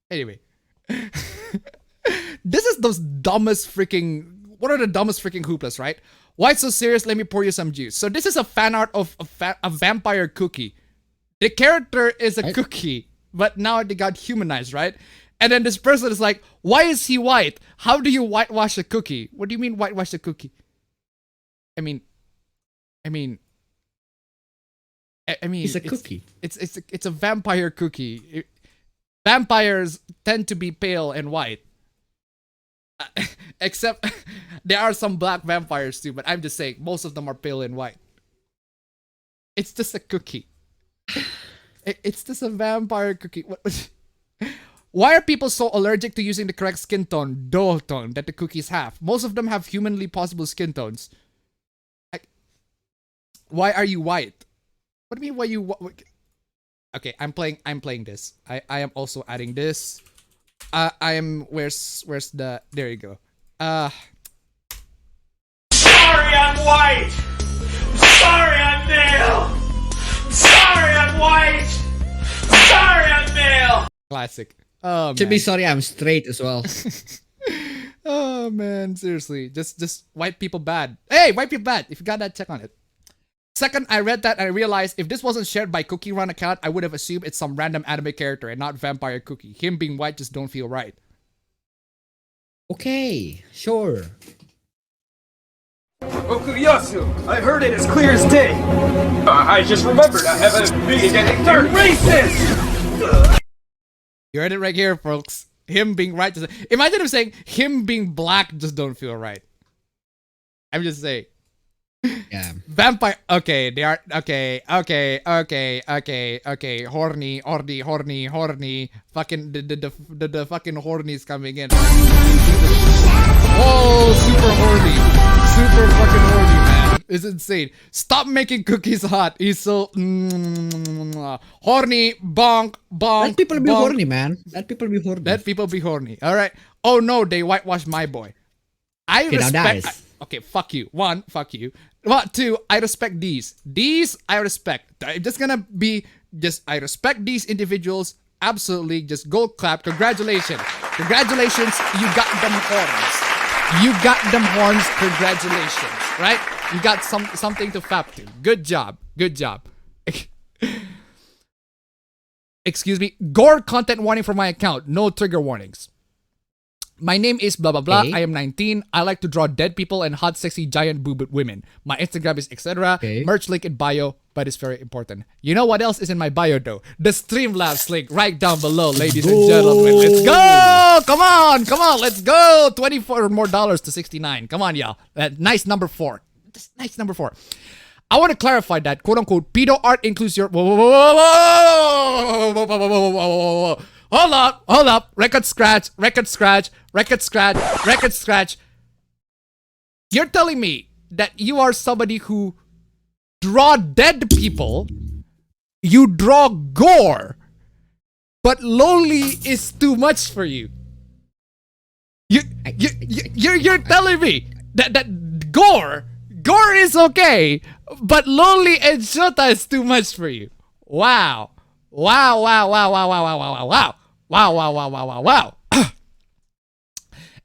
Anyway. This is those dumbest freaking... What are the dumbest freaking hooplas, right? Why it's so serious? Let me pour you some juice. So this is a fan art of a vampire cookie. The character is a cookie, but now they got humanized, right? And then this person is like, why is he white? How do you whitewash a cookie? What do you mean whitewash a cookie? I mean, It's a cookie. It's a vampire cookie. Vampires tend to be pale and white. Except there are some black vampires too, but I'm just saying most of them are pale and white. It's just a cookie. It's just a vampire cookie. Why are people so allergic to using the correct skin tone, dough tone, that the cookies have? Most of them have humanly possible skin tones. Why are you white? What do you mean? Why you? Okay, I'm playing this. I am also adding this. I am. Where's the? There you go. Sorry, I'm white. Sorry, I'm male. white. Sorry, I'm male. Classic. Oh, To man. be sorry, I'm straight as well. Oh man, seriously, just white people bad. Hey, white people bad. If you got that, check on it. Second, I read that and I realized if this wasn't shared by Cookie Run account, I would have assumed it's some random anime character and not Vampire Cookie. Him being white just don't feel right. Okay, sure. Okuyasu, I heard it as clear as day. I just remembered I have a meeting at 8:30. Racist! You heard it right here, folks. Him being right. Imagine him saying him being black just don't feel right. I'm just saying. Yeah. Vampire. Okay, they are. Okay. Horny. Fucking the fucking horny is coming in. Oh, super horny. Super fucking horny, man. It's insane. Stop making cookies hot. He's so horny. Bonk. Let people be bonk. horny, man. Let people be horny. Let people be horny. All right. Oh no, they whitewashed my boy. I Okay, now respect. dies. Okay, fuck you. One, fuck you. One, two, I respect these. These I respect. I'm just gonna be I respect these individuals. Absolutely. Just gold clap. Congratulations. Congratulations. You got them horns. You got them horns. Congratulations. Right? You got something to fap to. Good job. Good job. Excuse me. Gore content warning for my account. No trigger warnings. My name is blah blah blah. Okay. I am 19. I like to draw dead people and hot, sexy, giant boobed women. My Instagram is etc. Okay. Merch link in bio, but it's very important. You know what else is in my bio though? The Streamlabs link right down below, ladies and gentlemen. Let's go! Come on, let's go! $24 more to 69. Come on, y'all. Nice number 4. Just nice number 4. I want to clarify that quote unquote pedo art includes your Hold up. Record scratch. You're telling me that you are somebody who draw dead people, you draw gore, but lonely is too much for you. You're telling me that gore is okay, but lonely and shota is too much for you. Wow.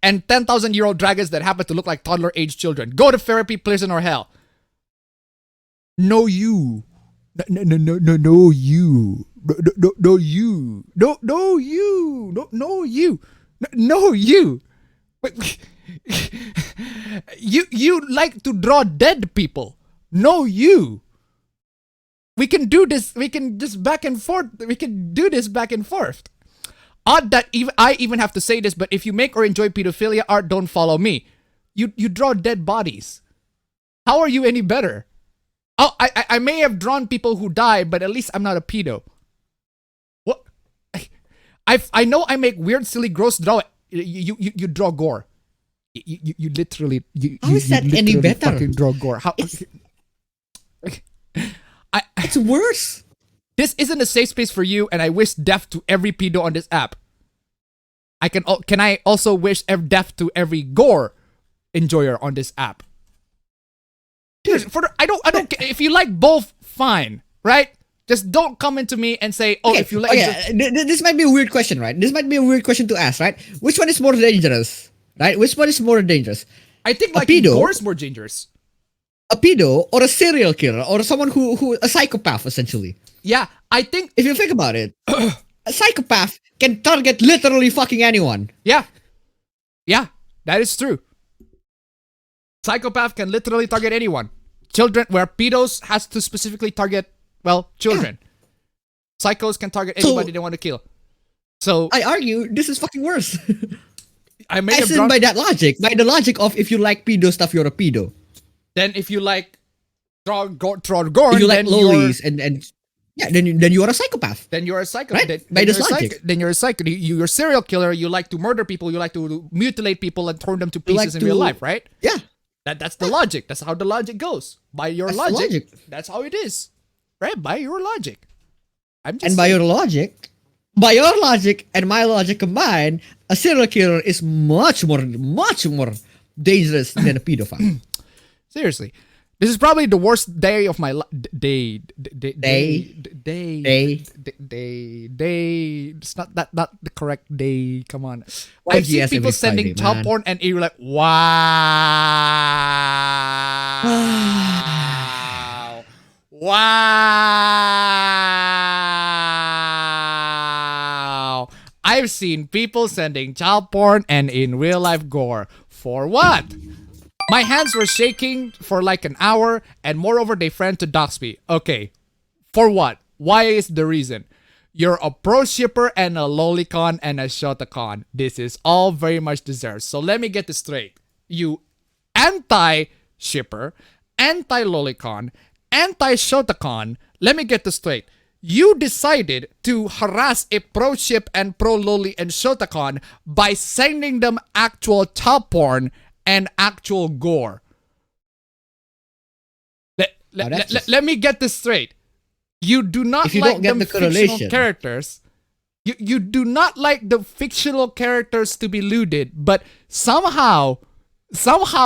And 10,000-year-old dragons that happen to look like toddler-age children. Go to therapy, prison, or hell. No, you. No, you. No, you. No, you. You like to draw dead people. No, you. We can do this. We can just back and forth. We can do this back and forth. Odd that I even have to say this, but if you make or enjoy pedophilia art, don't follow me. You draw dead bodies. How are you any better? Oh, I may have drawn people who die, but at least I'm not a pedo. What? I know I make weird, silly, gross draw. You draw gore. You literally. How is that any better? Fucking draw gore. How? It's worse. This isn't a safe space for you, and I wish death to every pedo on this app. Can I also wish death to every gore enjoyer on this app? Dude, I don't care. If you like both, fine, right? Just don't come into me and say, oh, Okay. if you like. This might be a weird question, right? This might be a weird question to ask, right? Which one is more dangerous, right? Which one is more dangerous? I think like pedo, gore is more dangerous. A pedo or a serial killer or someone who a psychopath essentially. Yeah, I think if you think about it, a psychopath can target literally fucking anyone. Yeah, that is true. Psychopath can literally target anyone. Children, where pedos has to specifically target, well, children. Yeah. Psychos can target anybody they want to kill. So I argue this is fucking worse. I may have by that logic, by the logic of if you like pedo stuff, you're a pedo. Then if you like draw gore, if you like lollies and yeah, then you are a psychopath. Then you're a psychopath. Right? By this logic. Then you're a psycho. You're a serial killer. You like to murder people. You like to mutilate people and turn them to pieces in real life, right? Yeah. That's the logic. That's how the logic goes. By your logic, that's how it is. Right? By your logic. By your logic and my logic combined, a serial killer is much more dangerous than a pedophile. Seriously. This is probably the worst day of my life. Day. It's not the correct day. Come on. Why I've seen GS people every sending Friday, child man? porn and you're like, wow. Wow. I've seen people sending child porn and in real life gore. For what? My hands were shaking for like an hour, and moreover, they threatened to dox me. Okay, for what? Why is the reason? You're a pro shipper and a lolicon and a shotacon. This is all very much deserved. So let me get this straight. You anti-shipper, anti-lolicon, anti-shotacon. Let me get this straight. You decided to harass a pro ship and pro loli and shotacon by sending them actual child porn and actual gore. Let me get this straight. You do not like the fictional characters. You do not like the fictional characters to be looted, but somehow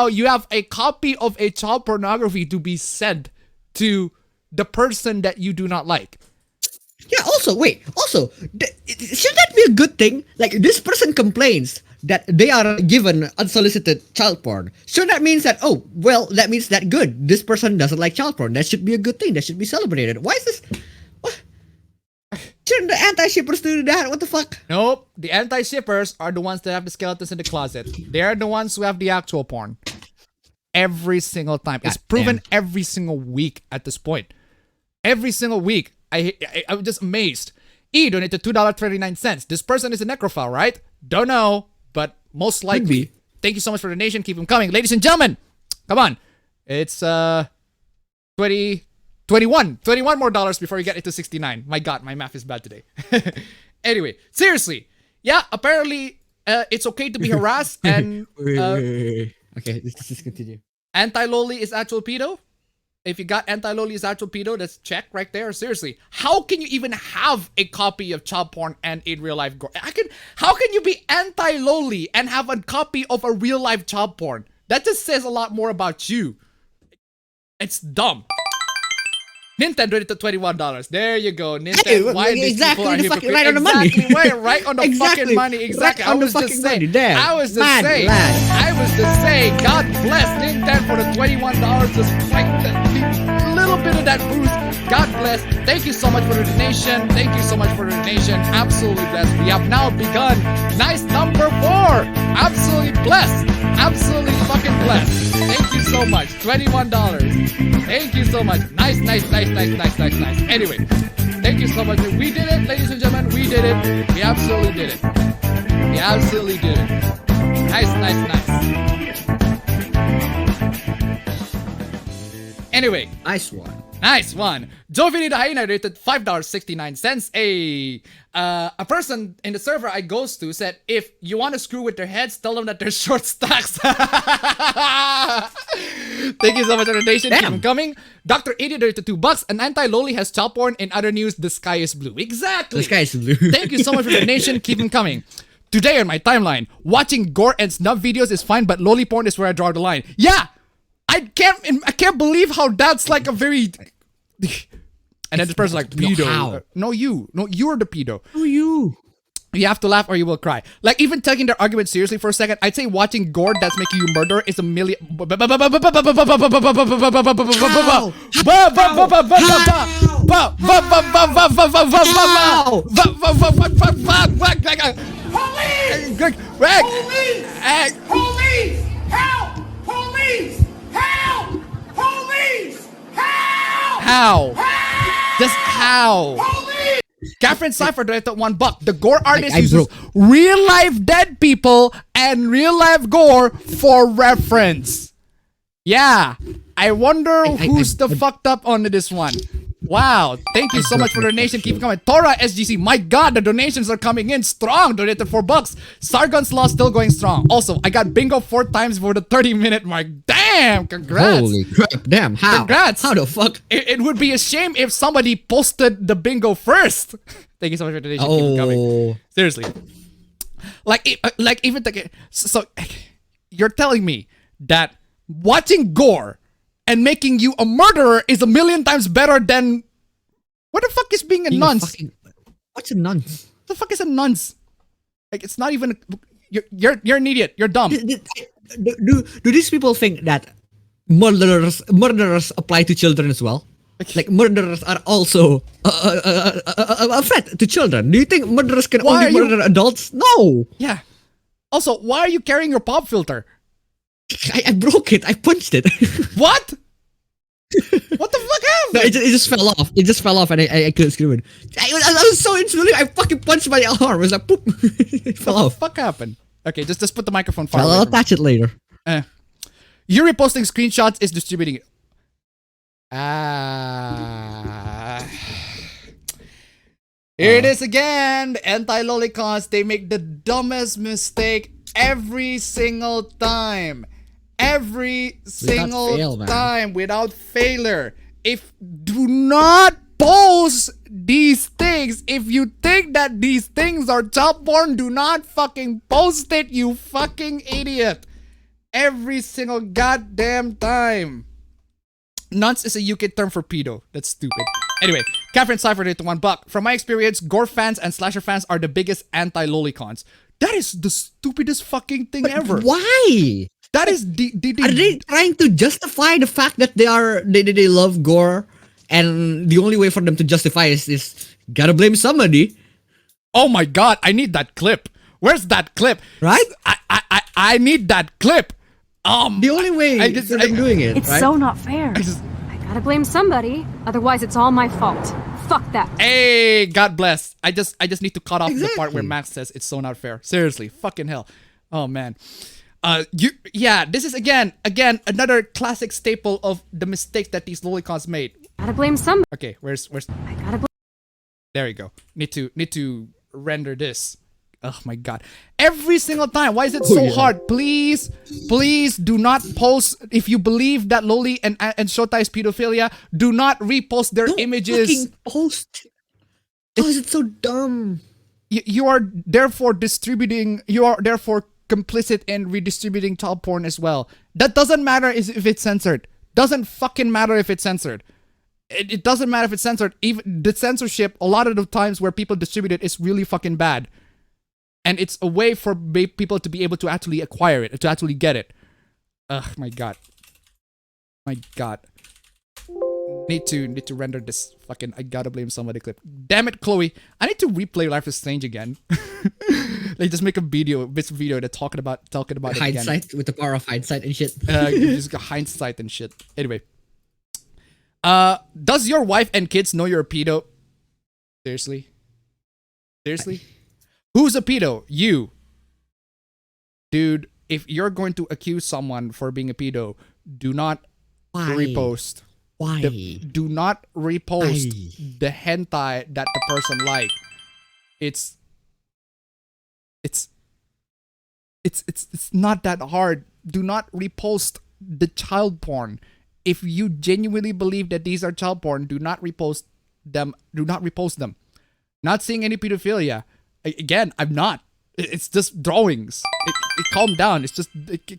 you have a copy of a child pornography to be sent to the person that you do not like. Yeah, also, shouldn't that be a good thing? Like, this person complains that they are given unsolicited child porn. Sure, that means that, oh, well, that means that good. This person doesn't like child porn. That should be a good thing. That should be celebrated. Why is this? What? Shouldn't the anti-shippers do that? What the fuck? Nope. The anti-shippers are the ones that have the skeletons in the closet. They're the ones who have the actual porn. Every single time. It's proven every single week at this point. Every single week. I'm just amazed. E donated $2.39. This person is a necrophile, right? Don't know, but most likely. Thank you so much for the donation. Keep them coming. Ladies and gentlemen, come on. It's 21 more dollars before you get it to 69. My God, my math is bad today. Anyway, seriously. Yeah, apparently it's okay to be harassed and... Okay, let's just continue. Anti-loli is actual pedo? If you got anti-loli is actual pedo, that's check right there. Seriously, how can you even have a copy of child porn and in real life gore? How can you be anti-loli and have a copy of a real life child porn? That just says a lot more about you. It's dumb. Nintendo did it to $21. There you go, Nintendo. Hey, why these exactly people are the fucking hypocrites? right on the money. Right on the fucking money. Exactly. Right on the fucking money. Damn. I was just Mad saying. lad. I was just saying. God bless Nintendo for the $21. Just like the little bit of that boost. God bless. Thank you so much for the donation. Thank you so much for the donation. Absolutely blessed. We have now begun. Nice number 4. Absolutely blessed. Absolutely fucking blessed. Thank you so much. $21. Thank you so much. Nice. Anyway, thank you so much. We did it, ladies and gentlemen. We did it. We absolutely did it. We absolutely did it. Nice. Anyway. Nice one. Nice one. Jovini the Hyena rated $5.69. A person in the server I goes to said, if you want to screw with their heads, tell them that they're short stacks. Thank you so much for the donation. Keep them coming. Dr. Idiot rated $2. An anti-loli has child porn. In other news, the sky is blue. Exactly. The sky is blue. Thank you so much for the donation. Keep them coming. Today on my timeline, watching gore and snub videos is fine, but loli porn is where I draw the line. Yeah! I can't believe how that's like a very... And then this person's like, pedo. No, you're the pedo. Who you? You have to laugh or you will cry. Like, even taking their argument seriously for a second, I'd say watching gore that's making you murder is a million... How? Just how? Catherine Cypher donated $1. The gore artist uses real life dead people and real life gore for reference. Yeah. I wonder who's the fucked up on this one. Wow. Thank you so much for the donation. Keep it coming. Tora SGC. My God, the donations are coming in strong. Donated $4. Sargon's Law still going strong. Also, I got bingo 4 times for the 30-minute mark. Damn. Congrats. Holy crap. Damn. How? Congrats. How the fuck? It would be a shame if somebody posted the bingo first. Thank you so much for the donation. Keep it coming. Seriously. So you're telling me that watching gore and making you a murderer is a million times better than... What the fuck is being a nonce? What's a nonce? What the fuck is a nonce? Like, it's not even... You're an idiot. You're dumb. Do these people think that murderers apply to children as well? Like murderers are also a threat to children. Do you think murderers can only murder adults? No. Yeah. Also, why are you carrying your pop filter? I broke it. I punched it. What? What the fuck happened? No, it just fell off. It just fell off and I couldn't screw it. I was so insulted. I fucking punched my arm. It was like poop. It fell off. What the fuck happened? Okay, just put the microphone far away. I'll attach it later. You reposting screenshots is distributing it. Here it is again. The anti-lolicons, they make the dumbest mistake every single time. Every single time without failure. Do not post these things. If you think that these things are child porn, do not fucking post it, you fucking idiot. Every single goddamn time. Nonce is a UK term for pedo. That's stupid. Anyway, Catherine Cypher did $1. From my experience, gore fans and slasher fans are the biggest anti-lolicons. That is the stupidest fucking thing ever. Why? That is Are they trying to justify the fact that they love gore, and the only way for them to justify is gotta blame somebody? Oh my god, I need that clip. Where's that clip? Right? I need that clip. The only way for them doing it. It's right? so not fair. I gotta blame somebody, otherwise it's all my fault. Fuck that. Hey, God bless. I just need to cut off the part where Max says it's so not fair. Seriously, fucking hell. Oh man. This is again another classic staple of the mistakes that these lolicons made. Gotta blame somebody. Okay, where's I gotta blame. there you go. Need to render this. Oh my god. Every single time. Why is it so hard? Please do not post. If you believe that Loli and Shota is pedophilia, do not repost their images. Fucking post. How is it so dumb? You are therefore complicit in redistributing child porn as well. That doesn't matter if it's censored. Doesn't fucking matter if it's censored. It doesn't matter if it's censored. Even the censorship, a lot of the times where people distribute it is really fucking bad. And it's a way for people to be able to actually acquire it, to actually get it. Ugh, my god. My god. Need to render this fucking I gotta blame somebody clip. Damn it, Chloe. I need to replay Life is Strange again. Like just make a video to talking about it again. Hindsight, with the power of hindsight and shit. Just hindsight and shit. Anyway. Does your wife and kids know you're a pedo? Seriously? Seriously? Who's a pedo? You. Dude, if you're going to accuse someone for being a pedo, do not repost. Why? Do not repost the hentai that the person liked. It's not that hard. Do not repost the child porn. If you genuinely believe that these are child porn, do not repost them. Do not repost them. Not seeing any pedophilia. Again, I'm not. It's just drawings. Calm down. It's just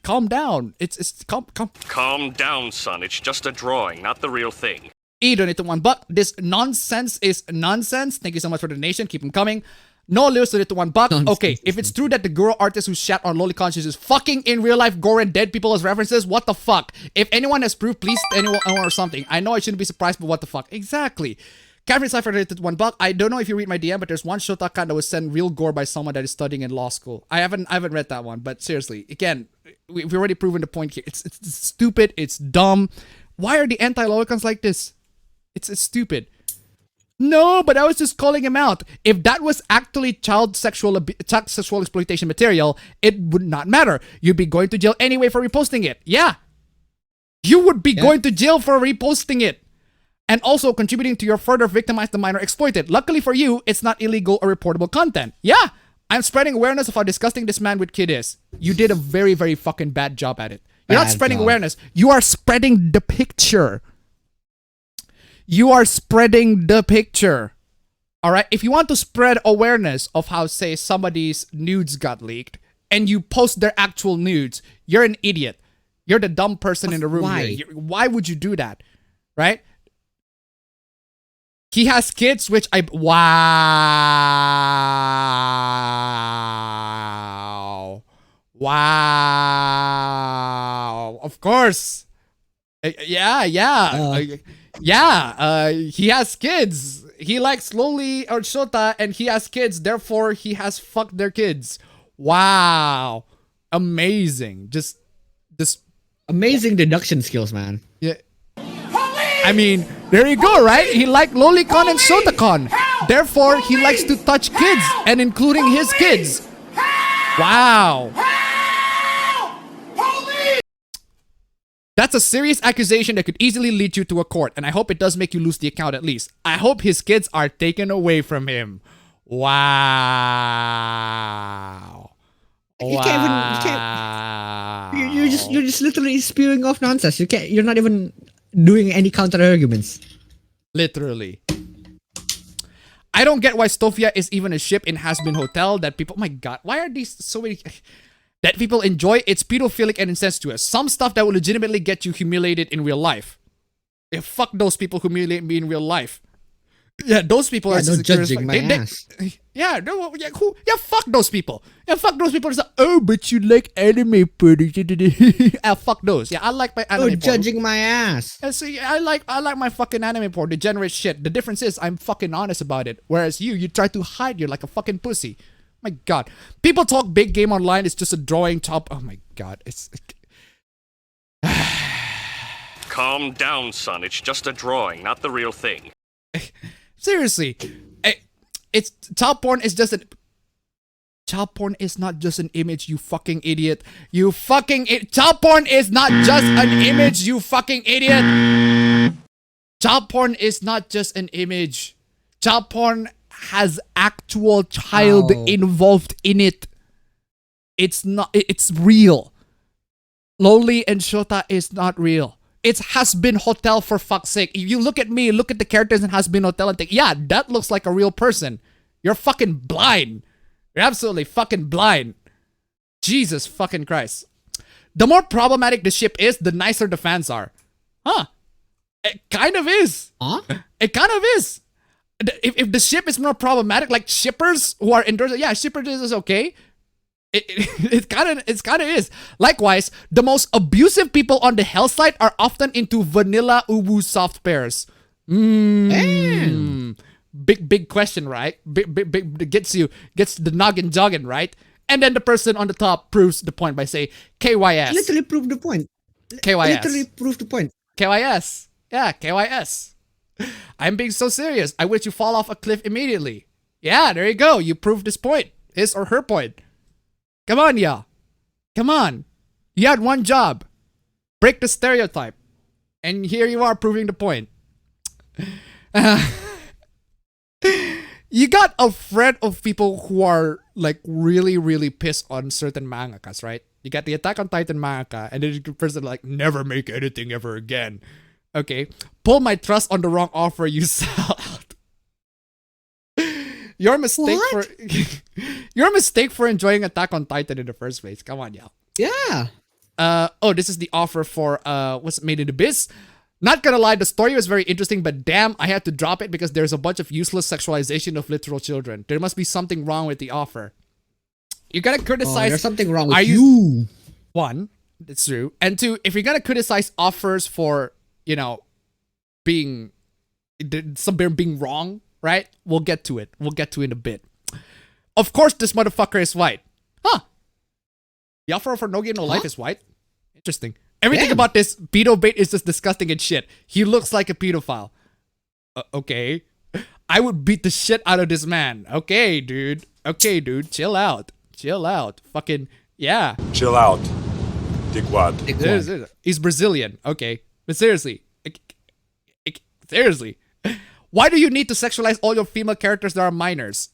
calm down. It's calm. Calm down, son. It's just a drawing, not the real thing. E donated $1. This nonsense is nonsense. Thank you so much for the donation. Keep them coming. No Lewis donated $1. Nonsense. Okay, if it's true that the girl artist who shat on lolicons uses fucking in real life gore and dead people as references, what the fuck? If anyone has proof, please anyone or something. I know I shouldn't be surprised, but what the fuck? Exactly. Catherine Cypher donated $1. I don't know if you read my DM, but there's one Shotakan that was sent real gore by someone that is studying in law school. I haven't read that one, but seriously, again, we've already proven the point here. It's stupid. It's dumb. Why are the anti-lolicons like this? It's stupid. No, but I was just calling him out. If that was actually child sexual exploitation material, it would not matter. You'd be going to jail anyway for reposting it. Yeah. You would be going to jail for reposting it. And also contributing to your further victimize the minor exploited. Luckily for you, it's not illegal or reportable content. Yeah. I'm spreading awareness of how disgusting this man with kid is. You did a very, very fucking bad job at it. You're not spreading awareness. You are spreading the picture. You are spreading the picture. All right. If you want to spread awareness of how, say, somebody's nudes got leaked and you post their actual nudes, you're an idiot. You're the dumb person in the room. Why? Here. Why would you do that? Right? He has kids, which I... Wow. Wow. Of course. Yeah. He has kids. He likes Loli or Shota, and he has kids. Therefore, he has fucked their kids. Wow. Amazing. Just amazing deduction skills, man. Yeah. I mean, there you go, right? He liked Lolicon and Shotacon. Therefore, he likes to touch kids, and including his kids. Wow. That's a serious accusation that could easily lead you to a court, and I hope it does make you lose the account at least. I hope his kids are taken away from him. Wow. You can't. You're just literally spewing off nonsense. You're not even doing any counter arguments. Literally. I don't get why Stofia is even a ship in Has Been Hotel that people... Oh my god, why are these so many... that people enjoy? It's pedophilic and incestuous. Some stuff that will legitimately get you humiliated in real life. Yeah, fuck those people who humiliate me in real life. Yeah, those people are... no judging my ass. Fuck those people. Yeah, fuck those people. It's like, oh, but you like anime porn. Fuck those. Yeah, I like my anime porn. Judging my ass. Yeah, see, I like my fucking anime porn. Degenerate shit. The difference is I'm fucking honest about it. Whereas you try to hide. You're like a fucking pussy. My god. People talk big game online. It's just a drawing top. Oh my god. It's... Calm down, son. It's just a drawing, not the real thing. Seriously. It's... Child porn is just an... Child porn is not just an image, you fucking idiot. You fucking... Child porn is not just an image, you fucking idiot. Child porn is not just an image. Child porn has actual child involved in it. It's not... It's real. Loli and Shota is not real. It has been Hotel, for fuck's sake. If you look at me, look at the characters in Has Been Hotel and think, yeah, that looks like a real person. You're fucking blind. You're absolutely fucking blind. Jesus fucking Christ. The more problematic the ship is, the nicer the fans are. Huh. It kind of is. Huh? It kind of is. If the ship is more problematic, like shippers who are endorsing, yeah, shippers is okay. It kind of is. Likewise, the most abusive people on the hell site are often into vanilla ubu soft pairs. Big question, right? Big gets the noggin jogging, right? And then the person on the top proves the point by saying KYS. Literally prove the point. KYS. Literally prove the point. KYS. Yeah, KYS. I'm being so serious. I wish you fall off a cliff immediately. Yeah, there you go. You proved this point. His or her point. Come on, y'all. Come on. You had one job. Break the stereotype. And here you are proving the point. You got a thread of people who are like really, really pissed on certain mangakas, right? You got the Attack on Titan mangaka, and then the person like, never make anything ever again. Okay. Pull my trust on the wrong offer, you sell out. Your mistake for enjoying Attack on Titan in the first place. Come on, y'all. Yeah. This is the offer for what's Made in Abyss. Not gonna lie, the story was very interesting, but damn, I had to drop it because there's a bunch of useless sexualization of literal children. There must be something wrong with the offer. You gotta criticize. There's something wrong with you. One, it's true, and two, if you're gonna criticize offers for, you know, being wrong, right? We'll get to it. We'll get to it in a bit. Of course, this motherfucker is white. Huh? The offer for No Game No Life is white. Interesting. Everything about this pedo bait is just disgusting and shit. He looks like a pedophile. Okay. I would beat the shit out of this man. Okay, dude. Okay, dude. Chill out. Chill out. Fucking, yeah. Chill out. Dickwad. He's Brazilian. Okay. But seriously. Seriously. Why do you need to sexualize all your female characters that are minors?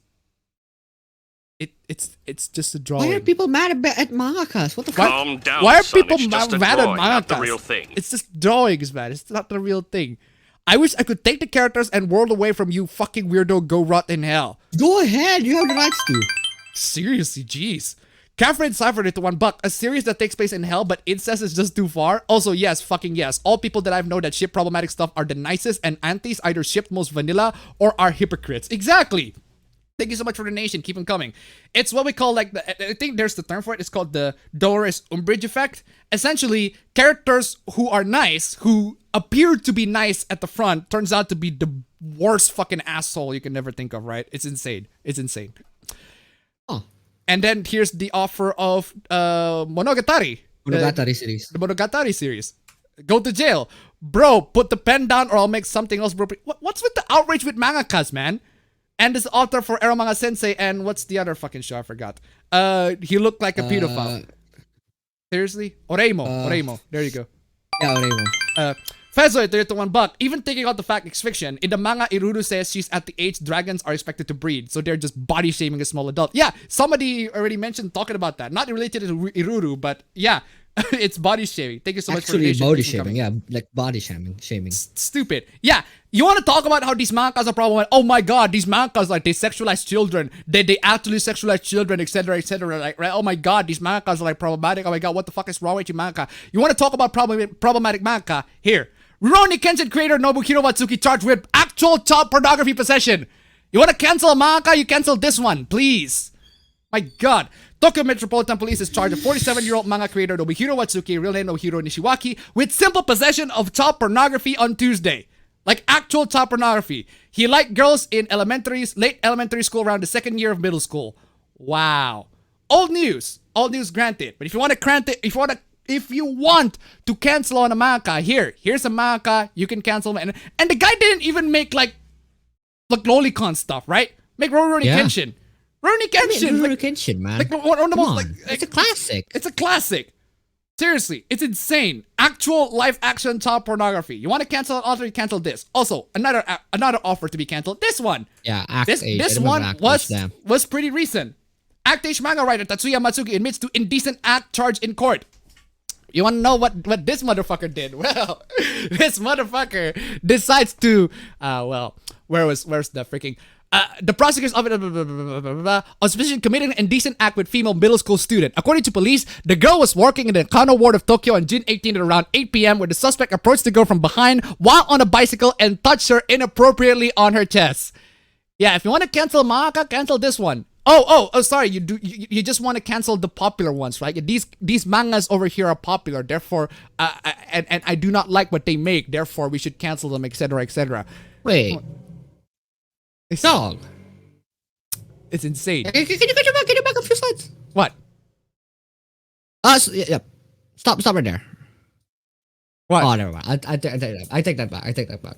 It's just a drawing. Why are people mad at mangakas? What the fuck? Calm down, Why are son. people It's just a mad at drawing, not the mangakas? real thing. It's just drawings, man. It's not the real thing. I wish I could take the characters and world away from you fucking weirdo. Go rot in hell. Go ahead. You have the rights to. Seriously, jeez. Catherine Cypher to $1. A series that takes place in hell, but incest is just too far. Also, yes, fucking yes. All people that I've known that ship problematic stuff are the nicest, and antis either ship most vanilla or are hypocrites. Exactly. Thank you so much for the donation. Keep them coming. It's what we call like I think there's the term for it. It's called the Dolores Umbridge effect. Essentially, characters who are nice, who appear to be nice at the front, turns out to be the worst fucking asshole you can never think of. Right? It's insane. It's insane. Oh. And then here's the offer of Monogatari. Monogatari series. The Monogatari series. Go to jail. Bro, put the pen down or I'll make something else. What's with the outrage with mangakas, man? And this author for Ero Manga Sensei and what's the other fucking show? I forgot. He looked like a pedophile. Seriously? Oreimo. There you go. Yeah, Oreimo. Fezoid, $1. Even taking out the fact it's fiction, in the manga, Iruru says she's at the age dragons are expected to breed, so they're just body shaming a small adult. Yeah, somebody already mentioned talking about that. Not related to Iruru, but yeah, it's body shaming. Thank you so much for the body shaming. Yeah, like body shaming. Stupid. Yeah, you want to talk about how these mangas are problematic? Oh my god, these mangas like they sexualize children. They actually sexualize children, etc., etc. Like, right? Oh my god, these mangas are like problematic. Oh my god, what the fuck is wrong with you, manga? You want to talk about problematic manga? Here. Rurouni Kenshin creator Nobuhiro Watsuki charged with actual child pornography possession. You want to cancel a manga? You cancel this one, please. My god. Tokyo Metropolitan Police is charged a 47-year-old manga creator Nobuhiro Watsuki, real name Nobuhiro Nishiwaki, with simple possession of child pornography on Tuesday. Like actual child pornography. He liked girls in late elementary school around the second year of middle school. Wow. Old news granted. But if you want to if you want to cancel on a manga, here's a manga, you can cancel. And the guy didn't even make like lolicon stuff, right? Make Rurouni Kenshin. Rurouni Kenshin, man. Like one of the most, like, it's a classic. It's a classic. Seriously, it's insane. Actual live action child pornography. You want to cancel an author, you cancel this. Also, another offer to be canceled. This one. Yeah, Act this Age. This one was pretty recent. Act Age manga writer Tatsuya Matsuki admits to indecent act charge in court. You want to know what this motherfucker did? Well, this motherfucker decides to, where's the freaking, the prosecutor's office on suspicion committing an indecent act with female middle school student. According to police, the girl was working in the Kano ward of Tokyo on June 18 at around 8 p.m. where the suspect approached the girl from behind while on a bicycle and touched her inappropriately on her chest. Yeah, if you want to cancel manga, cancel this one. Oh, sorry. You just want to cancel the popular ones, right? These mangas over here are popular, therefore, and I do not like what they make. Therefore, we should cancel them, etc., etc. Wait, it's dog. It's insane. Can you get back a few slides? What? Yeah. Stop right there. What? Oh, never mind. I take that back.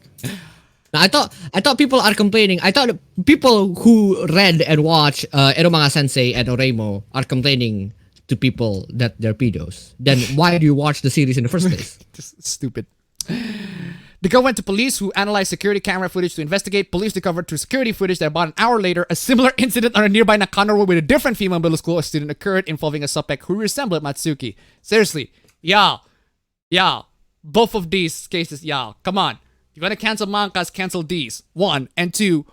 I thought people are complaining. I thought people who read and watch Ero Manga Sensei and Oreimo are complaining to people that they're pedos. Then why do you watch the series in the first place? Just stupid. The girl went to police who analyzed security camera footage to investigate. Police discovered through security footage that about an hour later, a similar incident on a nearby Nakano road with a different female middle school student occurred involving a suspect who resembled Matsuki. Seriously. Y'all. Both of these cases, y'all. Come on. If you want to cancel mangas, cancel these. 1 and 2,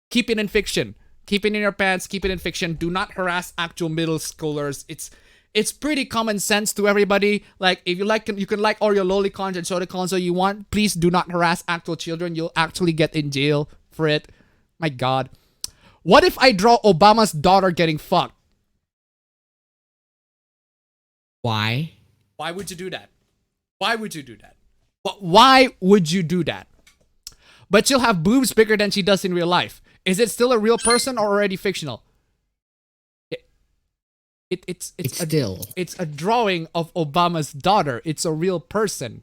keep it in fiction. Keep it in your pants. Keep it in fiction. Do not harass actual middle schoolers. It's pretty common sense to everybody. Like, if you like, you can like all your lolicons and shorticons all you want. Please do not harass actual children. You'll actually get in jail for it. My God. What if I draw Obama's daughter getting fucked? Why? Why would you do that? Why would you do that? Why would you do that? But she'll have boobs bigger than she does in real life. Is it still a real person or already fictional? It's a drawing of Obama's daughter. It's a real person.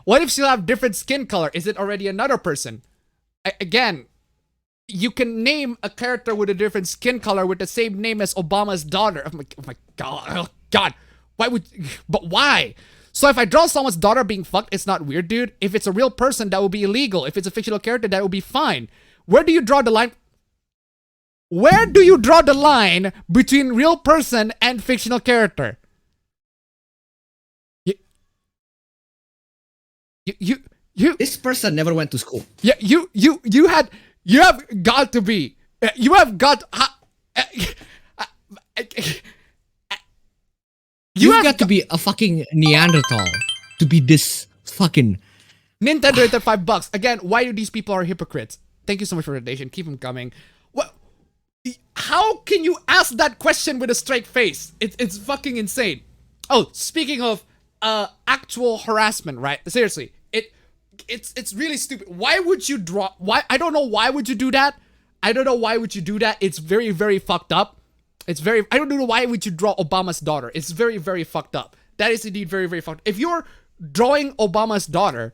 What if she'll have different skin color? Is it already another person? Again, you can name a character with a different skin color with the same name as Obama's daughter. Oh my God. Oh God. But why? So if I draw someone's daughter being fucked, it's not weird, dude. If it's a real person, that would be illegal. If it's a fictional character, that would be fine. Where do you draw the line? Where do you draw the line between real person and fictional character? You this person never went to school. Yeah, you have got to be You have got... You've got to be a fucking Neanderthal to be this fucking... Nintendo rated $5. Again, why do these people are hypocrites? Thank you so much for the donation. Keep them coming. What? How can you ask that question with a straight face? It's fucking insane. Oh, speaking of actual harassment, right? Seriously, it's really stupid. Why would you draw? Why? I don't know. Why would you do that? I don't know why would you do that. It's very, very fucked up. It's very. I don't know why would you draw Obama's daughter. It's very, very fucked up. That is indeed very, very fucked up. If you're drawing Obama's daughter,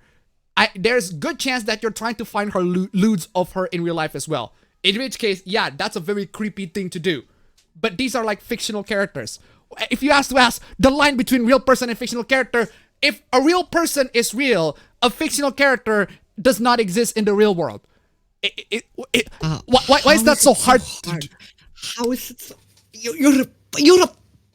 there's good chance that you're trying to find her lewds of her in real life as well. In which case, yeah, that's a very creepy thing to do. But these are like fictional characters. If you ask the line between real person and fictional character, if a real person is real, a fictional character does not exist in the real world. Why is that so hard? How is it so... You're a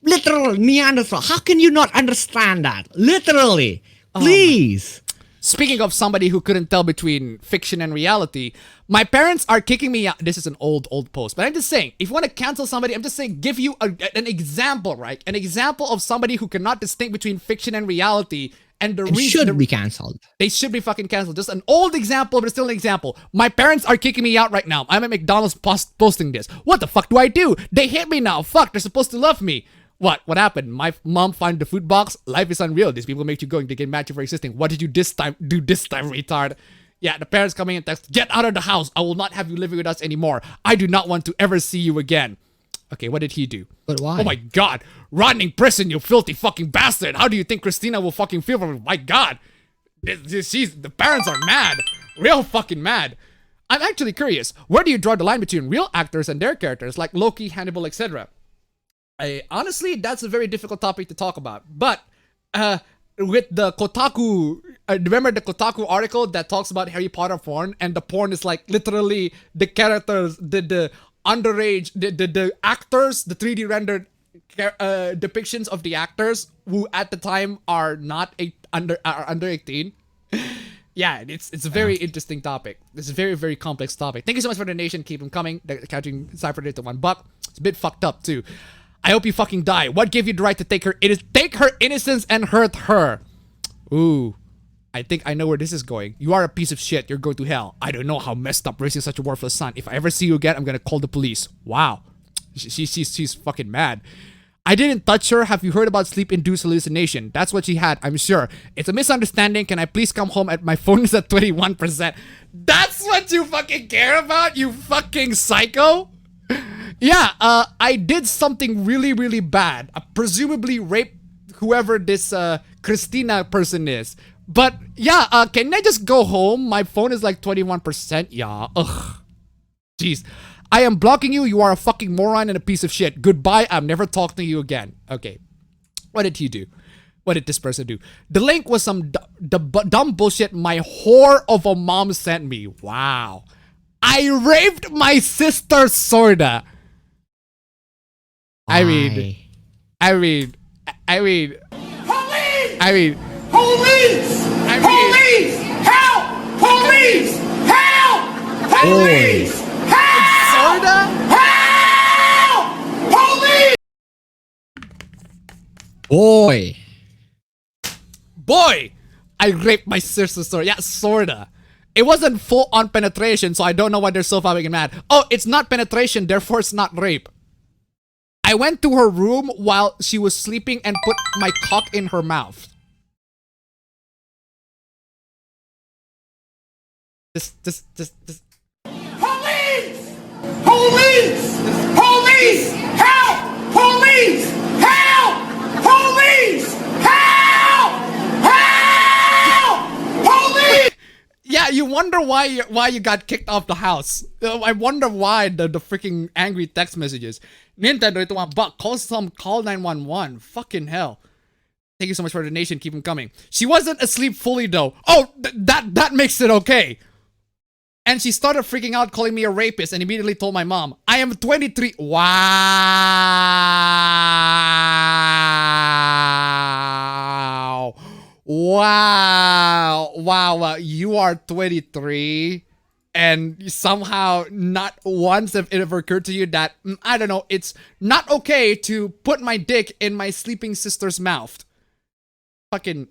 literal Neanderthal. How can you not understand that? Literally. Please. Speaking of somebody who couldn't tell between fiction and reality, my parents are kicking me out. This is an old post, but I'm just saying, if you want to cancel somebody, I'm just saying, give you an example, right? An example of somebody who cannot distinguish between fiction and reality, and the reason should be canceled. They should be fucking canceled. Just an old example, but still an example. My parents are kicking me out right now. I'm at McDonald's posting this. What the fuck do I do? They hate me now. Fuck, they're supposed to love me. What happened? My mom found the food box. Life is unreal. These people make you going. They get mad at you for existing. What did you do this time, retard? Yeah, the parents coming and text, get out of the house. I will not have you living with us anymore. I do not want to ever see you again. Okay, what did he do? But why? Oh my god. Rotting prison, you filthy fucking bastard. How do you think Christina will fucking feel for me? My god. The parents are mad. Real fucking mad. I'm actually curious. Where do you draw the line between real actors and their characters like Loki, Hannibal, etc.? Honestly, that's a very difficult topic to talk about. But with the Kotaku, remember the Kotaku article that talks about Harry Potter porn, and the porn is like literally the characters, the underage, the actors, the 3D rendered depictions of the actors who at the time are not under 18. Yeah, it's a very interesting topic. It's a very, very complex topic. Thank you so much for the donation. Keep them coming. They're catching Cypher to $1. It's a bit fucked up too. I hope you fucking die. What gave you the right to take her innocence and hurt her? Ooh, I think I know where this is going. You are a piece of shit. You're going to hell. I don't know how messed up raising such a worthless son. If I ever see you again, I'm gonna call the police. Wow, she's fucking mad. I didn't touch her. Have you heard about sleep-induced hallucination? That's what she had, I'm sure. It's a misunderstanding. Can I please come home? My phone is at 21%. That's what you fucking care about, you fucking psycho? Yeah, I did something really, really bad. I presumably raped whoever this Christina person is. But yeah, can I just go home? My phone is like 21%. Yeah, ugh. Jeez. I am blocking you. You are a fucking moron and a piece of shit. Goodbye. I'm never talking to you again. Okay. What did he do? What did this person do? The link was some dumb bullshit my whore of a mom sent me. Wow. I raped my sister, sorta. I mean, Police! Help! Police! Help! Police! Sorta? Help! Police! Boy, I raped my sister, sorta. Yeah, sorta. It wasn't full-on penetration, so I don't know why they're so fucking mad. Oh, it's not penetration, therefore it's not rape. I went to her room while she was sleeping and put my cock in her mouth. This. Police! Police! Police! Help! Police! Help! Police! Help! Help! Police! Yeah, you wonder why you got kicked off the house. I wonder why the freaking angry text messages. Nintendo ito $1. Call 911. Fucking hell. Thank you so much for the donation. Keep them coming. She wasn't asleep fully though. Oh, that makes it okay. And she started freaking out, calling me a rapist, and immediately told my mom, I am 23. Wow. Wow. You are 23. and somehow not once have it ever occurred to you that, I don't know, it's not okay to put my dick in my sleeping sister's mouth. Fucking,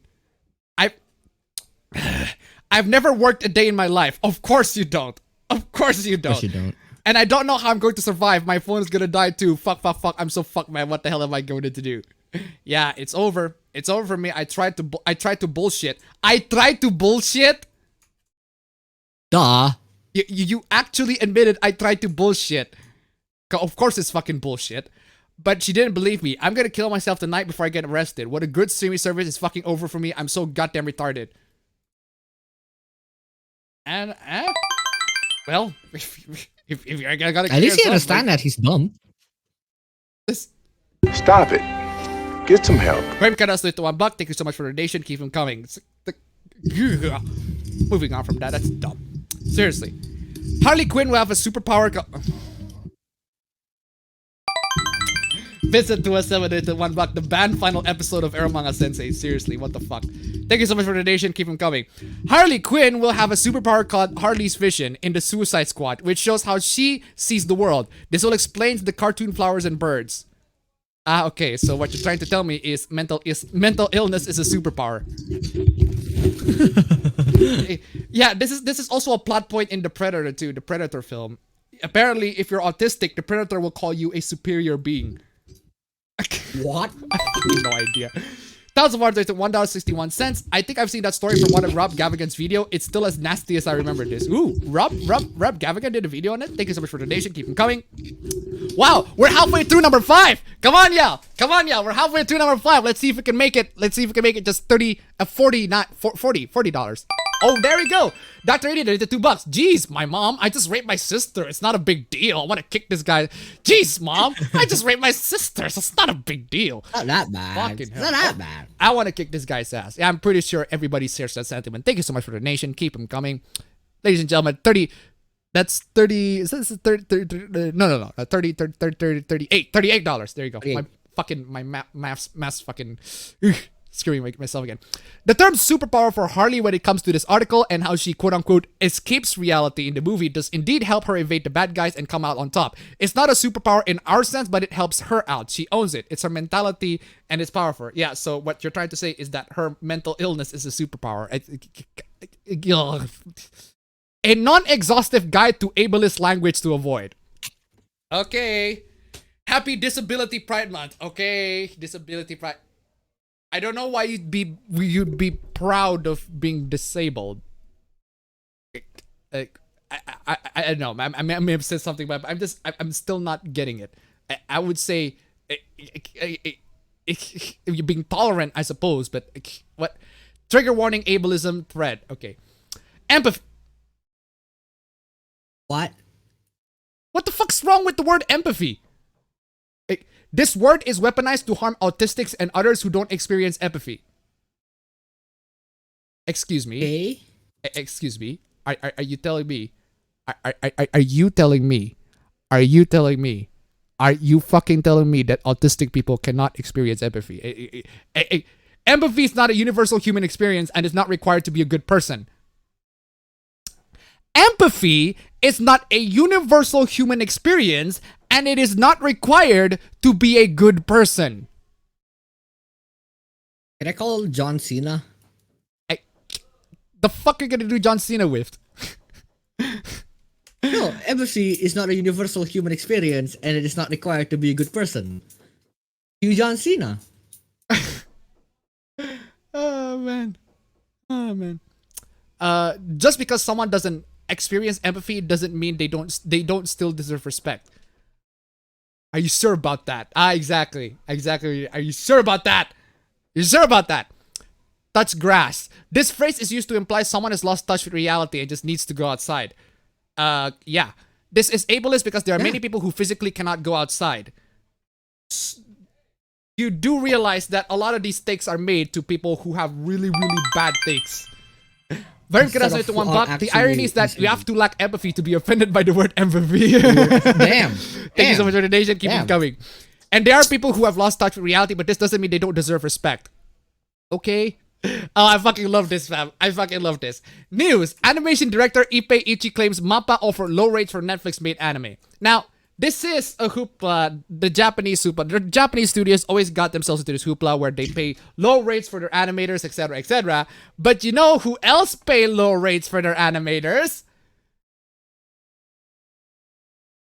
I've never worked a day in my life. Of course you don't. Of course you don't. Of course you don't. And I don't know how I'm going to survive. My phone is gonna die too. Fuck. I'm so fucked, man. What the hell am I going to do? Yeah, it's over. It's over for me. I tried to bullshit. Duh. You actually admitted I tried to bullshit. Of course it's fucking bullshit. But she didn't believe me. I'm gonna kill myself tonight before I get arrested. What a good streaming service is fucking over for me. I'm so goddamn retarded. And, well, if you're gonna at least you understand that he's dumb. Stop it. Get some help. Graham Cadas to $1. Thank you so much for the donation. Keep him coming. Moving on from that, that's dumb. Seriously. Harley Quinn will have a superpower. Vincent 217 to $1. The banned final episode of Eromanga Sensei. Seriously, what the fuck? Thank you so much for the donation. Keep him coming. Harley Quinn will have a superpower called Harley's Vision in the Suicide Squad, which shows how she sees the world. This will explain the cartoon flowers and birds. Ah, okay. So what you're trying to tell me is mental illness is a superpower. Yeah, this is also a plot point in the Predator too, the Predator film. Apparently, if you're autistic, the Predator will call you a superior being. What? I have no idea. $1,000 to $1.61. I think I've seen that story from one of Rob Gavigan's video. It's still as nasty as I remember this. Ooh, Rob Gavigan did a video on it. Thank you so much for the donation. Keep them coming. Wow, we're halfway through number 5. Come on, y'all. Come on, y'all. We're halfway through number 5. Let's see if we can make it. Let's see if we can make it just $40. Oh, there we go. Dr. 80 did it $2. Jeez, my mom, I just raped my sister. It's not a big deal. I want to kick this guy. Jeez, mom, I just raped my sister. So it's not a big deal. Not that bad. Fucking hell. Not that bad. I want to kick this guy's ass. Yeah, I'm pretty sure everybody shares that sentiment. Thank you so much for the donation. Keep them coming. Ladies and gentlemen, 30. That's 30. Is this 30? No. 38. $38. There you go. My maths fucking screwing myself again. The term superpower for Harley when it comes to this article and how she quote-unquote escapes reality in the movie does indeed help her evade the bad guys and come out on top. It's not a superpower in our sense, but it helps her out. She owns it. It's her mentality and it's powerful. Yeah, so what you're trying to say is that her mental illness is a superpower. A non-exhaustive guide to ableist language to avoid. Okay. Happy Disability Pride Month. Okay, Disability Pride. I don't know why you'd be proud of being disabled. I don't know. I may have said something, but I'm still not getting it. I would say you're being tolerant, I suppose, but what? Trigger warning, ableism, thread. Okay. Empathy. What? What the fuck's wrong with the word empathy? This word is weaponized to harm autistics and others who don't experience empathy. Excuse me. Hey? Excuse me. Are you telling me? Are you telling me? Are you telling me? Are you fucking telling me that autistic people cannot experience empathy? Empathy is not a universal human experience and is not required to be a good person. Empathy is not a universal human experience and it is not required to be a good person. Can I call John Cena? The fuck are you gonna do John Cena with? No, empathy is not a universal human experience and it is not required to be a good person. You John Cena. Oh man. Oh man. Just because someone doesn't experience empathy doesn't mean they don't still deserve respect. Are you sure about that? Exactly. Are you sure about that? You sure about that? Touch grass. This phrase is used to imply someone has lost touch with reality and just needs to go outside. Yeah. This is ableist because there are many people who physically cannot go outside. You do realize that a lot of these takes are made to people who have really, really bad takes. Very good answer to $1. The irony is that you have to lack empathy to be offended by the word empathy. Damn. Thank you so much for the donation. Keep it coming. And there are people who have lost touch with reality, but this doesn't mean they don't deserve respect. Okay. Oh, I fucking love this, fam. I fucking love this. News. Animation director Ippei Ichi claims MAPPA offer low rates for Netflix-made anime. Now, this is a hoopla, the Japanese hoopla. The Japanese studios always got themselves into this hoopla where they pay low rates for their animators, etc., etc. But you know who else pay low rates for their animators?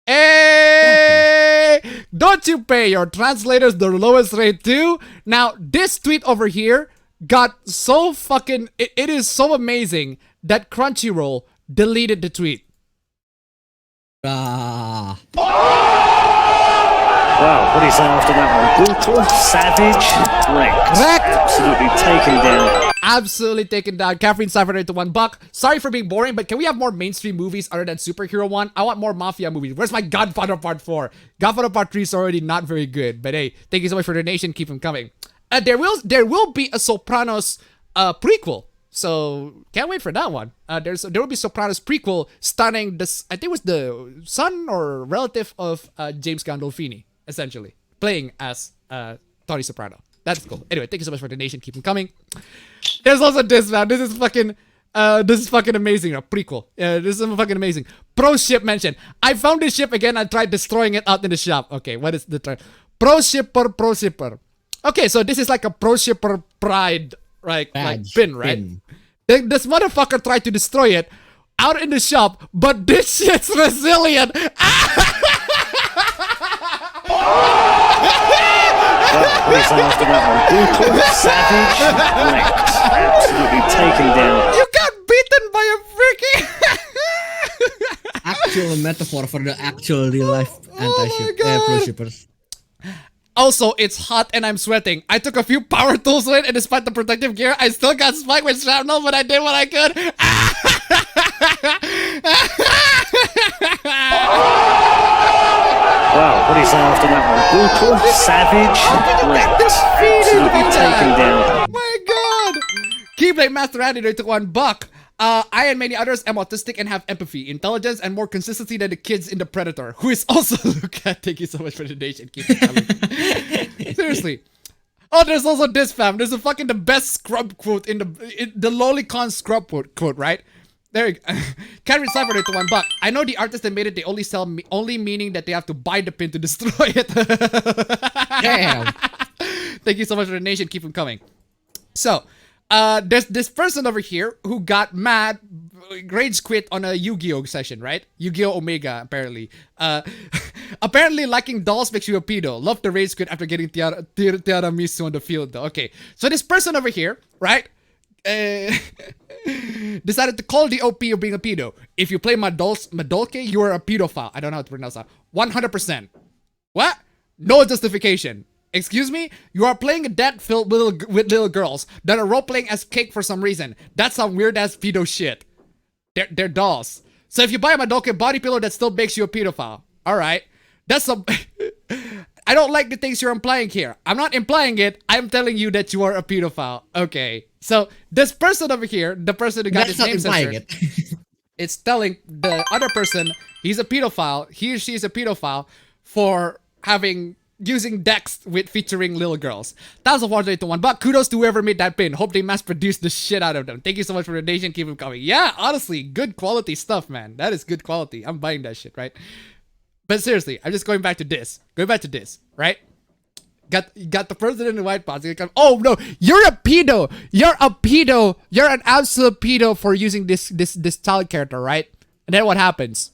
Hey! Don't you pay your translators the lowest rate too? Now, this tweet over here got so fucking... It is so amazing that Crunchyroll deleted the tweet. Wow, what is after that one? Brutal, savage, wrecked. Absolutely taken down. Absolutely taken down. Catherine Cypher to $1. Sorry for being boring, but can we have more mainstream movies other than superhero one? I want more mafia movies. Where's my Godfather Part 4? Godfather Part 3 is already not very good. But hey, thank you so much for the donation. Keep them coming. There will be a Sopranos prequel. So can't wait for that one. There will be Sopranos prequel starring this. I think it was the son or relative of James Gandolfini, essentially playing as Tony Soprano. That's cool. Anyway, thank you so much for the donation. Keep them coming. There's also this, man. This is fucking amazing. A prequel. This is fucking amazing. Pro ship mentioned. I found this ship again. I tried destroying it out in the shop. Okay, what is the term? Pro shipper. Okay, so this is like a pro shipper pride. Like pin, right? This motherfucker tried to destroy it out in the shop, but this shit's resilient. What is after that one? Brutal, savage, wrecked. Absolutely taken down. You got beaten by a freaking actual metaphor for the actual real life anti-ship pro shippers. Also, it's hot and I'm sweating. I took a few power tools with it, and despite the protective gear, I still got spiked with shrapnel, but I did what I could. Wow, what is after that one? Brutal, savage, wrecked. Absolutely taken down. My god! Keyblade Master Andy took $1. I and many others am autistic and have empathy, intelligence, and more consistency than the kids in The Predator, who is also Luca. Thank you so much for the donation. Keep it coming. Seriously. Oh, there's also this, fam. There's a fucking the best scrub quote in the Lolicon scrub quote, right? There you go. Catherine Cypher to $1. I know the artists that made it, they only sell only meaning that they have to buy the pin to destroy it. Damn. Thank you so much for the donation. Keep them coming. So, there's this person over here who got mad, rage quit on a Yu-Gi-Oh session, right? Yu-Gi-Oh Omega, apparently. Apparently liking dolls makes you a pedo. Love the rage quit after getting tiramisu on the field, though. Okay, so this person over here, right? Decided to call the OP of being a pedo. If you play Madolke, you are a pedophile. I don't know how to pronounce that. 100%. What? No justification. Excuse me? You are playing a deck filled with little girls that are role-playing as cake for some reason. That's some weird-ass pedo shit. They're dolls. So if you buy a Madoka body pillow, that still makes you a pedophile. Alright. That's some... I don't like the things you're implying here. I'm not implying it. I'm telling you that you are a pedophile. Okay. So this person over here, the person who got his name censored, it's telling the other person he's a pedophile. He or she is a pedophile for using decks with featuring little girls. Thousands of $1 to $1. Kudos to whoever made that pin. Hope they mass produce the shit out of them. Thank you so much for the donation. Keep them coming. Yeah, honestly, good quality stuff, man. That is good quality. I'm buying that shit, right? But seriously, I'm just going back to this. Right? Got the person in the white box. Oh no, you're a pedo. You're a pedo. You're an absolute pedo for using this child character, right? And then what happens?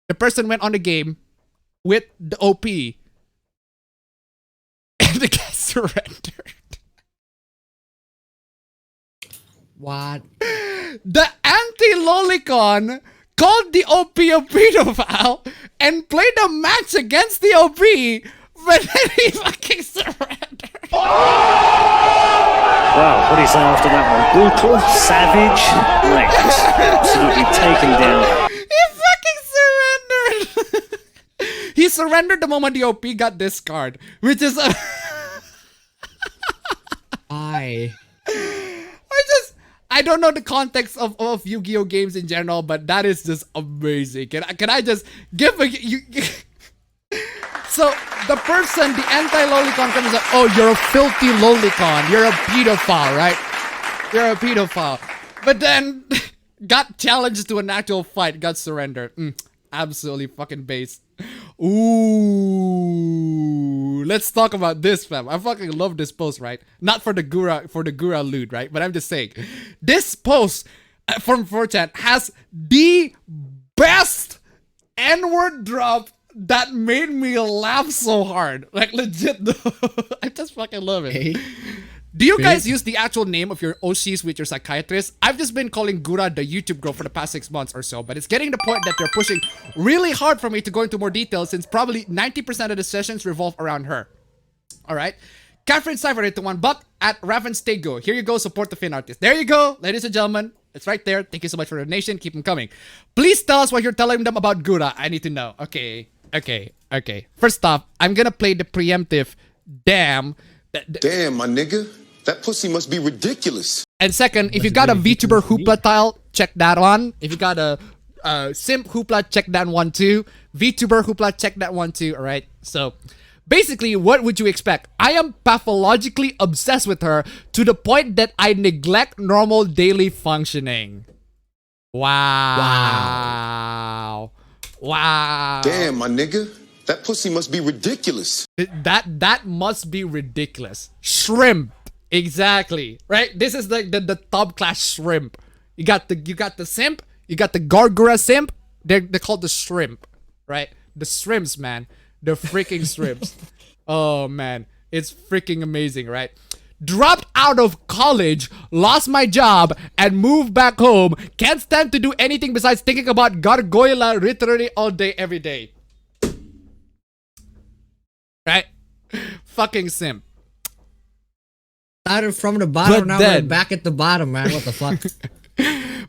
The person went on the game with the OP. And the guy surrendered. What? The anti-lolicon called the OP a pedophile and played a match against the OP, but then he fucking surrendered. Wow, what is after that one? Brutal, savage, wrecked. Absolutely taken down. He fucking surrendered. He surrendered the moment the OP got this card, which is I don't know the context of Yu-Gi-Oh games in general, but that is just amazing. Can I just give So the person, the anti-lolicon comes like, oh, you're a filthy lolicon. You're a pedophile, right? You're a pedophile. But then got challenged to an actual fight, got surrendered. Absolutely fucking based. Ooh, let's talk about this, fam. I fucking love this post, right? Not for the Gura loot, right? But I'm just saying, this post from 4chan has the best N-word drop that made me laugh so hard. Like, legit, though. I just fucking love it. Hey. Do you guys use the actual name of your OCs with your psychiatrist? I've just been calling Gura the YouTube girl for the past 6 months or so, but it's getting to the point that they're pushing really hard for me to go into more details since probably 90% of the sessions revolve around her. Alright? Catherine Cypher hit the $1 at Raven Stego. Here you go, support the Finn artist. There you go, ladies and gentlemen. It's right there. Thank you so much for the donation. Keep them coming. Please tell us what you're telling them about Gura. I need to know. Okay. First off, I'm gonna play the preemptive damn. Damn, my nigga. That pussy must be ridiculous. And second, if you got a VTuber hoopla tile, check that one. If you got a simp hoopla, check that one too. VTuber hoopla, check that one too. Alright, so basically, what would you expect? I am pathologically obsessed with her to the point that I neglect normal daily functioning. Wow. Damn, my nigga. That pussy must be ridiculous. That must be ridiculous. Shrimp. Exactly. Right? This is like the top class shrimp. You got the simp, you got the Gargura simp. They're called the shrimp. Right? The shrimps, man. The freaking shrimps. Oh man. It's freaking amazing, right? Dropped out of college, lost my job, and moved back home. Can't stand to do anything besides thinking about Gargoyle literally all day, every day. Right? Fucking simp. Started from the bottom, now we're back at the bottom, man. What the fuck?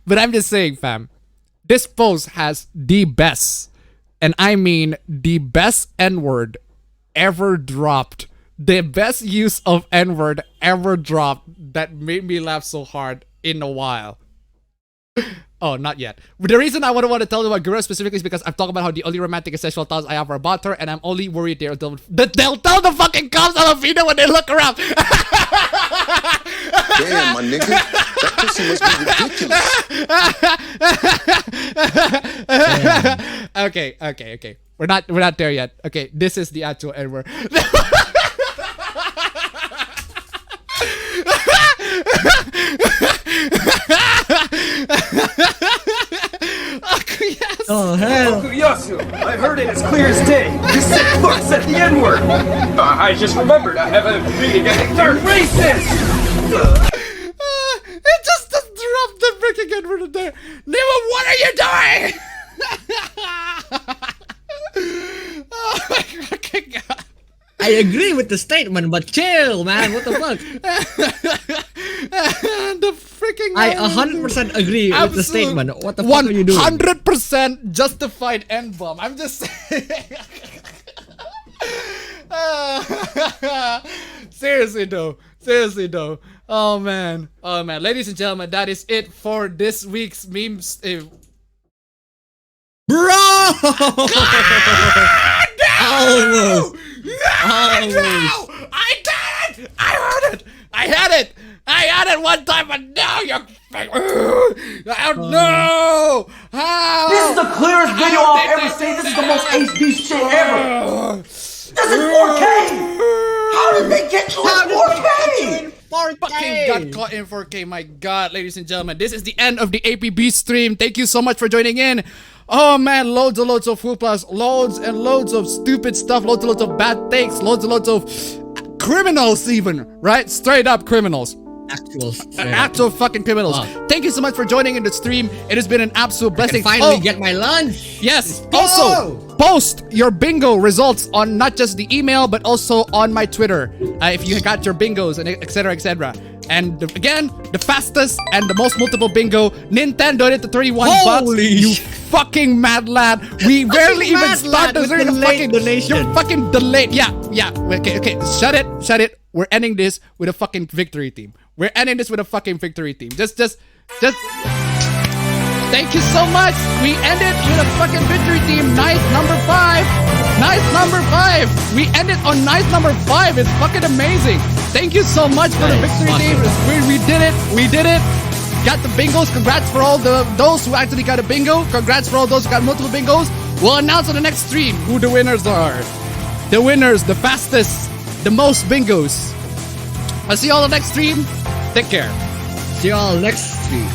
But I'm just saying, fam. This post has the best, and I mean the best N-word ever dropped. The best use of N-word ever dropped that made me laugh so hard in a while. Oh, not yet. But the reason I want to tell you about Gura specifically is because I've talked about how the only romantic and sexual thoughts I have are about her, and I'm only worried they'll tell the fucking cops on a video when they look around. Damn, my nigga. That pussy must be ridiculous. Okay. We're not there yet. Okay, this is the actual N-word. Oh, hell. Okuyasu, I heard it as clear as day. You said fucks at the N-word. I just remembered I have a meeting at the third racist. It just dropped the freaking N-word in there. Nemo, what are you doing? Oh my fucking god. I agree with the statement, but chill, man. What the fuck? The freaking I 100% agree with the statement. What the fuck are you doing? 100% justified N-bomb. I'm just saying. Seriously though. Oh man. Ladies and gentlemen, that is it for this week's memes. Bro! Almost. No! I did it! I heard it! I had it one time, but now you're fake. Oh no! How? This is the clearest video I've ever seen. This is the most HD shit ever. This is 4K. How did they get you in 4K? Fucking got caught in 4K, my god, ladies and gentlemen. This is the end of the APB stream. Thank you so much for joining in. Oh man, loads and loads of hooplas, loads and loads of stupid stuff, loads and loads of bad takes, loads and loads of criminals even, right? Straight up criminals. Actual fucking criminals. Wow. Thank you so much for joining in the stream. It has been an absolute blessing. I can finally get my lunch. Yes. Also, post your bingo results on not just the email, but also on my Twitter. If you got your bingos and etc. etc. And again, the fastest and the most multiple bingo, Nintendo did the $31. You fucking mad lad. We barely even started the fucking donation. You're fucking delayed. Yeah. Okay. Shut it. We're ending this with a fucking victory team. Just Thank you so much. We ended with a fucking victory team. Nice number 5. Nice number 5. We ended on nice number 5. It's fucking amazing. Thank you so much for the victory team. We did it. We did it. Got the bingos. Congrats for all those who actually got a bingo. Congrats for all those who got multiple bingos. We'll announce on the next stream who the winners are. The winners, the fastest, the most bingos. I'll see you all on the next stream. Take care. See you all next stream.